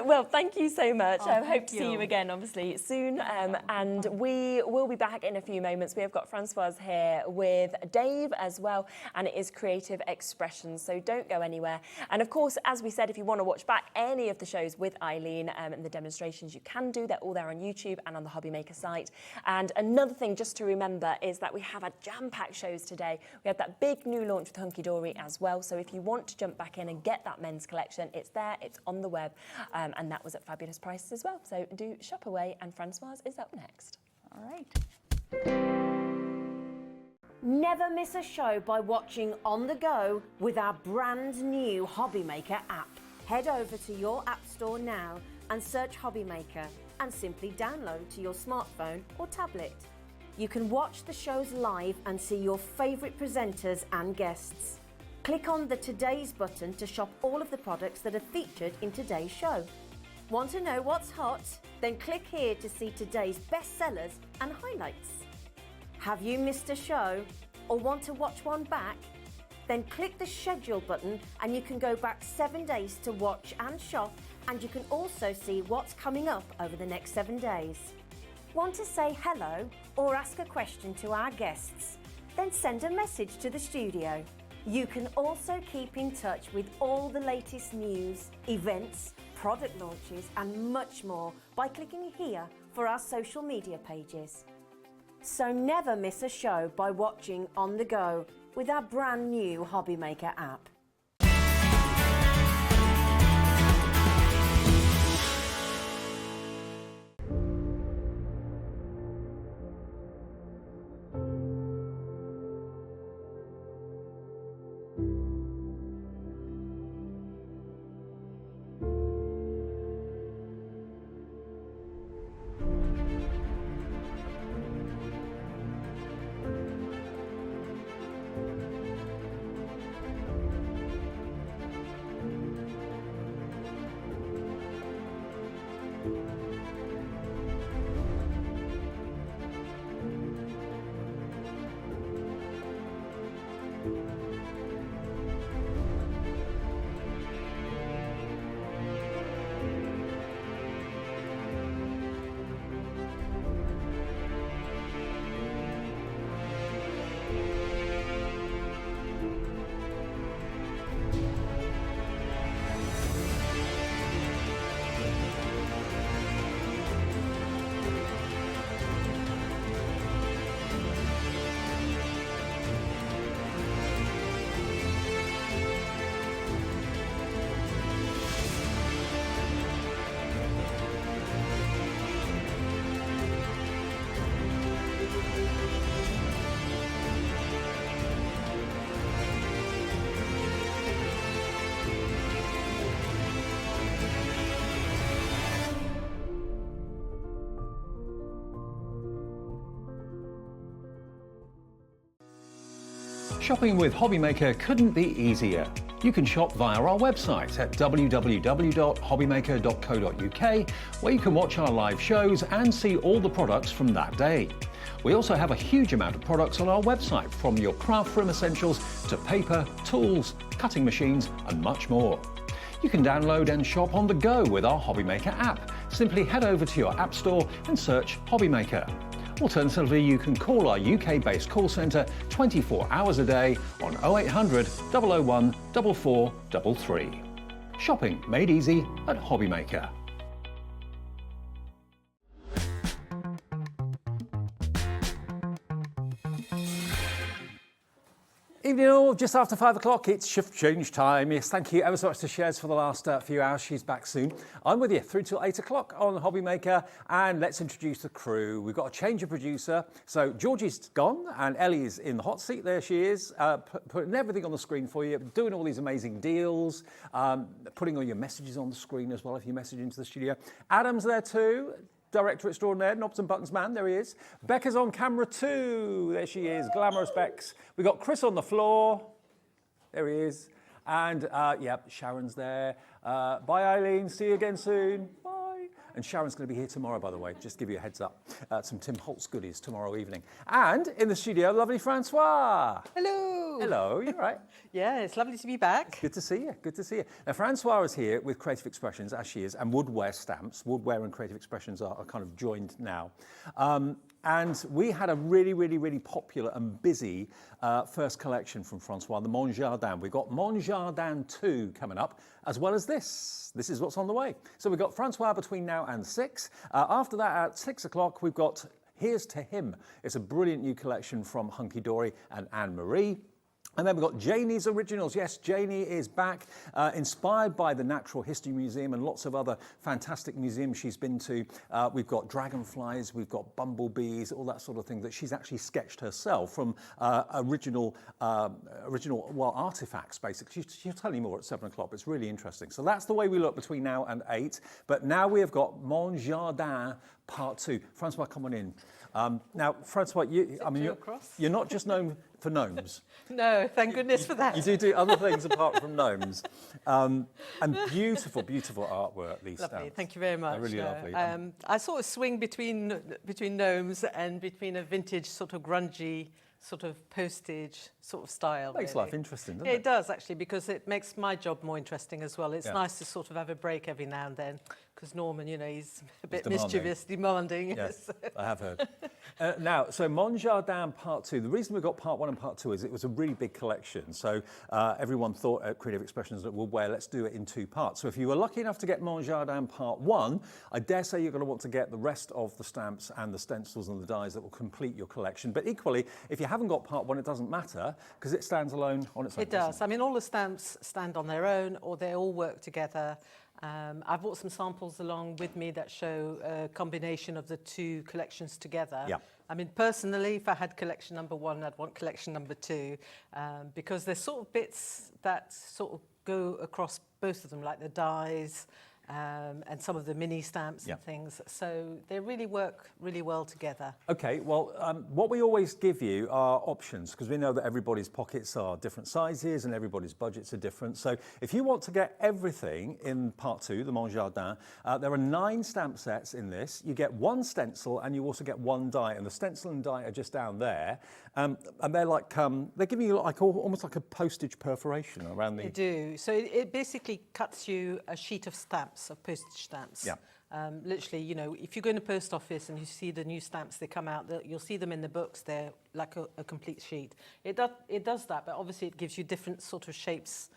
well, thank you so much. I hope to see you again, obviously, soon. And we will be back in a few moments. We have got Francoise here with Dave as well, and it is Creative Expressions, so don't go anywhere. And of course, as we said, if you want to watch back any of the shows with Eileen and the demonstrations, you can do. They're all there on YouTube and on the HobbyMaker site. And another thing just to remember is that we have a jam-packed shows today. We had that big new launch with Hunkydory as well. So if you want to jump back in and get that men's collection, it's there, it's on the web. And that was at fabulous prices as well. So do shop away, and Francoise is up next. All right. Never miss a show by watching on the go with our brand new HobbyMaker app. Head over to your app store now and search HobbyMaker and simply download to your smartphone or tablet. You can watch the shows live and see your favourite presenters and guests. Click on the Today's button to shop all of the products that are featured in today's show. Want to know what's hot? Then click here to see today's bestsellers and highlights. Have you missed a show or want to watch one back? Then click the schedule button and you can go back 7 days to watch and shop, and you can also see what's coming up over the next 7 days. Want to say hello or ask a question to our guests? Then send a message to the studio. You can also keep in touch with all the latest news, events, product launches and much more by clicking here for our social media pages. So never miss a show by watching on the go with our brand new HobbyMaker app. Shopping with HobbyMaker couldn't be easier. You can shop via our website at www.hobbymaker.co.uk, where you can watch our live shows and see all the products from that day. We also have a huge amount of products on our website, from your craft room essentials to paper, tools, cutting machines and much more. You can download and shop on the go with our HobbyMaker app. Simply head over to your app store and search HobbyMaker. Alternatively, you can call our UK-based call centre 24 hours a day on 0800 001 4433. Shopping made easy at HobbyMaker. Evening all, just after 5 o'clock, it's shift change time. Yes, thank you ever so much to Shez for the last few hours. She's back soon. I'm with you through till 8 o'clock on HobbyMaker, and let's introduce the crew. We've got a change of producer. So Georgie's gone and Ellie's in the hot seat. There she is, putting everything on the screen for you, doing all these amazing deals, putting all your messages on the screen as well if you message into the studio. Adam's there too. director extraordinaire, Knobs and Buttons man, there he is. Becca's on camera too, there she is, glamorous Bex. We've got Chris on the floor, there he is. And Sharon's there. Bye Eileen, see you again soon, bye. And Sharon's going to be here tomorrow, by the way, just to give you a heads up. Some Tim Holtz goodies tomorrow evening. And in the studio, lovely Francoise. Hello. Hello, you all right? Yeah, it's lovely to be back. Good to see you, good to see you. Now, Francoise is here with Creative Expressions, as she is, and Woodware Stamps. Woodware and Creative Expressions are kind of joined now. And we had a really popular and busy first collection from Francoise, the Mon Jardin. We've got Mon Jardin 2 coming up, as well as this. This is what's on the way. So we've got Francoise between now and 6. After that, at 6 o'clock, we've got Here's to Him. It's a brilliant new collection from Hunkydory and Anne-Marie. And then we've got JANIE'S Originals. Yes, Janie is back, inspired by the Natural History Museum and lots of other fantastic museums she's been to. We've got dragonflies, we've got bumblebees, all that sort of thing that she's actually sketched herself from original artifacts, basically. She'll tell you more at 7 o'clock. It's really interesting. So that's the way we look between now and 8. But now we have got Mon Jardin Part 2. Francoise, come on in. Now, Francoise, you're not just known for gnomes. No, thank goodness for that. You do other things apart from gnomes. And beautiful artwork, these Lovely, stamps. thank you very much. They're really lovely. I sort of swing between gnomes and between a vintage sort of grungy sort of postage sort of style. Makes really. life interesting, doesn't it? It does, actually, because it makes my job more interesting as well. It's nice to sort of have a break every now and then, because Norman, you know, he's a bit mischievous, demanding. Yes, I have heard. Now, so Mon Jardin Part 2, the reason we got Part 1 and Part 2 is it was a really big collection. So everyone thought at Creative Expressions at Woodware, let's do it in 2 parts. So if you were lucky enough to get Mon Jardin Part 1, I dare say you're going to want to get the rest of the stamps and the stencils and the dies that will complete your collection. But equally, if you haven't got Part 1, it doesn't matter, because it stands alone on its own. It does. I mean, all the stamps stand on their own, or they all work together. I've brought some samples along with me that show a combination of the 2 collections together. Yeah. I mean, personally, if I had collection number 1, I'd want collection number 2, because there's sort of bits that sort of go across both of them, like the dies and some of the mini stamps and things. So they really work really well together. Okay, well, what we always give you are options, because we know that everybody's pockets are different sizes and everybody's budgets are different. So if you want to get everything in Part 2, the Mon Jardin, there are 9 stamp sets in this. You get 1 stencil and you also get 1 die, and the stencil and die are just down there. And they're like, they're giving you like almost like a postage perforation around the... They do. So it basically cuts you a sheet of stamps, of postage stamps. Yeah. Literally, you know, if you go in a post office and you see the new stamps, they come out, you'll see them in the books, they're like a complete sheet. It does that, but obviously it gives you different sort of shapes.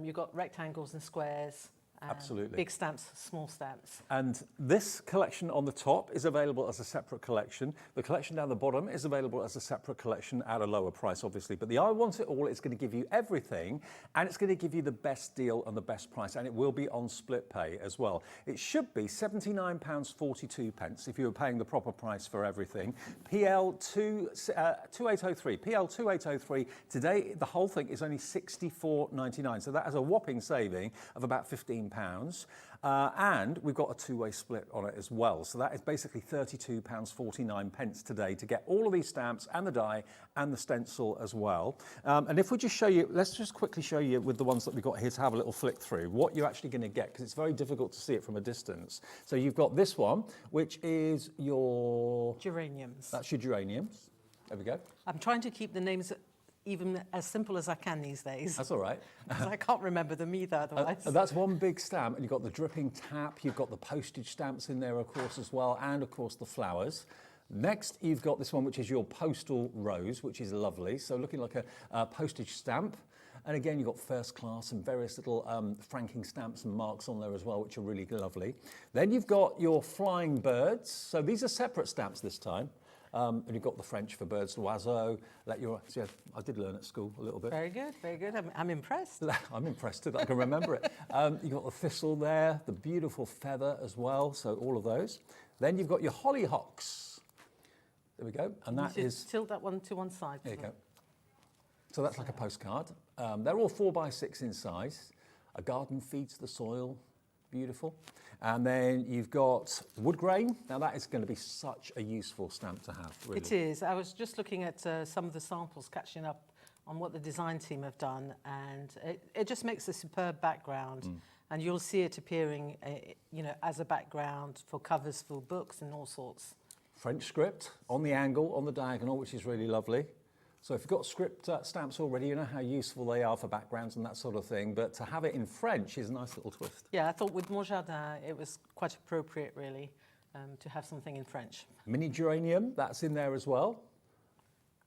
You've got rectangles and squares. Absolutely. Big stamps, small stamps. And this collection on the top is available as a separate collection. The collection down the bottom is available as a separate collection at a lower price, obviously. But the I Want It All is going to give you everything, and it's going to give you the best deal and the best price, and it will be on split pay as well. It should be £79.42 if you were paying the proper price for everything. PL 2803. PL 2803. Today, the whole thing is only £64.99. So that has a whopping saving of about £15. And we've got a 2-way split on it as well. So that is basically £32.49 today to get all of these stamps and the die and the stencil as well. And if we just show you, let's just quickly show you with the ones that we've got here to have a little flick through what you're actually going to get, because it's very difficult to see it from a distance. So you've got this one, which is your... Geraniums. That's your geraniums. There we go. I'm trying to keep the names even as simple as I can these days. That's all right. Because I can't remember them either otherwise. That's one big stamp, and you've got the dripping tap, you've got the postage stamps in there, of course, as well, and, of course, the flowers. Next, you've got this one, which is your postal rose, which is lovely. So looking like a postage stamp. And again, you've got first class and various little franking stamps and marks on there as well, which are really lovely. Then you've got your flying birds. So these are separate stamps this time. And you've got the French for birds, l'oiseau. So I did learn at school a little bit. Very good, very good. I'm impressed. I'm impressed too, I can remember it. You've got the thistle there, the beautiful feather as well, so all of those. Then you've got your hollyhocks. There we go. And that is... Tilt that one to one side. There you go. So that's like a postcard. They're all 4x6 in size. A garden feeds the soil. beautiful. And then you've got wood grain. Now that is going to be such a useful stamp to have, really. It is. I was just looking at some of the samples, catching up on what the design team have done, and it just makes a superb background. And you'll see it appearing, you know, as a background for covers for books and all sorts. French script on the angle, on the diagonal, which is really lovely. So if you've got script stamps already, you know how useful they are for backgrounds and that sort of thing, but to have it in French is a nice little twist. Yeah, I thought with Mon Jardin, it was quite appropriate, really, to have something in French. Mini geranium, that's in there as well.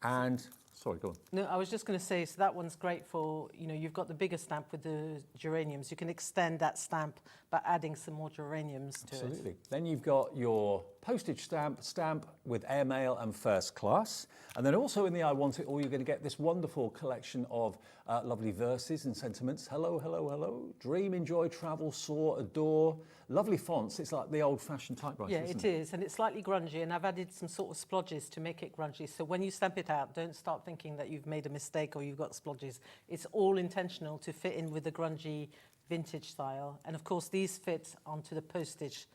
And, sorry, go on. No, I was just going to say, so that one's great for, you know, you've got the bigger stamp with the geraniums. You can extend that stamp by adding some more geraniums to it. Absolutely. Then you've got your postage stamp with airmail and first class. And then also in the I Want It All, you're going to get this wonderful collection of lovely verses and sentiments. Hello, hello, hello. Dream, enjoy, travel, soar, adore. Lovely fonts. It's like the old-fashioned typewriter, Yeah, isn't it is. And it's slightly grungy. And I've added some sort of splodges to make it grungy. So when you stamp it out, don't start thinking that you've made a mistake or you've got splodges. It's all intentional to fit in with the grungy vintage style. And of course, these fit onto the postage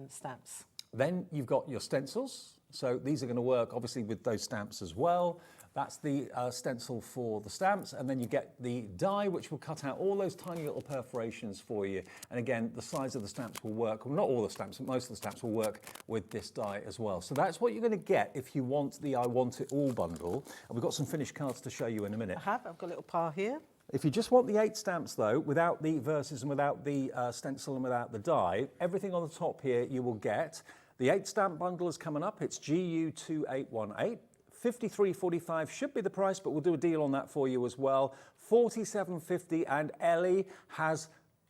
stamps. Then you've got your stencils. So these are going to work obviously with those stamps as well. That's the stencil for the stamps, and then you get the die, which will cut out all those tiny little perforations for you. And again, the size of the stamps will work, well, not all the stamps, but most of the stamps will work with this die as well. So that's what you're going to get if you want the I Want It All bundle. And we've got some finished cards to show you in a minute. I've got a little pile here. If you just want the 8 stamps though, without the verses and without the stencil and without the die, everything on the top here you will get. The 8 stamp bundle is coming up. It's GU2818. $53.45 should be the price, but we'll do a deal on that for you as well. $47.50, and Ellie has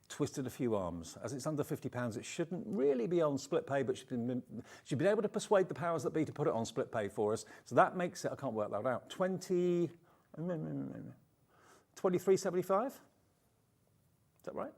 twisted a few arms. As it's under £50, it shouldn't really be on split pay, but she's been able to persuade the powers that be to put it on split pay for us. So that makes it, I can't work that out, $23.75? Is that right?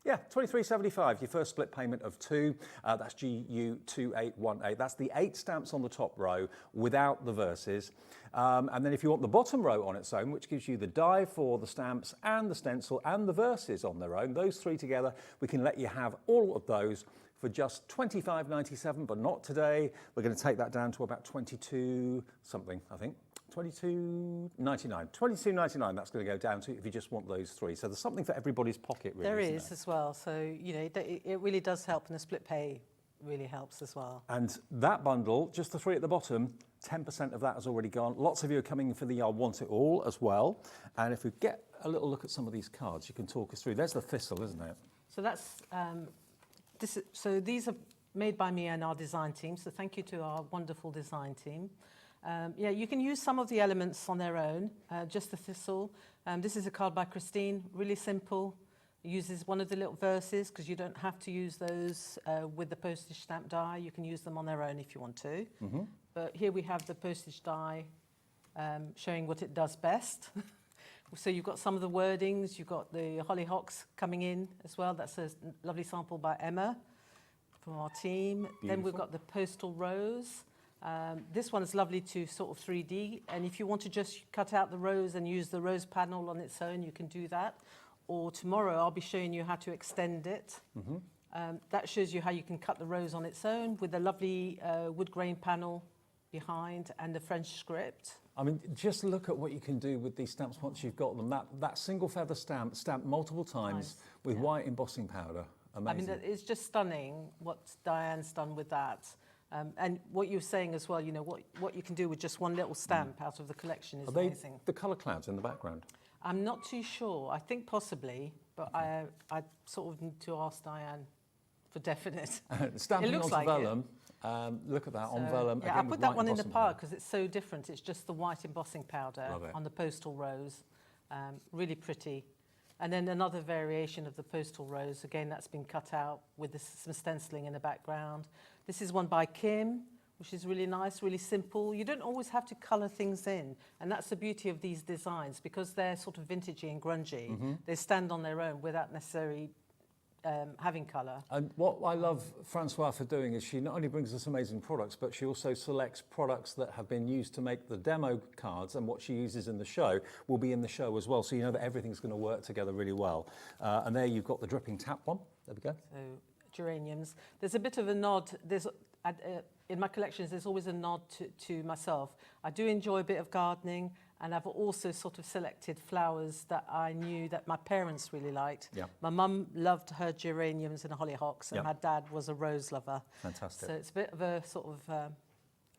Yeah, $23.75, your first split payment of 2. That's GU2818. That's the 8 stamps on the top row without the verses. And then if you want the bottom row on its own, which gives you the die for the stamps and the stencil and the verses on their own, those 3 together, we can let you have all of those for just $25.97, but not today. We're going to take that down to about 22 something, I think. $22.99. $22.99 that's going to go down to if you just want those 3. So there's something for everybody's pocket, really. There is as well. So, you know, it really does help, and the split pay really helps as well. And that bundle, just the 3 at the bottom, 10% of that has already gone. Lots of you are coming for the I Want It All as well. And if we get a little look at some of these cards, you can talk us through. There's the thistle, isn't it? So that's so these are made by me and our design team. So thank you to our wonderful design team. Yeah, you can use some of the elements on their own, just the thistle. This is a card by Christine, really simple. It uses one of the little verses because you don't have to use those with the postage stamp die. You can use them on their own if you want to. But here we have the postage die showing what it does best. So you've got some of the wordings, you've got the hollyhocks coming in as well. That's a lovely sample by Emma from our team. Beautiful. Then we've got the postal rose. This one is lovely to sort of 3D, and if you want to just cut out the rose and use the rose panel on its own, you can do that. Or tomorrow I'll be showing you how to extend it. That shows you how you can cut the rose on its own with a lovely wood grain panel behind and the French script. I mean, just look at what you can do with these stamps once you've got them. That single feather stamp, stamped multiple times with white embossing powder. Amazing. I mean, it's just stunning what Diane's done with that. And what you're saying as well, you know, what you can do with just one little stamp out of the collection is amazing. Are they the colour clouds in the background? I'm not too sure. I think possibly, but I sort of need to ask Diane for definite. Stamping onto vellum. Look at that, on vellum. Yeah, I put that one in the pile because it's so different. It's just the white embossing powder on the postal rose. Really pretty. And then another variation of the postal rose. Again, that's been cut out with some stenciling in the background. This is one by Kim, which is really nice, really simple. You don't always have to colour things in. And that's the beauty of these designs. Because they're sort of vintagey and grungy, they stand on their own without necessarily having colour. And what I love Francoise for doing is she not only brings us amazing products, but she also selects products that have been used to make the demo cards, and what she uses in the show will be in the show as well. So you know that everything's going to work together really well. And there you've got the dripping tap one. There we go. So geraniums. There's a bit of a nod. In my collections, there's always a nod to myself. I do enjoy a bit of gardening, and I've also sort of selected flowers that I knew that my parents really liked. Yeah. My mum loved her geraniums and hollyhocks, and my dad was a rose lover. Fantastic. So it's a bit of a sort of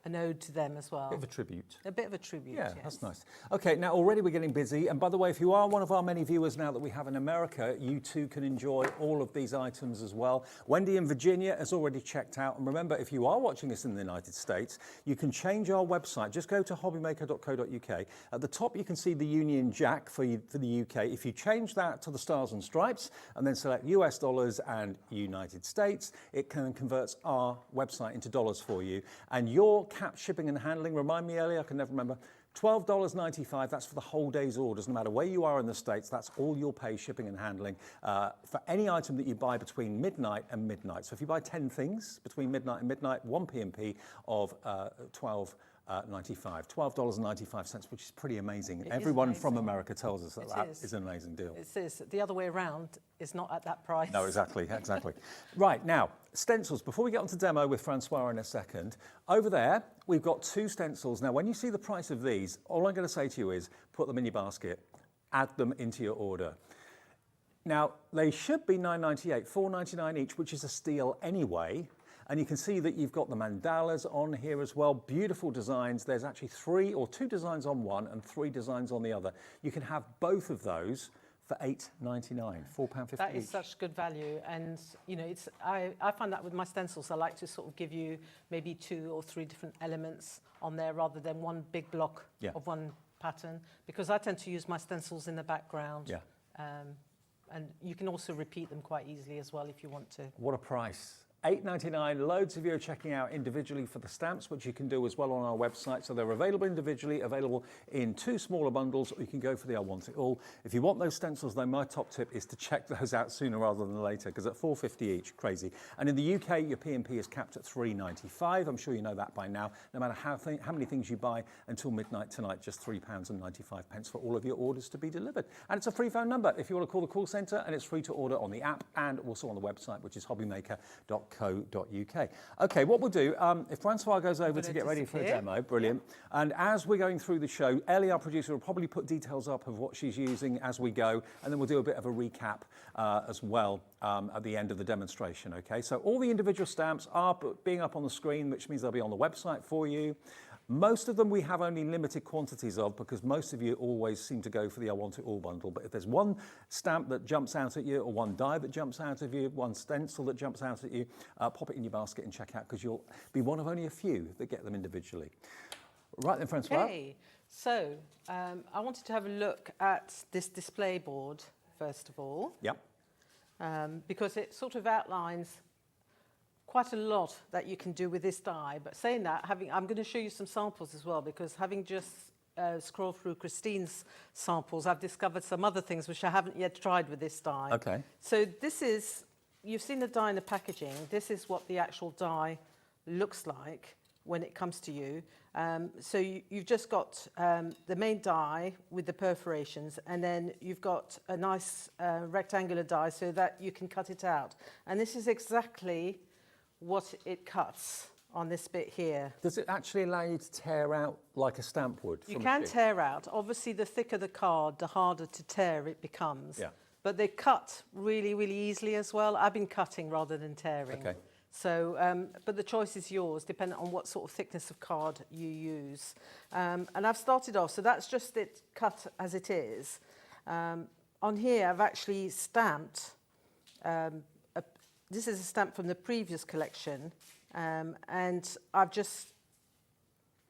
an ode to them as well. A bit of a tribute. A bit of a tribute, Yeah, yes. that's nice. Okay, now already we're getting busy. And by the way, if you are one of our many viewers now that we have in America, you too can enjoy all of these items as well. Wendy in Virginia has already checked out. And remember, if you are watching us in the United States, you can change our website. Just go to hobbymaker.co.uk. At the top, you can see the Union Jack for the UK. If you change that to the stars and stripes and then select US dollars and United States, it converts our website into dollars for you. And your cap shipping and handling, remind me earlier, I can never remember, $12.95, that's for the whole day's orders. No matter where you are in the States, that's all you'll pay shipping and handling for any item that you buy between midnight and midnight. So if you buy 10 things between midnight and midnight, 1 p.m.p. of $12.95, which is pretty amazing. Everyone from America tells us that is an amazing deal. It is. The other way around is not at that price. No, exactly. Right, now, stencils. Before we get on to demo with Francoise in a second, over there, we've got 2 stencils. Now, when you see the price of these, all I'm going to say to you is put them in your basket, add them into your order. Now, they should be $9.98, $4.99 each, which is a steal anyway. And you can see that you've got the mandalas on here as well. Beautiful designs. There's actually 3 or 2 designs on one and 3 designs on the other. You can have both of those for $8.99, £4.50 That is each. such good value. And, you know, I find that with my stencils, I like to sort of give you maybe 2 or 3 different elements on there rather than one big block of one pattern, because I tend to use my stencils in the background. Yeah. And you can also repeat them quite easily as well if you want to. What a price. $8.99. Loads of you are checking out individually for the stamps, which you can do as well on our website. So they're available individually, available in 2 smaller bundles, or you can go for the I Want It All. If you want those stencils, though, my top tip is to check those out sooner rather than later, because at $4.50 each, crazy. And in the UK, your P&P is capped at $3.95. I'm sure you know that by now. No matter how many things you buy until midnight tonight, just £3.95 for all of your orders to be delivered. And it's a free phone number if you want to call the call centre, and it's free to order on the app and also on the website, which is hobbymaker.co.uk. Okay, what we'll do, if Francoise goes over to get ready for a demo, brilliant. Yeah. And as we're going through the show, Ellie, our producer, will probably put details up of what she's using as we go, and then we'll do a bit of a recap as well at the end of the demonstration, okay? So all the individual stamps are being up on the screen, which means they'll be on the website for you. Most of them we have only limited quantities of, because most of you always seem to go for the I Want It All bundle. But if there's one stamp that jumps out at you, or one die that jumps out of you, one stencil that jumps out at you, pop it in your basket and check out, because you'll be one of only a few that get them individually. Right then, Francoise. Okay, so I wanted to have a look at this display board, first of all. Yep. Because it sort of outlines quite a lot that you can do with this die. But saying that, I'm going to show you some samples as well, because having just scrolled through Christine's samples, I've discovered some other things which I haven't yet tried with this die. Okay. So this is, you've seen the die in the packaging. This is what the actual die looks like when it comes to you. So you've just got the main die with the perforations, and then you've got a nice rectangular die so that you can cut it out. And this is exactly what it cuts on this bit here. Does it actually allow you to tear out like a stamp would? You can tear out. Obviously, the thicker the card, the harder to tear it becomes. Yeah. But they cut really, really easily as well. I've been cutting rather than tearing. Okay. So, but the choice is yours, depending on what sort of thickness of card you use. And I've started off, so that's just it cut as it is. On here, I've actually stamped this is a stamp from the previous collection, and I've just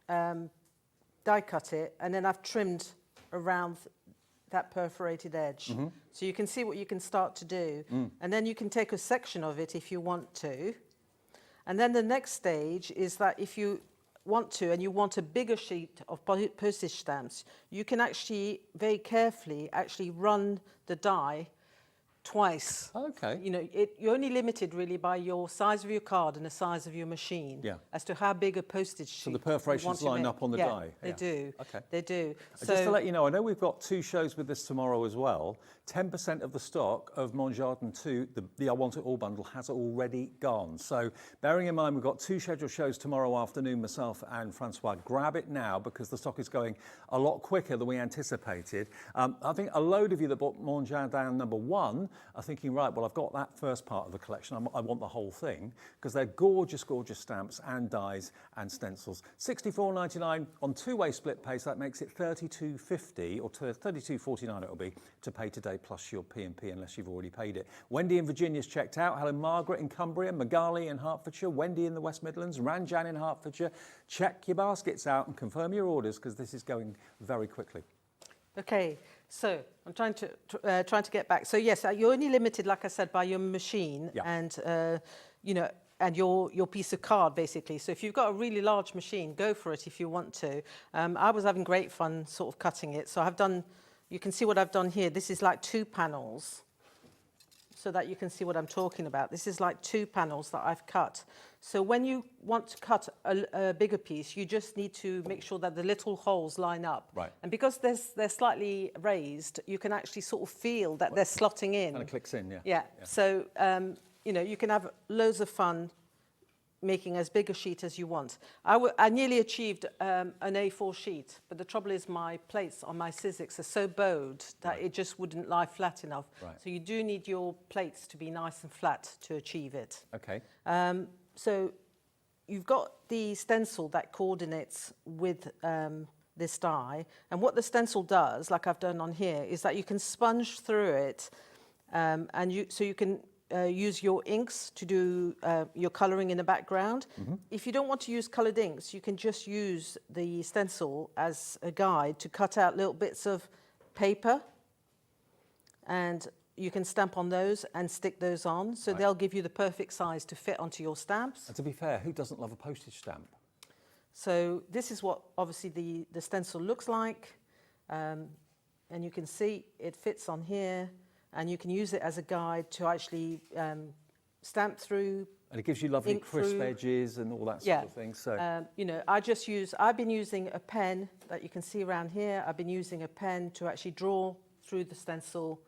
die cut it, and then I've trimmed around that perforated edge. Mm-hmm. So you can see what you can start to do. And then you can take a section of it if you want to. And then the next stage is that if you want to, and you want a bigger sheet of postage stamps, you can actually very carefully actually run the die twice. Okay. You know, you're only limited really by your size of your card and the size of your machine as to how big a postage sheet. So the perforations line up on the die? They do. Okay. They do. So, just to let you know, I know we've got 2 shows with this tomorrow as well. 10% of the stock of Mon Jardin 2, the I Want It All bundle, has already gone. So bearing in mind we've got 2 scheduled shows tomorrow afternoon, myself and Francoise, grab it now because the stock is going a lot quicker than we anticipated. I think a load of you that bought Mon Jardin number 1 are thinking, right, well, I've got that first part of the collection. I want the whole thing because they're gorgeous, gorgeous stamps and dies and stencils. $64.99 on 2-way split pay, so that makes it $32.50 or $32.49 it'll be to pay today plus your P&P unless you've already paid it. Wendy in Virginia's checked out. Hello, Margaret in Cumbria, Magali in Hertfordshire, Wendy in the West Midlands, Ranjan in Hertfordshire. Check your baskets out and confirm your orders because this is going very quickly. Okay, so I'm trying to get back. So yes, you're only limited, like I said, by your machine and you know, and your piece of card basically. So if you've got a really large machine, go for it if you want to. I was having great fun sort of cutting it. So I've done, you can see what I've done here. This is like 2 panels, so that you can see what I'm talking about. This is like 2 panels that I've cut. So when you want to cut a bigger piece, you just need to make sure that the little holes line up. Right. And because they're slightly raised, you can actually sort of feel that they're slotting in. Kind of clicks in, yeah. Yeah. So, you know, you can have loads of fun making as big a sheet as you want. I nearly achieved an A4 sheet, but the trouble is my plates on my SIZZIX are so bowed that it just wouldn't lie flat enough. Right. So you do need your plates to be nice and flat to achieve it. Okay. So you've got the stencil that coordinates with this die, and what the stencil does, like I've done on here, is that you can sponge through it, and so you can use your inks to do your colouring in the background. If you don't want to use coloured inks, you can just use the stencil as a guide to cut out little bits of paper, and you can stamp on those and stick those on, so they'll give you the perfect size to fit onto your stamps. And to be fair, who doesn't love a postage stamp? So this is what obviously the stencil looks like, and you can see it fits on here, and you can use it as a guide to actually stamp through. And it gives you lovely crisp edges and all that sort of thing. So you know, I've been using a pen that you can see around here. I've been using a pen to actually draw through the stencil,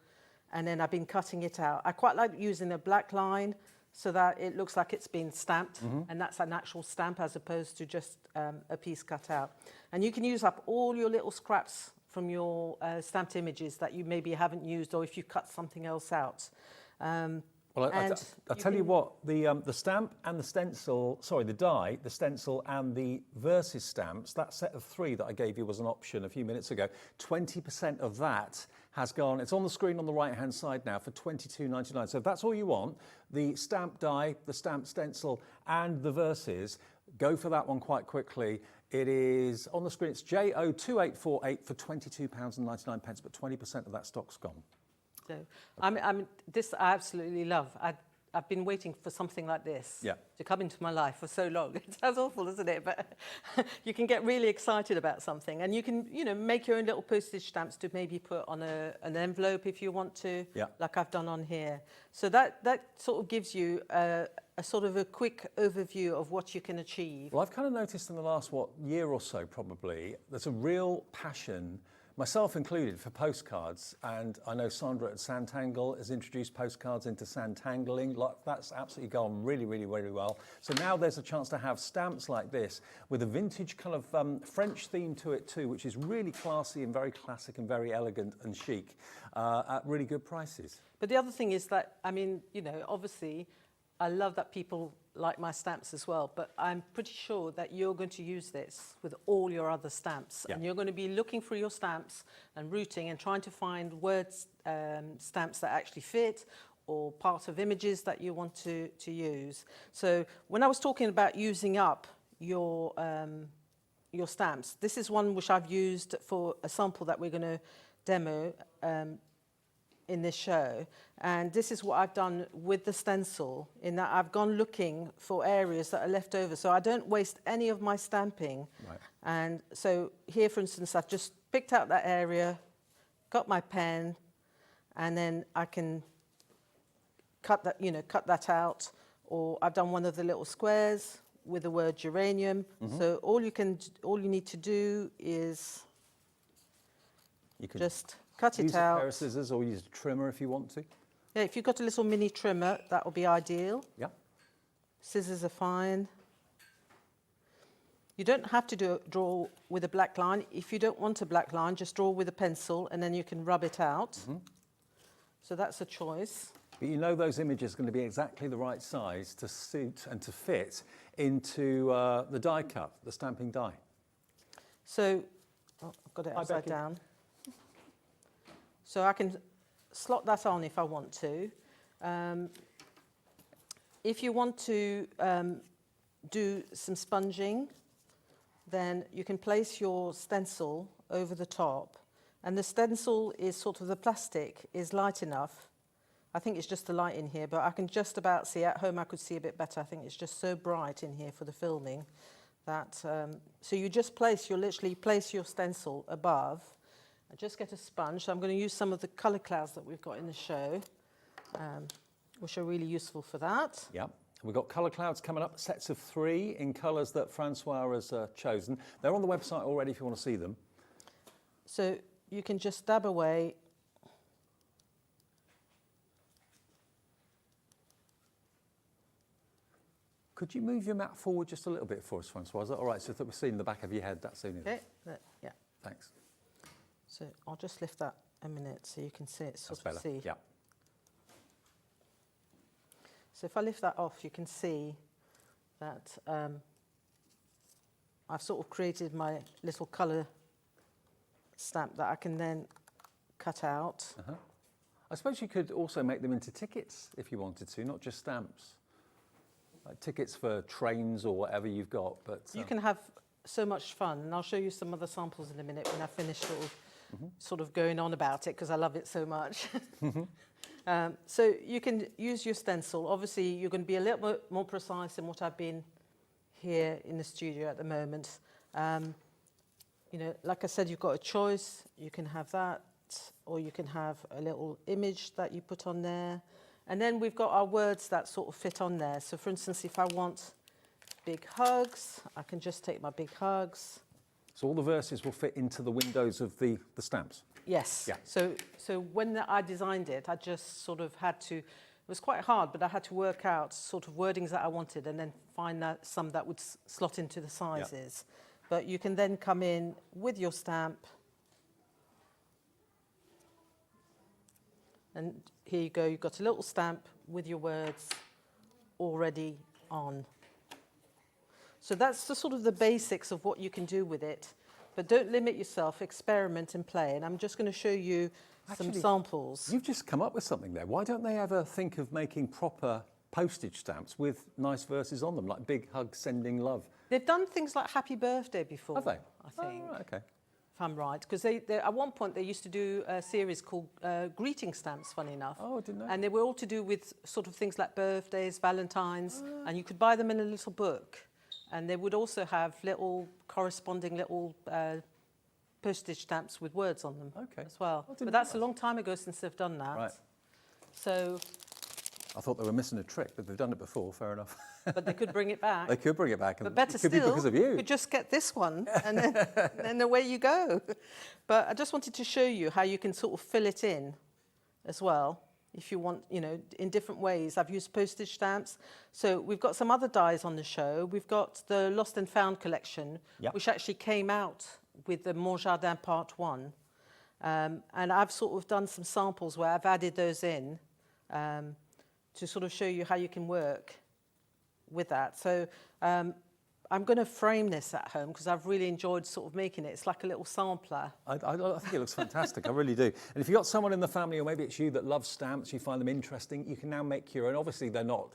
and then I've been cutting it out. I quite like using a black line so that it looks like it's been stamped, and that's an actual stamp as opposed to just a piece cut out. And you can use up all your little scraps from your stamped images that you maybe haven't used, or if you cut something else out. Well, I'll tell you what, the stamp and the stencil, sorry, the die, the stencil and the versus stamps, that set of 3 that I gave you was an option a few minutes ago. 20% of that has gone, it's on the screen on the right-hand side now for $22.99. So if that's all you want, the stamp die, the stamp stencil and the verses, go for that one quite quickly. It is on the screen, it's JO2848 for £22.99, but 20% of that stock's gone. So, I mean, this I absolutely love. I've been waiting for something like this to come into my life for so long. It sounds awful, doesn't it? But you can get really excited about something, and you can, you know, make your own little postage stamps to maybe put on an envelope if you want to, like I've done on here. So that sort of gives you a sort of a quick overview of what you can achieve. Well, I've kind of noticed in the last, year or so probably, there's a real passion, myself included, for postcards, and I know Sandra at Sanntangle has introduced postcards into Sanntangling. That's absolutely gone really, really, really well. So now there's a chance to have stamps like this with a vintage kind of French theme to it too, which is really classy and very classic and very elegant and chic at really good prices. But the other thing is that, I mean, you know, obviously, I love that people like my stamps as well, but I'm pretty sure that you're going to use this with all your other stamps, and you're going to be looking through your stamps and rooting and trying to find words, stamps that actually fit, or part of images that you want to use. So when I was talking about using up your stamps, this is one which I've used for a sample that we're going to demo in this show, and this is what I've done with the stencil, in that I've gone looking for areas that are left over so I don't waste any of my stamping. And so here, for instance, I've just picked out that area, got my pen, and then I can cut that out. Or I've done one of the little squares with the word geranium. So all you need to do is just cut it out. Use a pair of scissors or use a trimmer if you want to. Yeah, if you've got a little mini trimmer, that will be ideal. Yeah. Scissors are fine. You don't have to draw with a black line. If you don't want a black line, just draw with a pencil and then you can rub it out. So that's a choice. But you know those images are going to be exactly the right size to suit and to fit into the die cut, the stamping die. So, I've got it upside down. So I can slot that on if I want to. If you want to do some sponging, then you can place your stencil over the top, and the stencil is sort of, the plastic is light enough. I think it's just the light in here, but I can just about see. At home I could see a bit better. I think it's just so bright in here for the filming that, so you just literally place your stencil above and just get a sponge. So I'm going to use some of the colour clouds that we've got in the show, which are really useful for that. Yeah. We've got colour clouds coming up, sets of 3 in colours that Francoise has chosen. They're on the website already if you want to see them. So you can just dab away. Could you move your mat forward just a little bit for us, Francoise? Is that all right? So that we're seeing the back of your head, that's soon. Okay, yeah. Thanks. So I'll just lift that a minute so you can see it, That's better. Yeah. So if I lift that off, you can see that I've sort of created my little colour stamp that I can then cut out. I suppose you could also make them into tickets if you wanted to, not just stamps. Like tickets for trains or whatever you've got. But you can have so much fun, and I'll show you some other samples in a minute when I finish sort of going on about it, because I love it so much. So you can use your stencil. Obviously, you're going to be a little bit more precise than what I've been here in the studio at the moment. You know, like I said, you've got a choice. You can have that, or you can have a little image that you put on there. And then we've got our words that sort of fit on there. So for instance, if I want big hugs, I can just take my big hugs. So all the verses will fit into the windows of the stamps? Yes. Yeah. So when I designed it, I just sort of had to, it was quite hard, but I had to work out sort of wordings that I wanted and then find some that would slot into the sizes. Yeah. But you can then come in with your stamp. And here you go, you've got a little stamp with your words already on. So that's the sort of the basics of what you can do with it. But don't limit yourself, experiment and play. And I'm just going to show you some samples. You've just come up with something there. Why don't they ever think of making proper postage stamps with nice verses on them, like big hug, sending love? They've done things like happy birthday before. Have they? I think. Oh, right, okay. If I'm right. Because they at one point they used to do a series called greeting stamps, funny enough. Oh, I didn't know. And they were all to do with sort of things like birthdays, Valentines, and you could buy them in a little book. And they would also have little corresponding little postage stamps with words on them as well. But that's a long time ago since they've done that. Right. So I thought they were missing a trick, but they've done it before, fair enough. But they could bring it back. They could bring it back. But better it could still, be because of you. could just get this one and then away you go. But I just wanted to show you how you can sort of fill it in as well. If you want, you know, in different ways. I've used postage stamps. So we've got some other dies on the show. We've got the Lost and Found collection, which actually came out with the Jardin Part 1. And I've sort of done some samples where I've added those in to sort of show you how you can work with that. So I'm going to frame this at home because I've really enjoyed sort of making it. It's like a little sampler. I think it looks fantastic. I really do. And if you've got someone in the family, or maybe it's you that loves stamps, you find them interesting, you can now make your own. Obviously, they're not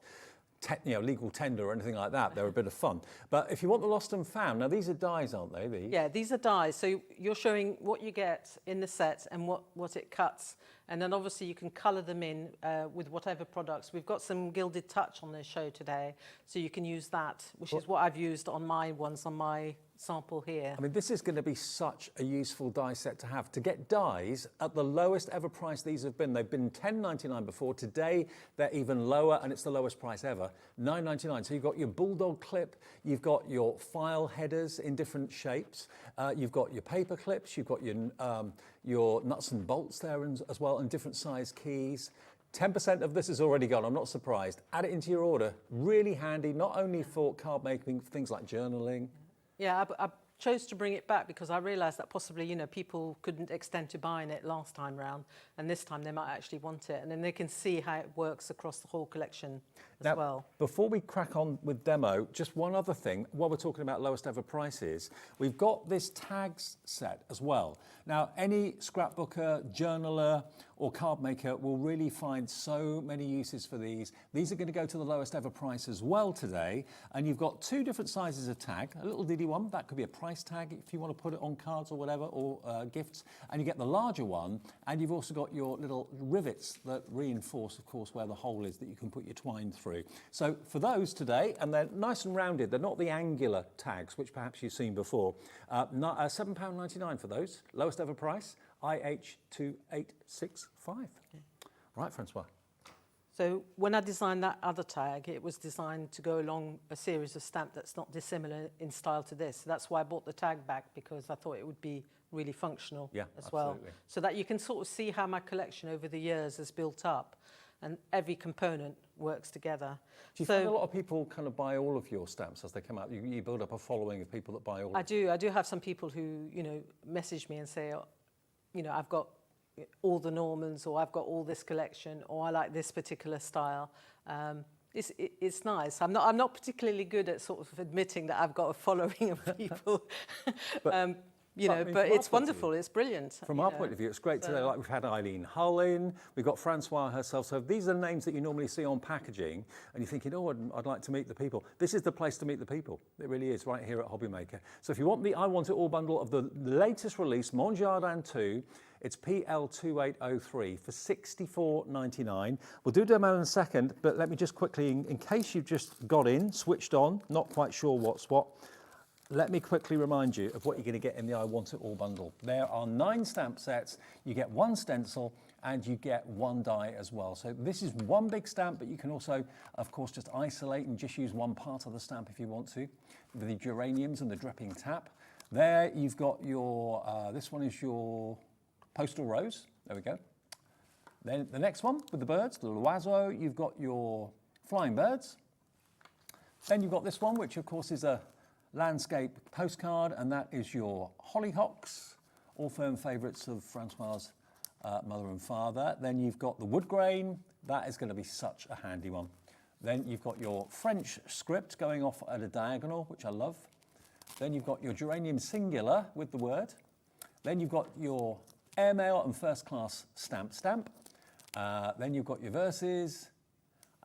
legal tender or anything like that. They're a bit of fun. But if you want the Lost and Found, now these are dies, aren't they? Yeah, these are dies. So you're showing what you get in the set and what it cuts. And then obviously you can colour them in with whatever products. We've got some Gilded Touch on the show today, so you can use that, which is what I've used on my ones, on my sample here. I mean, this is going to be such a useful die set to have. To get dies at the lowest ever price these have been. They've been $10.99 before. Today, they're even lower, and it's the lowest price ever, $9.99. So you've got your bulldog clip, you've got your file headers in different shapes, you've got your paper clips, you've got your nuts and bolts there as well, and different size keys. 10% of this is already gone, I'm not surprised. Add it into your order. Really handy, not only for card making, things like journaling. Yeah, I chose to bring it back because I realised that possibly, you know, people couldn't extend to buying it last time round, and this time they might actually want it, and then they can see how it works across the whole collection as well. Before we crack on with demo, just one other thing, while we're talking about lowest ever prices, we've got this tags set as well. Now, any scrapbooker, journaler, or card maker will really find so many uses for these. These are going to go to the lowest ever price as well today, and you've got two different sizes of tag, a little diddy one, that could be a price tag if you want to put it on cards or whatever, or gifts, and you get the larger one, and you've also got your little rivets that reinforce, of course, where the hole is that you can put your twine through. So for those today, and they're nice and rounded, they're not the angular tags, which perhaps you've seen before, £7.99 for those, lowest ever price, IH2865. Right, Francoise. So when I designed that other tag, it was designed to go along a series of stamp that's not dissimilar in style to this. That's why I bought the tag back, because I thought it would be really functional as well. So that you can sort of see how my collection over the years has built up, and every component works together. Do you find a lot of people kind of buy all of your stamps as they come out? You build up a following of people that buy all of them? I do have some people who, you know, message me and say, oh, you know, I've got all the Normans, or I've got all this collection, or I like this particular style. It's nice. I'm not particularly good at sort of admitting that I've got a following of people. But it's wonderful, it's brilliant. From our point of view, it's great today. Like we've had Eileen Hull in, we've got Francoise herself. So these are names that you normally see on packaging, and you're thinking, oh, I'd like to meet the people. This is the place to meet the people. It really is, right here at HobbyMaker. So if you want the I Want It All bundle of the latest release, Jardin 2, it's PL2803 for $64.99. We'll do a demo in a second, but let me just quickly, in case you've just got in, switched on, not quite sure what's what, let me quickly remind you of what you're going to get in the I Want It All bundle. There are 9 stamp sets, you get 1 stencil, and you get 1 die as well. So this is one big stamp, but you can also, of course, just isolate and just use one part of the stamp if you want to, with the geraniums and the dripping tap. There you've got your, this one is your postal rose, there we go. Then the next one with the birds, the l'oiseau, you've got your flying birds. Then you've got this one, which of course is a landscape postcard, and that is your hollyhocks, all firm favourites of Francoise's mother and father. Then you've got the wood grain, that is going to be such a handy one. Then you've got your French script going off at a diagonal, which I love. Then you've got your geranium singular with the word. Then you've got your airmail and first class stamp. Then you've got your verses.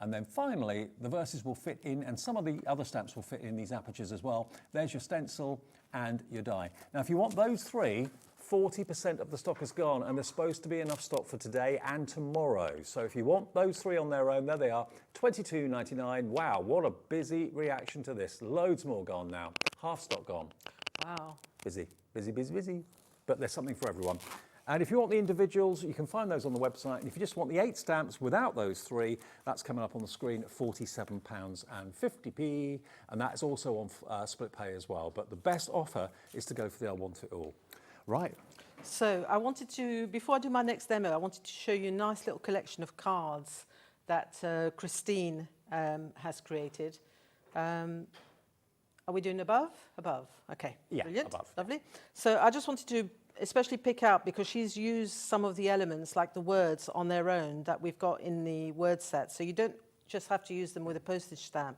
And then finally, the verses will fit in, and some of the other stamps will fit in these apertures as well. There's your stencil and your die. Now, if you want those 3, 40% of the stock is gone, and there's supposed to be enough stock for today and tomorrow. So if you want those 3 on their own, there they are, $22.99. Wow, what a busy reaction to this. Loads more gone now. Half stock gone. Wow. Busy, busy, busy, busy. But there's something for everyone. And if you want the individuals, you can find those on the website. And if you just want the 8 stamps without those 3, that's coming up on the screen at £47.50. And that is also on split pay as well. But the best offer is to go for the I Want It All. Right. So I wanted to, before I do my next demo, I wanted to show you a nice little collection of cards that Christine has created. Are we doing above? Above. Okay. Yeah, brilliant. above. Lovely. So I just wanted to especially pick out, because she's used some of the elements like the words on their own that we've got in the word set. So you don't just have to use them with a postage stamp.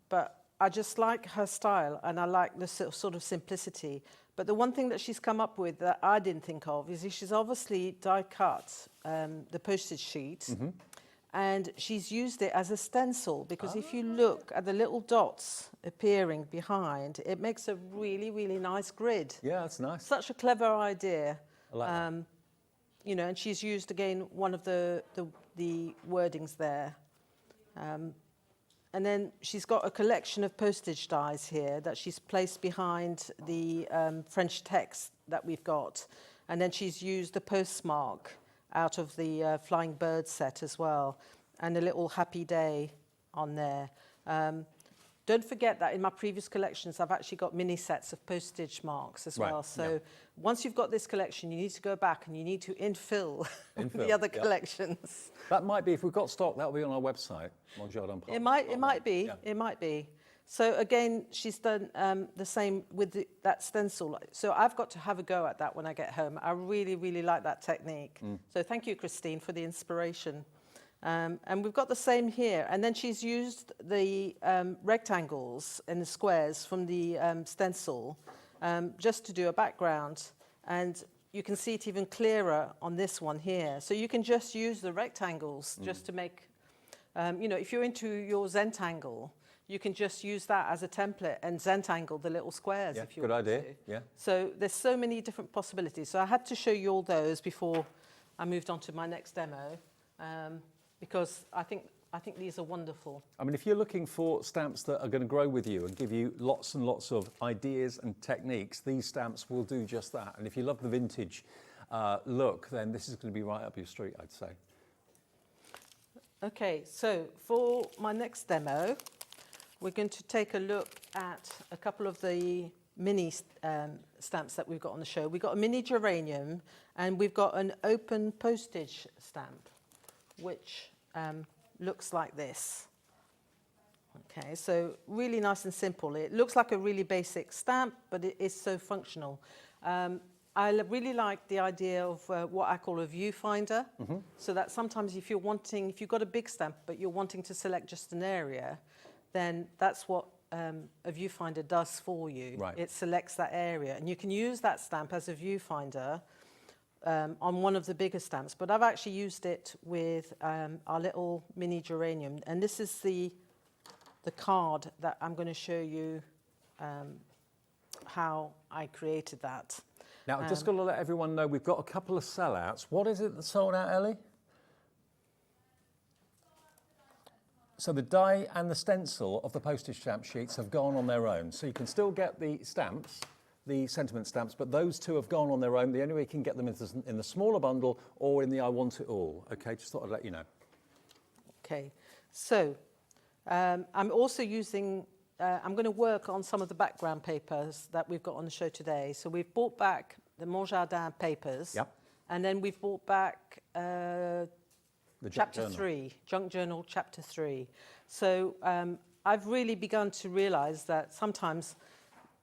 But I just like her style, and I like the sort of simplicity. But the one thing that she's come up with that I didn't think of is she's obviously die cut the postage sheet. Mm-hmm. And she's used it as a stencil, because if you look at the little dots appearing behind, it makes a really, really nice grid. Yeah, that's nice. Such a clever idea. I like that. you know, and she's used again one of the wordings there. And then she's got a collection of postage dies here that she's placed behind the French text that we've got. And then she's used the postmark out of the Flying Bird set as well, and a little happy day on there. Don't forget that in my previous collections, I've actually got mini sets of postage marks as well. So once you've got this collection, you need to go back and you need to infill the other collections. That might be, if we've got stock, that'll be on our website, on Jardin. It might be. So again, she's done the same with that stencil. So I've got to have a go at that when I get home. I really, really like that technique. So thank you, Christine, for the inspiration. And we've got the same here. And then she's used the rectangles and the squares from the stencil just to do a background. And you can see it even clearer on this one here. So you can just use the rectangles just to make, you know, if you're into your Zentangle, you can just use that as a template and Zentangle the little squares if you want to. Good idea, yeah. So there's so many different possibilities. So I had to show you all those before I moved on to my next demo. Because I think these are wonderful. I mean, if you're looking for stamps that are going to grow with you and give you lots and lots of ideas and techniques, these stamps will do just that. And if you love the vintage look, then this is going to be right up your street, I'd say. Okay, so for my next demo, we're going to take a look at a couple of the mini stamps that we've got on the show. We've got a mini geranium and we've got an open postage stamp, which looks like this. Okay, so really nice and simple. It looks like a really basic stamp, but it is so functional. I really like the idea of what I call a viewfinder. So that sometimes if you've got a big stamp, but you're wanting to select just an area, then that's what a viewfinder does for you. Right. It selects that area, and you can use that stamp as a viewfinder on one of the bigger stamps, but I've actually used it with our little mini geranium, and this is the card that I'm going to show you how I created that. Now, I've just got to let everyone know we've got a couple of sellouts. What is it that's sold out, Ellie? So the die and the stencil of the postage stamp sheets have gone on their own, so you can still get the stamps, the sentiment stamps, but those two have gone on their own. The only way you can get them is in the smaller bundle or in the I Want It All. Okay, just thought I'd let you know. Okay, so I'm also using, I'm going to work on some of the background papers that we've got on the show today. So we've brought back the Mon Jardin papers, and then we've brought back Chapter 3, Junk Journal Chapter 3. So I've really begun to realise that sometimes,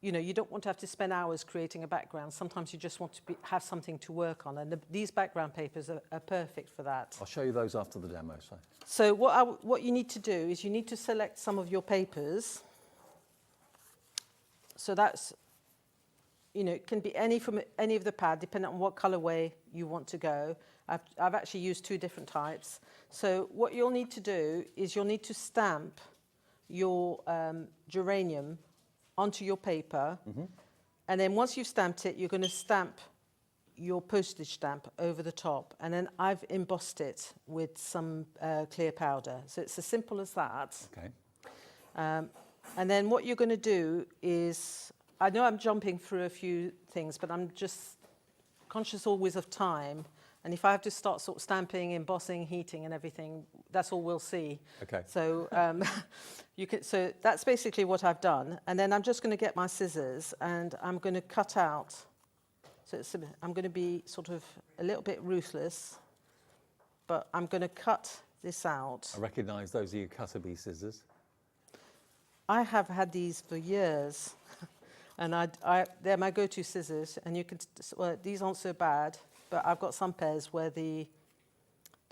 you know, you don't want to have to spend hours creating a background. Sometimes you just want to have something to work on, and these background papers are perfect for that. I'll show you those after the demo. So what you need to do is you need to select some of your papers. So that's, you know, it can be any from any of the pad, depending on what colourway you want to go. I've actually used two different types. So what you'll need to do is you'll need to stamp your geranium onto your paper, and then once you've stamped it, you're going to stamp your postage stamp over the top, and then I've embossed it with some clear powder. So it's as simple as that. Okay. And then what you're going to do is, I know I'm jumping through a few things, but I'm just conscious always of time. And if I have to start sort of stamping, embossing, heating and everything, that's all we'll see. Okay. So, so that's basically what I've done. And then I'm just going to get my scissors and I'm going to cut out. So I'm going to be sort of a little bit ruthless, but I'm going to cut this out. I recognise those are your cutpa scissors. I have had these for years. And they're my go-to scissors. And you can, well, these aren't so bad. But I've got some pairs where the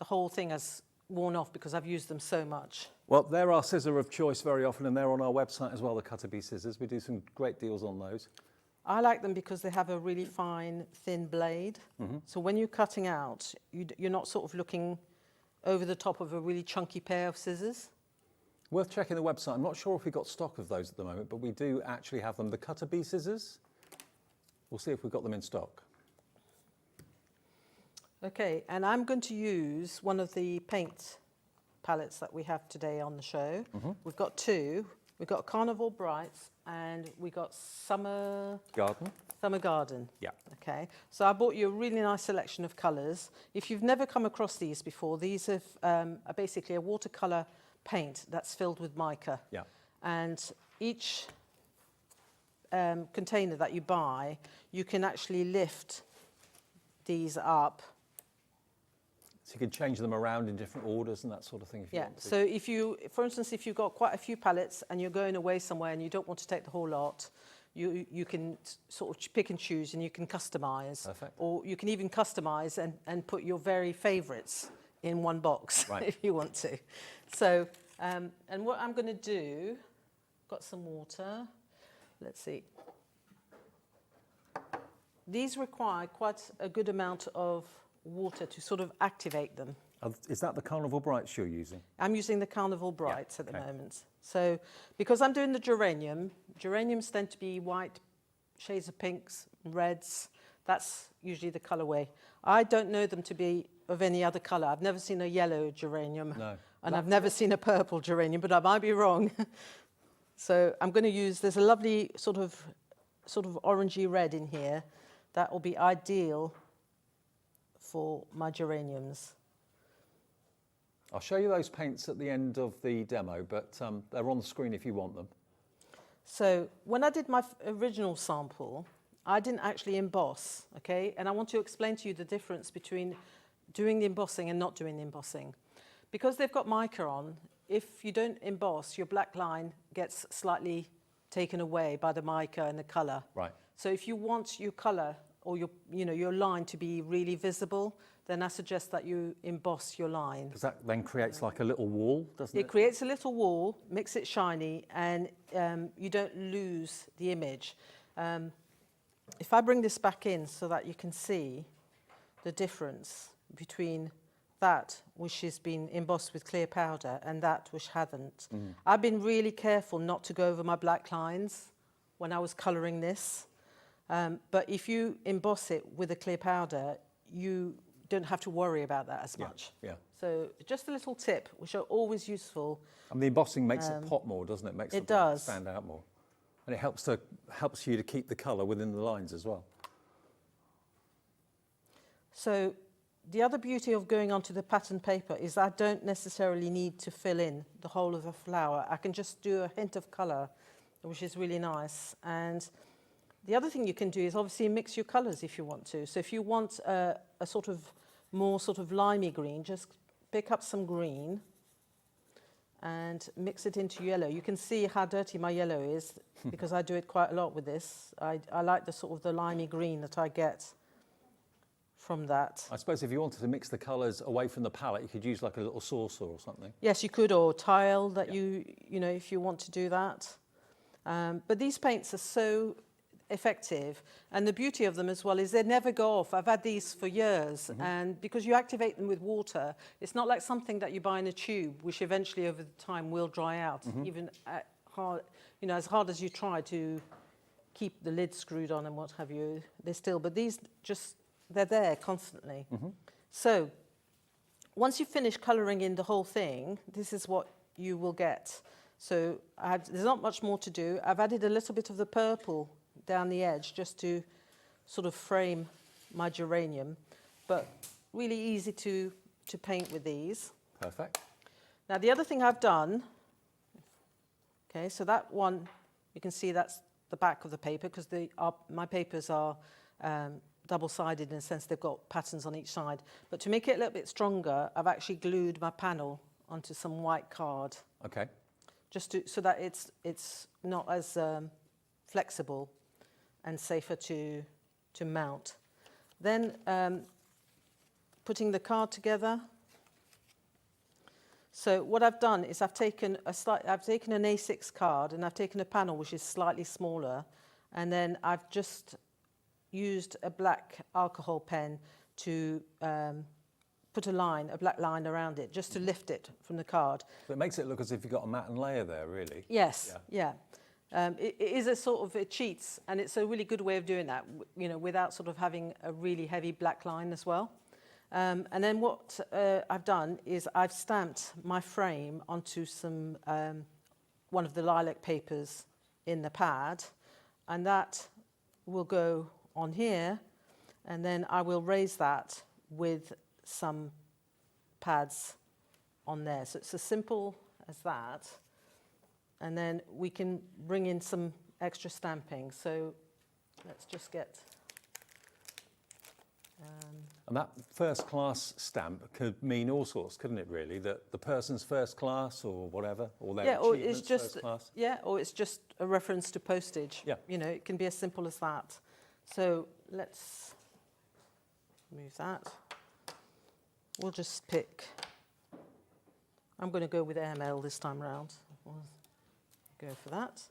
whole thing has worn off because I've used them so much. Well, they're our scissor of choice very often, and they're on our website as well, the cutpa scissors. We do some great deals on those. I like them because they have a really fine, thin blade. So when you're cutting out, you're not sort of looking over the top of a really chunky pair of scissors. Worth checking the website. I'm not sure if we've got stock of those at the moment, but we do actually have them. The cutpa scissors, we'll see if we've got them in stock. Okay, and I'm going to use one of the paint palettes that we have today on the show. We've got two. We've got Carnival Brights and we got Summer Garden. Yeah. Okay, so I bought you a really nice selection of colours. If you've never come across these before, these are basically a watercolour paint that's filled with mica. Yeah. And each container that you buy, you can actually lift these up. So you can change them around in different orders and that sort of thing if you want to. So if you, for instance, if you've got quite a few palettes and you're going away somewhere and you don't want to take the whole lot, you can sort of pick and choose and you can customise. Perfect. Or you can even customise and put your very favourites in one box if you want to. So, and what I'm going to do, got some water. Let's see. These require quite a good amount of water to sort of activate them. Is that the Carnival Brights you're using? I'm using the Carnival Brights at the moment. So because I'm doing the geraniums tend to be white, shades of pinks, reds. That's usually the colourway. I don't know them to be of any other colour. I've never seen a yellow geranium. No. And I've never seen a purple geranium, but I might be wrong. So I'm going to use, there's a lovely sort of orangey red in here that will be ideal for my geraniums. I'll show you those paints at the end of the demo, but they're on the screen if you want them. So when I did my original sample, I didn't actually emboss, okay? And I want to explain to you the difference between doing the embossing and not doing the embossing. Because they've got mica on, if you don't emboss, your black line gets slightly taken away by the mica and the colour. Right. So if you want your colour or your line to be really visible, then I suggest that you emboss your line. Because that then creates like a little wall, doesn't it? It creates a little wall, makes it shiny, and you don't lose the image. If I bring this back in so that you can see the difference between that which has been embossed with clear powder and that which hasn't. I've been really careful not to go over my black lines when I was colouring this. But if you emboss it with a clear powder, you don't have to worry about that as much. Yeah. So just a little tip, which are always useful. And the embossing makes it pop more, doesn't it? Makes it does. Stand out more. And it helps you to keep the colour within the lines as well. So the other beauty of going onto the pattern paper is I don't necessarily need to fill in the whole of the flower. I can just do a hint of colour, which is really nice. And the other thing you can do is obviously mix your colours if you want to. So if you want a sort of more sort of limey green, just pick up some green and mix it into yellow. You can see how dirty my yellow is because I do it quite a lot with this. I like the sort of the limey green that I get from that. I suppose if you wanted to mix the colours away from the palette, you could use like a little saucer or something. Yes, you could, or tile that you know, if you want to do that. But these paints are so effective, and the beauty of them as well is they never go off. I've had these for years, and because you activate them with water, it's not like something that you buy in a tube, which eventually over the time will dry out, even hard, you know, as hard as you try to keep the lid screwed on and what have you, they're still, but these just, they're there constantly. So once you finish colouring in the whole thing, this is what you will get. So there's not much more to do. I've added a little bit of the purple down the edge just to sort of frame my geranium, but really easy to paint with these. Perfect. Now the other thing I've done, okay, so that one, you can see that's the back of the paper because my papers are double-sided in a sense they've got patterns on each side. But to make it a little bit stronger, I've actually glued my panel onto some white card. Okay. Just so that it's not as flexible and safer to mount. Then putting the card together. So what I've done is I've taken an A6 card and I've taken a panel which is slightly smaller, and then I've just used a black alcohol pen to put a black line around it, just to lift it from the card. So it makes it look as if you've got a matte and layer there, really. Yes, yeah. It is a sort of, it cheats, and it's a really good way of doing that, you know, without sort of having a really heavy black line as well. And then what I've done is I've stamped my frame onto some one of the lilac papers in the pad, and that will go on here, and then I will raise that with some pads on there. So it's as simple as that. And then we can bring in some extra stamping. So let's just get... and that first class stamp could mean all sorts, couldn't it, really? That the person's first class or whatever, or their achievements first class. Yeah, or it's just a reference to postage. Yeah. You know, it can be as simple as that. So let's move that. We'll just pick... I'm going to go with airmail this time round. We'll go for that.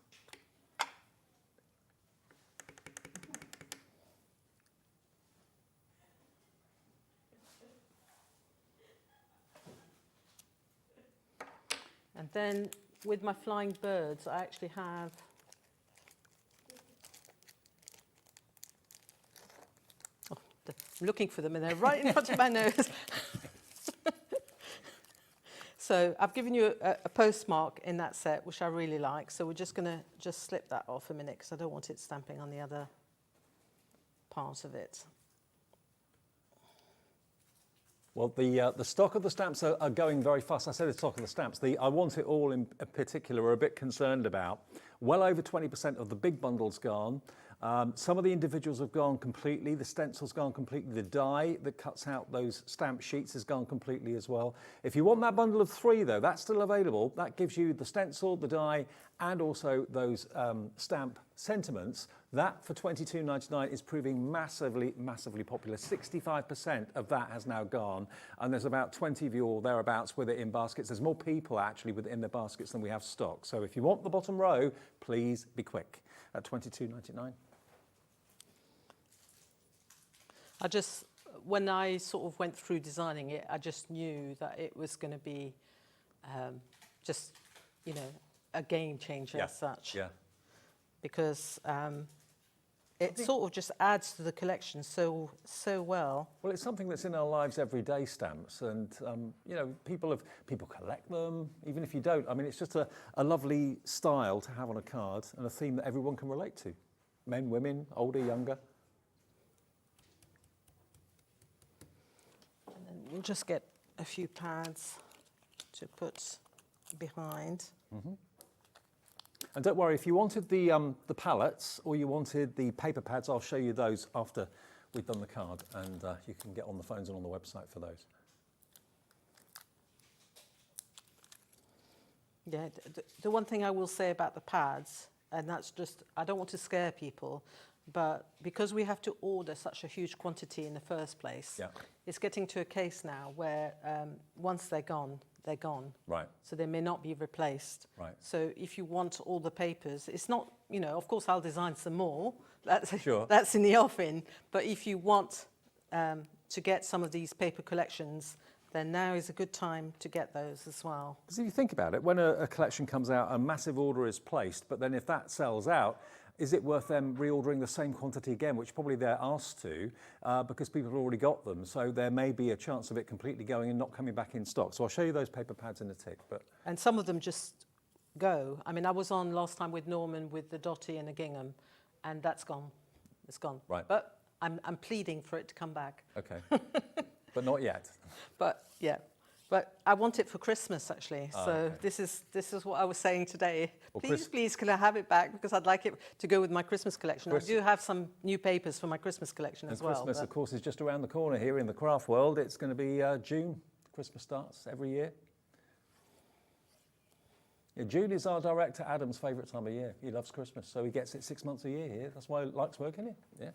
And then with my flying birds, I actually have I'm looking for them and they're right in front of my nose. So I've given you a postmark in that set, which I really like. So we're just going to just slip that off a minute because I don't want it stamping on the other part of it. Well, the stock of the stamps are going very fast. I say the stock of the stamps. The I Want It All in particular we're a bit concerned about. Well over 20% of the big bundle's gone. Some of the individuals have gone completely. The stencil's gone completely. The die that cuts out those stamp sheets has gone completely as well. If you want that bundle of 3, though, that's still available. That gives you the stencil, the die, and also those stamp sentiments. That, for $22.99, is proving massively, massively popular. 65% of that has now gone, and there's about 20 of you or thereabouts with it in baskets. There's more people, actually, within the baskets than we have stock. So if you want the bottom row, please be quick at $22.99. When I sort of went through designing it, I just knew that it was going to be just, you know, a game changer as such. Yeah. Because it sort of just adds to the collection so well. Well, it's something that's in our lives every day, stamps, and you know, people collect them, even if you don't. I mean, it's just a lovely style to have on a card and a theme that everyone can relate to, men, women, older, younger. And then we'll just get a few pads to put behind. Mm-hmm. And don't worry, if you wanted the palettes or you wanted the paper pads, I'll show you those after we've done the card, and you can get on the phones and on the website for those. Yeah, the one thing I will say about the pads, and that's just, I don't want to scare people, but because we have to order such a huge quantity in the first place, it's getting to a case now where once they're gone, they're gone. Right. So they may not be replaced. Right. So if you want all the papers, it's not, you know, of course I'll design some more. That's, sure. That's in the offing. But if you want to get some of these paper collections, then now is a good time to get those as well. Because if you think about it, when a collection comes out, a massive order is placed, but then if that sells out, is it worth them reordering the same quantity again, which probably they're asked to, because people have already got them. So there may be a chance of it completely going and not coming back in stock. So I'll show you those paper pads in a tick. And some of them just go. I mean, I was on last time with Norman with the Dotty and the gingham, and that's gone. It's gone. Right. But I'm pleading for it to come back. Okay. But not yet. But yeah. But I want it for Christmas, actually. Oh, so okay. this is what I was saying today. Well, please, can I have it back? Because I'd like it to go with my Christmas collection. I do have some new papers for my Christmas collection as well. Christmas, of course, is just around the corner here in the craft world. It's going to be June. Christmas starts every year. Yeah, June is our director Adam's favourite time of year. He loves Christmas, so he gets it 6 months a year here. That's why he likes working here. Yeah.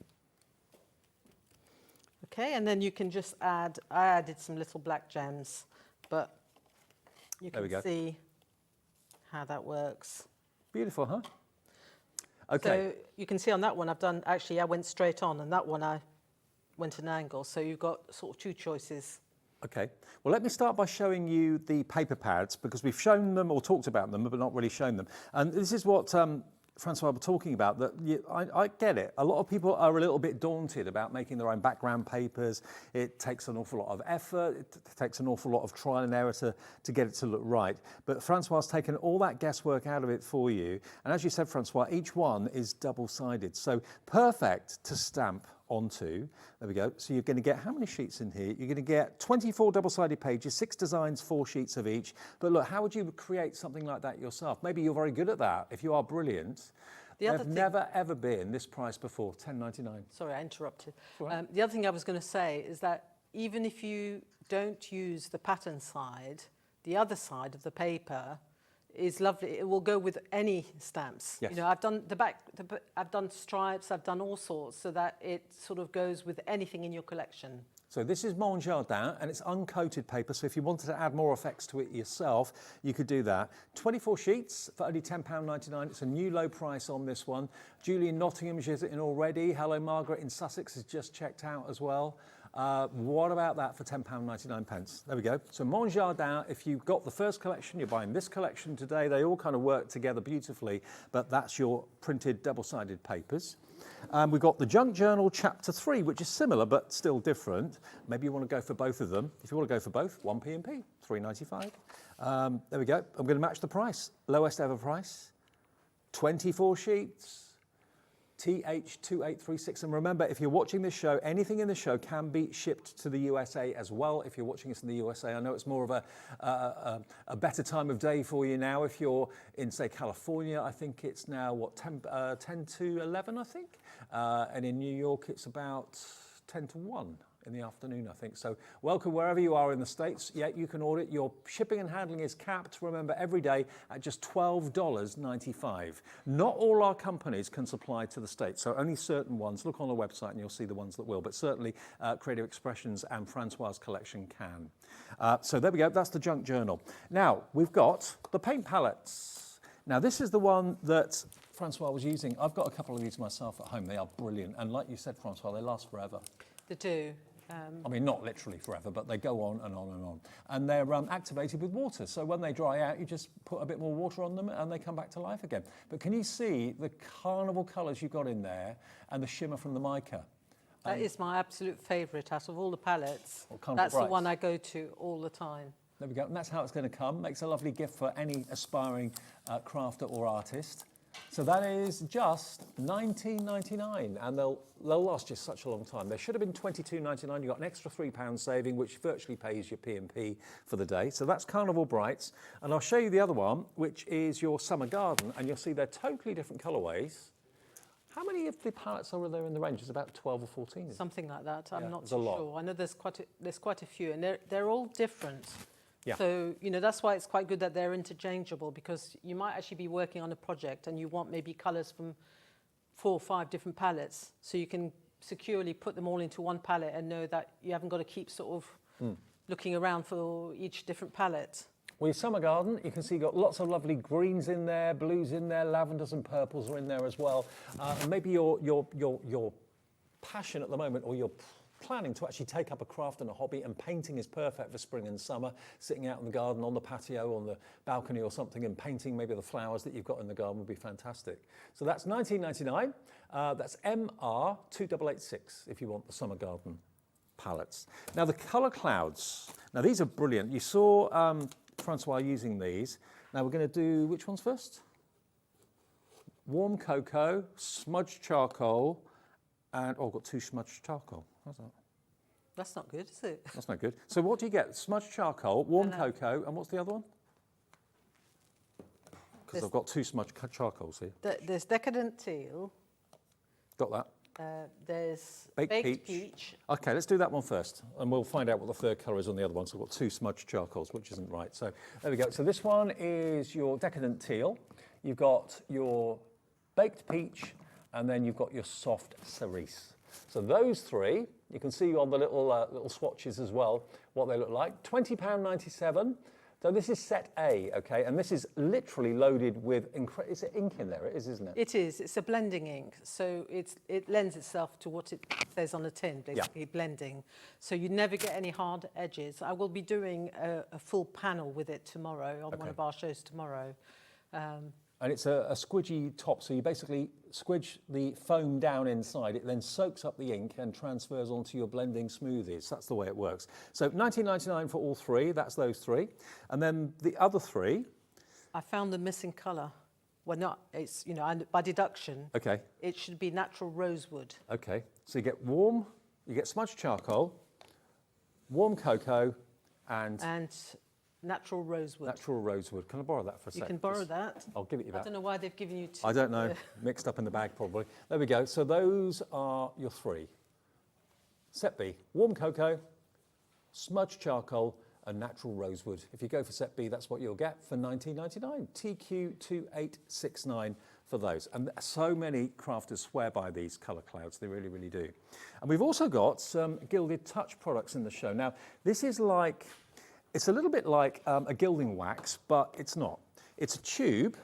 Okay, and then you can just add, I added some little black gems, but you can see how that works. Beautiful, huh? Okay. So you can see on that one I've done, actually I went straight on, and that one I went an angle, so you've got sort of two choices. Okay, well let me start by showing you the paper pads, because we've shown them or talked about them but not really shown them. And this is what Francoise were talking about, that I get it. A lot of people are a little bit daunted about making their own background papers. It takes an awful lot of effort. It takes an awful lot of trial and error to get it to look right. But Francoise has taken all that guesswork out of it for you. And as you said, Francoise, each one is double-sided. So perfect to stamp onto. There we go. So you're going to get how many sheets in here? You're going to get 24 double-sided pages, 6 designs, 4 sheets of each. But look, how would you create something like that yourself? Maybe you're very good at that. If you are brilliant, they've never ever been this price before, $10.99. Sorry, I interrupted. The other thing I was going to say is that even if you don't use the pattern side, the other side of the paper is lovely. It will go with any stamps. Yes. You know, I've done the back, I've done stripes, I've done all sorts, so that it sort of goes with anything in your collection. So this is Mon Jardin, and it's uncoated paper, so if you wanted to add more effects to it yourself, you could do that. 24 sheets for only £10.99. It's a new low price on this one. Julie in Nottingham is in already. Hello, Margaret in Sussex has just checked out as well. What about that for £10.99? There we go. So Mon Jardin, if you've got the first collection, you're buying this collection today, they all kind of work together beautifully, but that's your printed double-sided papers. We've got the Junk Journal Chapter 3, which is similar but still different. Maybe you want to go for both of them. If you want to go for both, 1p&p, £3.95. There we go. I'm going to match the price. Lowest ever price. 24 sheets. TH2836. And remember, if you're watching this show, anything in the show can be shipped to the USA as well. If you're watching us in the USA, I know it's more of a better time of day for you now. If you're in, say, California, I think it's now, what, 10 to 11, I think? And in New York, it's about 10 to 1. In the afternoon, I think. So welcome wherever you are in the States. Yeah, you can order it. Your shipping and handling is capped, remember, every day at just $12.95. Not all our companies can supply to the States, so only certain ones. Look on the website and you'll see the ones that will, but certainly Creative Expressions and Francoise Collection can. So there we go, that's the Junk Journal. Now, we've got the paint palettes. Now, this is the one that Francoise was using. I've got a couple of these myself at home. They are brilliant. And like you said, Francoise, they last forever. They do. I mean, not literally forever, but they go on and on and on. And they're activated with water. So when they dry out, you just put a bit more water on them and they come back to life again. But can you see the carnival colours you've got in there and the shimmer from the mica? That is my absolute favourite out of all the palettes. Well, that's the one I go to all the time. There we go. And that's how it's going to come. Makes a lovely gift for any aspiring crafter or artist. So that is just $19.99, and they'll last you such a long time. They should have been $22.99. You've got an extra £3 saving, which virtually pays your P&P for the day. So that's Carnival Brights. And I'll show you the other one, which is your Summer Garden, and you'll see they're totally different colourways. How many of the palettes are there in the range? It's about 12 or 14. Something like that. I'm not too sure. I know there's quite a few, and they're all different. Yeah. So, you know, that's why it's quite good that they're interchangeable, because you might actually be working on a project and you want maybe colours from 4 or 5 different palettes. So you can securely put them all into one palette and know that you haven't got to keep sort of looking around for each different palette. Well, your Summer Garden, you can see you've got lots of lovely greens in there, blues in there, lavenders and purples are in there as well. And maybe your passion at the moment, or your planning to actually take up a craft and a hobby, and painting is perfect for spring and summer, sitting out in the garden, on the patio, on the balcony or something, and painting maybe the flowers that you've got in the garden would be fantastic. So that's $19.99. That's MR2886 if you want the Summer Garden palettes. Now the colour clouds. Now these are brilliant. You saw Francoise using these. Now we're going to do, which ones first? Warm cocoa, smudged charcoal, and I've got 2 smudged charcoal. How's that? That's not good, is it? That's not good. So what do you get? Smudged charcoal, warm cocoa, and what's the other one? Because I've got 2 smudged charcoals here. There's decadent teal. Got that. There's baked peach. Okay, let's do that one first, and we'll find out what the third colour is on the other one. So I've got 2 smudged charcoals, which isn't right. So there we go. So this one is your decadent teal. You've got your baked peach, and then you've got your soft cerise. So those 3, you can see on the little swatches as well what they look like. £20.97. So this is set A, okay? And this is literally loaded with, is it ink in there? It is, isn't it? It is. It's a blending ink. So it lends itself to what it says on the tin, basically blending. So you never get any hard edges. I will be doing a full panel with it tomorrow on one of our shows tomorrow. And it's a squidgy top, so you basically squidge the foam down inside. It then soaks up the ink and transfers onto your blending smoothies. That's the way it works. So $19.99 for all three. That's those three. And then the other three. I found the missing colour. Well, not, it's, you know, and by deduction, Okay. it should be natural rosewood. Okay. So you get warm, you get smudged charcoal, warm cocoa, and natural rosewood. Natural rosewood. Can I borrow that for a second? You can borrow that. I'll give it you back. I don't know why they've given you two. I don't know. Mixed up in the bag, probably. There we go. So those are your three. Set B, warm cocoa, smudged charcoal, and natural rosewood. If you go for set B, that's what you'll get for $19.99. TQ2869 for those. And so many crafters swear by these colour clouds. They really, really do. And we've also got some Gilded Touch products in the show. Now, this is like, it's a little bit like a gilding wax, but it's not. It's a tube.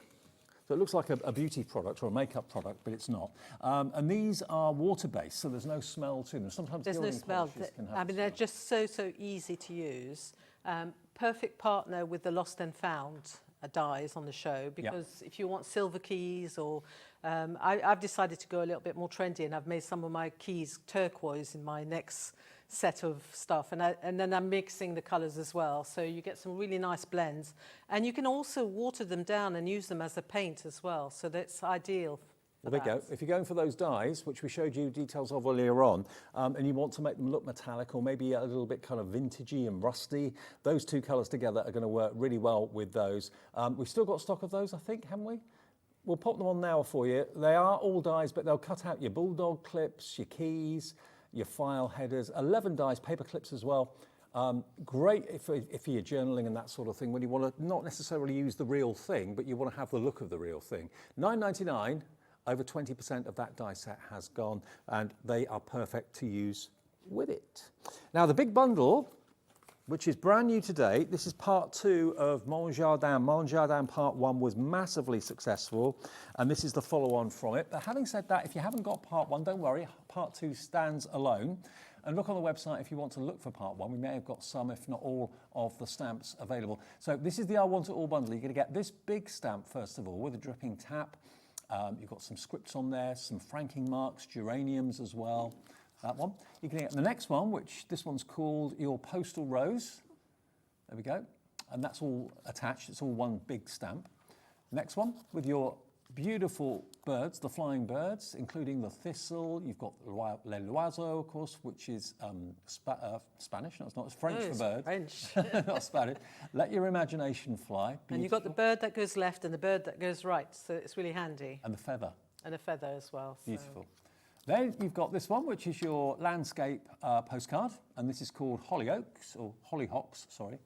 So it looks like a beauty product or a makeup product, but it's not. And these are water-based, so there's no smell to them. Sometimes there's no smell. I mean, they're just so easy to use. Perfect partner with the Lost and Found dyes on the show, because if you want silver keys or... I've decided to go a little bit more trendy, and I've made some of my keys turquoise in my next set of stuff, and then I'm mixing the colours as well, so you get some really nice blends, and you can also water them down and use them as a paint as well, so that's ideal. Well, there you go. If you're going for those dyes, which we showed you details of earlier on, and you want to make them look metallic or maybe a little bit kind of vintagey and rusty, those two colours together are going to work really well with those. We've still got stock of those, I think, haven't we? We'll pop them on now for you. They are all dyes, but they'll cut out your bulldog clips, your keys, your file headers, 11 dies, paper clips as well. Great if you're journaling and that sort of thing, when you want to not necessarily use the real thing, but you want to have the look of the real thing. $9.99, over 20% of that die set has gone, and they are perfect to use with it. Now the big bundle, which is brand new today, this is part 2 of Mon Jardin. Mon Jardin part 1 was massively successful, and this is the follow-on from it. But having said that, if you haven't got part 1, don't worry, part 2 stands alone. And look on the website if you want to look for part 1. We may have got some, if not all, of the stamps available. So this is the I Want It All bundle. You're going to get this big stamp, first of all, with a dripping tap. You've got some scripts on there, some franking marks, geraniums as well. That one. You can get the next one, which this one's called Your Postal Rose. There we go. And that's all attached. It's all one big stamp. Next one with your beautiful birds, the flying birds, including the thistle. You've got le l'oiseau, of course, which is Spanish. No, it's not. It's French for bird. French. Not Spanish. Let your imagination fly. Beautiful. And you've got the bird that goes left and the bird that goes right, so it's really handy. And the feather. And a feather as well. So. Beautiful. Then you've got this one, which is your landscape postcard, and this is called Hollyoaks, or Hollyhocks, sorry.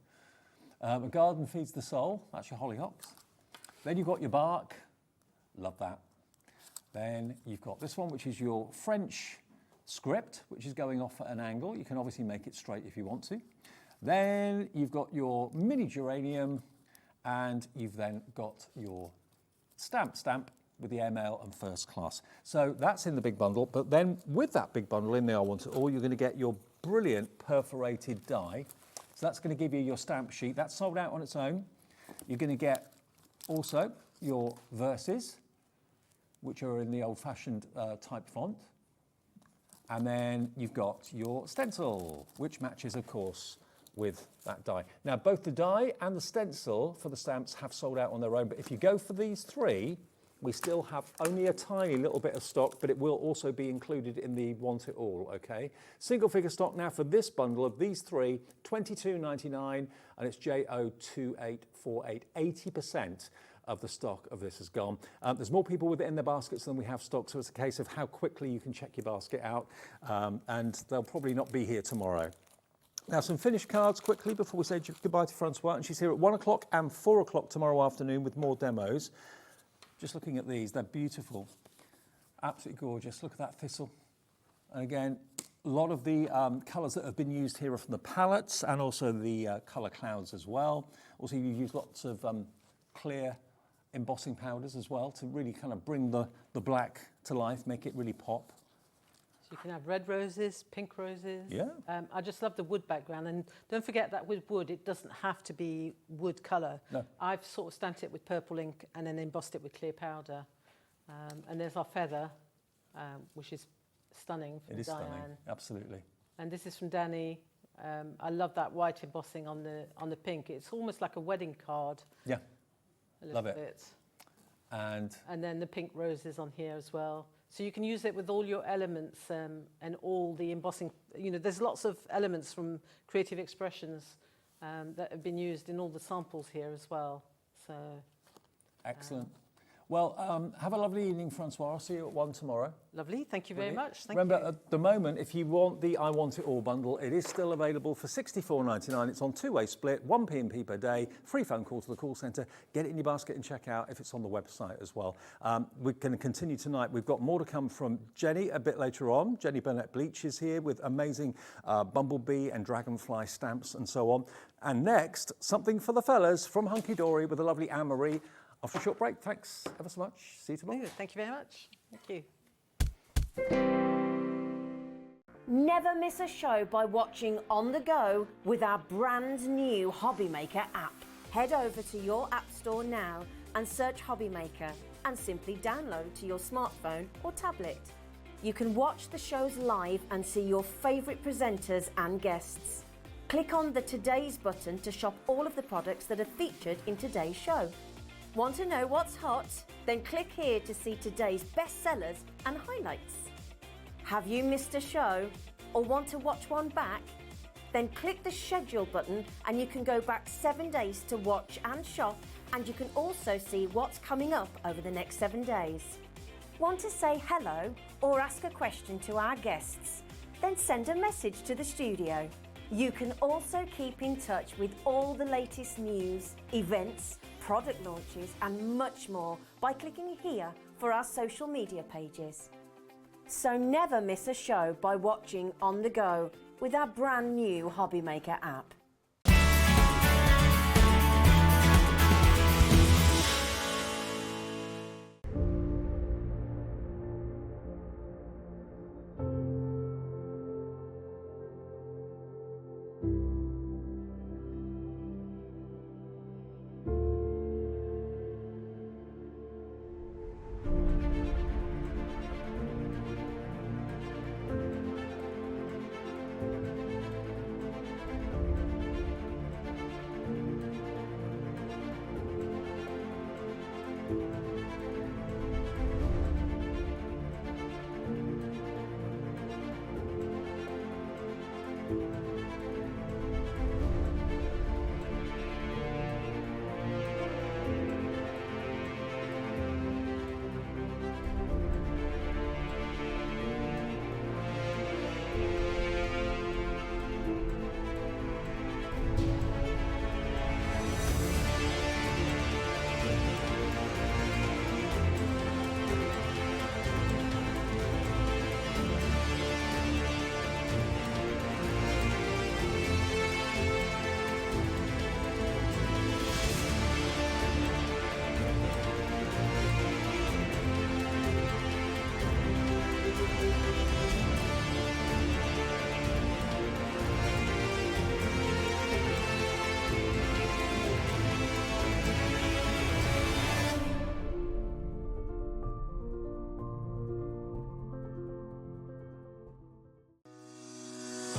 A garden feeds the soul, that's your hollyhocks. Then you've got your bark, love that. Then you've got this one, which is your French script, which is going off at an angle. You can obviously make it straight if you want to. Then you've got your mini geranium, and you've then got your stamp with the airmail and first class. So that's in the big bundle, but then with that big bundle in there, I Want It All, you're going to get your brilliant perforated die. So that's going to give you your stamp sheet. That's sold out on its own. You're going to get also your verses, which are in the old-fashioned type font. And then you've got your stencil, which matches, of course, with that die. Now, both the die and the stencil for the stamps have sold out on their own, but if you go for these three, we still have only a tiny little bit of stock, but it will also be included in the Want It All, okay? Single figure stock now for this bundle of these three, $22.99, and it's JO2848. 80% of the stock of this is gone. There's more people with it in their baskets than we have stock, so it's a case of how quickly you can check your basket out, and they'll probably not be here tomorrow. Now, some finished cards quickly before we say goodbye to Francoise, and she's here at 1 o'clock and 4 o'clock tomorrow afternoon with more demos. Just looking at these, they're beautiful, absolutely gorgeous. Look at that thistle. And again, a lot of the colours that have been used here are from the palettes and also the colour clouds as well. Also, you've used lots of clear embossing powders as well to really kind of bring the black to life, make it really pop. So you can have red roses, pink roses. Yeah. I just love the wood background. And don't forget that with wood, it doesn't have to be wood colour. No. I've sort of stamped it with purple ink and then embossed it with clear powder. And there's our feather, which is stunning from It is Diane. stunning, absolutely. And this is from Danny. I love that white embossing on the pink. It's almost like a wedding card. Yeah, love it. Bit. And then the pink roses on here as well. So you can use it with all your elements and all the embossing. You know, there's lots of elements from Creative Expressions that have been used in all the samples here as well. So excellent. Well, have a lovely evening, Francoise. I'll see you at 1 tomorrow. Lovely. Thank you very much. Remember, at the moment, if you want the I Want It All bundle, it is still available for $64.99. It's on two-way split, 1 P&P per day, free phone call to the call centre. Get it in your basket and check out if it's on the website as well. We're going to continue tonight. We've got more to come from Jenny a bit later on. Jenny Burnett Bleach is here with amazing bumblebee and dragonfly stamps and so on. And next, something for the fellas from Hunkydory with a lovely Anne-Marie. After a short break, thanks ever so much. See you tomorrow. Thank you very much. Thank you. Never miss a show by watching on the go with our brand new HobbyMaker app. Head over to your app store now and search HobbyMaker and simply download to your smartphone or tablet. You can watch the shows live and see your favourite presenters and guests. Click on the Today's button to shop all of the products that are featured in today's show. Want to know what's hot? Then click here to see today's bestsellers and highlights. Have you missed a show or want to watch one back? Then click the schedule button and you can go back 7 days to watch and shop, and you can also see what's coming up over the next 7 days. Want to say hello or ask a question to our guests? Then send a message to the studio. You can also keep in touch with all the latest news, events, product launches and much more by clicking here for our social media pages. So never miss a show by watching on the go with our brand new HobbyMaker app.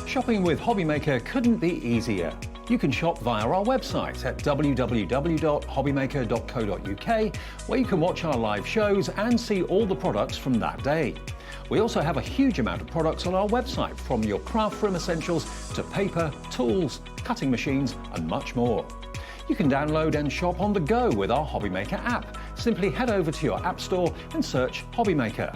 Shopping with HobbyMaker couldn't be easier. You can shop via our website at www.hobbymaker.co.uk, where you can watch our live shows and see all the products from that day. We also have a huge amount of products on our website, from your craft room essentials to paper, tools, cutting machines and much more. You can download and shop on the go with our HobbyMaker app. Simply head over to your app store and search HobbyMaker.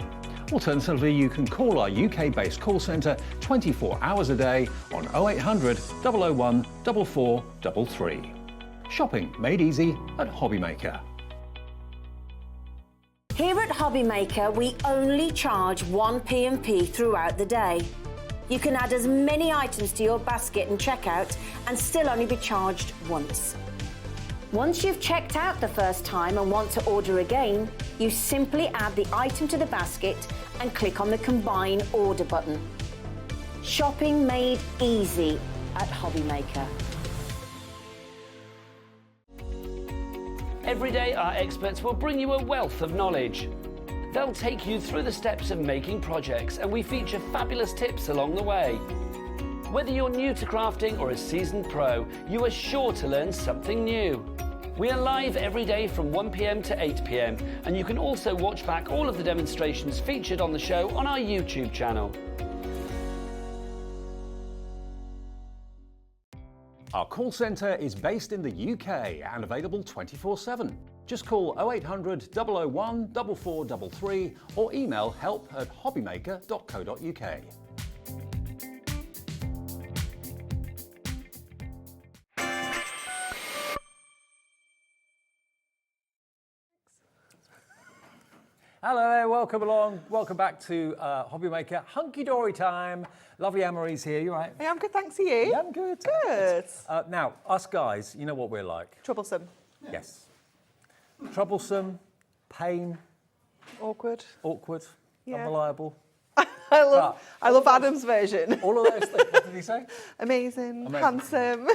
Alternatively, you can call our UK-based call centre 24 hours a day on 0800 001 4433. Shopping made easy at HobbyMaker. Here at HobbyMaker, we only charge 1 P&P throughout the day. You can add as many items to your basket and checkout and still only be charged once. Once you've checked out the first time and want to order again, you simply add the item to the basket and click on the Combine Order button. Shopping made easy at HobbyMaker. Every day, our experts will bring you a wealth of knowledge. They'll take you through the steps of making projects, and we feature fabulous tips along the way. Whether you're new to crafting or a seasoned pro, you are sure to learn something new. We are live every day from 1 p.m. to 8 p.m, and you can also watch back all of the demonstrations featured on the show on our YouTube channel. Our call centre is based in the UK and available 24/7. Just call 0800 001 4433 or email help@hobbymaker.co.uk. Hello there, welcome along. Welcome back to HobbyMaker Hunkydory time. Lovely Anne-Marie's here, you right? Hey, I'm good, thanks to you. Yeah, I'm good. Good. Now, us guys, you know what we're like. Troublesome. Yes. Troublesome, pain. Awkward. Yeah. Unreliable. I love Adam's version. All of those things. What did he say? Amazing. Handsome.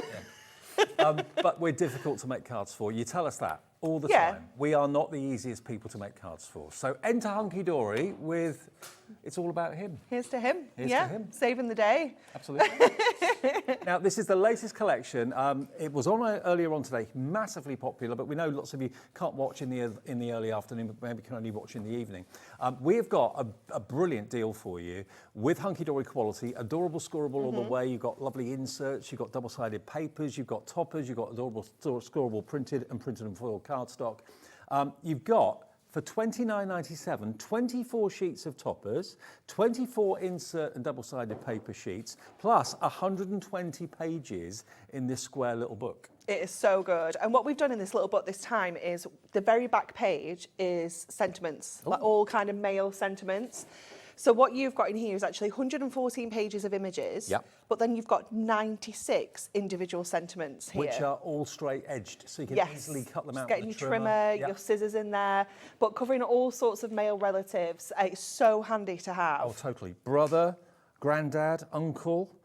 Yeah. But we're difficult to make cards for. You tell us that all the time. We are not the easiest people to make cards for. So enter Hunkydory with It's All About Him. Here's to him. Here's to him. Saving the day. Absolutely. Now, this is the latest collection. It was on earlier on today, massively popular, but we know lots of you can't watch in the early afternoon, but maybe can only watch in the evening. We have got a brilliant deal for you with Hunkydory quality, adorable scoreable all the way. You've got lovely inserts, you've got double-sided papers, you've got toppers, you've got adorable scoreable printed and foil cardstock. You've got, for $29.97, 24 sheets of toppers, 24 insert and double-sided paper sheets, plus 120 pages in this square little book. It is so good. And what we've done in this little book this time is the very back page is sentiments, like all kind of male sentiments. So what you've got in here is actually 114 pages of images, but then you've got 96 individual sentiments here. Which are all straight edged, so you can easily cut them out Getting with your a trimmer, your scissors in there, but covering all sorts of male relatives. It's so handy to have. Oh, totally. Brother, granddad, uncle,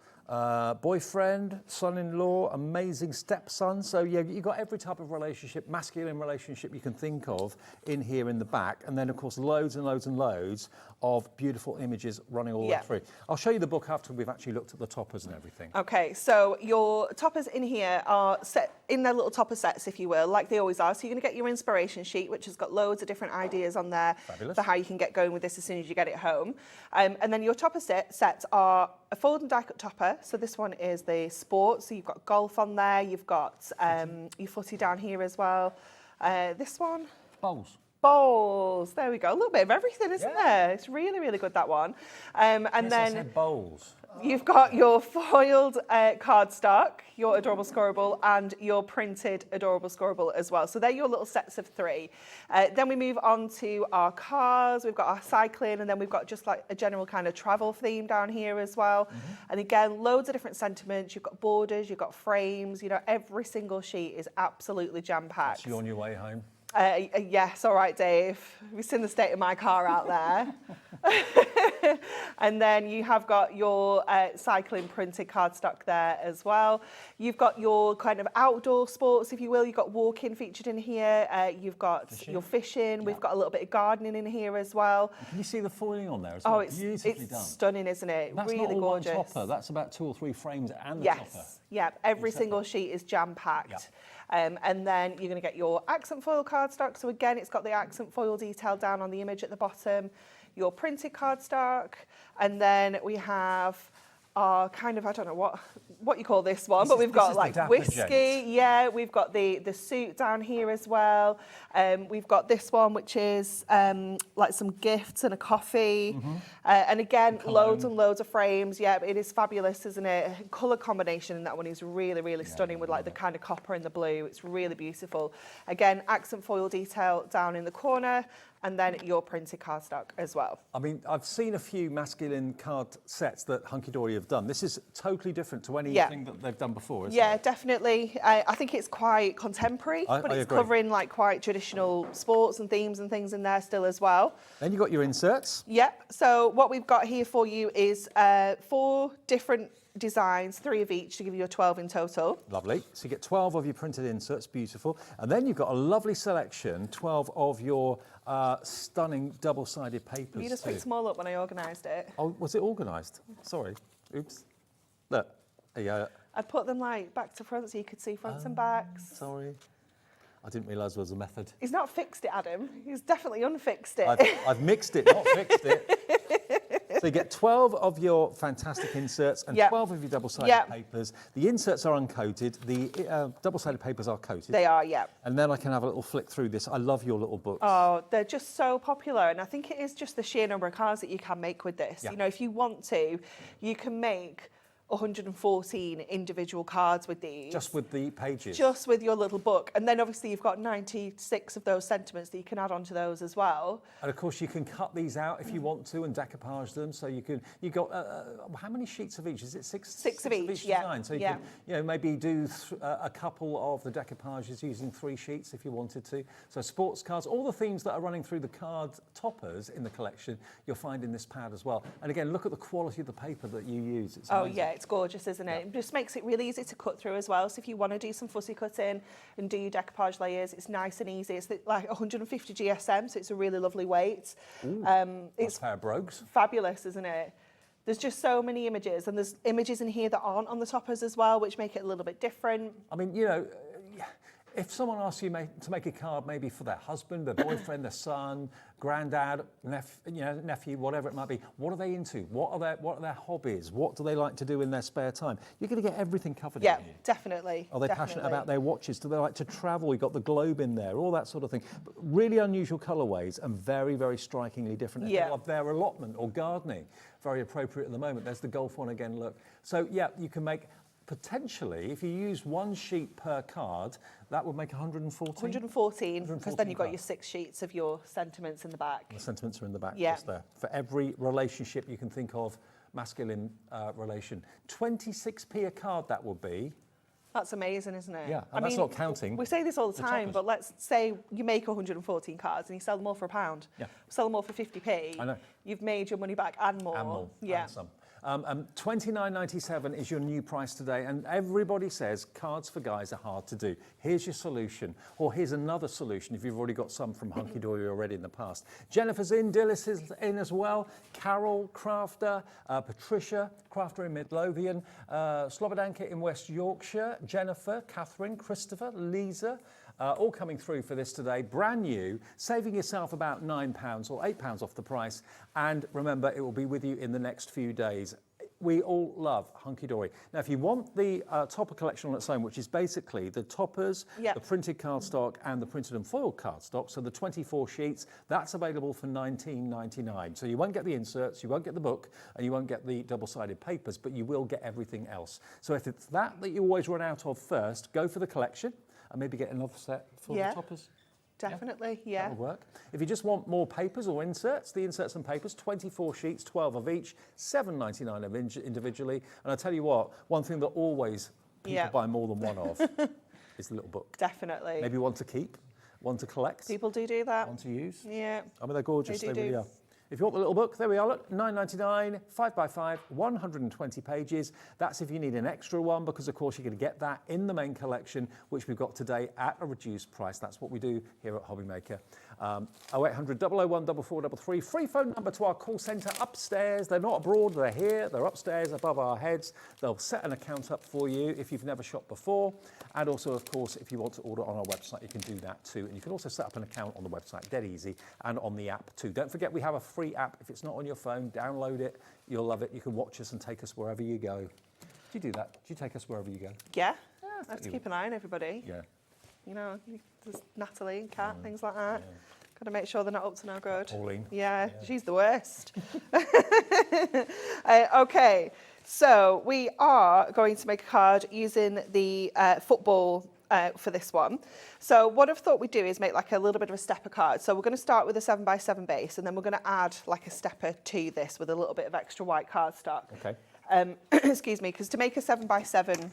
boyfriend, son-in-law, amazing stepson. So yeah, you've got every type of relationship, masculine relationship you can think of in here in the back. And then of course, loads and loads and loads of beautiful images running all the way through. I'll show you the book after we've actually looked at the toppers and everything. Okay, so your toppers in here are set in their little topper sets, if you will, like they always are. So you're going to get your inspiration sheet, which has got loads of different ideas on there for how you can get going with this as soon as you get it home. And then your topper sets are a fold and die cut topper. So this one is the sport. So you've got golf on there. You've got your footy down here as well. This one. Bowls. There we go. A little bit of everything, isn't there? It's really, really good, that one. And yes, then I said bowls. You've got your foiled cardstock, your adorable scoreable, and your printed adorable scoreable as well. So they're your little sets of 3. Then we move on to our cars. We've got our cycling, and then we've got just like a general kind of travel theme down here as well. And again, loads of different sentiments. You've got borders, you've got frames. You know, every single sheet is absolutely jam-packed. So you're on your way home? Yes, all right, Dave. We've seen the state of my car out there. And then you have got your cycling printed cardstock there as well. You've got your kind of outdoor sports, if you will. You've got walking featured in here. You've got your fishing. We've got a little bit of gardening in here as well. Can you see the foiling on there as well? Oh, it's done. Stunning, isn't it? That's really not all gorgeous. one topper. That's about 2 or 3 frames and the topper. Yeah, every single sheet is jam-packed. And then you're going to get your accent foil cardstock. So again, it's got the accent foil detail down on the image at the bottom, your printed cardstock, and then we have our kind of, I don't know what you call this one, but we've got like whiskey. Yeah, we've got the suit down here as well. We've got this one, which is like some gifts and a coffee. And again, loads and loads of frames. Yeah, it is fabulous, isn't it? Colour combination in that one is really, really stunning with like the kind of copper and the blue. It's really beautiful. Again, accent foil detail down in the corner. and then your printed cardstock as well. I mean, I've seen a few masculine card sets that Hunkydory have done. This is totally different to anything that they've done before, isn't it? Definitely. I think it's quite contemporary, but it's agree. covering like quite traditional sports and themes and things in there still as well. Then you've got your inserts. Yep. So what we've got here for you is 4 different designs, 3 of each to give you a 12 in total. Lovely. So you get 12 of your printed inserts, beautiful. And then you've got a lovely selection, 12 of your stunning double-sided papers. You just picked them all up when I organised it. Oh, was it organised? Sorry. Oops. Look, there you go. I put them like back to front so you could see fronts and backs. Sorry. I didn't realise there was a method. He's not fixed it, Adam. He's definitely unfixed it. I've mixed it, not fixed it. So you get 12 of your fantastic inserts and 12 of your double-sided papers. The inserts are uncoated. The double-sided papers are coated. They are, yeah. And then I can have a little flick through this. I love your little books. Oh, they're just so popular. And I think it is just the sheer number of cards that you can make with this. Yeah. You know, if you want to, you can make 114 individual cards with these. Just with the pages? Just with your little book. And then obviously you've got 96 of those sentiments that you can add onto those as well. And of course you can cut these out if you want to and decoupage them. So you got, how many sheets of each? Is it six? Six of each, yeah. Design? So you can, you know, maybe do a couple of the decoupages using 3 sheets if you wanted to. So sports cards, all the themes that are running through the card toppers in the collection, you'll find in this pad as well. And again, look at the quality of the paper that you use. It's amazing. It's gorgeous, isn't it? It just makes it really easy to cut through as well. So if you want to do some fussy cutting and do your decoupage layers, it's nice and easy. It's like 150 GSM, so it's a really lovely weight. It's a pair of brogues. Fabulous, isn't it? There's just so many images, and there's images in here that aren't on the toppers as well, which make it a little bit different. I mean, you know, if someone asks you to make a card maybe for their husband, their boyfriend, their son, granddad, nephew, whatever it might be, what are they into? What are their hobbies? What do they like to do in their spare time? You're going to get everything covered in here. Yeah, definitely. Are they passionate about their watches? Do they like to travel? You've got the globe in there, all that sort of thing. But really unusual colourways and very, very strikingly different. If they love their allotment or gardening, very appropriate at the moment. There's the golf one again, look. So yeah, you can make potentially, if you use 1 sheet per card, that would make 114. 114, because then you've got your 6 sheets of your sentiments in the back. The sentiments are in the back, just there. For every relationship you can think of, masculine relation. 26p a card that would be. That's amazing, isn't it? Yeah, and that's not counting. We say this all the time, but let's say you make 114 cards and you sell them all for £1. Yeah. Sell them all for 50p. I know. You've made your money back and more. And more, yeah. and some. $29.97 is your new price today, and everybody says cards for guys are hard to do. Here's your solution, or here's another solution if you've already got some from Hunkydory already in the past. Jennifer's in, Dillis is in as well, Carol, Crafter, Patricia, Crafter in Midlothian, Slobodanka in West Yorkshire, Jennifer, Catherine, Christopher, Lisa, all coming through for this today, brand new, saving yourself about £9 or £8 off the price. And remember, it will be with you in the next few days. We all love Hunkydory. Now, if you want the topper collection on its own, which is basically the toppers, the printed cardstock and the printed and foiled cardstock, so the 24 sheets, that's available for $19.99. So you won't get the inserts, you won't get the book, and you won't get the double-sided papers, but you will get everything else. So if it's that you always run out of first, go for the collection and maybe get another set for the toppers. Definitely, yeah. That'll work. If you just want more papers or inserts, the inserts and papers, 24 sheets, 12 of each, $7.99 individually. And I tell you what, one thing that always people buy more than one of is the little book. Definitely. Maybe one to keep, one to collect. People do that. One to use. Yeah. I mean, they're gorgeous. They really are. If you want the little book, there we are, look, $9.99, 5x5, 120 pages. That's if you need an extra one, because of course you're going to get that in the main collection, which we've got today at a reduced price. That's what we do here at HobbyMaker. 0800 001 4433, free phone number to our call centre upstairs. They're not abroad, they're here, they're upstairs above our heads. They'll set an account up for you if you've never shopped before. And also, of course, if you want to order on our website, you can do that too. And you can also set up an account on the website, dead easy, and on the app too. Don't forget, we have a free app. If it's not on your phone, download it. You'll love it. You can watch us and take us wherever you go. Do you do that? Do you take us wherever you go? Yeah. I have to keep an eye on everybody. Yeah. You know, there's Natalie and Kat, things like that. Yeah. Got to make sure they're not up to no good. Pauline. Yeah, she's the worst. Okay, so we are going to make a card using the football for this one. So what I've thought we'd do is make like a little bit of a stepper card. So we're going to start with a 7x7 base, and then we're going to add like a stepper to this with a little bit of extra white cardstock. Okay. Excuse me, because to make a 7x7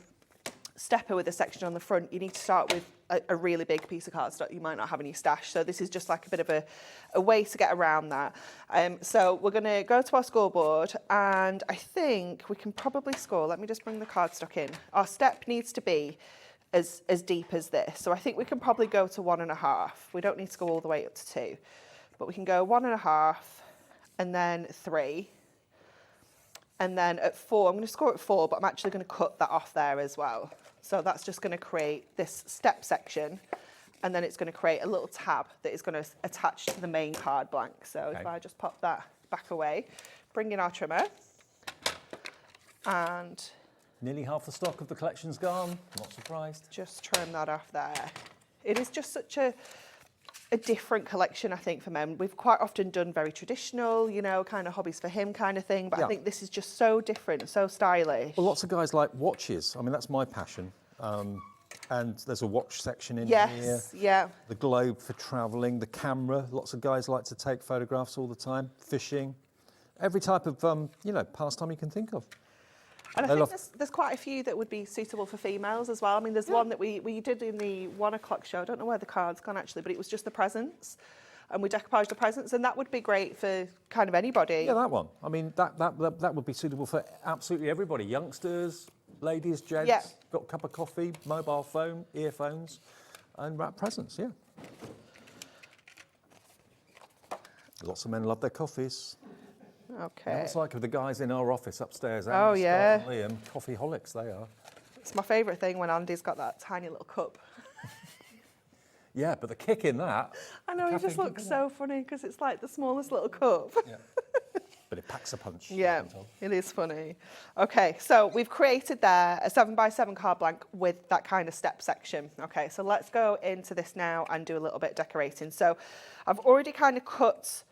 stepper with a section on the front, you need to start with a really big piece of cardstock you might not have in your stash. So this is just like a bit of a way to get around that. So we're going to go to our scoreboard, and I think we can probably score. Let me just bring the cardstock in. Our step needs to be as deep as this. So I think we can probably go to 1.5. We don't need to go all the way up to 2, but we can go 1.5 and then 3. And then at 4, I'm going to score at 4, but I'm actually going to cut that off there as well. So that's just going to create this step section, and then it's going to create a little tab that is going to attach to the main card blank. So if I just pop that back away, bring in our trimmer, and nearly half the stock of the collection's gone. Not surprised. Just trim that off there. It is just such a different collection, I think, for men. We've quite often done very traditional, you know, kind of hobbies for him kind of thing, but I think this is just so different, so stylish. Well, lots of guys like watches. I mean, that's my passion. And there's a watch section in here. Yeah. The globe for travelling, the camera. Lots of guys like to take photographs all the time. Fishing. Every type of, you know, pastime you can think of. And I think there's quite a few that would be suitable for females as well. I mean, there's one that we did in the 1 o'clock show. I don't know where the card's gone actually, but it was just the presents. And we decoupaged the presents, and that would be great for kind of anybody. Yeah, that one. I mean, that would be suitable for absolutely everybody. Youngsters, ladies, gents, got a cup of coffee, mobile phone, earphones, and wrap presents, yeah. Lots of men love their coffees. Okay. It's like the guys in our office upstairs. Oh, Andy, yeah. Scott, and Liam, coffee holics, they are. It's my favourite thing when Andy's got that tiny little cup. Yeah, but the kick in that. I know, he just looks so funny because it's like the smallest little cup. Yeah. But it packs a punch. Yeah, it is funny. Okay, so we've created there a 7x7 card blank with that kind of step section. Okay, so let's go into this now and do a little bit of decorating. So I've already kind of cut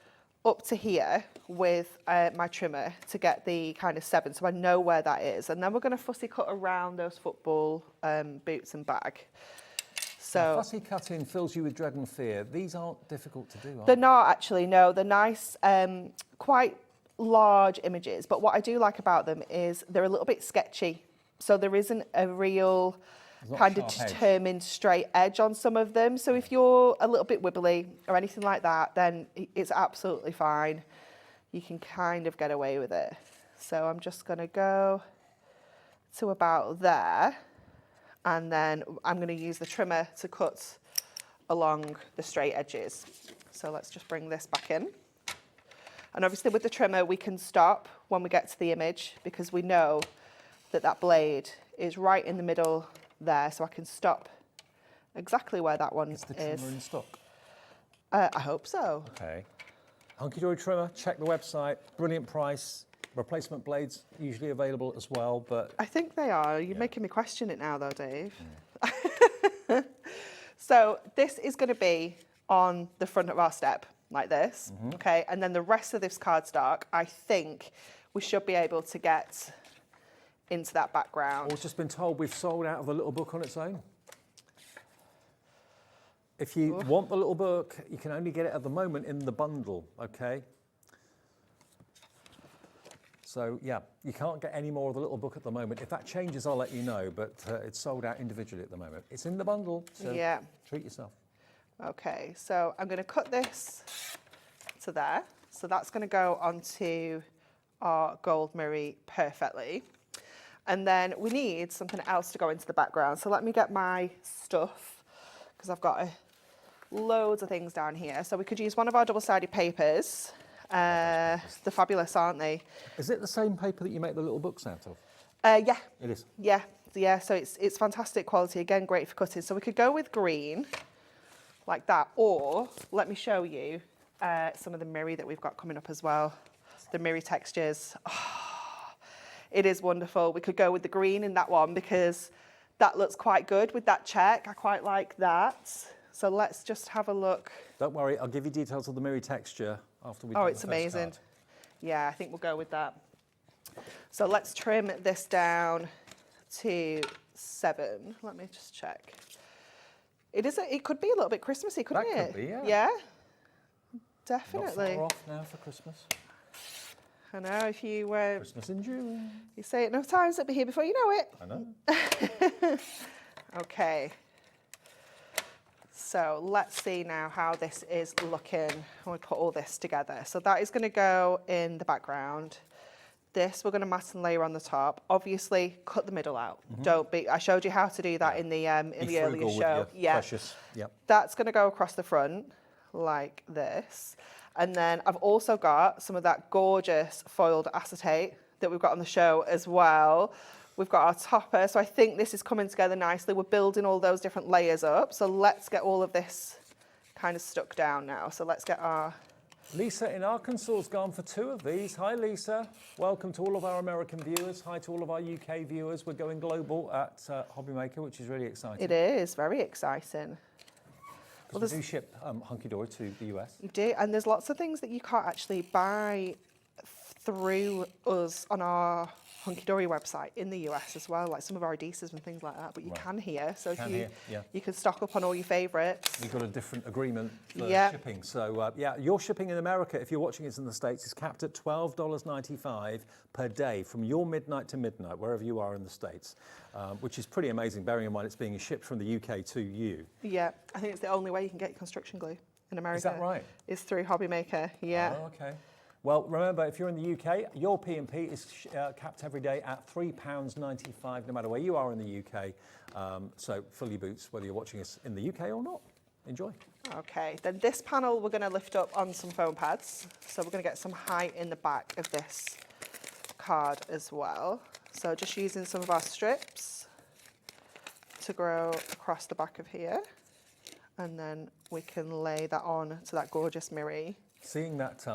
up to here with my trimmer to get the kind of 7, so I know where that is. And then we're going to fussy cut around those football boots and bag. So fussy cutting fills you with dread and fear. These aren't difficult to do, are they? They're not actually, no. They're nice, quite large images, but what I do like about them is they're a little bit sketchy. So there isn't a real kind of determined straight edge on some of them. So if you're a little bit wibbly or anything like that, then it's absolutely fine. You can kind of get away with it. So I'm just going to go to about there, and then I'm going to use the trimmer to cut along the straight edges. So let's just bring this back in. And obviously with the trimmer, we can stop when we get to the image because we know that that blade is right in the middle there, so I can stop exactly where that one is. Is the trimmer in stock? I hope so. Okay. Hunkydory trimmer, check the website, brilliant price. Replacement blades usually available as well, but... I think they are. You're making me question it now though, Dave. So this is going to be on the front of our step, like this, okay? And then the rest of this cardstock, I think we should be able to get into that background. I've just been told we've sold out of the little book on its own. If you want the little book, you can only get it at the moment in the bundle, okay? So, yeah, you can't get any more of the little book at the moment. If that changes, I'll let you know, but it's sold out individually at the moment. It's in the bundle, so treat yourself. Okay, so I'm going to cut this to there. So that's going to go onto our gold mirror perfectly. And then we need something else to go into the background. So let me get my stuff, because I've got loads of things down here. So we could use one of our double-sided papers. They're fabulous, aren't they? Is it the same paper that you make the little books out of? Yeah. It is? Yeah, so it's fantastic quality. Again, great for cutting. So we could go with green, like that. Or, let me show you some of the mirror that we've got coming up as well. The mirror textures. Oh, it is wonderful. We could go with the green in that one because that looks quite good with that check. I quite like that. So let's just have a look. Don't worry, I'll give you details of the mirror texture after we do the it's amazing. card. Yeah, I think we'll go with that. So let's trim this down to 7. Let me just check. It could be a little bit Christmassy, couldn't it? That could be, yeah. Yeah, definitely. Not far off now for Christmas. I know, if you... Christmas in June. You say it enough times, it'll be here before you know it. I know. Okay. So let's see now how this is looking when we put all this together. So that is going to go in the background. This we're going to mat and layer on the top. Obviously, cut the middle out. Don't be. I showed you how to do that in the earlier show. Yeah. Precious. Yep. That's going to go across the front like this. And then I've also got some of that gorgeous foiled acetate that we've got on the show as well. We've got our topper, so I think this is coming together nicely. We're building all those different layers up. So let's get all of this kind of stuck down now. So let's get our... Lisa in Arkansas has gone for 2 of these. Hi, Lisa. Welcome to all of our American viewers. Hi to all of our UK viewers. We're going global at HobbyMaker, which is really exciting. It is, very exciting. Well, we do ship Hunkydory to the US. You do, and there's lots of things that you can't actually buy through us on our Hunkydory website in the US as well, like some of our adhesives and things like that, but you can here. So you can stock up on all your favourites. You've got a different agreement for Yeah. shipping. So yeah, your shipping in America, if you're watching us in the States, is capped at $12.95 per day from your midnight to midnight, wherever you are in the States, which is pretty amazing, bearing in mind it's being shipped from the UK to you. Yeah, I think it's the only way you can get construction glue in America. Is that right? Is through HobbyMaker, yeah. Oh, okay. Well, remember, if you're in the UK, your P&P is capped every day at £3.95, no matter where you are in the UK. So fill your boots, whether you're watching us in the UK or not. Enjoy. Okay, then this panel we're going to lift up on some foam pads. So we're going to get some height in the back of this card as well. So just using some of our strips to go across the back of here. And then we can lay that on to that gorgeous mirror. Seeing that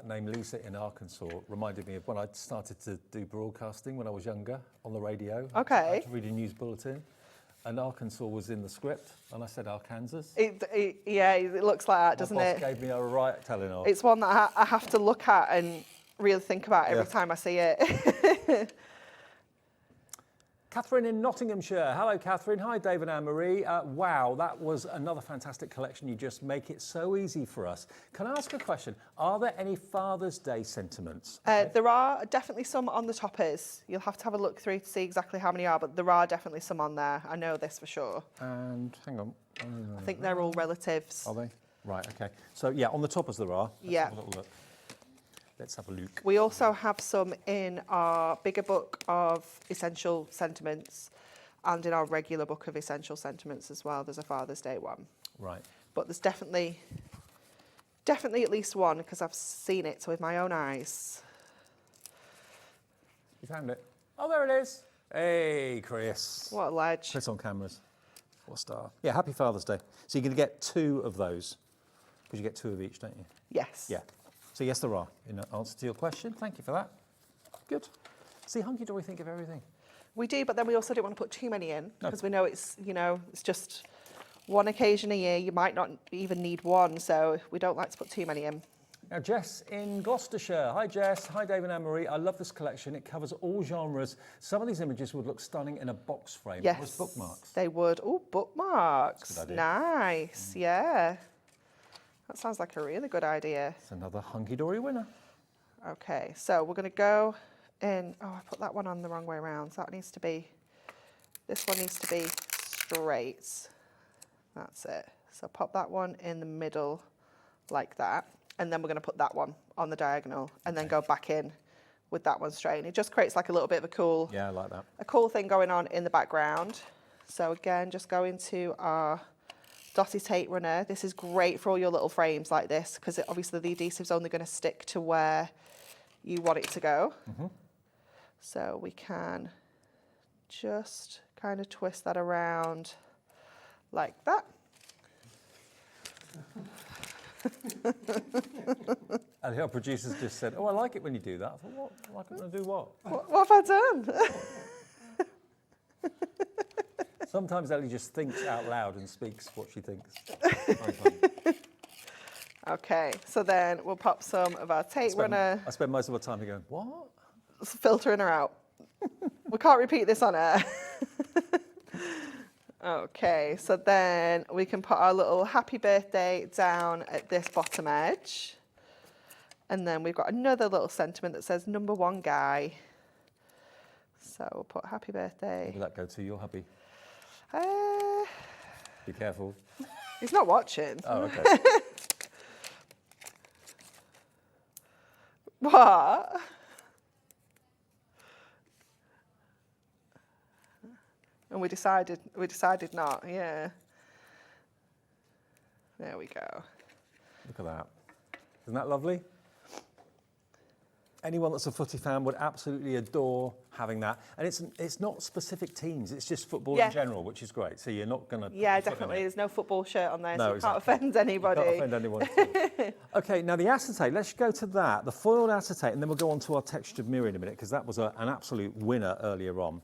name Lisa in Arkansas reminded me of when I started to do broadcasting when I was younger on the radio. Okay. I had to read a news bulletin, and Arkansas was in the script, and I said Arkansas. Yeah, it looks like that, doesn't it? My boss gave me a right telling off. It's one that I have to look at and really think about every time I see it. Catherine in Nottinghamshire. Hello, Catherine. Hi, Dave and Anne-Marie. Wow, that was another fantastic collection. You just make it so easy for us. Can I ask a question? Are there any Father's Day sentiments? There are definitely some on the toppers. You'll have to have a look through to see exactly how many are, but there are definitely some on there. I know this for sure. And hang on. I think they're all relatives. Are they? Right, okay. So, yeah, on the toppers there are. Let's have a little look. Let's have a look. We also have some in our bigger book of essential sentiments and in our regular book of essential sentiments as well. There's a Father's Day one. Right. But there's definitely at least one because I've seen it with my own eyes. You found it? Oh, there it is. Hey, Chris. What a ledge. Chris on cameras. What a star. Yeah, happy Father's Day. So you're going to get 2 of those because you get 2 of each, don't you? Yes. Yeah. So yes, there are, in answer to your question. Thank you for that. Good. See, Hunkydory think of everything. We do, but then we also don't want to put too many in because we know it's just one occasion a year. You might not even need one, so we don't like to put too many in. Now, Jess in Gloucestershire. Hi, Jess. Hi, Dave and Anne-Marie. I love this collection. It covers all genres. Some of these images would look stunning in a box frame. Yes, with bookmarks. They would. Oh, bookmarks. That's a good idea. Nice, yeah. That sounds like a really good idea. It's another Hunkydory winner. Okay, so we're going to go in. Oh, I put that one on the wrong way around. So that needs to be, this one needs to be straight. That's it. So pop that one in the middle like that. And then we're going to put that one on the diagonal and then go back in with that one straight. And it just creates like a little bit of a cool, yeah, I like that. A cool thing going on in the background. So again, just go into our dotted tape runner. This is great for all your little frames like this because obviously the adhesive's only going to stick to where you want it to go. So we can just kind of twist that around like that. And our producers just said, oh, I like it when you do that. I thought, what? Like it when I do what? What have I done? Sometimes Ellie just thinks out loud and speaks what she thinks. Okay, so then we'll pop some of our tape runner. I spend most of my time going, what? Filtering her out. We can't repeat this on air. Okay, so then we can put our little happy birthday down at this bottom edge. And then we've got another little sentiment that says number 1 guy. So we'll put happy birthday. Where will that go to, your hubby? Be careful. He's not watching. Oh, okay. What? And we decided not, yeah. There we go. Look at that. Isn't that lovely? Anyone that's a footy fan would absolutely adore having that. And it's not specific teams, it's just football in general, which is great. So you're not going to... Yeah, definitely. There's no football shirt on there, so you can't offend anybody. You can't offend anyone. Okay, now the acetate, let's go to that. The foiled acetate, and then we'll go on to our textured mirror in a minute, because that was an absolute winner earlier on.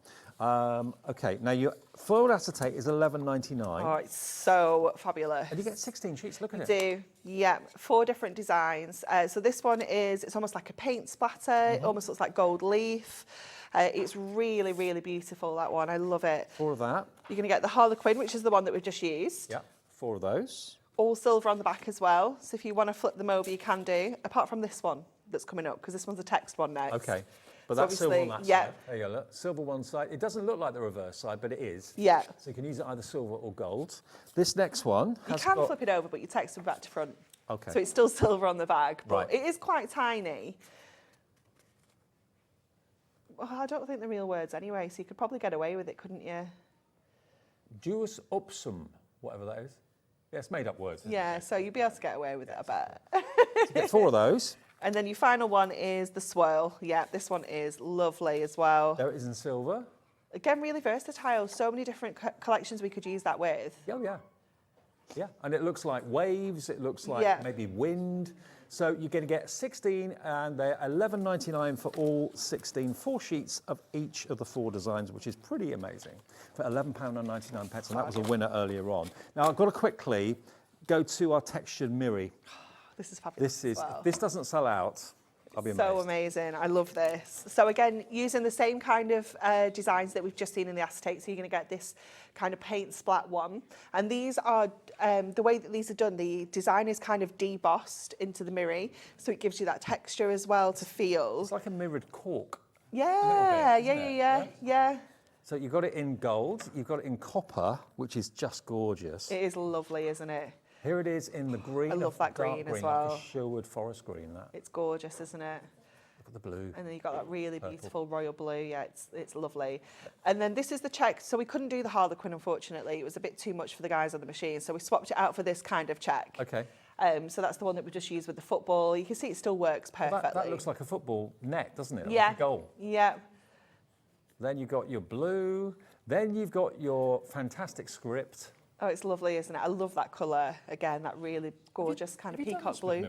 Okay, now your foiled acetate is $11.99. Oh, it's so fabulous. And you get 16 sheets, look at it. You do, yeah, 4 different designs. So this one it's almost like a paint splatter, it almost looks like gold leaf. It's really, really beautiful, that one, I love it. 4 of that. You're gonna get the Harlequin, which is the one that we've just used. Yeah, 4 of those. All silver on the back as well, so if you wanna flip them over, you can do, apart from this one that's coming up, because this one's a text one next. Okay. But So that's silver on that side. There you go, look. Silver one side. It doesn't look like the reverse side, but it is. Yeah. So you can use it either silver or gold. This next one You has can got... flip it over, but you text them back to front. Okay. So it's still silver on the bag, but Right. it is quite tiny. Well, I don't think the real words anyway, so you could probably get away with it, couldn't you? Duus upsum, whatever that is. Yeah, it's made up words. Isn't Yeah, so you'd be able to get away with it, I bet. So you get 4 of those. And then your final one is the swirl. Yeah, this one is lovely as well. There it is in silver. Again, really versatile. So many different collections we could use that with. Oh, yeah. Yeah, and it looks like waves, it looks like maybe wind. So you're going to get 16, and they're $11.99 for all 16. 4 sheets of each of the 4 designs, which is pretty amazing, for £11.99, and that was a winner earlier on. Now, I've got to quickly go to our textured mirror. This is fabulous. If this doesn't sell out, I'll be amazed. So amazing. I love this. So again, using the same kind of designs that we've just seen in the acetate, so you're going to get this kind of paint splat one. And these are, the way that these are done, the design is kind of debossed into the mirror, so it gives you that texture as well to feel. It's like a mirrored cork. Yeah, yeah. So you've got it in gold, you've got it in copper, which is just gorgeous. It is lovely, isn't it? Here it is in the green. I love that green as well. Like a Sherwood forest green, that. It's gorgeous, isn't it? Look at the blue. And then you've got that really beautiful royal blue. Yeah, it's lovely. And then this is the check. So we couldn't do the Harlequin, unfortunately. It was a bit too much for the guys on the machine. So we swapped it out for this kind of check. Okay. So that's the one that we just used with the football. You can see it still works perfectly. Well, that looks like a football net, doesn't it? Yeah. Like a goal. Yeah. Then you've got your blue. Then you've got your fantastic script. Oh, it's lovely, isn't it? I love that colour. Again, that really gorgeous kind of peacock blue.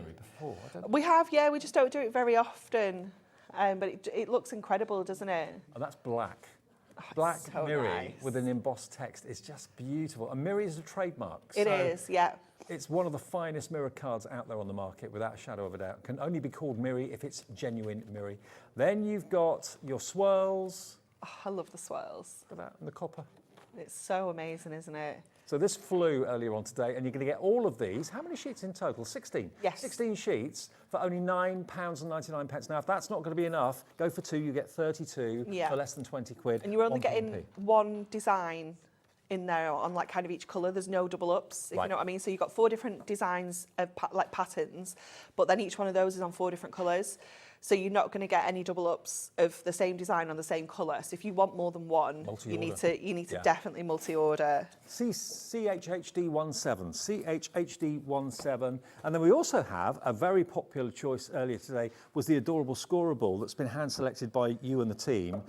We have, yeah. We just don't do it very often. But it looks incredible, doesn't it? And that's black. Black so mirror nice. with an embossed text. It's just beautiful. And mirror is a trademark. It is, yeah. It's one of the finest mirror cards out there on the market, without a shadow of a doubt. Can only be called mirror if it's genuine mirror. Then you've got your swirls. Oh, I love the swirls. Look at that, and the copper. It's so amazing, isn't it? So this flew earlier on today, and you're going to get all of these. How many sheets in total? 16? Yes. 16 sheets for only £9.99. Now, if that's not going to be enough, go for 2, you get 32 for less than 20 quid. And you're only getting one design in there on like kind of each colour. There's no double ups, if you know what I mean. So you've got 4 different designs of like patterns, but then each one of those is on 4 different colours. So you're not going to get any double ups of the same design on the same colour. So if you want more than one, you need to definitely multi-order. CHHD17, CHHD17. And then we also have a very popular choice earlier today was the adorable Scoreboard that's been hand selected by you and the team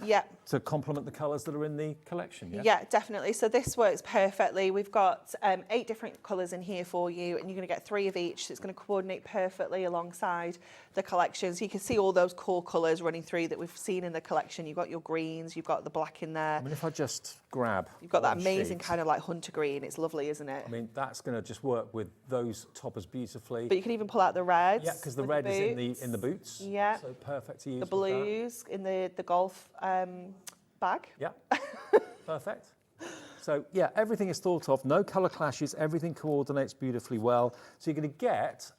to complement the colours that are in the collection. Yeah, definitely. So this works perfectly. We've got 8 different colours in here for you, and you're going to get 3 of each. So it's going to coordinate perfectly alongside the collection. So you can see all those core colours running through that we've seen in the collection. You've got your greens, you've got the black in there. I mean, if I just grab... You've got that amazing kind of like hunter green. It's lovely, isn't it? I mean, that's going to just work with those toppers beautifully. But you can even pull out the reds. Yeah, because the red is in the boots. Yeah. So perfect to use. The blues in the golf bag. Yeah. Perfect. So yeah, everything is thought of, no colour clashes, everything coordinates beautifully well. So you're going to get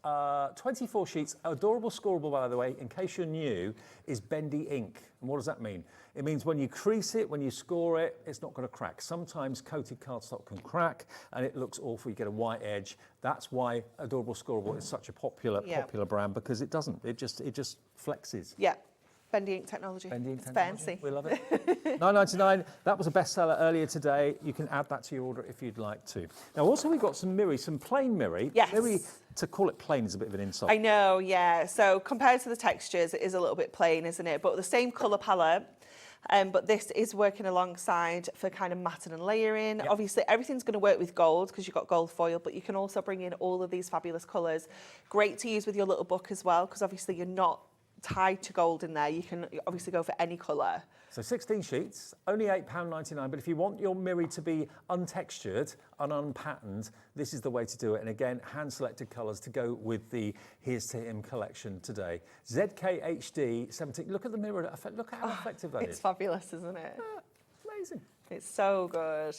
24 sheets. Adorable Scorable, by the way, in case you're new, is bendy ink. And what does that mean? It means when you crease it, when you score it, it's not going to crack. Sometimes coated cardstock can crack and it looks awful. You get a white edge. That's why Adorable Scorable is such a popular brand, because it doesn't. It just flexes. Yeah. Bendy ink technology. Bendy ink it's technology. fancy. We love it. $9.99. That was a bestseller earlier today. You can add that to your order if you'd like to. Now, also we've got some Miri, some plain Miri. Yes. Miri, to call it plain is a bit of an insult. I know, yeah. So compared to the textures, it is a little bit plain, isn't it? But the same colour palette. But this is working alongside for kind of matting and layering. Yep. Obviously, everything's going to work with gold because you've got gold foil, but you can also bring in all of these fabulous colours. Great to use with your little book as well, because obviously you're not tied to gold in there. You can obviously go for any colour. So 16 sheets, only £8.99, but if you want your Miri to be untextured and unpatterned, this is the way to do it. And again, hand-selected colours to go with the Here's to Him collection today. ZKHD 17, look at the mirror, look at how effective that is. It's fabulous, isn't it? Amazing. It's so good.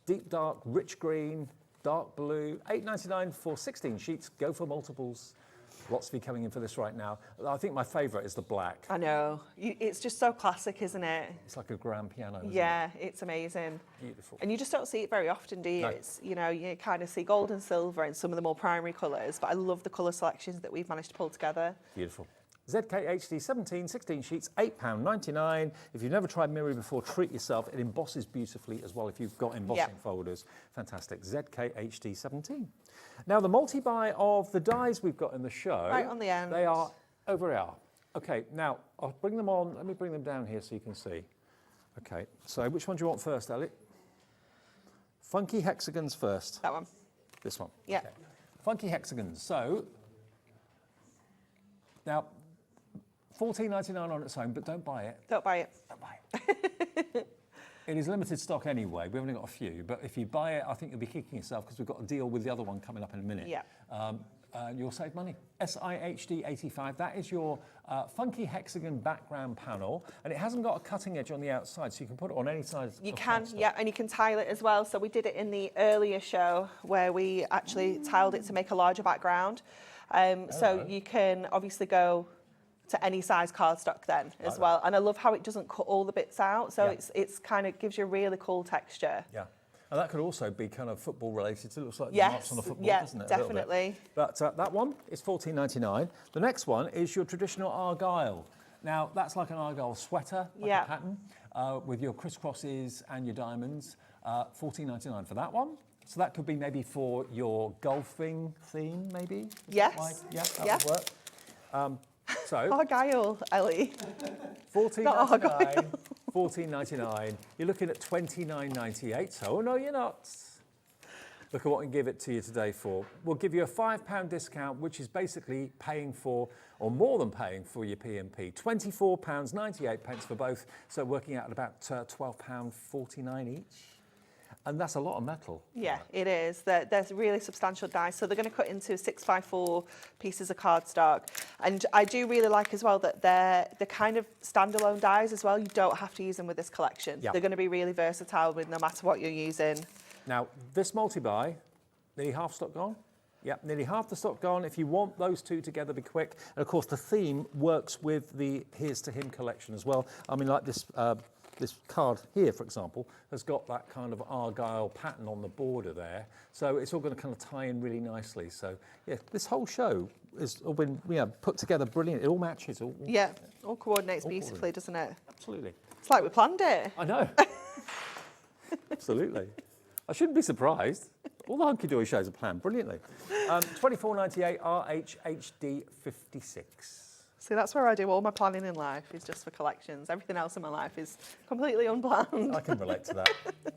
Deep dark, rich green, dark blue, £8.99 for 16 sheets, go for multiples. Lots of you coming in for this right now. I think my favourite is the black. I know. It's just so classic, isn't it? It's like a grand piano, isn't it? It's amazing. Beautiful. And you just don't see it very often, do you? No. It's, you know, you kind of see gold and silver and some of the more primary colours, but I love the colour selections that we've managed to pull together. Beautiful. ZKHD 17, 16 sheets, £8.99. If you've never tried Miri before, treat yourself. It embosses beautifully as well if you've got embossing folders. Fantastic. ZKHD 17. Now, the multi-buy of the dies we've got in the show. Right on the end. They are over here. Okay, now, I'll bring them on. Let me bring them down here so you can see. Okay, so which one do you want first, Ellie? Funky hexagons first. That one. This one? Yeah. Okay. Funky hexagons. So, now, $14.99 on its own, but don't buy it. Don't buy it. Don't buy it. It is limited stock anyway. We've only got a few, but if you buy it, I think you'll be kicking yourself because we've got a deal with the other one coming up in a minute. Yeah. You'll save money. SIHD 85. That is your funky hexagon background panel, and it hasn't got a cutting edge on the outside, so you can put it on any side. You can, yeah, and you can tile it as well. So we did it in the earlier show where we actually tiled it to make a larger background. So you can obviously go to any size cardstock then as well. And I love how it doesn't cut all the bits out. So it's kind of gives you a really cool texture. Yeah. And that could also be kind of football related. It looks like the marks on a football, doesn't it? Definitely. But that one is $14.99. The next one is your traditional Argyle. Now, that's like an Argyle sweater, like a pattern, with your crisscrosses and your diamonds. $14.99 for that one. So that could be maybe for your golfing theme, maybe? Yes. That would work. So Argyle, Ellie. $14.99. $14.99. You're looking at $29.98. So no, you're not. Look at what we can give it to you today for. We'll give you a £5 discount, which is basically paying for, or more than paying for your P&P. £24.98 for both. So working out at about £12.49 each. And that's a lot of metal. Yeah, it is. There's really substantial dies. So they're going to cut into 6x4 pieces of cardstock. And I do really like as well that they're kind of standalone dies as well. You don't have to use them with this collection. They're going to be really versatile with no matter what you're using. Now, this multi-buy, nearly half stock gone. Yep, nearly half the stock gone. If you want those two together, be quick. And of course, the theme works with the Here's to Him collection as well. I mean, like this card here, for example, has got that kind of Argyle pattern on the border there. So it's all going to kind of tie in really nicely. So, yeah, this whole show has all been put together brilliant. It all matches. All coordinates beautifully, doesn't it? Absolutely. It's like we planned it. I know. Absolutely. I shouldn't be surprised. All the Hunkydory shows are planned brilliantly. $24.98 RHHD 56. See, that's where I do all my planning in life, is just for collections. Everything else in my life is completely unplanned. I can relate to that.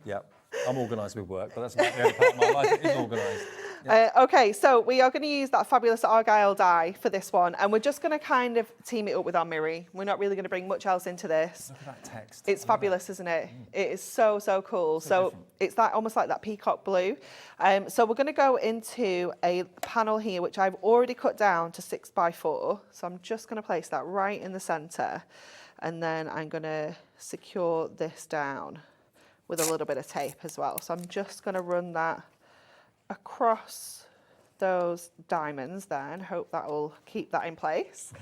Yeah, I'm organised with work, but that's about the only part of my life that is organised. Yeah. Okay, so we are going to use that fabulous Argyle die for this one, and we're just going to kind of team it up with our Miri. We're not really going to bring much else into this. Look at that text. It's fabulous, isn't it? It is so, so cool. So different. It's that almost like that peacock blue. So we're going to go into a panel here, which I've already cut down to 6x4. So I'm just going to place that right in the centre, and then I'm going to secure this down with a little bit of tape as well. So I'm just going to run that across those diamonds there and hope that will keep that in place.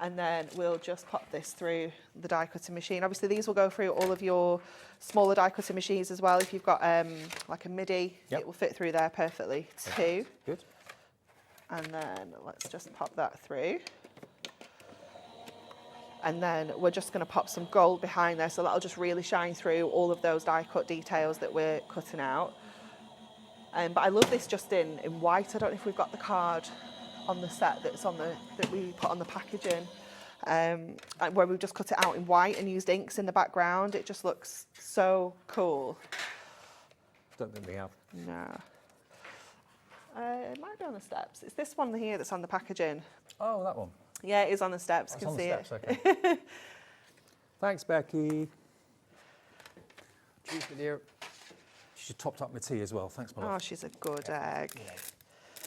And then we'll just pop this through the die cutting machine. Obviously these will go through all of your smaller die cutting machines as well. If you've got like a MIDI, it will fit through there perfectly too. Good. And then let's just pop that through. And then we're just going to pop some gold behind there, so that'll just really shine through all of those die cut details that we're cutting out. But I love this just in white. I don't know if we've got the card on the set that's on that we put on the packaging, where we've just cut it out in white and used inks in the background. It just looks so cool. Don't think we have. No. It might be on the steps. It's this one here that's on the packaging. Oh, that one. Yeah, it is on the steps. It's can on see the steps, it. okay. Thanks, Becky. Cheers, my dear. She's topped up my tea as well. Thanks, my love. Oh, she's a good egg.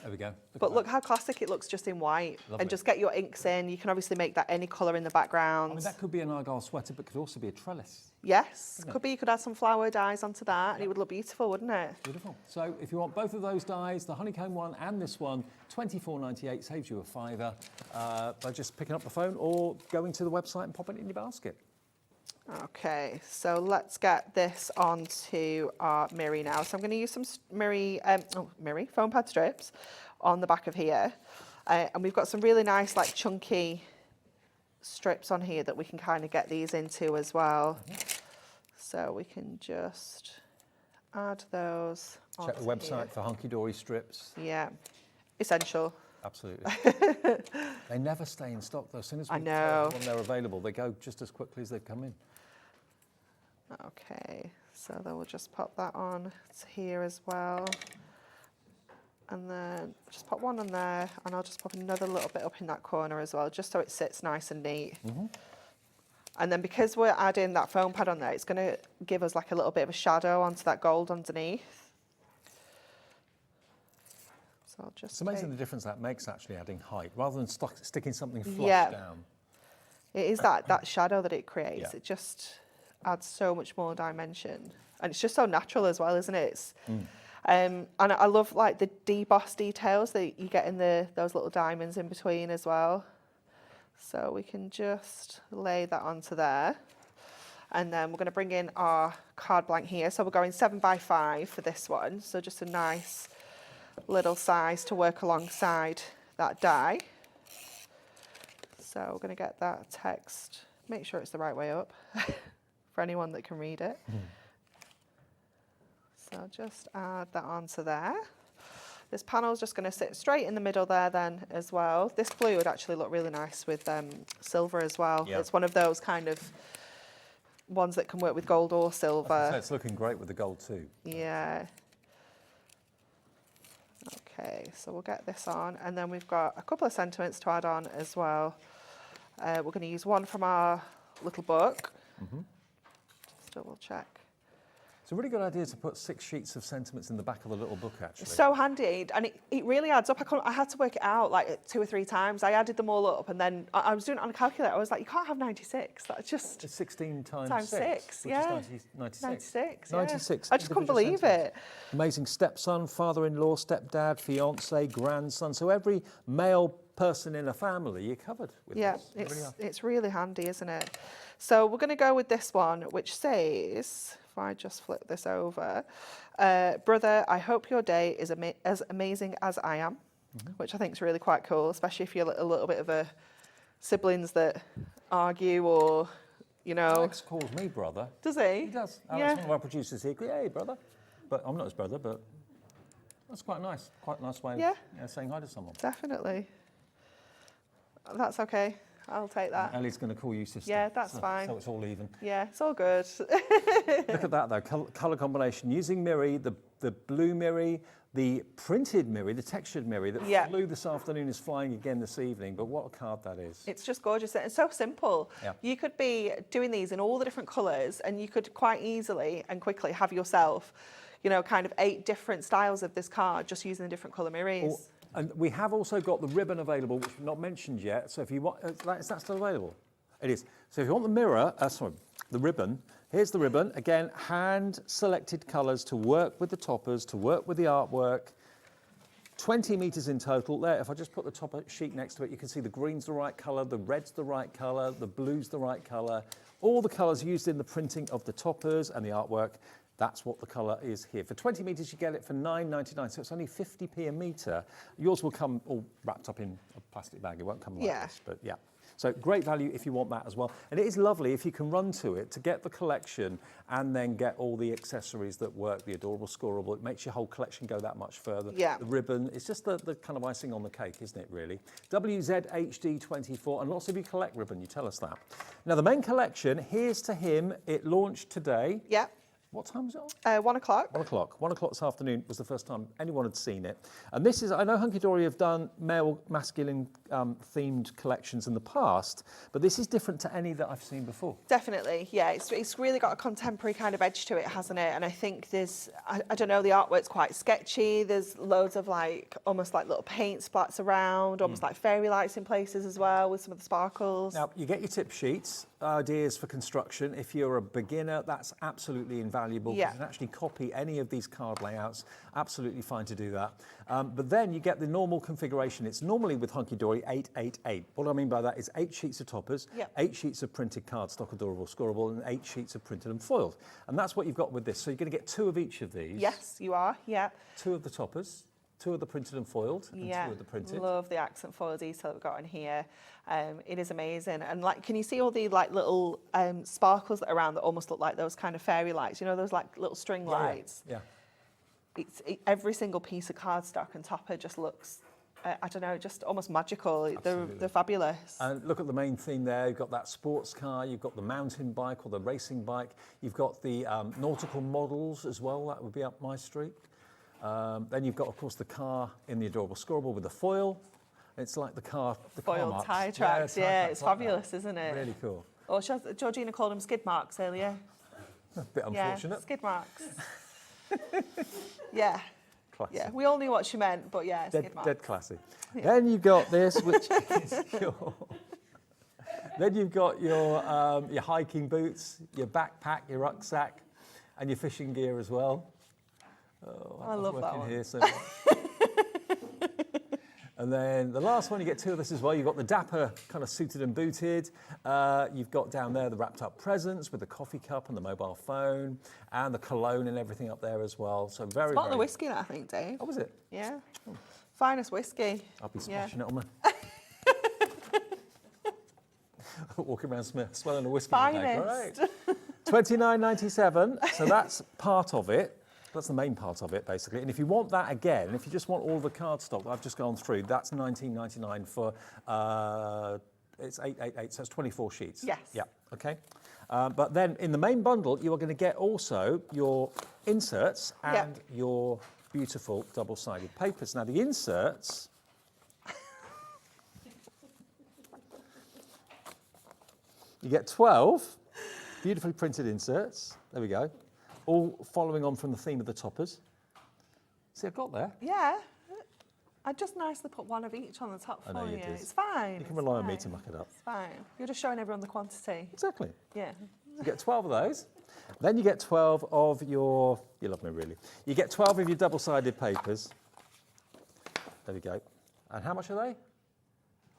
There we go. But look how classic it looks just in white. Lovely. And just get your inks in. You can obviously make that any colour in the background. I mean, that could be an Argyle sweater, but could also be a trellis. Yes, could be. You could add some flower dies onto that and it would look beautiful, wouldn't it? Beautiful. So if you want both of those dies, the honeycomb one and this one, $24.98 saves you a £5 by just picking up the phone or going to the website and popping it in your basket. Okay, so let's get this onto our Miri now. So I'm going to use some Miri foam pad strips on the back of here. And we've got some really nice, like, chunky strips on here that we can kind of get these into as well. So we can just add those. Check the website for Hunkydory strips. Yeah, essential. Absolutely. They never stay in stock though. As soon as we I know. when they're available, they go just as quickly as they've come in. Okay, so then we'll just pop that on to here as well. And then just pop one on there, and I'll just pop another little bit up in that corner as well, just so it sits nice and neat. And then because we're adding that foam pad on there, it's going to give us like a little bit of a shadow onto that gold underneath. So I'll just It's amazing the difference that makes actually adding height, rather than sticking something flush down. It is that shadow that it creates. Yeah. It just adds so much more dimension. And it's just so natural as well, isn't it? And I love like the deboss details that you get in those little diamonds in between as well. So we can just lay that onto there. And then we're going to bring in our card blank here. So we're going 7x5 for this one. So just a nice little size to work alongside that die. So we're going to get that text, make sure it's the right way up for anyone that can read it. So just add that onto there. This panel is just going to sit straight in the middle there then as well. This blue would actually look really nice with silver as well. Yeah. It's one of those kind of ones that can work with gold or silver. It's looking great with the gold too. Yeah. Okay, so we'll get this on, and then we've got a couple of sentiments to add on as well. We're going to use one from our little book. Just double check. It's a really good idea to put 6 sheets of sentiments in the back of the little book, actually. It's so handy, and it really adds up. I had to work it out like 2 or 3 times. I added them all up, and then I was doing it on a calculator. I was like, you can't have 96. That's just... It's 16 times 6, which yeah. is 96. 96, 96. I just couldn't believe it. Amazing stepson, father-in-law, stepdad, fiance, grandson. So every male person in a family, you're covered with this. It's really handy, isn't it? So we're going to go with this one, which says... If I just flip this over, brother, I hope your day is as amazing as I am, which I think is really quite cool, especially if you're a little bit of a siblings that argue or, you know. Alex calls me brother. Does he? He does. Alex, one of our producers here, hey, brother. But I'm not his brother, but that's quite nice. Quite a nice way of saying hi to someone. Definitely. That's okay. I'll take that. Ellie's going to call you sister. Yeah, that's fine. So it's all even. Yeah, it's all good. Look at that though, colour combination. Using Miri, the blue Miri, the printed Miri, the textured Miri that flew this afternoon is flying again this evening, but what a card that is. It's just gorgeous. It's so simple. Yeah. You could be doing these in all the different colours and you could quite easily and quickly have yourself, you know, kind of 8 different styles of this card just using the different colour Miris. And we have also got the ribbon available, which we've not mentioned yet. So if you want, is that still available? It is. So if you want the the ribbon, Here's the ribbon. Again, hand-selected colours to work with the toppers, to work with the artwork. 20 metres in total. There, if I just put the top sheet next to it, you can see the green's the right colour, the red's the right colour, the blue's the right colour. All the colours used in the printing of the toppers and the artwork, that's what the colour is here. For 20 metres, you get it for £9.99, so it's only 50p a metre. Yours will come all wrapped up in a plastic bag. It won't come like this, but yeah. So great value if you want that as well. And it is lovely if you can run to it to get the collection and then get all the accessories that work, the adorable scorable. It makes your whole collection go that much further. Yeah. The ribbon, it's just the kind of icing on the cake, isn't it, really? WZHD24, and lots of you collect ribbon, you tell us that. Now, the main collection, Here's to Him, it launched today. Yeah. What time was it? 1 o'clock. 1 o'clock. 1 o'clock this afternoon was the first time anyone had seen it. And this is, I know Hunkydory have done male, masculine themed collections in the past, but this is different to any that I've seen before. Definitely, yeah. It's really got a contemporary kind of edge to it, hasn't it? And I think there's, I don't know, the artwork's quite sketchy. There's loads of like, almost like little paint splats around, almost like fairy lights in places as well with some of the sparkles. Now, you get your tip sheets, ideas for construction. If you're a beginner, that's absolutely invaluable. Yeah. You can actually copy any of these card layouts, absolutely fine to do that. But then you get the normal configuration. It's normally with Hunkydory 888. What I mean by that is 8 sheets of toppers, 8 sheets of printed cardstock, adorable, scorable, and 8 sheets of printed and foiled. And that's what you've got with this. So you're going to get 2 of each of these. Yes, you are, yeah. 2 of the toppers, 2 of the printed and foiled, and 2 of the printed. Love the accent foil detail we've got in here. It is amazing. And like, can you see all the like little sparkles that are around that almost look like those kind of fairy lights? You know, those like little string lights? Yeah. Every single piece of cardstock and topper just looks, I don't know, just almost magical. They're fabulous. And look at the main theme there. You've got that sports car, you've got the mountain bike or the racing bike, you've got the nautical models as well. That would be up my street. Then you've got, of course, the car in the adorable scorable with the foil. It's like the car, the foiled car tyre tracks. Yeah, it's like fabulous, that. isn't it? Really cool. Or Georgina called them skid marks earlier. A bit unfortunate. Yeah, skid marks. Yeah. Classy. Yeah, we all knew what she meant, but yeah, skid marks. Dead classy. Yeah. Then you've got this, which is your... Then you've got your hiking boots, your backpack, your rucksack, and your fishing gear as well. Oh, I love that one. Here so much. And then the last one, you get 2 of this as well. You've got the dapper kind of suited and booted. You've got down there the wrapped up presents with the coffee cup and the mobile phone and the cologne and everything up there as well. So very, it's the whiskey, I think, Dave. Oh, was it? Yeah. Oh. Finest whiskey. I'll be smashing it on my... Walking around smelling a whiskey. Finest. All right. $29.97. So that's part of it. That's the main part of it, basically. And if you want that again, if you just want all the cardstock that I've just gone through, that's $19.99 for, it's 888, so it's 24 sheets. Yes. Yeah, okay. But then in the main bundle, you are going to get also your inserts and your beautiful double-sided papers. Now, the inserts... you get 12 beautifully printed inserts. There we go. All following on from the theme of the toppers. See, I've got there. Yeah. I just nicely put 1 of each on the top for you. It's fine. You can rely on me to muck it up. It's fine. You're just showing everyone the quantity. Exactly. Yeah. You get 12 of those. Then you get 12 of your, you love me really, you get 12 of your double-sided papers. There we go. And how much are they?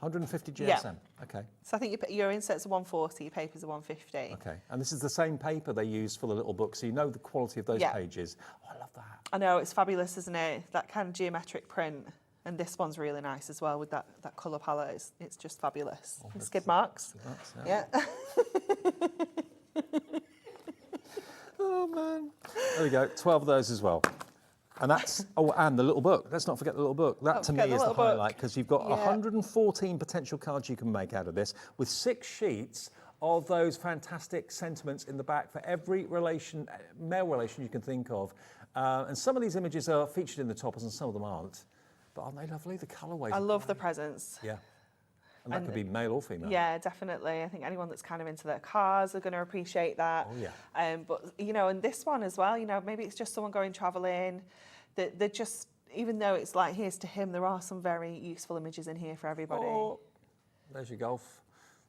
150 GSM. Yeah. Okay. So I think your inserts are 140, your papers are 150. Okay. And this is the same paper they use for the little book, so you know the quality of those pages. Oh, I love that. I know, it's fabulous, isn't it? That kind of geometric print. And this one's really nice as well with that colour palette. It's just fabulous. Oh, skid marks. Yeah. Oh, man. There we go. 12 of those as well. And that's, oh, and the little book. Let's not forget the little book. That to me is the highlight, because you've got 114 potential cards you can make out of this, with 6 sheets of those fantastic sentiments in the back for every relation, male relation you can think of. And some of these images are featured in the toppers and some of them aren't. But aren't they lovely? The colourways. I love the presents. Yeah. And that could be male or female. Yeah, definitely. I think anyone that's kind of into their cars are going to appreciate that. Oh, yeah. But, you know, and this one as well, you know, maybe it's just someone going travelling. They're just, even though it's like Here's to Him, there are some very useful images in here for everybody. Oh, there's your golf.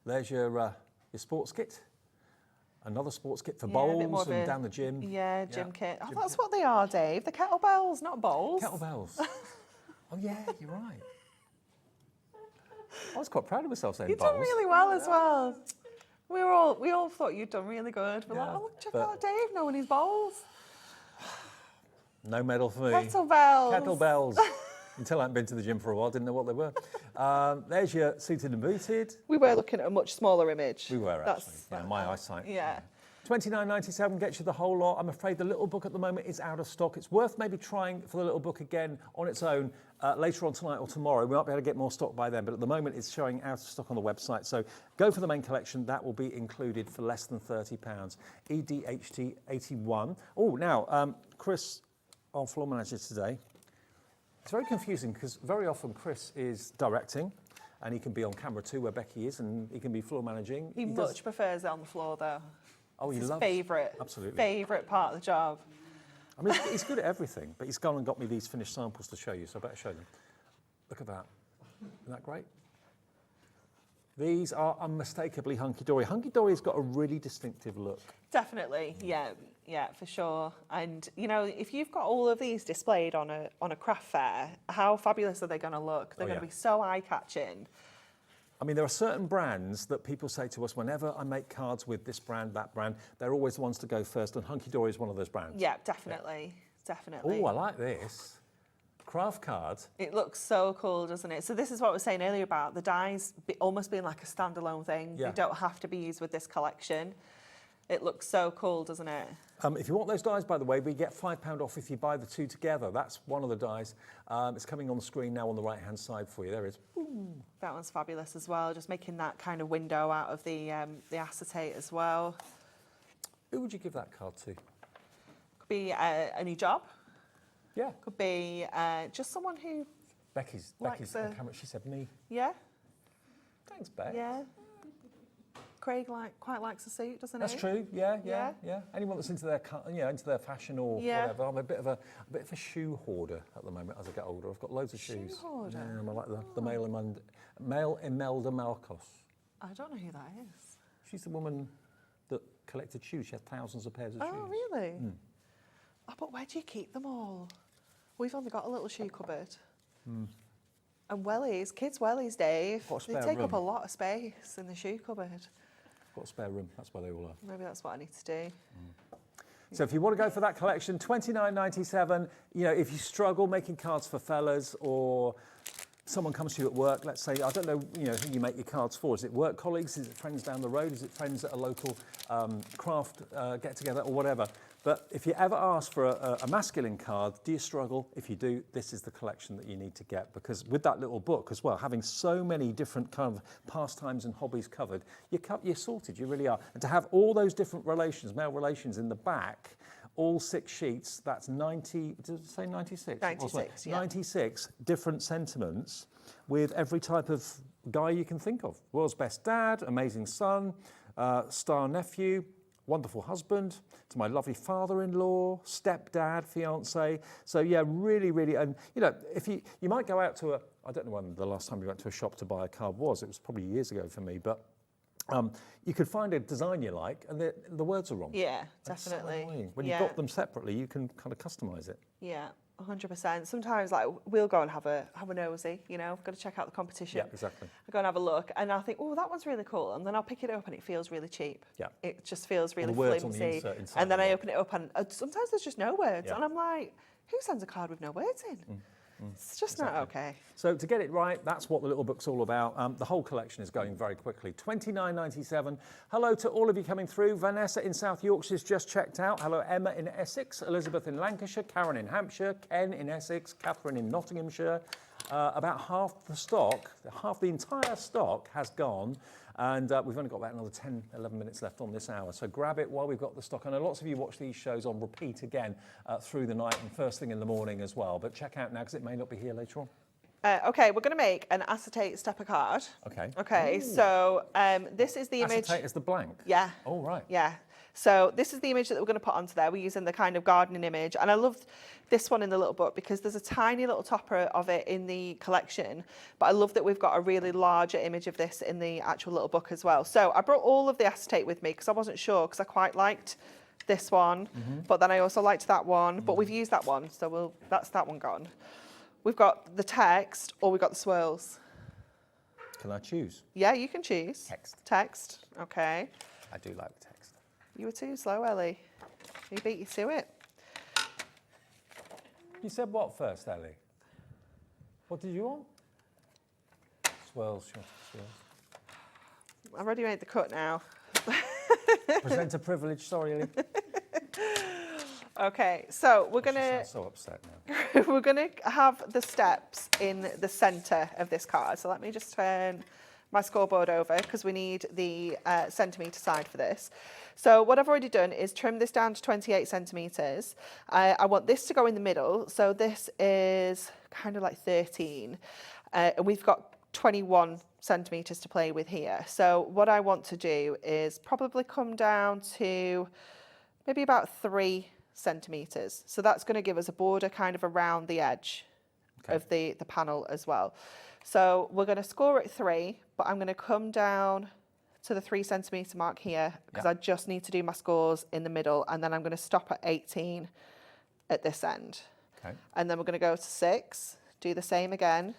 There's your sports kit. Another sports kit for Yeah, a bit more bowls of and a- down the gym. Yeah, gym kit. Oh, Gym that's kit. what they are, Dave. The kettlebells, not bowls. Kettlebells. Oh yeah, you're right. I was quite proud of myself saying You've bowls. done really well as well. We all thought you'd done really good. We're like, Yeah, oh, look, check but- out Dave knowing his bowls. No medal for me. Kettlebells. Kettlebells. Until I hadn't been to the gym for a while, didn't know what they were. There's your suited and booted. We were looking at a much smaller image. We were actually. That's, Yeah, my eyesight. Yeah. $29.97 gets you the whole lot. I'm afraid the little book at the moment is out of stock. It's worth maybe trying for the little book again on its own later on tonight or tomorrow. We might be able to get more stock by then, but at the moment it's showing out of stock on the website. So go for the main collection. That will be included for less than £30. EDHT 81. Oh, now, Chris, our floor manager today, it's very confusing because very often Chris is directing and he can be on camera too where Becky is and he can be floor managing. He much prefers it on the floor though. Oh, he It's his loves favourite. Absolutely. Favourite part of the job. I mean, he's good at everything, but he's gone and got me these finished samples to show you, so I better show them. Look at that. Isn't that great? These are unmistakably Hunkydory. Hunkydory's got a really distinctive look. Definitely, yeah, for sure. And you know, if you've got all of these displayed on a craft fair, how fabulous are they going to look? They're going to be so eye-catching. I mean, there are certain brands that people say to us, whenever I make cards with this brand, that brand, they're always the ones to go first, and Hunkydory is one of those brands. Yeah, definitely, definitely. Oh, I like this. Craft card. It looks so cool, doesn't it? So this is what I was saying earlier about the dies almost being like a standalone thing. Yeah. They don't have to be used with this collection. It looks so cool, doesn't it? If you want those dies, by the way, we get £5 off if you buy the two together. That's one of the dies. It's coming on the screen now on the right-hand side for you. There it is. That one's fabulous as well. Just making that kind of window out of the acetate as well. Who would you give that card to? Could be a new job. Yeah. Could be just someone who. Becky's on camera. She said me. Yeah. Thanks, Beck. Yeah. Craig quite likes a suit, doesn't That's he? true. Yeah. Anyone that's into their into their fashion or whatever. I'm a bit of a shoe hoarder at the moment as I get older. I've got loads of shoes. Shoe hoarder. Yeah, I'm like the male Imelda Marcos. I don't know who that is. She's the woman that collected shoes. She had thousands of pairs of shoes. Oh, really? Oh, but where do you keep them all? We've only got a little shoe cupboard. And wellies, kids' wellies, Dave, they take up a lot of space in the shoe cupboard. Got a spare room. That's where they all are. Maybe that's what I need to do. So if you want to go for that collection, $29.97. You know, if you struggle making cards for fellas or someone comes to you at work, let's say, I don't know, who you make your cards for. Is it work colleagues? Is it friends down the road? Is it friends at a local craft get-together or whatever? But if you ever ask for a masculine card, do you struggle? If you do, this is the collection that you need to get, because with that little book as well, having so many different kind of pastimes and hobbies covered, you're sorted, you really are. And to have all those different relations, male relations in the back, all 6 sheets, that's 90, did it say 96? 96, yeah. 96 different sentiments with every type of guy you can think of. World's best dad, amazing son, star nephew, wonderful husband, to my lovely father-in-law, stepdad, fiance. So yeah, really, really, and if you might go out to I don't know when the last time you went to a shop to buy a card was. It was probably years ago for me, but you could find a design you like, and the words are wrong. Yeah, That's definitely. so annoying. When you've got them separately, you can kind of customise it. Yeah, 100%. Sometimes, we'll go and have a nosy. I've got to check out the competition. Yeah, exactly. I go and have a look, and I'll think, oh, that one's really cool, and then I'll pick it up, and it feels really cheap. Yeah. It just feels really the words flimsy. on the inside and then as I well. open it up, and sometimes there's just no words, Yeah. and I'm like, who sends a card with no words in? It's just not okay. So to get it right, that's what the little book's all about. The whole collection is going very quickly. $29.97. Hello to all of you coming through. Vanessa in South Yorkshire's just checked out. Hello, Emma in Essex, Elizabeth in Lancashire, Karen in Hampshire, Ken in Essex, Catherine in Nottinghamshire. About half the entire stock has gone. And we've only got about another 10, 11 minutes left on this hour. So grab it while we've got the stock. I know lots of you watch these shows on repeat again through the night and first thing in the morning as well. But check out now, because it may not be here later on. Okay, we're going to make an acetate stepper card. Okay. Okay, so this is the image. Acetate is the blank? Yeah. Oh, right. Yeah. So this is the image that we're going to put onto there. We're using the kind of gardening image. And I love this one in the little book because there's a tiny little topper of it in the collection. But I love that we've got a really larger image of this in the actual little book as well. So I brought all of the acetate with me because I wasn't sure, because I quite liked this one. But then I also liked that one. But we've used that one, so that's that one gone. We've got the text or we've got the swirls. Can I choose? Yeah, you can choose. Text. Text, okay. I do like the text. You were too slow, Ellie. He beat you to it. You said what first, Ellie? What did you want? Swirls, short swirls. I've already made the cut now. Presenter privilege, sorry, Ellie. Okay, so we're gonna. So upset now. We're gonna have the steps in the centre of this card. So let me just turn my scoreboard over because we need the centimetre side for this. So what I've already done is trim this down to 28 centimetres. I want this to go in the middle. So this is kind of like 13. And we've got 21 centimetres to play with here. So what I want to do is probably come down to maybe about 3 centimetres. So that's going to give us a border kind of around the edge of the panel as well. So we're going to score at 3, but I'm going to come down to the 3 centimetre mark here because I just need to do my scores in the middle, and then I'm going to stop at 18 at this end. Okay. And then we're going to go to 6, do the same again,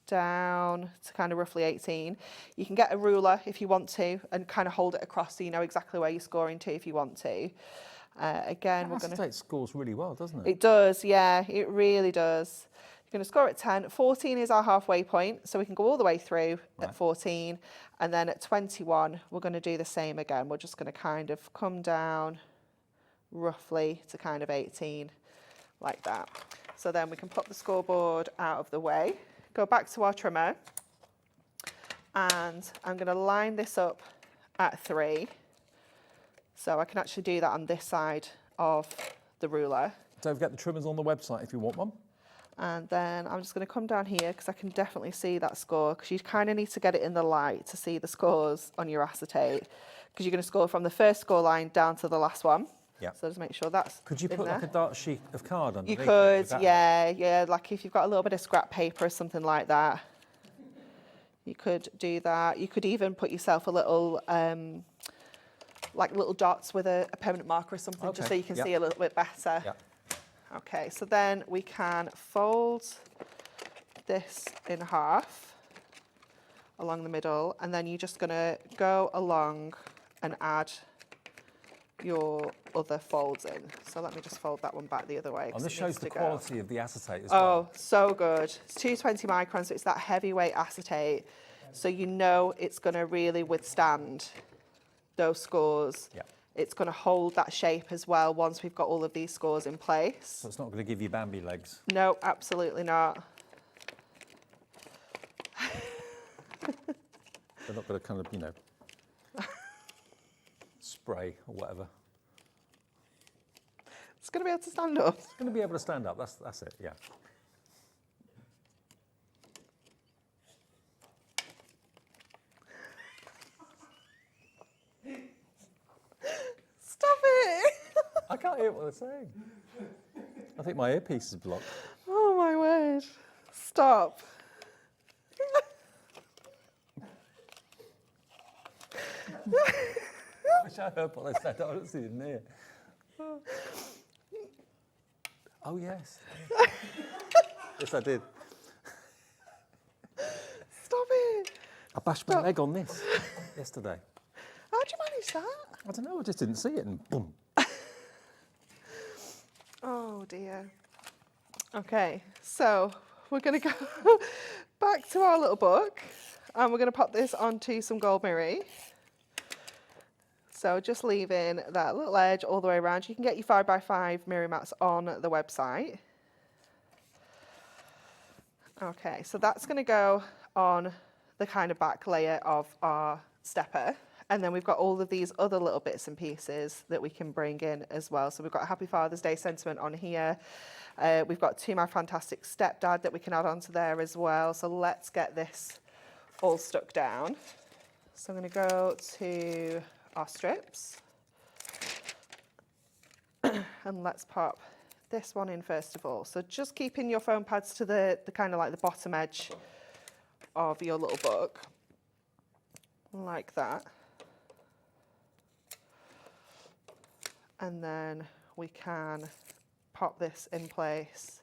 down to kind of roughly 18. You can get a ruler if you want to and kind of hold it across so you know exactly where you're scoring to if you want to. Again, we're going to... It scores really well, doesn't it? It does, yeah, it really does. You're going to score at 10. 14 is our halfway point, so we can go all the way through at 14. And then at 21, we're going to do the same again. We're just going to kind of come down roughly to kind of 18, like that. So then we can put the scoreboard out of the way, go back to our trimmer, and I'm going to line this up at 3. So I can actually do that on this side of the ruler. Don't forget the trimmers on the website if you want one. And then I'm just going to come down here because I can definitely see that score, because you kind of need to get it in the light to see the scores on your acetate, because you're going to score from the first score line down to the last one. Yeah. So just make sure that's Could you in put there. like a dark sheet of card underneath? You could, yeah, like if you've got a little bit of scrap paper or something like that, you could do that. You could even put yourself a little, like little dots with a permanent marker or something, just so you can see a little bit better. Yeah. Okay, so then we can fold this in half along the middle, and then you're just going to go along and add your other folds in. So let me just fold that one back the other way. And this shows the quality of the acetate as well. Oh, so good. It's 220 microns, so it's that heavyweight acetate. So you know it's going to really withstand those scores. Yeah. It's going to hold that shape as well once we've got all of these scores in place. So it's not going to give you Bambi legs? No, absolutely not. They're not going to kind of, you know, spray or whatever. It's going to be able to stand up. It's going to be able to stand up, that's it, yeah. Stop it! I can't hear what they're saying. I think my earpiece is blocked. Oh my word. Stop. I wish I heard what they said. I honestly didn't hear. Oh, yes. Yes, I did. Stop it. I bashed my leg on this yesterday. How'd you manage that? I don't know, I just didn't see it and boom. Oh dear. Okay, so we're going to go back to our little book, and we're going to pop this onto some gold mirror. So just leaving that little edge all the way around. You can get your 5x5 mirror mats on the website. Okay, so that's going to go on the kind of back layer of our stepper. And then we've got all of these other little bits and pieces that we can bring in as well. So we've got a Happy Father's Day sentiment on here. We've got To My Fantastic Stepdad that we can add onto there as well. So let's get this all stuck down. So I'm going to go to our strips. And let's pop this one in first of all. So just keeping your foam pads to the kind of like the bottom edge of your little book, like that. And then we can pop this in place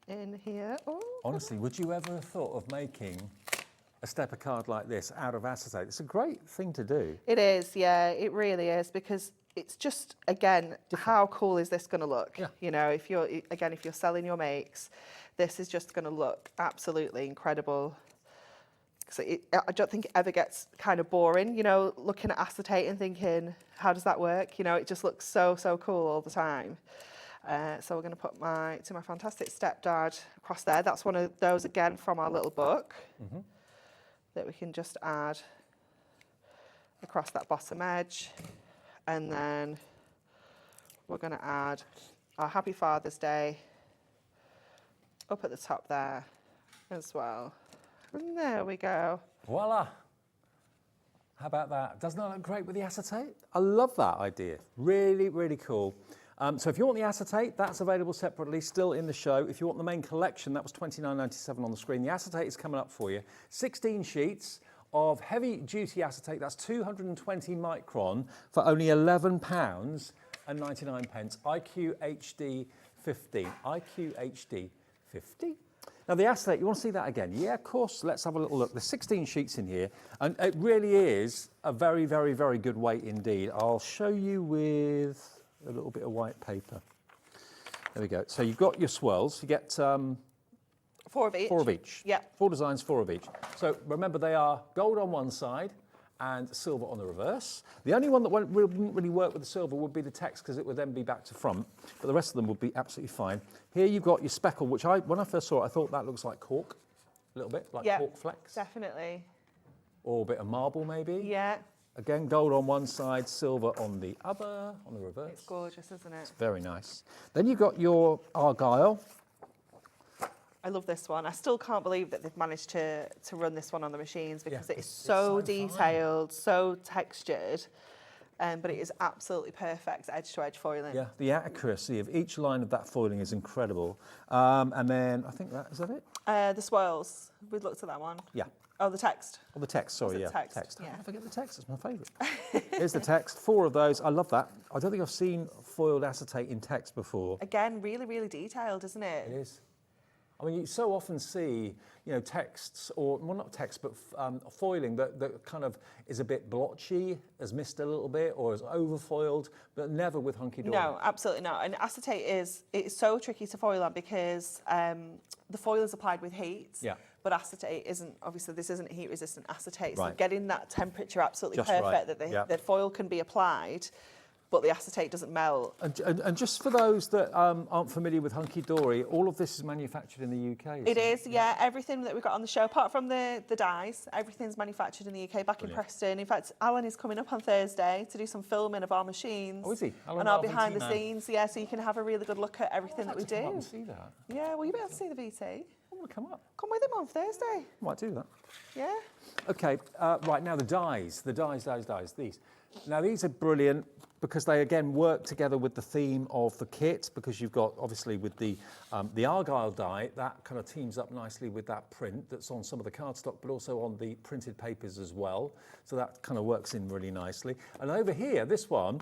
in here. Oh. Honestly, would you ever have thought of making a stepper card like this out of acetate? It's a great thing to do. It is, yeah, it really is, because it's just, again, how cool is this going to look? Yeah. You know, if you're selling your makes, this is just going to look absolutely incredible. So I don't think it ever gets kind of boring, you know, looking at acetate and thinking, how does that work? You know, it just looks so, so cool all the time. So we're going to put my fantastic stepdad across there. That's one of those, again, from our little book that we can just add across that bottom edge. And then we're going to add our Happy Father's Day up at the top there as well. And there we go. Voila. How about that? Doesn't that look great with the acetate? I love that idea. Really, really cool. So if you want the acetate, that's available separately, still in the show. If you want the main collection, that was $29.97 on the screen. The acetate is coming up for you. 16 sheets of heavy-duty acetate, that's 220 micron for only £11.99. IQ HD 50. IQ HD 50? Now the acetate, you want to see that again? Yeah, of course, let's have a little look. There's 16 sheets in here, and it really is a very, very, very good weight indeed. I'll show you with a little bit of white paper. There we go. So you've got your swirls. You get 4 of each. 4 of each. Yeah. 4 designs, 4 of each. So remember, they are gold on one side and silver on the reverse. The only one that wouldn't really work with the silver would be the text, because it would then be back to front, but the rest of them would be absolutely fine. Here you've got your speckle, which when I first saw it, I thought that looks like cork, a little bit, like cork flecks. Definitely. Or a bit of marble maybe. Yeah. Again, gold on one side, silver on the other, on the reverse. It's gorgeous, isn't it? It's very nice. Then you've got your argyle. I love this one. I still can't believe that they've managed to run this one on the machines, because it is so detailed, so textured, but it is absolutely perfect edge-to-edge foiling. Yeah, the accuracy of each line of that foiling is incredible. And then, I think is that it? The swirls, we looked at that one. Yeah. Oh, the text. Oh, the text, sorry, yeah. Text. Yeah. I forget the text, it's my favourite. Here's the text, 4 of those. I love that. I don't think I've seen foiled acetate in text before. Again, really, really detailed, isn't it? It is. I mean, you so often see, you know, texts, or, well, not text, but foiling that kind of is a bit blotchy, has missed a little bit, or is overfoiled, but never with Hunkydory. No, absolutely not. And acetate it's so tricky to foil on, because the foil is applied with heat. Yeah. But acetate isn't, obviously this isn't heat resistant acetate, so getting that temperature absolutely just perfect that the foil can be applied, but the acetate doesn't melt. And just for those that aren't familiar with Hunkydory, all of this is manufactured in the UK? It is, yeah. Everything that we've got on the show, apart from the dies, everything's manufactured in the UK, back in Preston. In fact, Alan is coming up on Thursday to do some filming of our machines. Oh, is he? And our behind the scenes, yeah, so you can have a really good look at everything that we do. Come up and see that. Yeah, well, you'll be able to see the VT. I want to come up. Come with him on Thursday. Might do that. Yeah. Okay, right, now the dies, these. Now these are brilliant, because they again work together with the theme of the kit, because you've got obviously with the argyle die, that kind of teams up nicely with that print that's on some of the cardstock, but also on the printed papers as well. So that kind of works in really nicely. And over here, this one,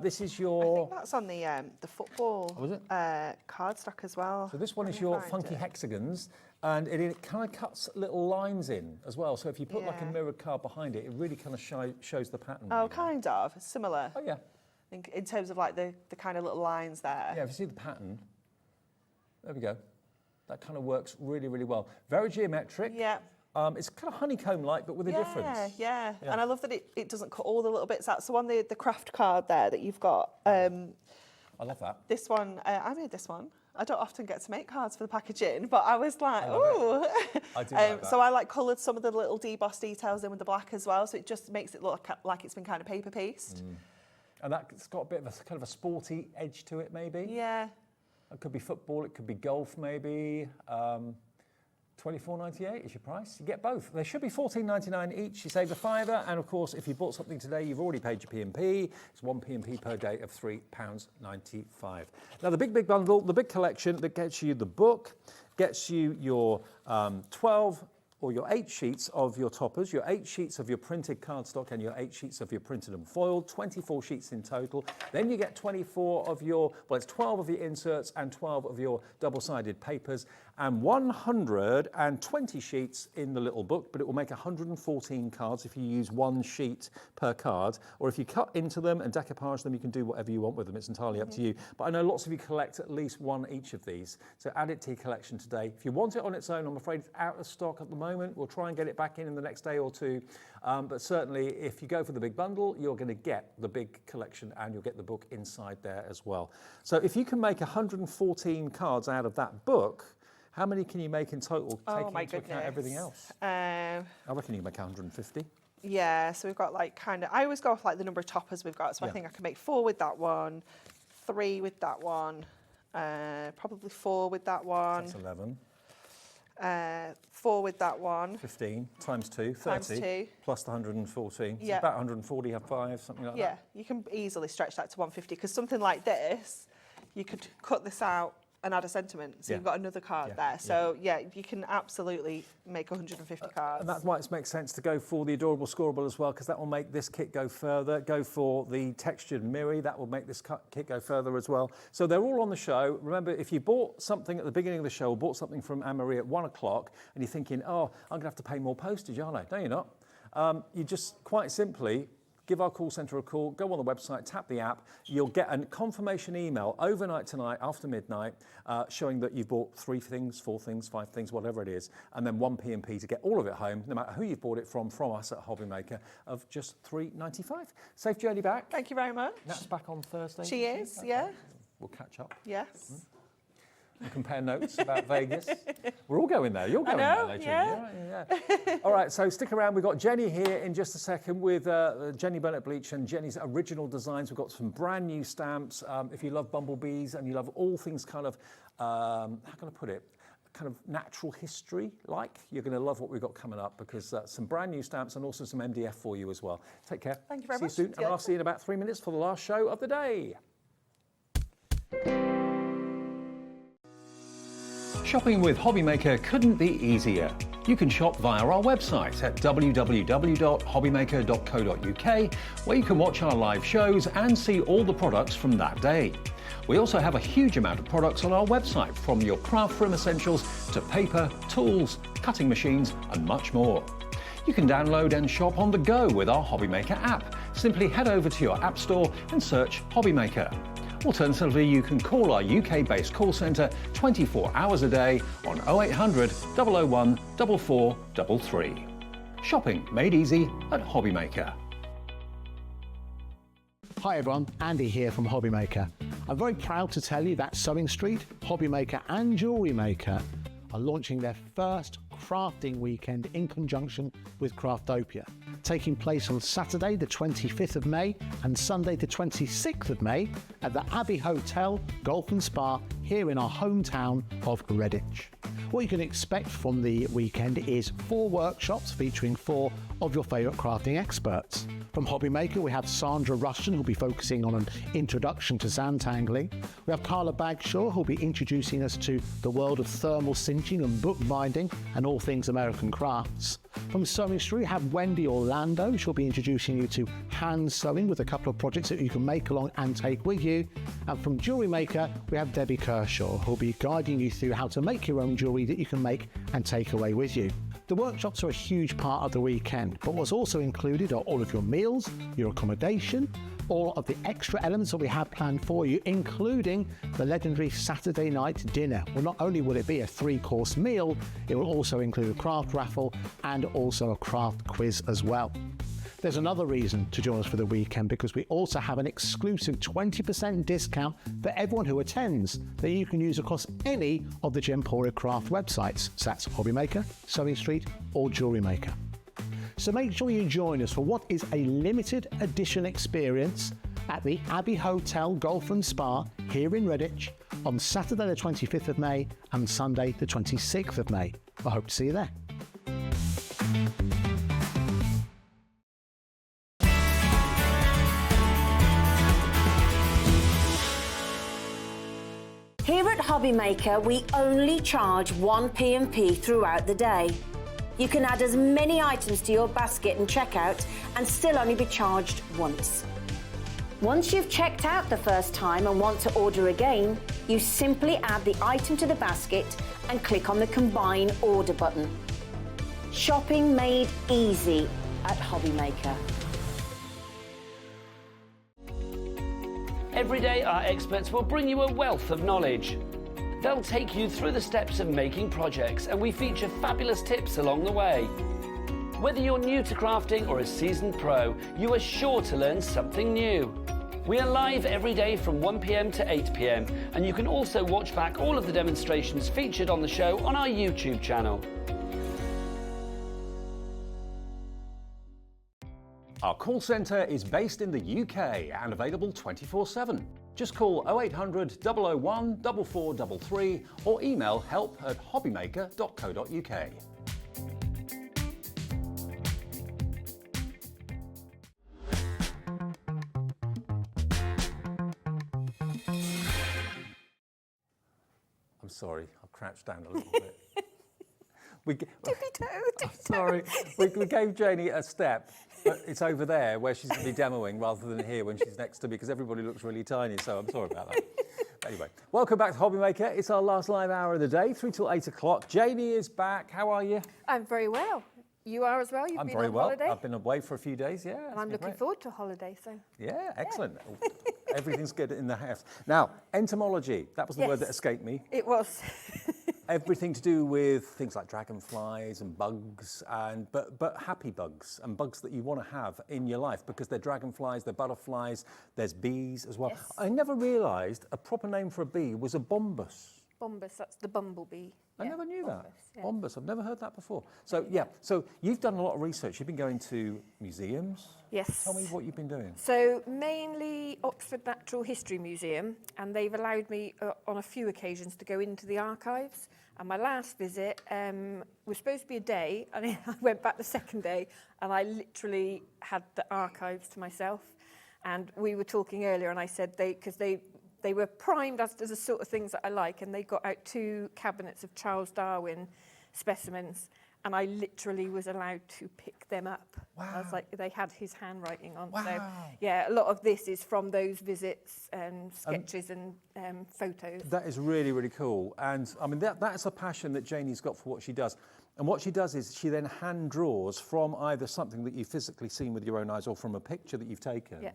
this is your... I think that's on the football cardstock as well. So this one is your funky hexagons, and it kind of cuts little lines in as well. So if you put like a mirrored card behind it, it really kind of shows the pattern. Oh, kind of. Similar. Oh, yeah. In terms of like the kind of little lines there. Yeah, if you see the pattern, there we go. That kind of works really, really well. Very geometric. Yeah. It's kind of honeycomb-like, but with a difference. Yeah. And I love that it doesn't cut all the little bits out. So on the craft card there that you've got. I love that. This one, I made this one. I don't often get to make cards for the packaging, but I was like, ooh. I do like that. So I like coloured some of the little debossed details in with the black as well, so it just makes it look like it's been kind of paper pieced. And that's got a bit of a kind of a sporty edge to it, maybe. Yeah. It could be football, it could be golf, maybe. $24.98 is your price. You get both. They should be $14.99 each. You save a £5, and of course, if you bought something today, you've already paid your P&P. It's one P&P per day of £3.95. Now, the big bundle, the big collection that gets you the book, gets you your 12 or your 8 sheets of your toppers, your 8 sheets of your printed cardstock, and your 8 sheets of your printed and foiled, 24 sheets in total. Then you get 24 of your, well, it's 12 of your inserts and 12 of your double-sided papers, and 120 sheets in the little book, but it will make 114 cards if you use 1 sheet per card, or if you cut into them and decoupage them, you can do whatever you want with them. It's entirely up to you. But I know lots of you collect at least 1 each of these, so add it to your collection today. If you want it on its own, I'm afraid it's out of stock at the moment. We'll try and get it back in the next day or two, but certainly if you go for the big bundle, you're going to get the big collection and you'll get the book inside there as well. So if you can make 114 cards out of that book, how many can you make in total, taking into account everything else? I reckon you can make 150. Yeah, so we've got like kind of, I always go off like the number of toppers we've got. So I think I can make 4 with that one, 3 with that one, probably 4 with that one. That's 11. 4 with that one. 15 times 2, 30. Times 2. Plus the 114. Yeah. So about 140, have 5, something like that. Yeah, you can easily stretch that to 150 because something like this, you could cut this out and add a sentiment. So you've got another card there. So yeah, you can absolutely make 150 cards. And that's why it makes sense to go for the adorable scoreable as well, because that will make this kit go further. Go for the textured mirror, that will make this kit go further as well. So they're all on the show. Remember, if you bought something at the beginning of the show, or bought something from Anne-Marie at 1 o'clock, and you're thinking, oh, I'm gonna have to pay more postage, aren't I? No, you're not. You just quite simply give our call centre a call, go on the website, tap the app. You'll get a confirmation email overnight tonight after midnight showing that you've bought 3 things, 4 things, 5 things, whatever it is, and then 1 P&P to get all of it home, no matter who you've bought it from us at HobbyMaker, of just $3.95. Safe journey back. Thank you very much. Nat's back on Thursday. She is, yeah. We'll catch up. Yes. And compare notes about Vegas. We're all going there. You're going there later. Yeah. All right, so stick around. We've got Jenny here in just a second with Jenny Burnett Bleach and Jenny's original designs. We've got some brand new stamps. If you love bumblebees and you love all things kind of, how can I put it? Kind of natural history like, you're going to love what we've got coming up, because some brand new stamps and also some MDF for you as well. Take care. Thank you very much. See you soon, and I'll see you in about 3 minutes for the last show of the day. Shopping with HobbyMaker couldn't be easier. You can shop via our website at www.hobbymaker.co.uk, where you can watch our live shows and see all the products from that day. We also have a huge amount of products on our website, from your craft room essentials to paper, tools, cutting machines and much more. You can download and shop on the go with our HobbyMaker app. Simply head over to your app store and search HobbyMaker. Alternatively, you can call our UK-based call centre 24 hours a day on 0800 001 4433. Shopping made easy at HobbyMaker. Hi everyone, Andy here from HobbyMaker. I'm very proud to tell you that Sewing Street, HobbyMaker and Jewellery Maker are launching their first crafting weekend in conjunction with Craftopia, taking place on Saturday the 25th of May and Sunday the 26th of May at the Abbey Hotel Golf and Spa here in our hometown of Redditch. What you can expect from the weekend is 4 workshops featuring 4 of your favourite crafting experts. From HobbyMaker, we have Sandra Rushton, who'll be focusing on an introduction to sandtangling. We have Carla Bagshaw, who'll be introducing us to the world of thermal cinching and bookbinding and all things American crafts. From Sewing Street, we have Wendy Orlando. She'll be introducing you to hand sewing with a couple of projects that you can make along and take with you. And from Jewellery Maker, we have Debbie Kershaw, who'll be guiding you through how to make your own jewellery that you can make and take away with you. The workshops are a huge part of the weekend, but what's also included are all of your meals, your accommodation, all of the extra elements that we have planned for you, including the legendary Saturday night dinner. Well, not only will it be a 3-course meal, it will also include a craft raffle and also a craft quiz as well. There's another reason to join us for the weekend, because we also have an exclusive 20% discount for everyone who attends that you can use across any of the Gemporia Craft websites. So that's HobbyMaker, Sewing Street or Jewellery Maker. So make sure you join us for what is a limited edition experience at the Abbey Hotel Golf and Spa here in Redditch on Saturday the 25th of May and Sunday the 26th of May. I hope to see you there. Here at HobbyMaker, we only charge 1 P&P throughout the day. You can add as many items to your basket and checkout and still only be charged once. Once you've checked out the first time and want to order again, you simply add the item to the basket and click on the Combine Order button. Shopping made easy at HobbyMaker. Every day, our experts will bring you a wealth of knowledge. They'll take you through the steps of making projects, and we feature fabulous tips along the way. Whether you're new to crafting or a seasoned pro, you are sure to learn something new. We are live every day from 1 p.m. to 8 p.m, and you can also watch back all of the demonstrations featured on the show on our YouTube channel. Our call centre is based in the UK and available 24/7. Just call 0800 001 4433 or email help@hobbymaker.co.uk. I'm sorry, I've crouched down a little bit. Sorry, we gave Janie a step, but it's over there where she's going to be demoing rather than here when she's next to me because everybody looks really tiny, so I'm sorry about that. Anyway, welcome back to HobbyMaker. It's our last live hour of the day, through till 8 o'clock. Janie is back. How are you? I'm very well. You are as well? You've been on holiday? I've been away for a few days, yeah. And I'm looking forward to a holiday, so. Yeah, excellent. Yeah. Everything's good in the house. Now, entomology, that was the word that escaped me. It was. Everything to do with things like dragonflies and bugs, but happy bugs and bugs that you want to have in your life because they're dragonflies, they're butterflies, there's bees as well. Yes. I never realised a proper name for a bee was a bombus. Bombus, that's the bumblebee. I never knew that. Yeah. Bombus, I've never heard that before. So so you've done a lot of research. You've been going to museums. Yes. Tell me what you've been doing. So mainly Oxford Natural History Museum, and they've allowed me on a few occasions to go into the archives. And my last visit was supposed to be a day, and I went back the second day, and I literally had the archives to myself. And we were talking earlier, and I said because they were primed as to the sort of things that I like, and they got out 2 cabinets of Charles Darwin specimens, and I literally was allowed to pick them up. Wow. I was like, they had his handwriting on. Wow. So, yeah, a lot of this is from those visits and sketches and photos. That is really, really cool. And I mean, that's a passion that Janie's got for what she does. And what she does is she then hand draws from either something that you've physically seen with your own eyes or from a picture that you've taken. Yeah.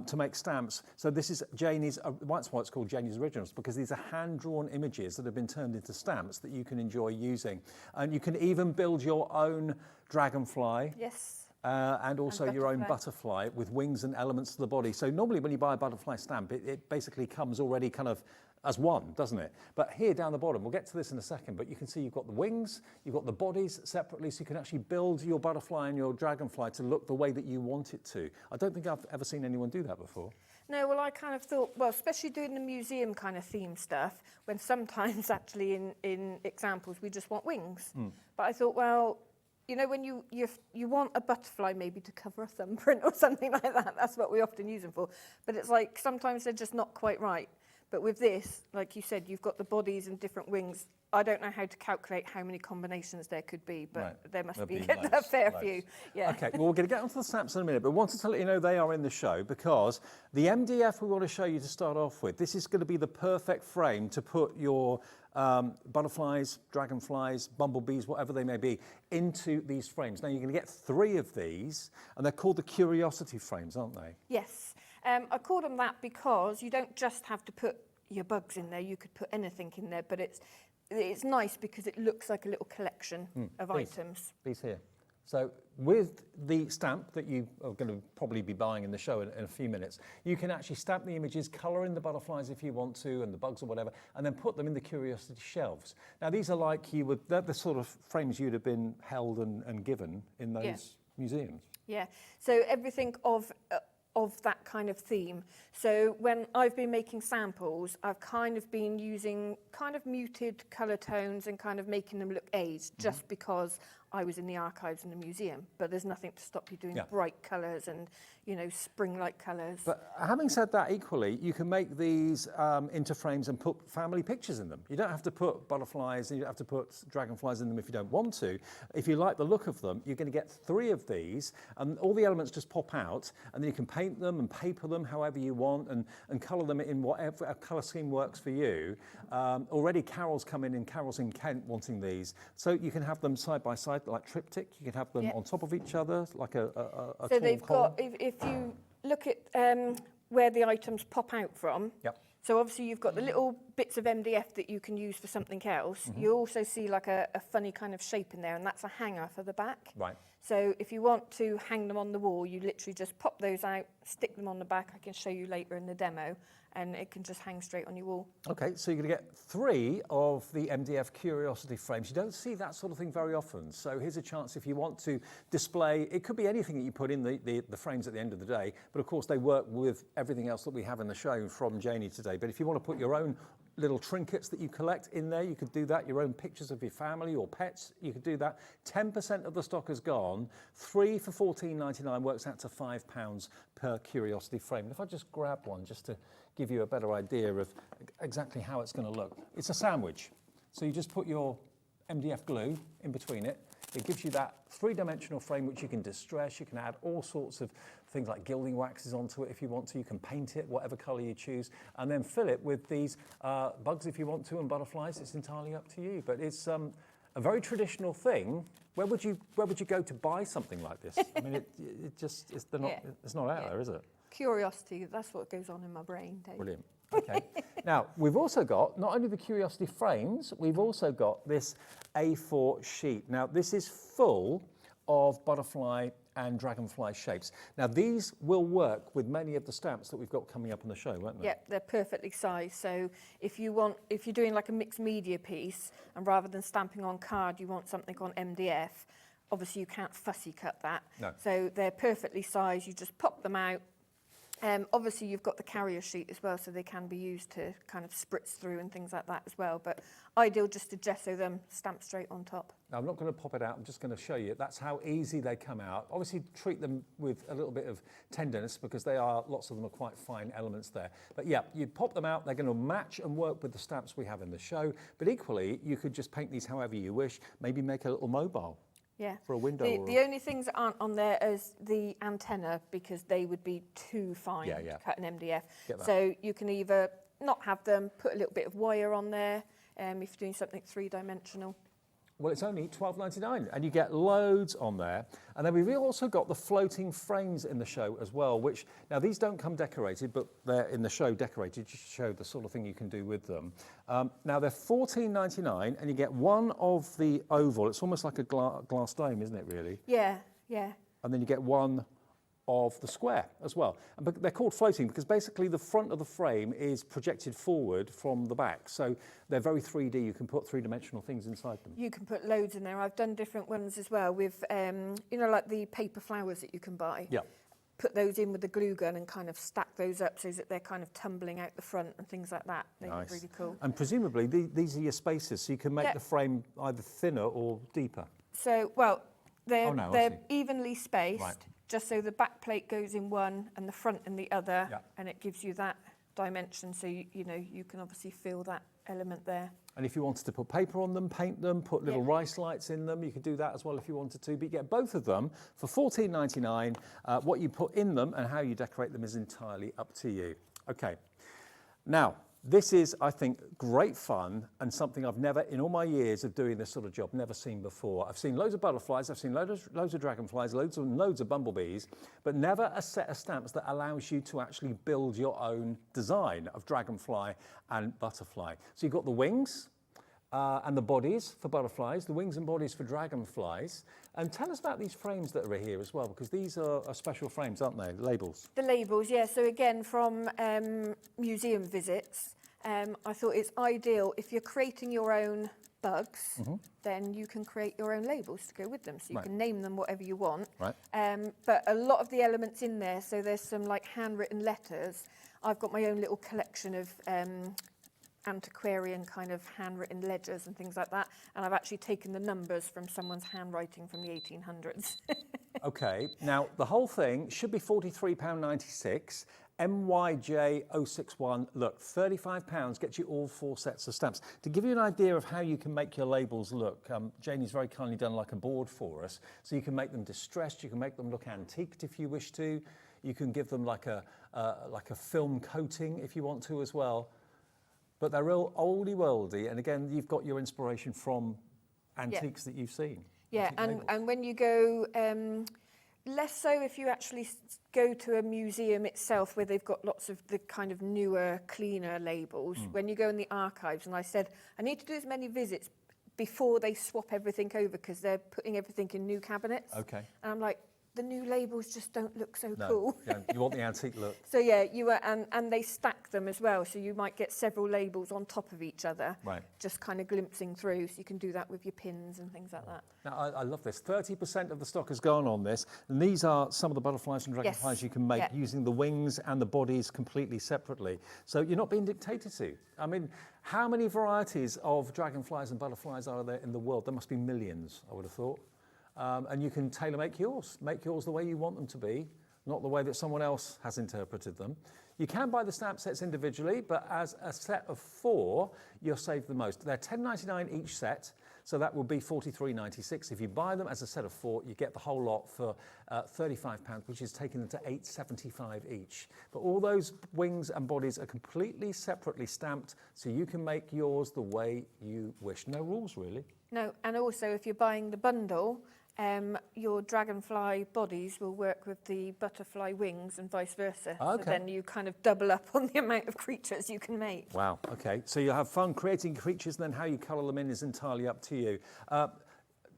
To make stamps. So this is Janie's, that's why it's called Janie's Originals, because these are hand-drawn images that have been turned into stamps that you can enjoy using. And you can even build your own dragonfly. Yes. And also your own butterfly with wings and elements to the body. So normally when you buy a butterfly stamp, it basically comes already kind of as one, doesn't it? But here down the bottom, we'll get to this in a second, but you can see you've got the wings, you've got the bodies separately, so you can actually build your butterfly and your dragonfly to look the way that you want it to. I don't think I've ever seen anyone do that before. No, well, I kind of thought, well, especially doing the museum kind of theme stuff, when sometimes actually in examples we just want wings. But I thought, well, you know, when you want a butterfly maybe to cover a thumbprint or something like that, that's what we often use them for. But it's like sometimes they're just not quite right. But with this, like you said, you've got the bodies and different wings. I don't know how to calculate how many combinations there could be, but there must be a fair few. Yeah. Okay, well, we're going to get onto the stamps in a minute, but I wanted to let you know they are in the show because the MDF we want to show you to start off with, this is going to be the perfect frame to put your butterflies, dragonflies, bumblebees, whatever they may be, into these frames. Now, you're going to get 3 of these, and they're called the Curiosity frames, aren't they? Yes. I call them that because you don't just have to put your bugs in there, you could put anything in there, but it's nice because it looks like a little collection of items. These here. So with the stamp that you are going to probably be buying in the show in a few minutes, you can actually stamp the images, colour in the butterflies if you want to, and the bugs or whatever, and then put them in the Curiosity shelves. Now these are like they're the sort of frames you'd have been held and given in those museums. Yeah, so everything of of that kind of theme. So when I've been making samples, I've kind of been using kind of muted colour tones and kind of making them look aged, just because I was in the archives in the museum. But there's nothing to stop you doing bright colours and, you know, spring-like colours. But having said that, equally, you can make these into frames and put family pictures in them. You don't have to put butterflies, and you don't have to put dragonflies in them if you don't want to. If you like the look of them, you're going to get 3 of these, and all the elements just pop out, and then you can paint them and paper them however you want, and colour them in whatever colour scheme works for you. Already Carol's come in Carol's in Kent wanting these, so you can have them side by side like triptych. You can have them on top of each other like a so they've got, if you look at where the items pop out from, so obviously you've got the little bits of MDF that you can use for something else. You also see like a funny kind of shape in there, and that's a hanger for the back. Right. So if you want to hang them on the wall, you literally just pop those out, stick them on the back. I can show you later in the demo, and it can just hang straight on your wall. Okay, so you're going to get 3 of the MDF Curiosity frames. You don't see that sort of thing very often. So here's a chance if you want to display, it could be anything that you put in the frames at the end of the day, but of course they work with everything else that we have in the show from Janie today. But if you want to put your own little trinkets that you collect in there, you could do that. Your own pictures of your family or pets, you could do that. 10% of the stock is gone. 3 for $14.99 works out to £5 per Curiosity frame. And if I just grab one just to give you a better idea of exactly how it's going to look. It's a sandwich. So you just put your MDF glue in between it. It gives you that 3-dimensional frame which you can distress. You can add all sorts of things like gilding waxes onto it if you want to. You can paint it whatever colour you choose, and then fill it with these bugs if you want to, and butterflies. It's entirely up to you. But it's a very traditional thing. Where would you go to buy something like this? I mean, it's not out there, is it? Curiosity, that's what goes on in my brain, Dave. Brilliant. Okay. Now, we've also got not only the Curiosity frames, we've also got this A4 sheet. Now, this is full of butterfly and dragonfly shapes. Now, these will work with many of the stamps that we've got coming up on the show, won't they? Yeah, they're perfectly sized. So if you're doing like a mixed media piece, and rather than stamping on card, you want something on MDF, obviously you can't fussy cut that. No. So they're perfectly sized. You just pop them out. Obviously, you've got the carrier sheet as well, so they can be used to kind of spritz through and things like that as well. But ideal just to gesso them, stamp straight on top. Now, I'm not going to pop it out. I'm just going to show you. That's how easy they come out. Obviously, treat them with a little bit of tenderness because lots of them are quite fine elements there. But yeah, you pop them out. They're going to match and work with the stamps we have in the show. But equally, you could just paint these however you wish. Maybe make a little mobile. Yeah. For a window. The only things that aren't on there is the antenna, because they would be too fine to cut an MDF. So you can either not have them, put a little bit of wire on there, if you're doing something 3-dimensional. Well, it's only $12.99 and you get loads on there. And then we've also got the floating frames in the show as well, which, now these don't come decorated, but they're in the show decorated to show the sort of thing you can do with them. Now they're $14.99 and you get one of the oval. It's almost like a glass dome, isn't it, really? Yeah, yeah. And then you get one of the square as well. But they're called floating because basically the front of the frame is projected forward from the back. So they're very 3D. You can put 3-dimensional things inside them. You can put loads in there. I've done different ones as well with, you know, like the paper flowers that you can buy. Yeah. Put those in with the glue gun and kind of stack those up so that they're kind of tumbling out the front and things like that. They're really cool. And presumably these are your spaces, so you can make the frame either thinner or deeper. So, well, they're evenly spaced. Right. Just so the back plate goes in one and the front in the other, and it gives you that dimension, so you know you can obviously feel that element there. And if you wanted to put paper on them, paint them, put little rice lights in them, you could do that as well if you wanted to. But you get both of them for $14.99. What you put in them and how you decorate them is entirely up to you. Okay, now this is, I think, great fun and something I've never, in all my years of doing this sort of job, never seen before. I've seen loads of butterflies, I've seen loads of dragonflies, loads of bumblebees, but never a set of stamps that allows you to actually build your own design of dragonfly and butterfly. So you've got the wings and the bodies for butterflies, the wings and bodies for dragonflies. And tell us about these frames that are here as well, because these are special frames, aren't they? Labels. The labels, yeah. So again, from museum visits, I thought it's ideal if you're creating your own bugs, then you can create your own labels to go with them. So you can name them whatever you want. Right. But a lot of the elements in there, so there's some like handwritten letters. I've got my own little collection of antiquarian kind of handwritten ledgers and things like that. And I've actually taken the numbers from someone's handwriting from the 1800s. Okay, now the whole thing should be £43.96. MYJ061, look, £35 gets you all 4 sets of stamps. To give you an idea of how you can make your labels look, Janie's very kindly done like a board for us, so you can make them distressed, you can make them look antiqued if you wish to, you can give them like a film coating if you want to as well. But they're real oldie worldy, and again, you've got your inspiration from antiques that you've seen. Yeah, and when you go, less so if you actually go to a museum itself where they've got lots of the kind of newer, cleaner labels. When you go in the archives, and I said, I need to do as many visits before they swap everything over because they're putting everything in new cabinets. Okay. And I'm like, the new labels just don't look so cool. Yeah, you want the antique look. So yeah, and they stack them as well, so you might get several labels on top of each other, just kind of glimpsing through, so you can do that with your pins and things like that. Now, I love this. 30% of the stock has gone on this, and these are some of the butterflies and dragonflies you can make using the wings and the bodies completely separately. So you're not being dictated to. I mean, how many varieties of dragonflies and butterflies are there in the world? There must be millions, I would have thought. And you can tailor-make yours. Make yours the way you want them to be, not the way that someone else has interpreted them. You can buy the stamp sets individually, but as a set of 4, you'll save the most. They're £10.99 each set, so that will be £43.96. If you buy them as a set of 4, you get the whole lot for £35, which is taking them to £8.75 each. But all those wings and bodies are completely separately stamped, so you can make yours the way you wish. No rules, really. No, and also if you're buying the bundle, your dragonfly bodies will work with the butterfly wings and vice versa. Okay. So then you kind of double up on the amount of creatures you can make. Wow, okay. So you'll have fun creating creatures, and then how you colour them in is entirely up to you.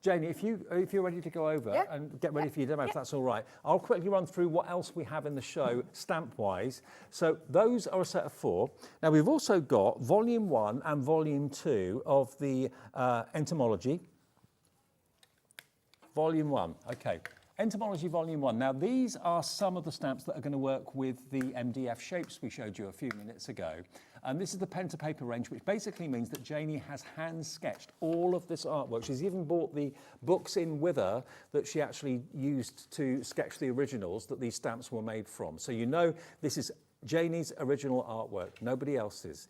Janie, if you're ready to go over and get ready for your demo, if that's all right, I'll quickly run through what else we have in the show stamp-wise. So those are a set of 4. Now, we've also got Volume 1 and Volume 2 of the Entomology. Volume 1, okay. Entomology Volume 1. Now, these are some of the stamps that are going to work with the MDF shapes we showed you a few minutes ago. And this is the pen to paper range, which basically means that Janie has hand sketched all of this artwork. She's even brought the books in with her that she actually used to sketch the originals that these stamps were made from. So you know this is Janie's original artwork, nobody else's.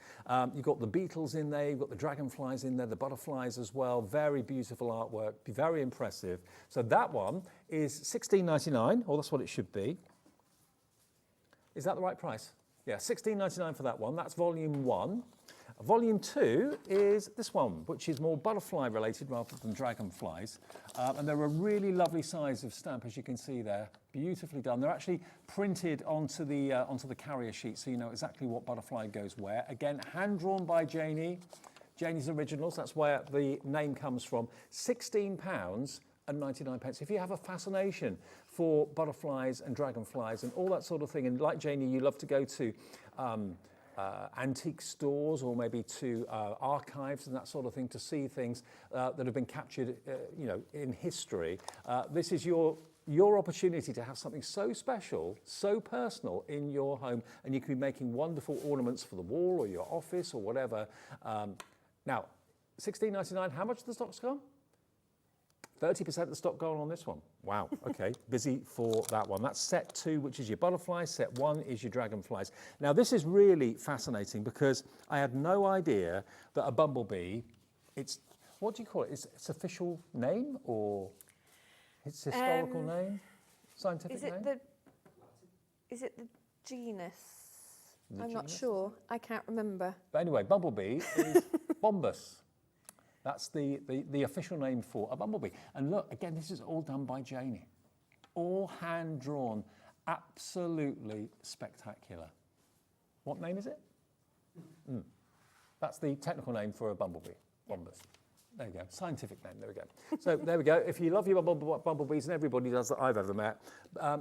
You've got the beetles in there, you've got the dragonflies in there, the butterflies as well. Very beautiful artwork, very impressive. So that one is £16.99, or that's what it should be. Is that the right price? Yeah, £16.99 for that one. That's Volume 1. Volume 2 is this one, which is more butterfly related rather than dragonflies. And they're a really lovely size of stamp, as you can see there. Beautifully done. They're actually printed onto the carrier sheet, so you know exactly what butterfly goes where. Again, hand drawn by Janie. Janie's originals, that's where the name comes from. £16.99. If you have a fascination for butterflies and dragonflies and all that sort of thing, and like Janie, you love to go to antique stores or maybe to archives and that sort of thing to see things that have been captured, you know, in history. This is your opportunity to have something so special, so personal in your home, and you can be making wonderful ornaments for the wall or your office or whatever. Now, £16.99, how much of the stock's gone? 30% of the stock gone on this one. Wow, okay, busy for that one. That's set 2, which is your butterflies. Set 1 is your dragonflies. Now, this is really fascinating because I had no idea that a bumblebee, what do you call it? It's its official name or its historical name? Scientific name? Is it the genus? I'm not sure. I can't remember. But anyway, bumblebee is Bombus. That's the official name for a bumblebee. And look, again, this is all done by Janie. All hand-drawn, absolutely spectacular. What name is it? That's the technical name for a bumblebee, Bombus. There you go, scientific name, there we go. So there we go, if you love your bumblebees, and everybody does that I've ever met,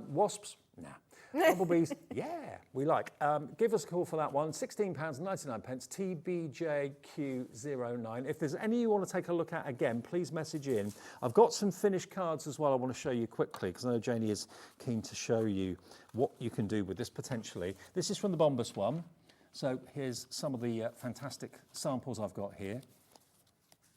wasps, nah. Bumblebees, yeah, we like. Give us a call for that one. £16.99, TBJQ09. If there's any you want to take a look at again, please message in. I've got some finished cards as well I want to show you quickly, because I know Janie is keen to show you what you can do with this potentially. This is from the Bombus one. So here's some of the fantastic samples I've got here.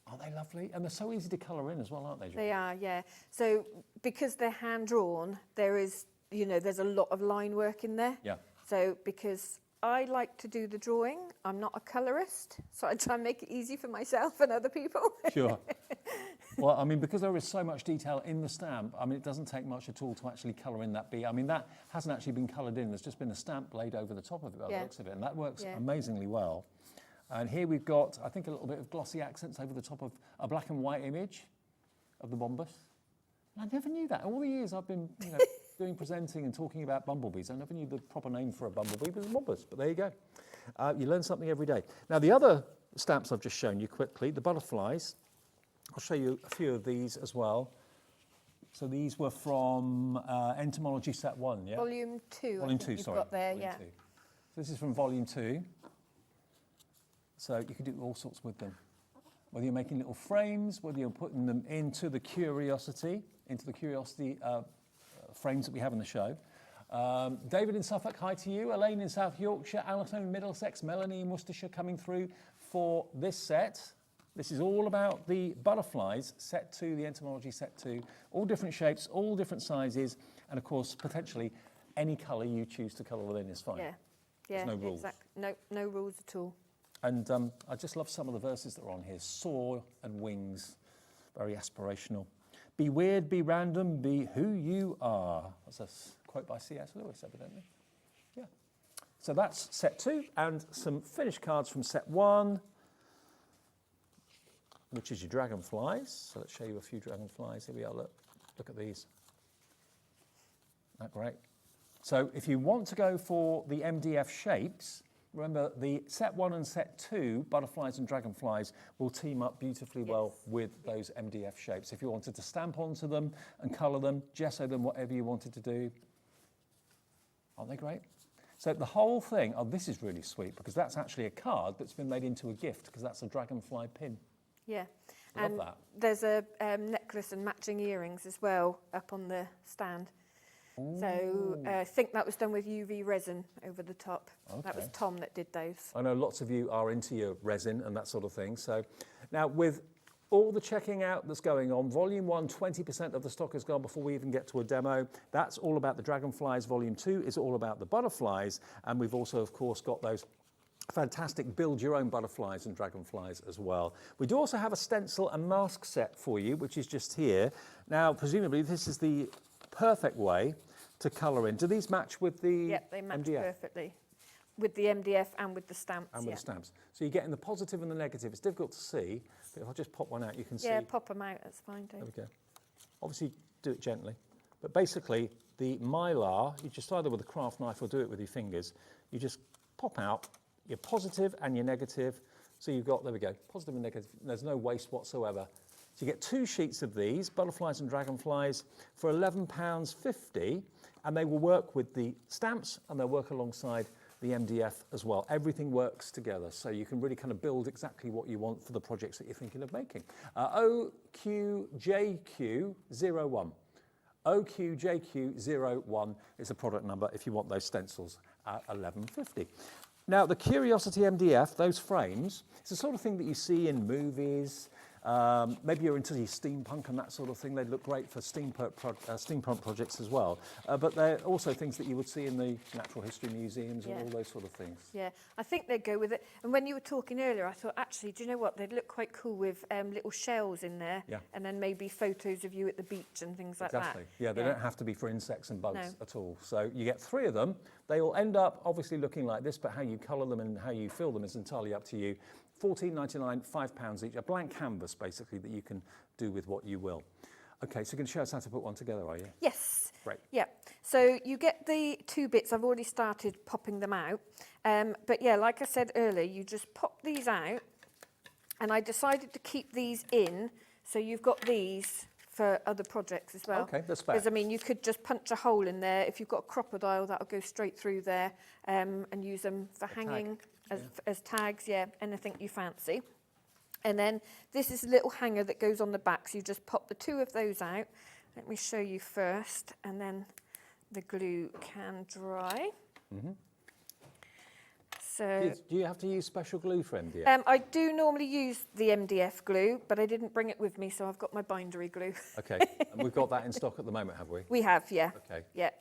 Aren't they lovely? And they're so easy to colour in as well, aren't they, Janie? They are, yeah. So because they're hand drawn, there is, you know, there's a lot of line work in there. Yeah. So because I like to do the drawing, I'm not a colourist, so I try and make it easy for myself and other people. Sure. Well, I mean, because there is so much detail in the stamp, I mean, it doesn't take much at all to actually colour in that bee. I mean, that hasn't actually been coloured in. There's just been a stamp laid over the top of it by the looks of it, and that works amazingly well. And here we've got, I think, a little bit of glossy accents over the top of a black and white image of the Bombus. And I never knew that. All the years I've been, you know, doing presenting and talking about bumblebees, I never knew the proper name for a bumblebee was a Bombus, but there you go. You learn something every day. Now, the other stamps I've just shown you quickly, the butterflies, I'll show you a few of these as well. So these were from Entomology Set 1, yeah? Volume 2, Volume 2, sorry. Got there, Volume 2. So this is from Volume 2. So you can do all sorts with them. Whether you're making little frames, whether you're putting them into the Curiosity frames that we have in the show. David in Suffolk, hi to you. Elaine in South Yorkshire, Alison in Middlesex, Melanie in Worcestershire coming through for this set. This is all about the butterflies, set 2, the Entomology set 2, all different shapes, all different sizes, and of course, potentially any colour you choose to colour them in is fine. Yeah, There's no rules. Exactly. No rules at all. And I just love some of the verses that are on here. Soar and wings, very aspirational. Be weird, be random, be who you are. That's a quote by C.S. Lewis, evidently. Yeah. So that's set 2, and some finished cards from set 1, which is your dragonflies. So let's show you a few dragonflies. Here we are, look at these. Isn't that great? So if you want to go for the MDF shapes, remember, the set 1 and set 2, butterflies and dragonflies, will team up beautifully well with those MDF shapes. If you wanted to stamp onto them and colour them, gesso them, whatever you wanted to do. Aren't they great? So the whole thing, oh, this is really sweet, because that's actually a card that's been made into a gift, because that's a dragonfly pin. Yeah. Love and that. There's a necklace and matching earrings as well up on the stand. Ooh. So I think that was done with UV resin over the top. Okay. That was Tom that did those. I know lots of you are into your resin and that sort of thing. So now with all the checking out that's going on, Volume 1, 20% of the stock is gone before we even get to a demo. That's all about the dragonflies. Volume 2 is all about the butterflies. And we've also, of course, got those fantastic build your own butterflies and dragonflies as well. We do also have a stencil and mask set for you, which is just here. Now, presumably this is the perfect way to colour in. Do these match with the Yep, they match MDF? perfectly. With the MDF and with the stamps. And with the stamps. So you're getting the positive and the negative. It's difficult to see, but if I just pop one out, you can see. Yeah, pop them out, that's fine, Dave. There we go. Obviously, do it gently. But basically, the mylar, you just either with a craft knife or do it with your fingers, you just pop out your positive and your negative. So you've got, there we go, positive and negative. There's no waste whatsoever. So you get 2 sheets of these, butterflies and dragonflies, for £11.50, and they will work with the stamps and they'll work alongside the MDF as well. Everything works together, so you can really kind of build exactly what you want for the projects that you're thinking of making. OQJQ01. OQJQ01 is the product number if you want those stencils at £11.50. Now, the Curiosity MDF, those frames, it's the sort of thing that you see in movies. Maybe you're into your steampunk and that sort of thing. They'd look great for steampunk projects as well. But they're also things that you would see in the natural history museums and all those sort of things. Yeah, I think they'd go with it. And when you were talking earlier, I thought, actually, do you know what? They'd look quite cool with little shells in there. Yeah. And then maybe photos of you at the beach and things like that. Exactly. Yeah, they don't have to be for insects and bugs at all. So you get 3 of them. They will end up obviously looking like this, but how you colour them and how you fill them is entirely up to you. £14.99, £5 each, a blank canvas basically that you can do with what you will. Okay, so you're going to show us how to put one together, are you? Yes. Great. Yeah. So you get the 2 bits. I've already started popping them out. But yeah, like I said earlier, you just pop these out. And I decided to keep these in. So you've got these for other projects as well. Okay, that's fair. Because I mean, you could just punch a hole in there. If you've got a crocodile, that'll go straight through there, and use them for hanging as tags. Yeah, anything you fancy. And then this is a little hanger that goes on the back, so you just pop the two of those out. Let me show you first, and then the glue can dry. So, do you have to use special glue for MDF? I do normally use the MDF glue, but I didn't bring it with me, so I've got my bindery glue. Okay, and we've got that in stock at the moment, have we? We have, yeah. Okay. Yeah.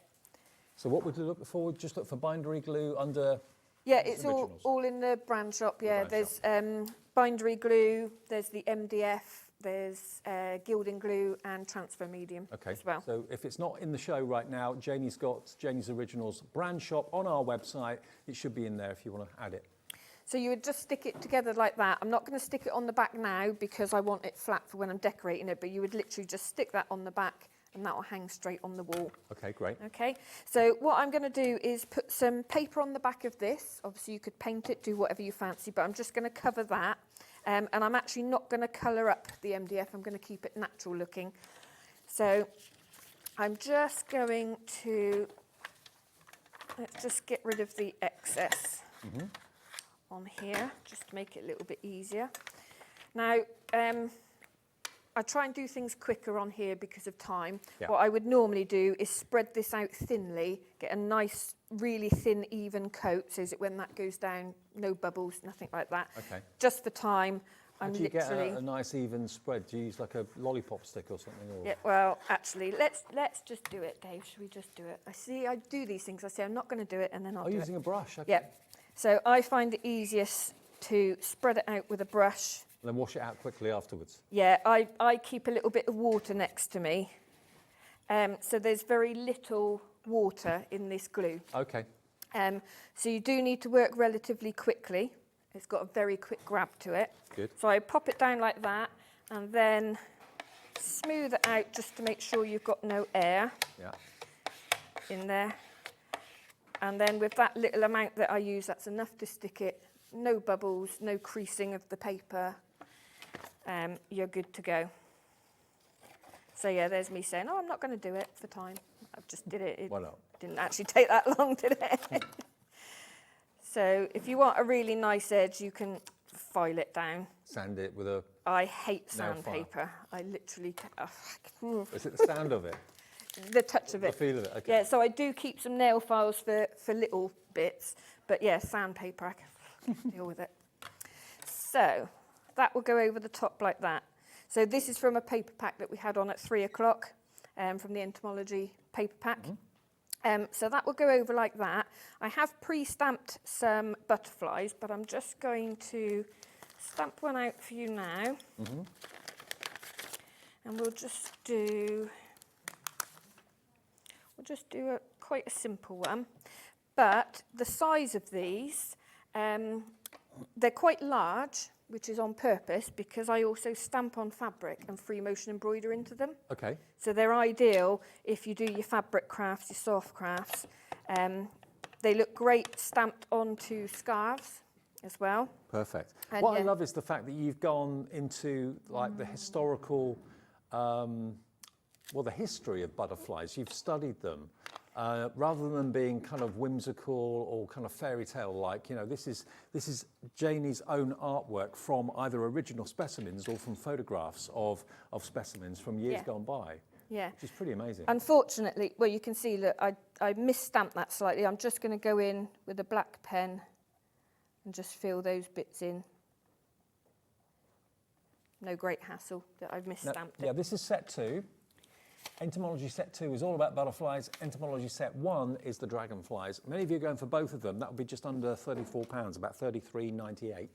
So what would you look for? Just look for bindery glue under... Yeah, it's all in the brand shop, yeah. There's bindery glue, there's the MDF, there's gilding glue and transfer medium as well. So if it's not in the show right now, Janie's got Janie's Originals brand shop on our website. It should be in there if you want to add it. So you would just stick it together like that. I'm not going to stick it on the back now because I want it flat for when I'm decorating it, but you would literally just stick that on the back and that will hang straight on the wall. Okay, great. Okay, so what I'm going to do is put some paper on the back of this. Obviously you could paint it, do whatever you fancy, but I'm just going to cover that. And I'm actually not going to colour up the MDF, I'm going to keep it natural looking. So I'm just going to, let's just get rid of the excess on here, just to make it a little bit easier. Now, I try and do things quicker on here because of time. Yeah. What I would normally do is spread this out thinly, get a nice, really thin, even coat, so that when that goes down, no bubbles, nothing like that. Okay. Just for time, How do you get a nice, even spread? Do you use like a lollipop stick or something? Or? Yeah, well, actually, let's just do it, Dave. Should we just do it? I do these things. I say I'm not going to do it, and then I'll do it. Using a brush? Okay. Yeah. So I find it easiest to spread it out with a brush. And then wash it out quickly afterwards. Yeah, I keep a little bit of water next to me. So there's very little water in this glue. Okay. So you do need to work relatively quickly. It's got a very quick grab to it. Good. So I pop it down like that and then smooth it out just to make sure you've got no air in there. And then with that little amount that I use, that's enough to stick it. No bubbles, no creasing of the paper. You're good to go. So yeah, there's me saying, oh, I'm not going to do it for time. I just did it. Why not? It didn't actually take that long, did it? So if you want a really nice edge, you can file it down. Sand it with a... I hate sandpaper. I literally... Is it the sound of it? The touch of it. The feel of it, okay. Yeah, so I do keep some nail files for little bits. But yeah, sandpaper, I can deal with it. So that will go over the top like that. So this is from a paper pack that we had on at 3 o'clock from the entomology paper pack. So that will go over like that. I have pre-stamped some butterflies, but I'm just going to stamp one out for you now. And we'll just do quite a simple one. But the size of these, they're quite large, which is on purpose because I also stamp on fabric and free motion embroider into them. Okay. So they're ideal if you do your fabric crafts, your soft crafts. They look great stamped onto scarves as well. Perfect. And what I love is the fact that you've gone into like the historical, the history of butterflies. You've studied them. Rather than being kind of whimsical or kind of fairy tale like, you know, this is Janie's own artwork from either original specimens or from photographs of specimens from years gone by. Yeah. Which is pretty amazing. Unfortunately, well, you can see that I misstamped that slightly. I'm just going to go in with a black pen and just fill those bits in. No great hassle that I've misstamped it. Yeah, this is set 2. Entomology set 2 is all about butterflies. Entomology set 1 is the dragonflies. Many of you are going for both of them. That would be just under £34, about $33.98.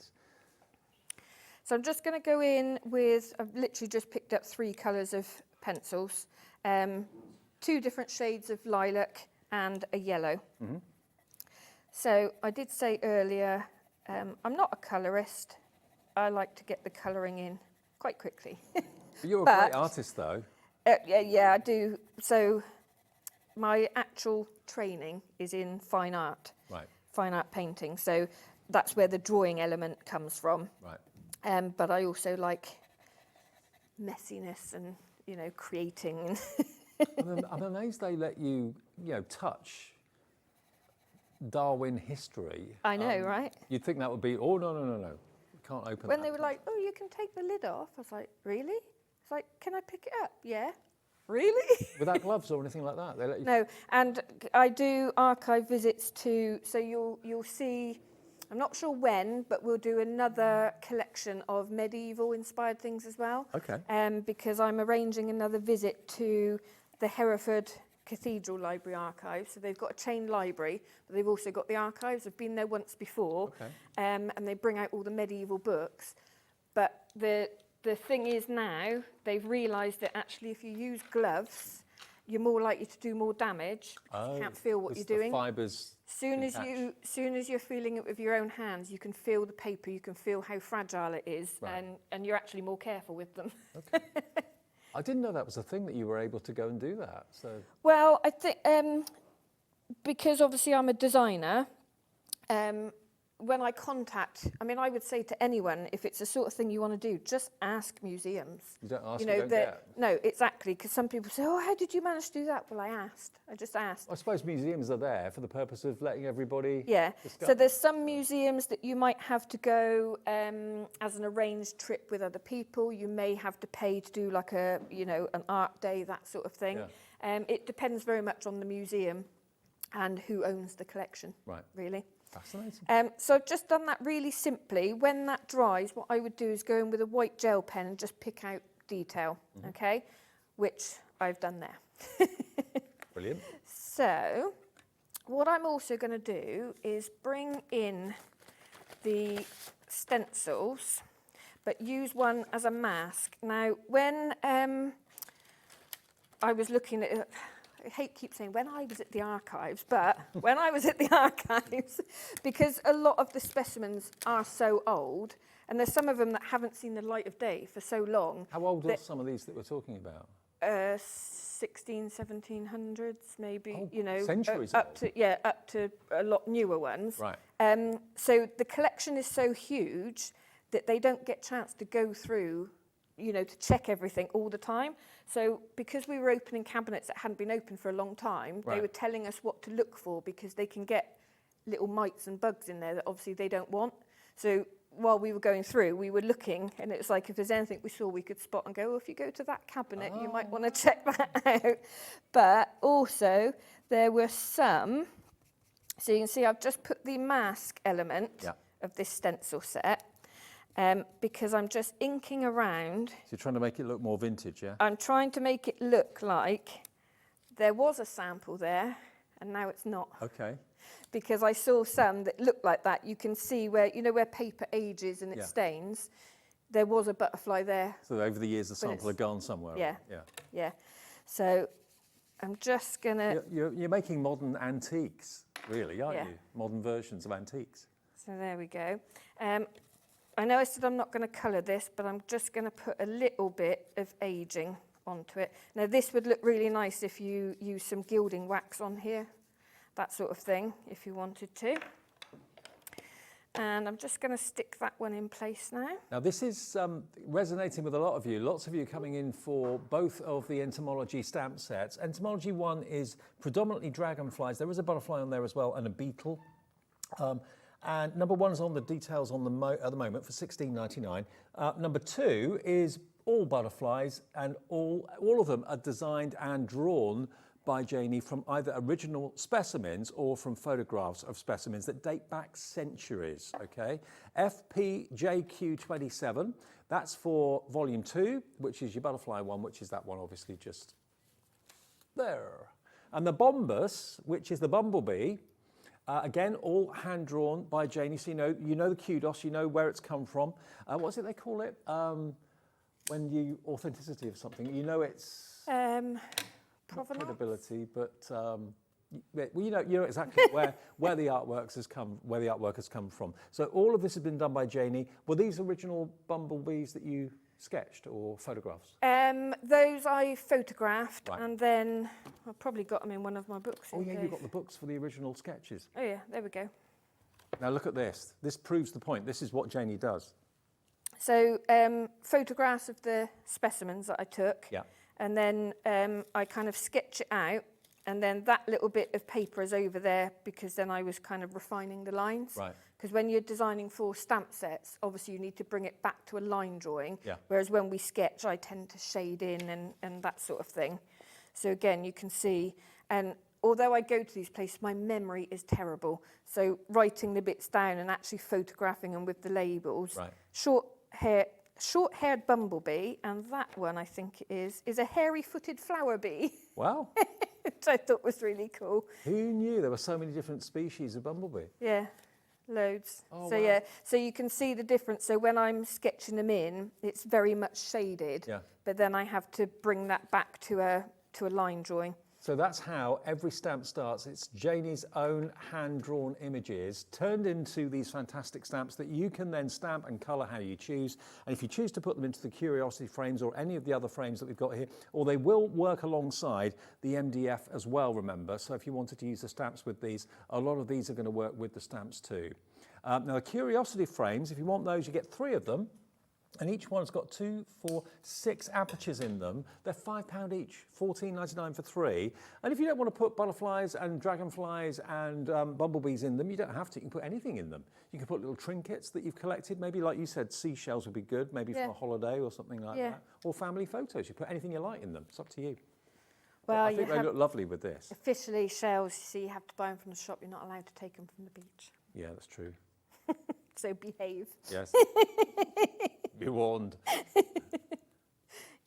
So I'm just going to go in with, I've literally just picked up 3 colours of pencils, 2 different shades of lilac and a yellow. So I did say earlier, I'm not a colourist. I like to get the colouring in quite quickly. You're a great artist though. Yeah, I do. So my actual training is in fine art, fine art painting. So that's where the drawing element comes from. But I also like messiness and, you know, creating. I'm amazed they let you, you know, touch Darwin history. I know, right? You'd think that would be, oh, no, you can't open When that. they were like, oh, you can take the lid off, I was like, really? It's like, can I pick it up? Yeah. Really? Without gloves or anything like that? They let you... No, and I do archive visits to, so you'll see, I'm not sure when, but we'll do another collection of medieval inspired things as well. Okay. Because I'm arranging another visit to the Hereford Cathedral Library Archive. So they've got a chain library, but they've also got the archives. I've been there once before, okay. And they bring out all the medieval books. But the thing is now, they've realised that actually if you use gloves, you're more likely to do more damage because you can't feel what you're doing. Fibres. Soon as you're feeling it with your own hands, you can feel the paper, you can feel how fragile it is, right. and you're actually more careful with them. Okay. I didn't know that was a thing, that you were able to go and do that. So. Well, I think because obviously I'm a designer, when I I would say to anyone, if it's the sort of thing you want to do, just ask museums. You don't ask, you don't get. No, exactly, because some people say, oh, how did you manage to do that? Well, I just asked. I suppose museums are there for the purpose of letting everybody discuss. So there's some museums that you might have to go as an arranged trip with other people. You may have to pay to do like an art day, that sort of thing. Yeah. It depends very much on the museum and who owns the collection, really. Fascinating. So I've just done that really simply. When that dries, what I would do is go in with a white gel pen and just pick out detail, okay? Which I've done there. Brilliant. So what I'm also going to do is bring in the stencils, but use one as a mask. Now, when I was looking at... I hate keep saying when I was at the archives, but when I was at the archives, because a lot of the specimens are so old, and there's some of them that haven't seen the light of day for so long. How old are some of these that we're talking about? 1700s, maybe. Oh, you know, centuries up to a lot newer ones. Right. So the collection is so huge that they don't get a chance to go through, you know, to check everything all the time. So because we were opening cabinets that hadn't been open for a long time, they were telling us what to look for because they can get little mites and bugs in there that obviously they don't want. So while we were going through, we were looking, and it was like if there's anything we saw, we could spot and go, oh, if you go to that cabinet, you might want to check that out. But also there were some, so you can see I've just put the mask element of this stencil set. Because I'm just inking around. So you're trying to make it look more vintage, yeah? I'm trying to make it look like there was a sample there, and now it's not. Okay. Because I saw some that looked like that. You can see where, you know, where paper ages and it stains. There was a butterfly there. So over the years, the sample had gone somewhere. Yeah. So I'm just gonna... You're making modern antiques, really, aren't you? Modern versions of antiques. So there we go. I know I said I'm not going to colour this, but I'm just going to put a little bit of ageing onto it. Now, this would look really nice if you use some gilding wax on here, that sort of thing, if you wanted to. And I'm just going to stick that one in place now. Now, this is resonating with a lot of you. Lots of you coming in for both of the entomology stamp sets. Entomology 1 is predominantly dragonflies. There is a butterfly on there as well, and a beetle. And number 1 is on the details on at the moment for $16.99. Number 2 is all butterflies, and all of them are designed and drawn by Janie from either original specimens or from photographs of specimens that date back centuries, okay? FPJQ27, that's for volume 2, which is your butterfly one, which is that one obviously just there. And the bombus, which is the bumblebee, again, all hand-drawn by Janie, so you know the kudos, you know where it's come from. What's it they call it? When you authenticity of something, you know it's credibility, but you know exactly where the artwork has come from. So all of this has been done by Janie. Were these original bumblebees that you sketched or photographs? Those I photographed, and then I've probably got them in one of my books. Oh yeah, you've got the books for the original sketches. Oh yeah, there we go. Now look at this. This proves the point. This is what Janie does. So photographs of the specimens that I took. Yeah. and then I kind of sketch it out, and then that little bit of paper is over there because then I was kind of refining the lines. Right. Because when you're designing for stamp sets, obviously you need to bring it back to a line drawing, Yeah. whereas when we sketch, I tend to shade in and that sort of thing. So again, you can see, and although I go to these places, my memory is terrible. So writing the bits down and actually photographing them with the labels. Right. Short-haired bumblebee, and that one I think is a hairy-footed flower bee, Wow. which I thought was really cool. Who knew there were so many different species of bumblebee? Yeah, loads. Oh, So wow. yeah, so you can see the difference. So when I'm sketching them in, it's very much shaded. Yeah. But then I have to bring that back to a line drawing. So that's how every stamp starts. It's Janie's own hand-drawn images turned into these fantastic stamps that you can then stamp and colour how you choose. And if you choose to put them into the Curiosity frames or any of the other frames that we've got here, or they will work alongside the MDF as well, remember. So if you wanted to use the stamps with these, a lot of these are going to work with the stamps too. Now the Curiosity frames, if you want those, you get 3 of them. And each one's got 2, 4, 6 apertures in them. They're £5 each, $14.99 for 3. And if you don't want to put butterflies and dragonflies and bumblebees in them, you don't have to. You can put anything in them. You can put little trinkets that you've collected. Maybe, like you said, seashells would be good, maybe for a holiday or something like that. Or family photos. You put anything you like in them. It's up to you. Well, I think they look lovely with this. Officially, shells, so you have to buy them from the shop. You're not allowed to take them from the beach. Yeah, that's true. So behave. Yes. Be warned.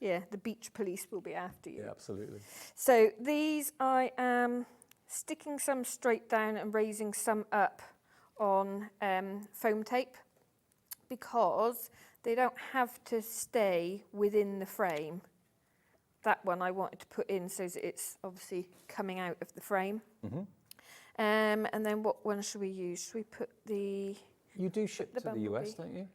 Yeah, the beach police will be after you. Yeah, absolutely. So these I am sticking some straight down and raising some up on foam tape because they don't have to stay within the frame. That one I wanted to put in so that it's obviously coming out of the frame. Mm-hmm. And then what one should we use? Should we put the... You do ship the to the bumblebee. US, don't you?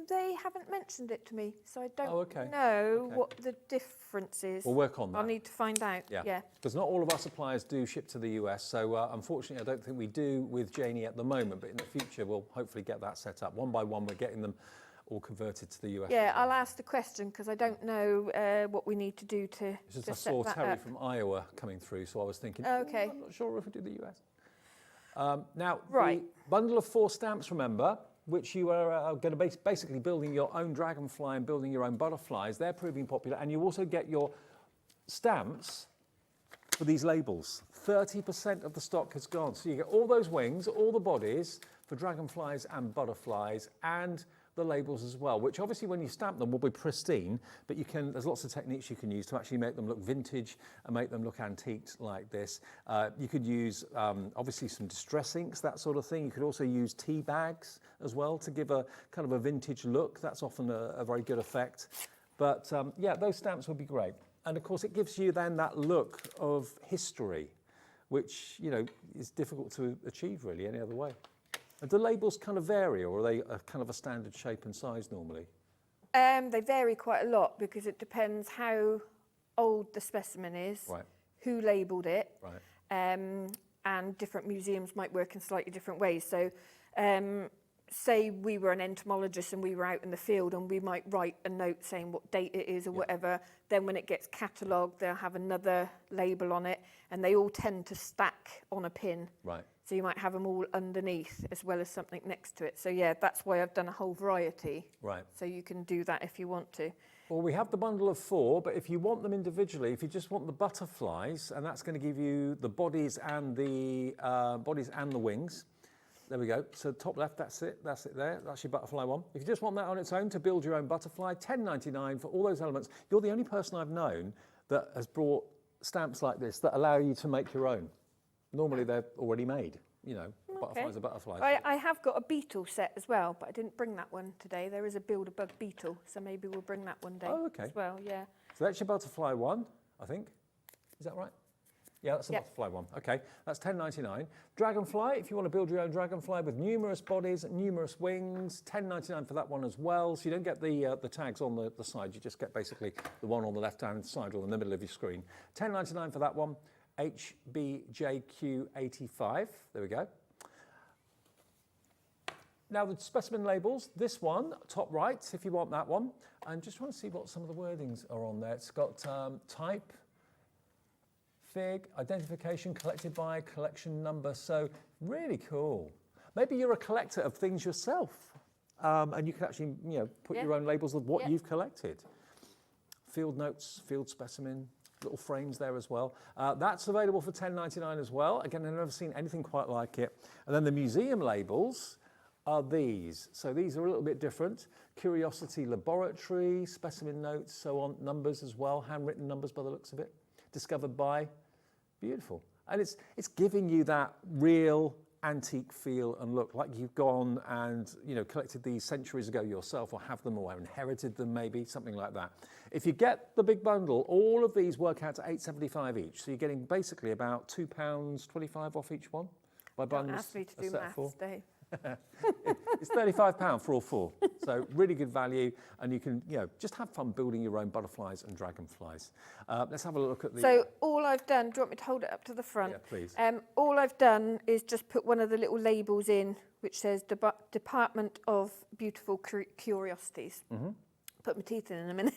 They haven't mentioned it to me, so I don't okay. know what the difference is. We'll work on that. I'll need to find out. Yeah. Because not all of our suppliers do ship to the US, so unfortunately I don't think we do with Janie at the moment, but in the future we'll hopefully get that set up. One by one we're getting them all converted to the US. Yeah, I'll ask the question because I don't know what we need to do to It's just to I set saw that Terry up. from Iowa coming through, so I was thinking, Okay. I'm not sure if we do the US. Now, Right. the bundle of 4 stamps, remember, which you are going to basically building your own dragonfly and building your own butterflies. They're proving popular, and you also get your stamps for these labels. 30% of the stock has gone. So you get all those wings, all the bodies for dragonflies and butterflies, and the labels as well, which obviously when you stamp them will be pristine, but there's lots of techniques you can use to actually make them look vintage and make them look antiqued like this. You could use obviously some distress inks, that sort of thing. You could also use tea bags as well to give a kind of a vintage look. That's often a very good effect. But yeah, those stamps would be great. And of course it gives you then that look of history, which, you know, is difficult to achieve really any other way. And do labels kind of vary, or are they kind of a standard shape and size normally? They vary quite a lot because it depends how old the specimen is, Right. who labelled it, Right. and different museums might work in slightly different ways. So say we were an entomologist and we were out in the field and we might write a note saying what date it is or whatever. Then when it gets catalogued, they'll have another label on it, and they all tend to stack on a pin. Right. So you might have them all underneath as well as something next to it. So yeah, that's why I've done a whole variety. Right. So you can do that if you want to. Well, we have the bundle of 4, but if you want them individually, if you just want the butterflies, and that's going to give you the bodies and the wings. There we go. So top left, that's it there. That's your butterfly one. If you just want that on its own to build your own butterfly, $10.99 for all those elements. You're the only person I've known that has brought stamps like this that allow you to make your own. Normally they're already made, you know, butterflies are butterflies. I have got a beetle set as well, but I didn't bring that one today. There is a Build-A-Bug beetle, so maybe we'll bring that one day as well, yeah. So that's your butterfly one, I think. Is that right? Yeah, that's the butterfly one. Okay, that's $10.99. Dragonfly, if you want to build your own dragonfly with numerous bodies, numerous wings, $10.99 for that one as well. So you don't get the tags on the side, you just get basically the one on the left-hand side or in the middle of your screen. $10.99 for that one. HBJQ85, there we go. Now the specimen labels, this one, top right, if you want that one. I'm just trying to see what some of the wordings are on there. It's got type, fig, identification, collected by, collection number. So really cool. Maybe you're a collector of things yourself, and you can actually, put your own labels of what you've collected. Field notes, field specimen, little frames there as well. That's available for $10.99 as well. Again, I've never seen anything quite like it. And then the museum labels are these. So these are a little bit different. Curiosity Laboratory, specimen notes, so on, numbers as well, handwritten numbers by the looks of it. Discovered by, beautiful. And it's giving you that real antique feel and look, like you've gone and collected these centuries ago yourself, or have them, or inherited them maybe, something like that. If you get the big bundle, all of these work out to $8.75 each, so you're getting basically about £2.25 off each one by buying Don't ask me to do maths, Dave. It's £35 for all four, so really good value, and you can just have fun building your own butterflies and dragonflies. Let's have a look at the... So all I've done, do you want me to hold it up to the front? Yeah, please. All I've done is just put one of the little labels in which says Department of Beautiful Curiosities. Put my teeth in a minute.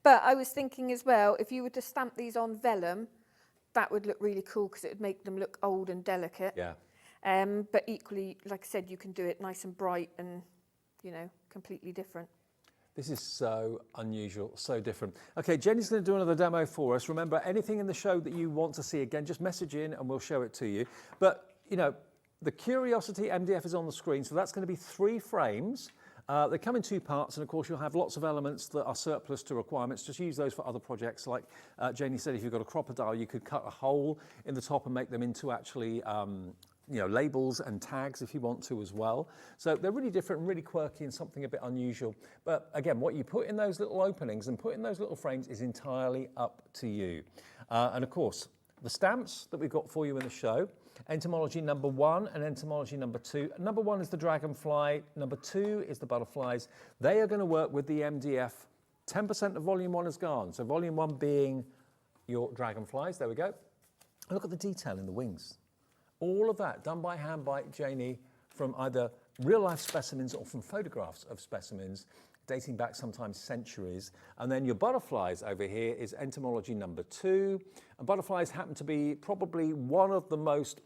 But I was thinking as well, if you were to stamp these on vellum, that would look really cool because it would make them look old and delicate. Yeah. But equally, like I said, you can do it nice and bright and, completely different. This is so unusual, so different. Okay, Jenny's going to do another demo for us. Remember, anything in the show that you want to see again, just message in and we'll show it to you. But, the Curiosity MDF is on the screen, so that's going to be 3 frames. They come in 2 parts, and of course you'll have lots of elements that are surplus to requirements. Just use those for other projects. Like Janie said, if you've got a crocodile, you could cut a hole in the top and make them into actually labels and tags if you want to as well. So they're really different and really quirky and something a bit unusual. But again, what you put in those little openings and put in those little frames is entirely up to you. And of course, the stamps that we've got for you in the show, entomology number 1 and entomology number 2. Number 1 is the dragonfly, number 2 is the butterflies. They are going to work with the MDF. 10% of volume 1 is gone. So volume 1 being your dragonflies. There we go. And look at the detail in the wings. All of that done by hand by Janie from either real-life specimens or from photographs of specimens dating back sometimes centuries. And then your butterflies over here is entomology number 2. And butterflies happen to be probably one of the most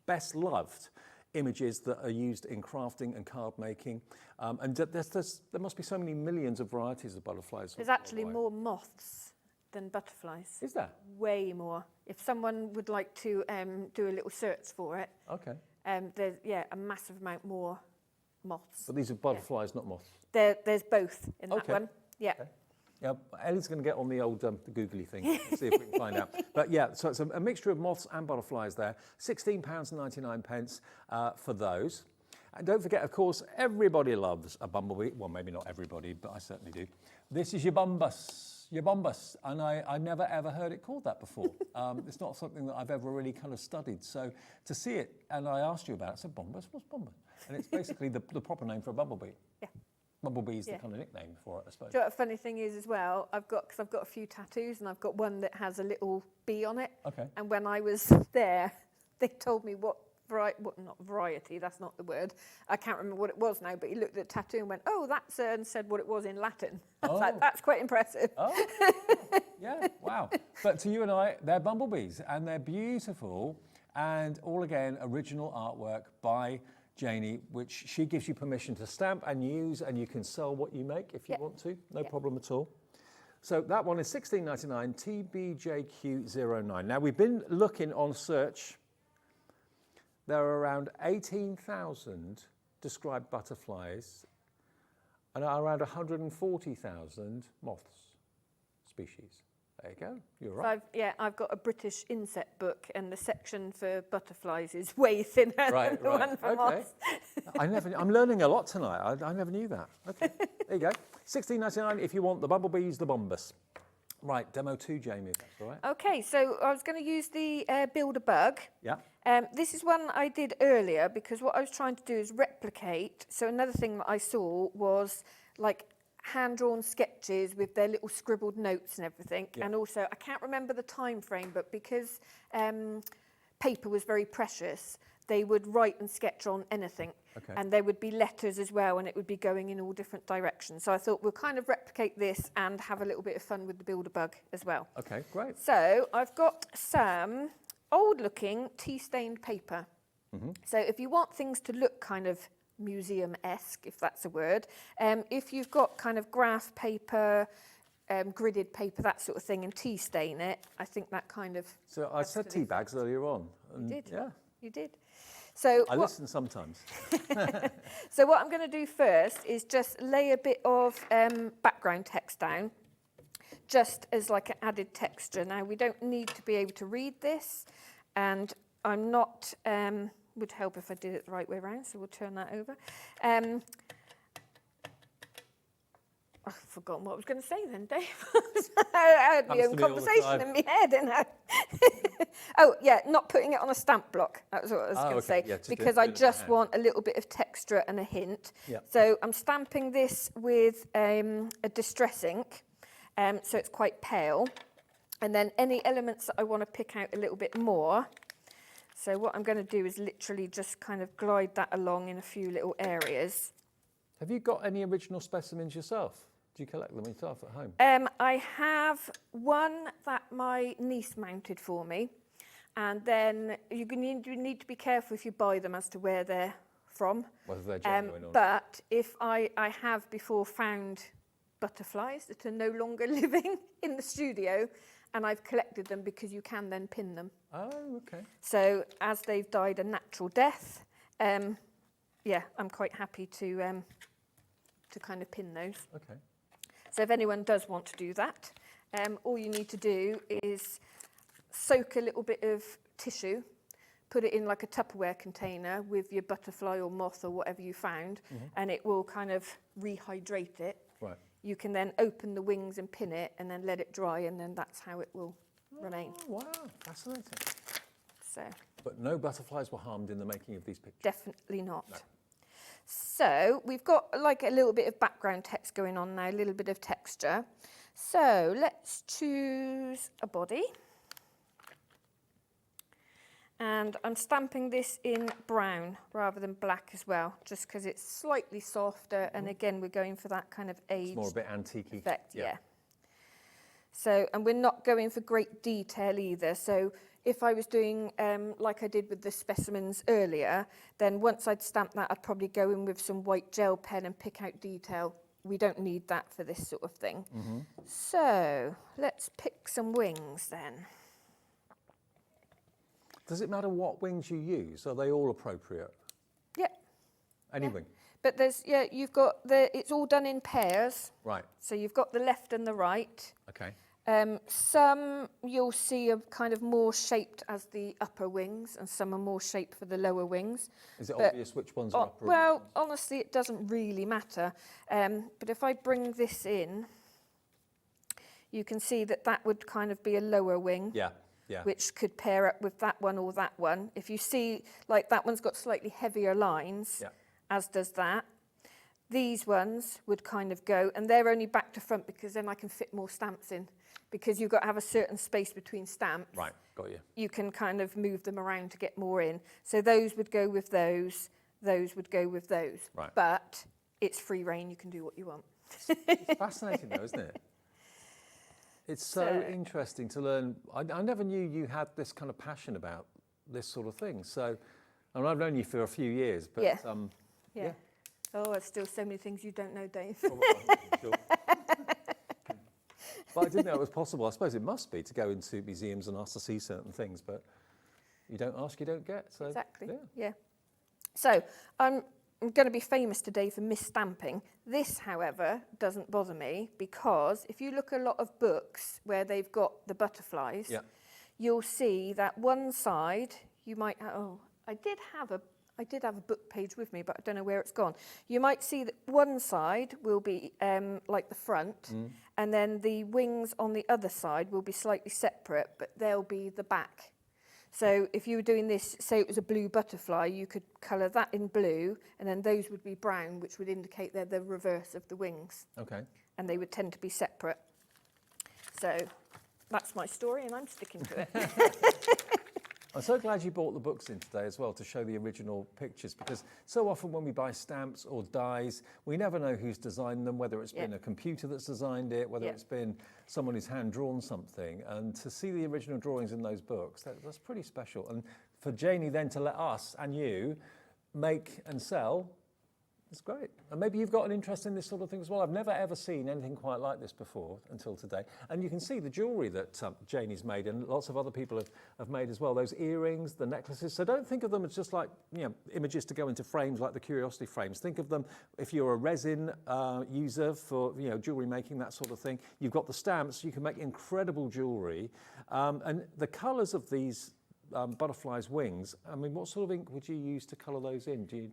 best loved images that are used in crafting and card making. And there must be so many millions of varieties of butterflies. There's actually more moths than butterflies. Is there? Way more. If someone would like to do a little search for it, okay. There's a massive amount more moths. But these are butterflies, not moths. There's both in that one. Yeah. Okay. Yeah, Ellie's going to get on the old the googly thing, see if we can find out. But yeah, so it's a mixture of moths and butterflies there. £16.99 for those. And don't forget, of course, everybody loves a bumblebee. Well, maybe not everybody, but I certainly do. This is your bombus, and I never ever heard it called that before. It's not something that I've ever really kind of studied. So to see it, and I asked you about it, I said, bombus, what's bombus? And it's basically the proper name for a bumblebee. Yeah. Bumblebee is the kind of nickname for it, I suppose. Do you know what a funny thing is as well? I've got a few tattoos, and I've got one that has a little bee on it. Okay. And when I was there, they told me what not variety, that's not the word. I can't remember what it was now, but he looked at the tattoo and went, oh, that's, and said what it was in Latin. I was like, that's quite impressive. Oh, yeah, wow. But to you and I, they're bumblebees, and they're beautiful, and all again, original artwork by Janie, which she gives you permission to stamp and use, and you can sell what you make if you want to, no problem at all. So that one is $16.99, TBJQ09. Now, we've been looking on search. There are around 18,000 described butterflies and around 140,000 moths species. There you go, you're right. So I've got a British insect book, and the section for butterflies is way thinner than the one for moths. I'm learning a lot tonight. I never knew that. Okay, there you go. $16.99 if you want the bumblebees, the bombus. Right, demo 2, Jamie, if that's all right. Okay, so I was going to use the Build a Bug. Yeah. This is one I did earlier because what I was trying to do is replicate. So another thing that I saw was like hand-drawn sketches with their little scribbled notes and everything. Yeah. And also, I can't remember the time frame, but because paper was very precious, they would write and sketch on anything. Okay. And there would be letters as well, and it would be going in all different directions. So I thought we'll kind of replicate this and have a little bit of fun with the Build-A-Bug as well. Okay, great. So I've got some old-looking tea-stained paper. So if you want things to look kind of museum-esque, if that's a word, if you've got kind of graph paper, gridded paper, that sort of thing, and tea stain it, I think that kind of... So I said tea bags earlier on. You did. Yeah. You did. So I listen sometimes. So what I'm going to do first is just lay a bit of background text down, just as like an added texture. Now, we don't need to be able to read this, and I'm not... would help if I did it the right way around, so we'll turn that over. I've forgotten what I was going to say then, Dave. I had my own conversation in my head, didn't I? Oh, yeah, not putting it on a stamp block. That was what I was going to say. Yeah, because I just want a little bit of texture and a hint. Yeah. So I'm stamping this with a distress ink, so it's quite pale. And then any elements that I want to pick out a little bit more. So what I'm going to do is literally just kind of glide that along in a few little areas. Have you got any original specimens yourself? Do you collect them yourself at home? I have one that my niece mounted for me, and then you need to be careful if you buy them as to where they're from. Whether they're genuine or not. But if I have before found butterflies that are no longer living in the studio, and I've collected them because you can then pin them. Oh, okay. So as they've died a natural death, yeah, I'm quite happy to kind of pin those. Okay. So if anyone does want to do that, all you need to do is soak a little bit of tissue, put it in like a Tupperware container with your butterfly or moth or whatever you found, and it will kind of rehydrate it. Right. You can then open the wings and pin it and then let it dry, and then that's how it will remain. Wow, fascinating. So. But no butterflies were harmed in the making of these pictures? Definitely not. No. So we've got like a little bit of background text going on now, a little bit of texture. So let's choose a body. And I'm stamping this in brown rather than black as well, just because it's slightly softer. And again, we're going for that kind of age. It's more a bit antique-y. Effect, yeah. So, and we're not going for great detail either. So if I was doing like I did with the specimens earlier, then once I'd stamped that, I'd probably go in with some white gel pen and pick out detail. We don't need that for this sort of thing. So let's pick some wings then. Does it matter what wings you use? Are they all appropriate? Yeah. Any wing? But there's, yeah, you've got it's all done in pairs. Right. So you've got the left and the right. Okay. Some you'll see are kind of more shaped as the upper wings, and some are more shaped for the lower wings. Is it obvious which ones are upper? Well, honestly, it doesn't really matter. But if I bring this in, you can see that that would kind of be a lower wing. Yeah. Yeah. Which could pair up with that one or that one. If you see, like that one's got slightly heavier lines, as does that. These ones would kind of go, and they're only back to front because then I can fit more stamps in. Because you've got to have a certain space between stamps. Right, got you. You can kind of move them around to get more in. So those would go with those would go with those. Right. But it's free reign, you can do what you want. It's fascinating though, isn't it? It's so interesting to learn. I never knew you had this kind of passion about this sort of thing. So, I mean, I've known you for a few years, but yeah. Yeah. Oh, there's still so many things you don't know, Dave. Sure. But I didn't know it was possible. I suppose it must be to go into museums and ask to see certain things, but you don't ask, you don't get. So, exactly. Yeah. So I'm going to be famous today for misstamping. This, however, doesn't bother me because if you look at a lot of books where they've got the butterflies, you'll see that one side you might. I did have a book page with me, but I don't know where it's gone. You might see that one side will be like the front, and then the wings on the other side will be slightly separate, but they'll be the back. So if you were doing this, say it was a blue butterfly, you could colour that in blue, and then those would be brown, which would indicate they're the reverse of the wings. Okay. And they would tend to be separate. So that's my story, and I'm sticking to it. I'm so glad you brought the books in today as well to show the original pictures, because so often when we buy stamps or dies, we never know who's designed them, whether it's been a computer that's designed it, whether it's been someone who's hand-drawn something. And to see the original drawings in those books, that's pretty special. And for Janie then to let us and you make and sell, it's great. And maybe you've got an interest in this sort of thing as well. I've never ever seen anything quite like this before until today. And you can see the jewellery that Janie's made, and lots of other people have made as well. Those earrings, the necklaces. So don't think of them as just like, you know, images to go into frames like the Curiosity frames. Think of them, if you're a resin user for, you know, jewellery making, that sort of thing. You've got the stamps. You can make incredible jewellery. And the colours of these butterflies' wings, I mean, what sort of ink would you use to colour those in? Do you...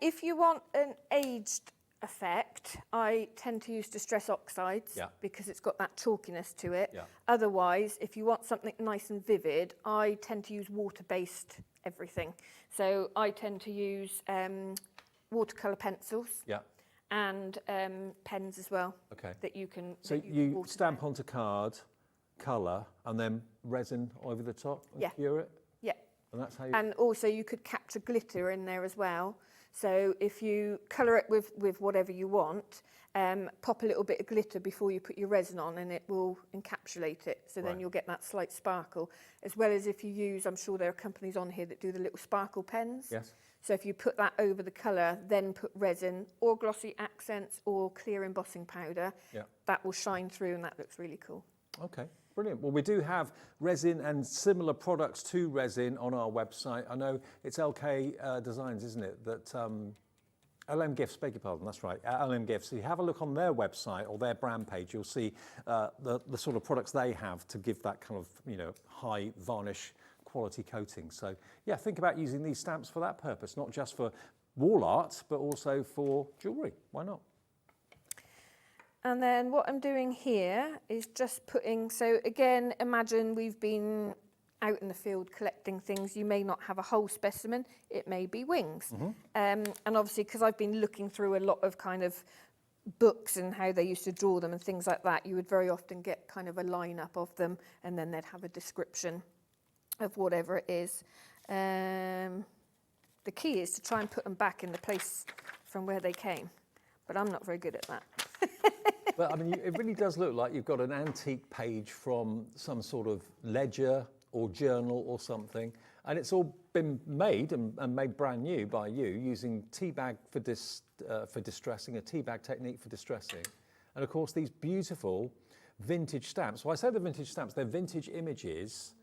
If you want an aged effect, I tend to use Distress Oxides because it's got that chalkiness to it. Otherwise, if you want something nice and vivid, I tend to use water-based everything. So I tend to use watercolour pencils and pens as well. Okay. That you can. So you stamp onto card, colour, and then resin over the top and cure it? Yeah. And that's how you... And also you could capture glitter in there as well. So if you colour it with whatever you want, pop a little bit of glitter before you put your resin on and it will encapsulate it. So then you'll get that slight sparkle. As well as if you use, I'm sure there are companies on here that do the little sparkle pens. Yes. So if you put that over the colour, then put resin or glossy accents or clear embossing powder, that will shine through and that looks really cool. Okay. Brilliant. Well, we do have resin and similar products to resin on our website. I know it's LK Designs, isn't it? That LM Gifts, beg your pardon, that's right, LM Gifts. So you have a look on their website or their brand page, you'll see the sort of products they have to give that kind of, you know, high varnish quality coating. So yeah, think about using these stamps for that purpose, not just for wall art, but also for jewellery. Why not? And then what I'm doing here is just putting, so again, imagine we've been out in the field collecting things. You may not have a whole specimen, it may be wings. And obviously, because I've been looking through a lot of kind of books and how they used to draw them and things like that, you would very often get kind of a lineup of them and then they'd have a description of whatever it is. The key is to try and put them back in the place from where they came, but I'm not very good at that. But I mean, it really does look like you've got an antique page from some sort of ledger or journal or something, and it's all been made and made brand new by you using tea bag for distressing, a tea bag technique for distressing, and of course these beautiful vintage stamps. Well, I say the vintage stamps, they're vintage images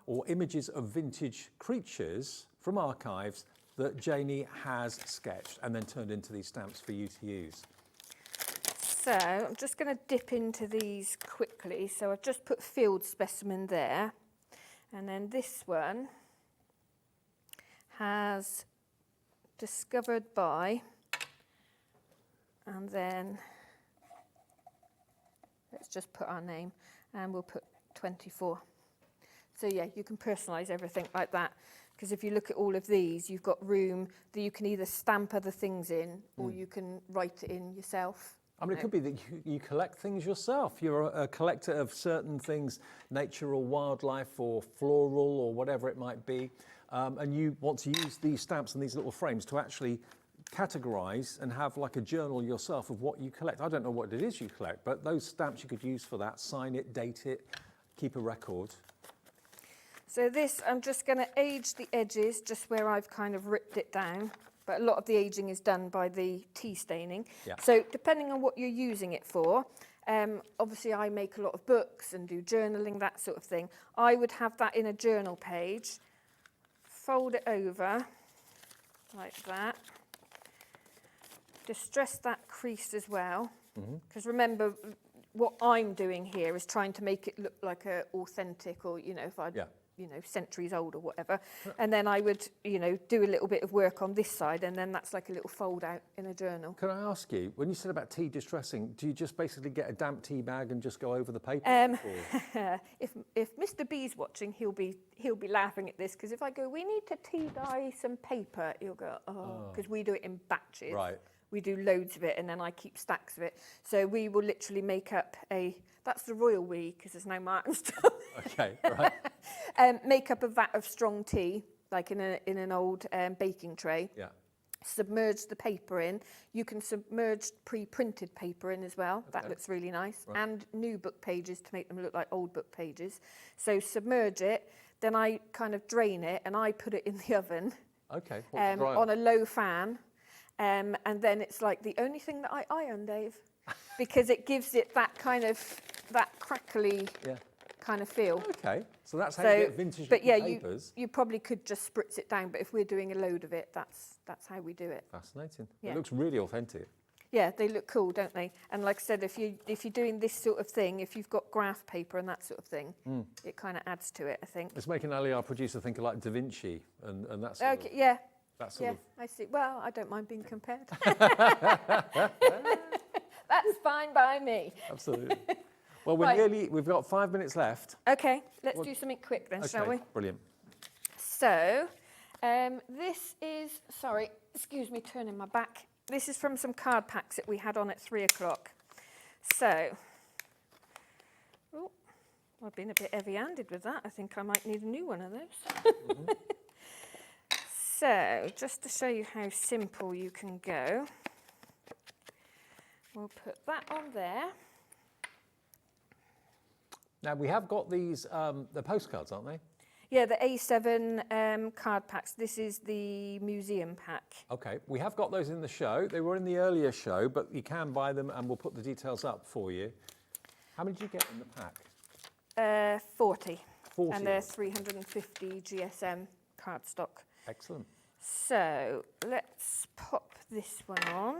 or images of vintage creatures from archives that Janie has sketched and then turned into these stamps for you to use. So I'm just going to dip into these quickly. So I've just put field specimen there. And then this one has discovered by, and then let's just put our name and we'll put 24. So yeah, you can personalise everything like that. Because if you look at all of these, you've got room that you can either stamp other things in or you can write it in yourself. I mean, it could be that you collect things yourself. You're a collector of certain things, nature or wildlife or floral or whatever it might be, and you want to use these stamps and these little frames to actually categorise and have like a journal yourself of what you collect. I don't know what it is you collect, but those stamps you could use for that. Sign it, date it, keep a record. So this, I'm just going to age the edges just where I've kind of ripped it down. But a lot of the aging is done by the tea staining. Yeah. So depending on what you're using it for, obviously I make a lot of books and do journaling, that sort of thing. I would have that in a journal page, fold it over like that, distress that crease as well. Because remember, what I'm doing here is trying to make it look like a authentic, or, you know, if I you know, centuries old or whatever. And then I would, you know, do a little bit of work on this side, and then that's like a little fold out in a journal. Can I ask you, when you said about tea distressing, do you just basically get a damp tea bag and just go over the paper? If Mr. B's watching, he'll be laughing at this, because if I go, we need to tea dye some paper, he'll go, oh, because we do it in batches. Right. we do loads of it, and then I keep stacks of it. So we will literally make up that's the royal we, because there's no Martin's tongue. Okay, right. Make up a vat of strong tea, like in an old baking tray. Yeah. Submerge the paper in. You can submerge pre-printed paper in as well. Okay. That looks really nice. Right. And new book pages to make them look like old book pages. So submerge it, then I kind of drain it and I put it in the oven. Okay. On a low fan. And then it's like the only thing that I iron, Dave, because it gives it that kind of, that crackly kind of feel. Okay, so that's how you get vintage papers. You probably could just spritz it down, but if we're doing a load of it, that's how we do it. Fascinating. Yeah. It looks really authentic. Yeah, they look cool, don't they? And like I said, if you're doing this sort of thing, if you've got graph paper and that sort of thing, it kind of adds to it, I think. It's making Ali, our producer, think of like Da Vinci and that sort of... Yeah. That sort of... I see. Well, I don't mind being compared. That's fine by me. Absolutely. Well, we've got 5 minutes left. Okay, let's do something quick then, shall we? Brilliant. So, this is, sorry, excuse me, turning my back. This is from some card packs that we had on at 3 o'clock. So, I've been a bit heavy-handed with that. I think I might need a new one of those. So, just to show you how simple you can go, we'll put that on there. Now, we have got these, the postcards, aren't they? Yeah, the A7 card packs. This is the museum pack. Okay, we have got those in the show. They were in the earlier show, but you can buy them and we'll put the details up for you. How many did you get in the pack? 40. 40. And they're 350 GSM cardstock. Excellent. So let's pop this one on.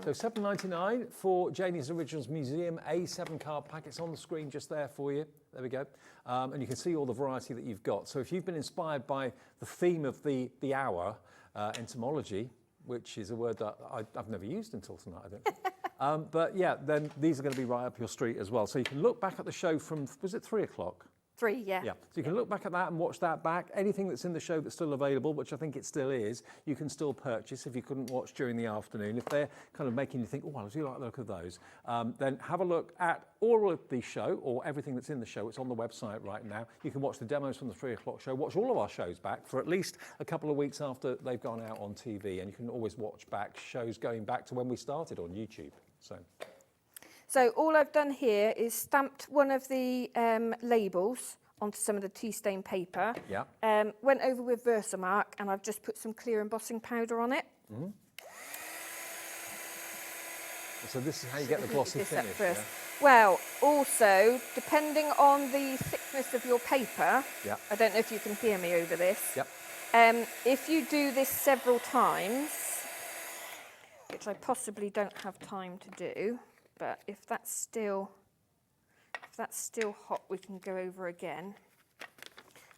So £7.99 for JANIE'S Originals Museum A7 card pack. It's on the screen just there for you. There we go. And you can see all the variety that you've got. So if you've been inspired by the theme of the hour, entomology, which is a word that I've never used until tonight, I don't think. But yeah, then these are going to be right up your street as well. So you can look back at the show from, was it 3 o'clock? 3, yeah. Yeah, so you can look back at that and watch that back. Anything that's in the show that's still available, which I think it still is, you can still purchase if you couldn't watch during the afternoon. If they're kind of making you think, oh, I do like the look of those, then have a look at all of the show or everything that's in the show. It's on the website right now. You can watch the demos from the 3 o'clock show, watch all of our shows back for at least a couple of weeks after they've gone out on TV, and you can always watch back shows going back to when we started on YouTube. So all I've done here is stamped one of the labels onto some of the tea stain paper. Yeah. Went over with Versamark and I've just put some clear embossing powder on it. Mm-hmm. So this is how you get the glossy finish. Yeah? Well, also, depending on the thickness of your paper, I don't know if you can hear me over this, if you do this several times, which I possibly don't have time to do, but if that's still hot, we can go over again.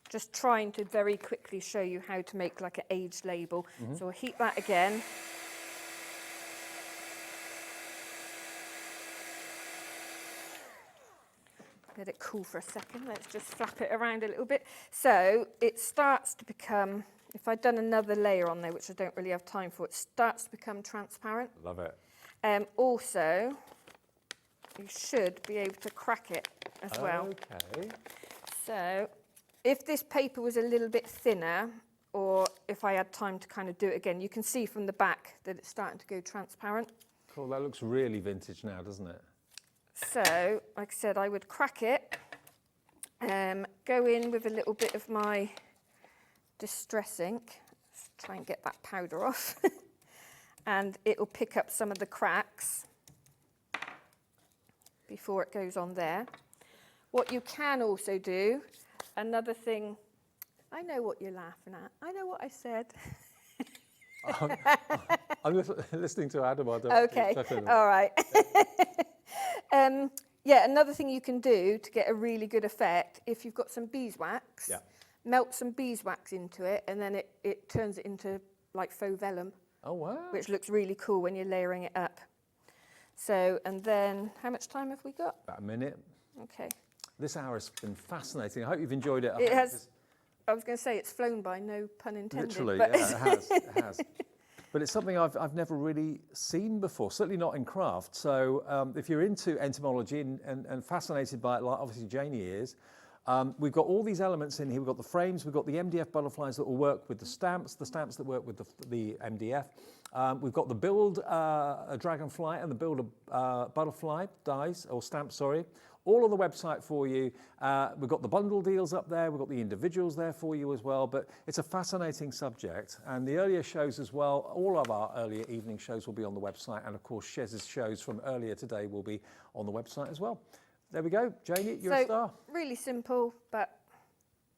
Just trying to very quickly show you how to make like an aged label. So we'll heat that again. Let it cool for a second. Let's just flap it around a little bit. So it starts to become, if I'd done another layer on there, which I don't really have time for, it starts to become transparent. Love it. Also, you should be able to crack it as well. Okay. So if this paper was a little bit thinner, or if I had time to kind of do it again, you can see from the back that it's starting to go transparent. Cool, that looks really vintage now, doesn't it? So, like I said, I would crack it, go in with a little bit of my Distress ink, let's try and get that powder off, and it will pick up some of the cracks before it goes on there. What you can also do, another thing, I know what you're laughing at, I know what I said. I'm listening to Adam. Okay, all right. Yeah, another thing you can do to get a really good effect, if you've got some beeswax, melt some beeswax into it, and then it turns it into like faux vellum. Oh, wow. Which looks really cool when you're layering it up. So, and then, how much time have we got? About a minute. Okay. This hour has been fascinating. I hope you've enjoyed it. It has. I was going to say it's flown by, no pun intended. Literally, but yeah, it has. but it's something I've never really seen before, certainly not in craft. So if you're into entomology and fascinated by it, like obviously Janie is, we've got all these elements in here. We've got the frames, we've got the MDF butterflies that will work with the stamps that work with the MDF. We've got the build a dragonfly and the build a butterfly dies, or stamps, sorry. All on the website for you. We've got the bundle deals up there. We've got the individuals there for you as well. But it's a fascinating subject. And the earlier shows as well, all of our earlier evening shows will be on the website. And of course, Shez's shows from earlier today will be on the website as well. There we go. Janie, you're a star. Really simple, but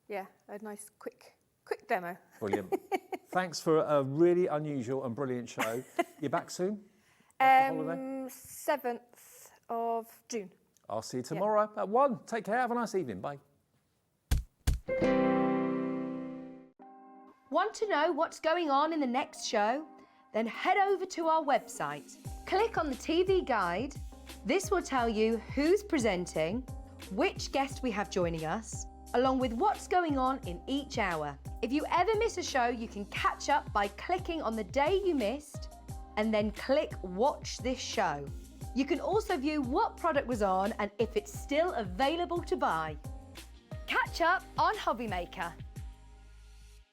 yeah, a nice quick demo. Brilliant. Thanks for a really unusual and brilliant show. You're back soon? After holiday? 7th of June. I'll see you tomorrow at 1. Take care. Have a nice evening. Bye. Want to know what's going on in the next show? Then head over to our website. Click on the TV guide. This will tell you who's presenting, which guest we have joining us, along with what's going on in each hour. If you ever miss a show, you can catch up by clicking on the day you missed and then click Watch This Show. You can also view what product was on and if it's still available to buy. Catch up on HobbyMaker.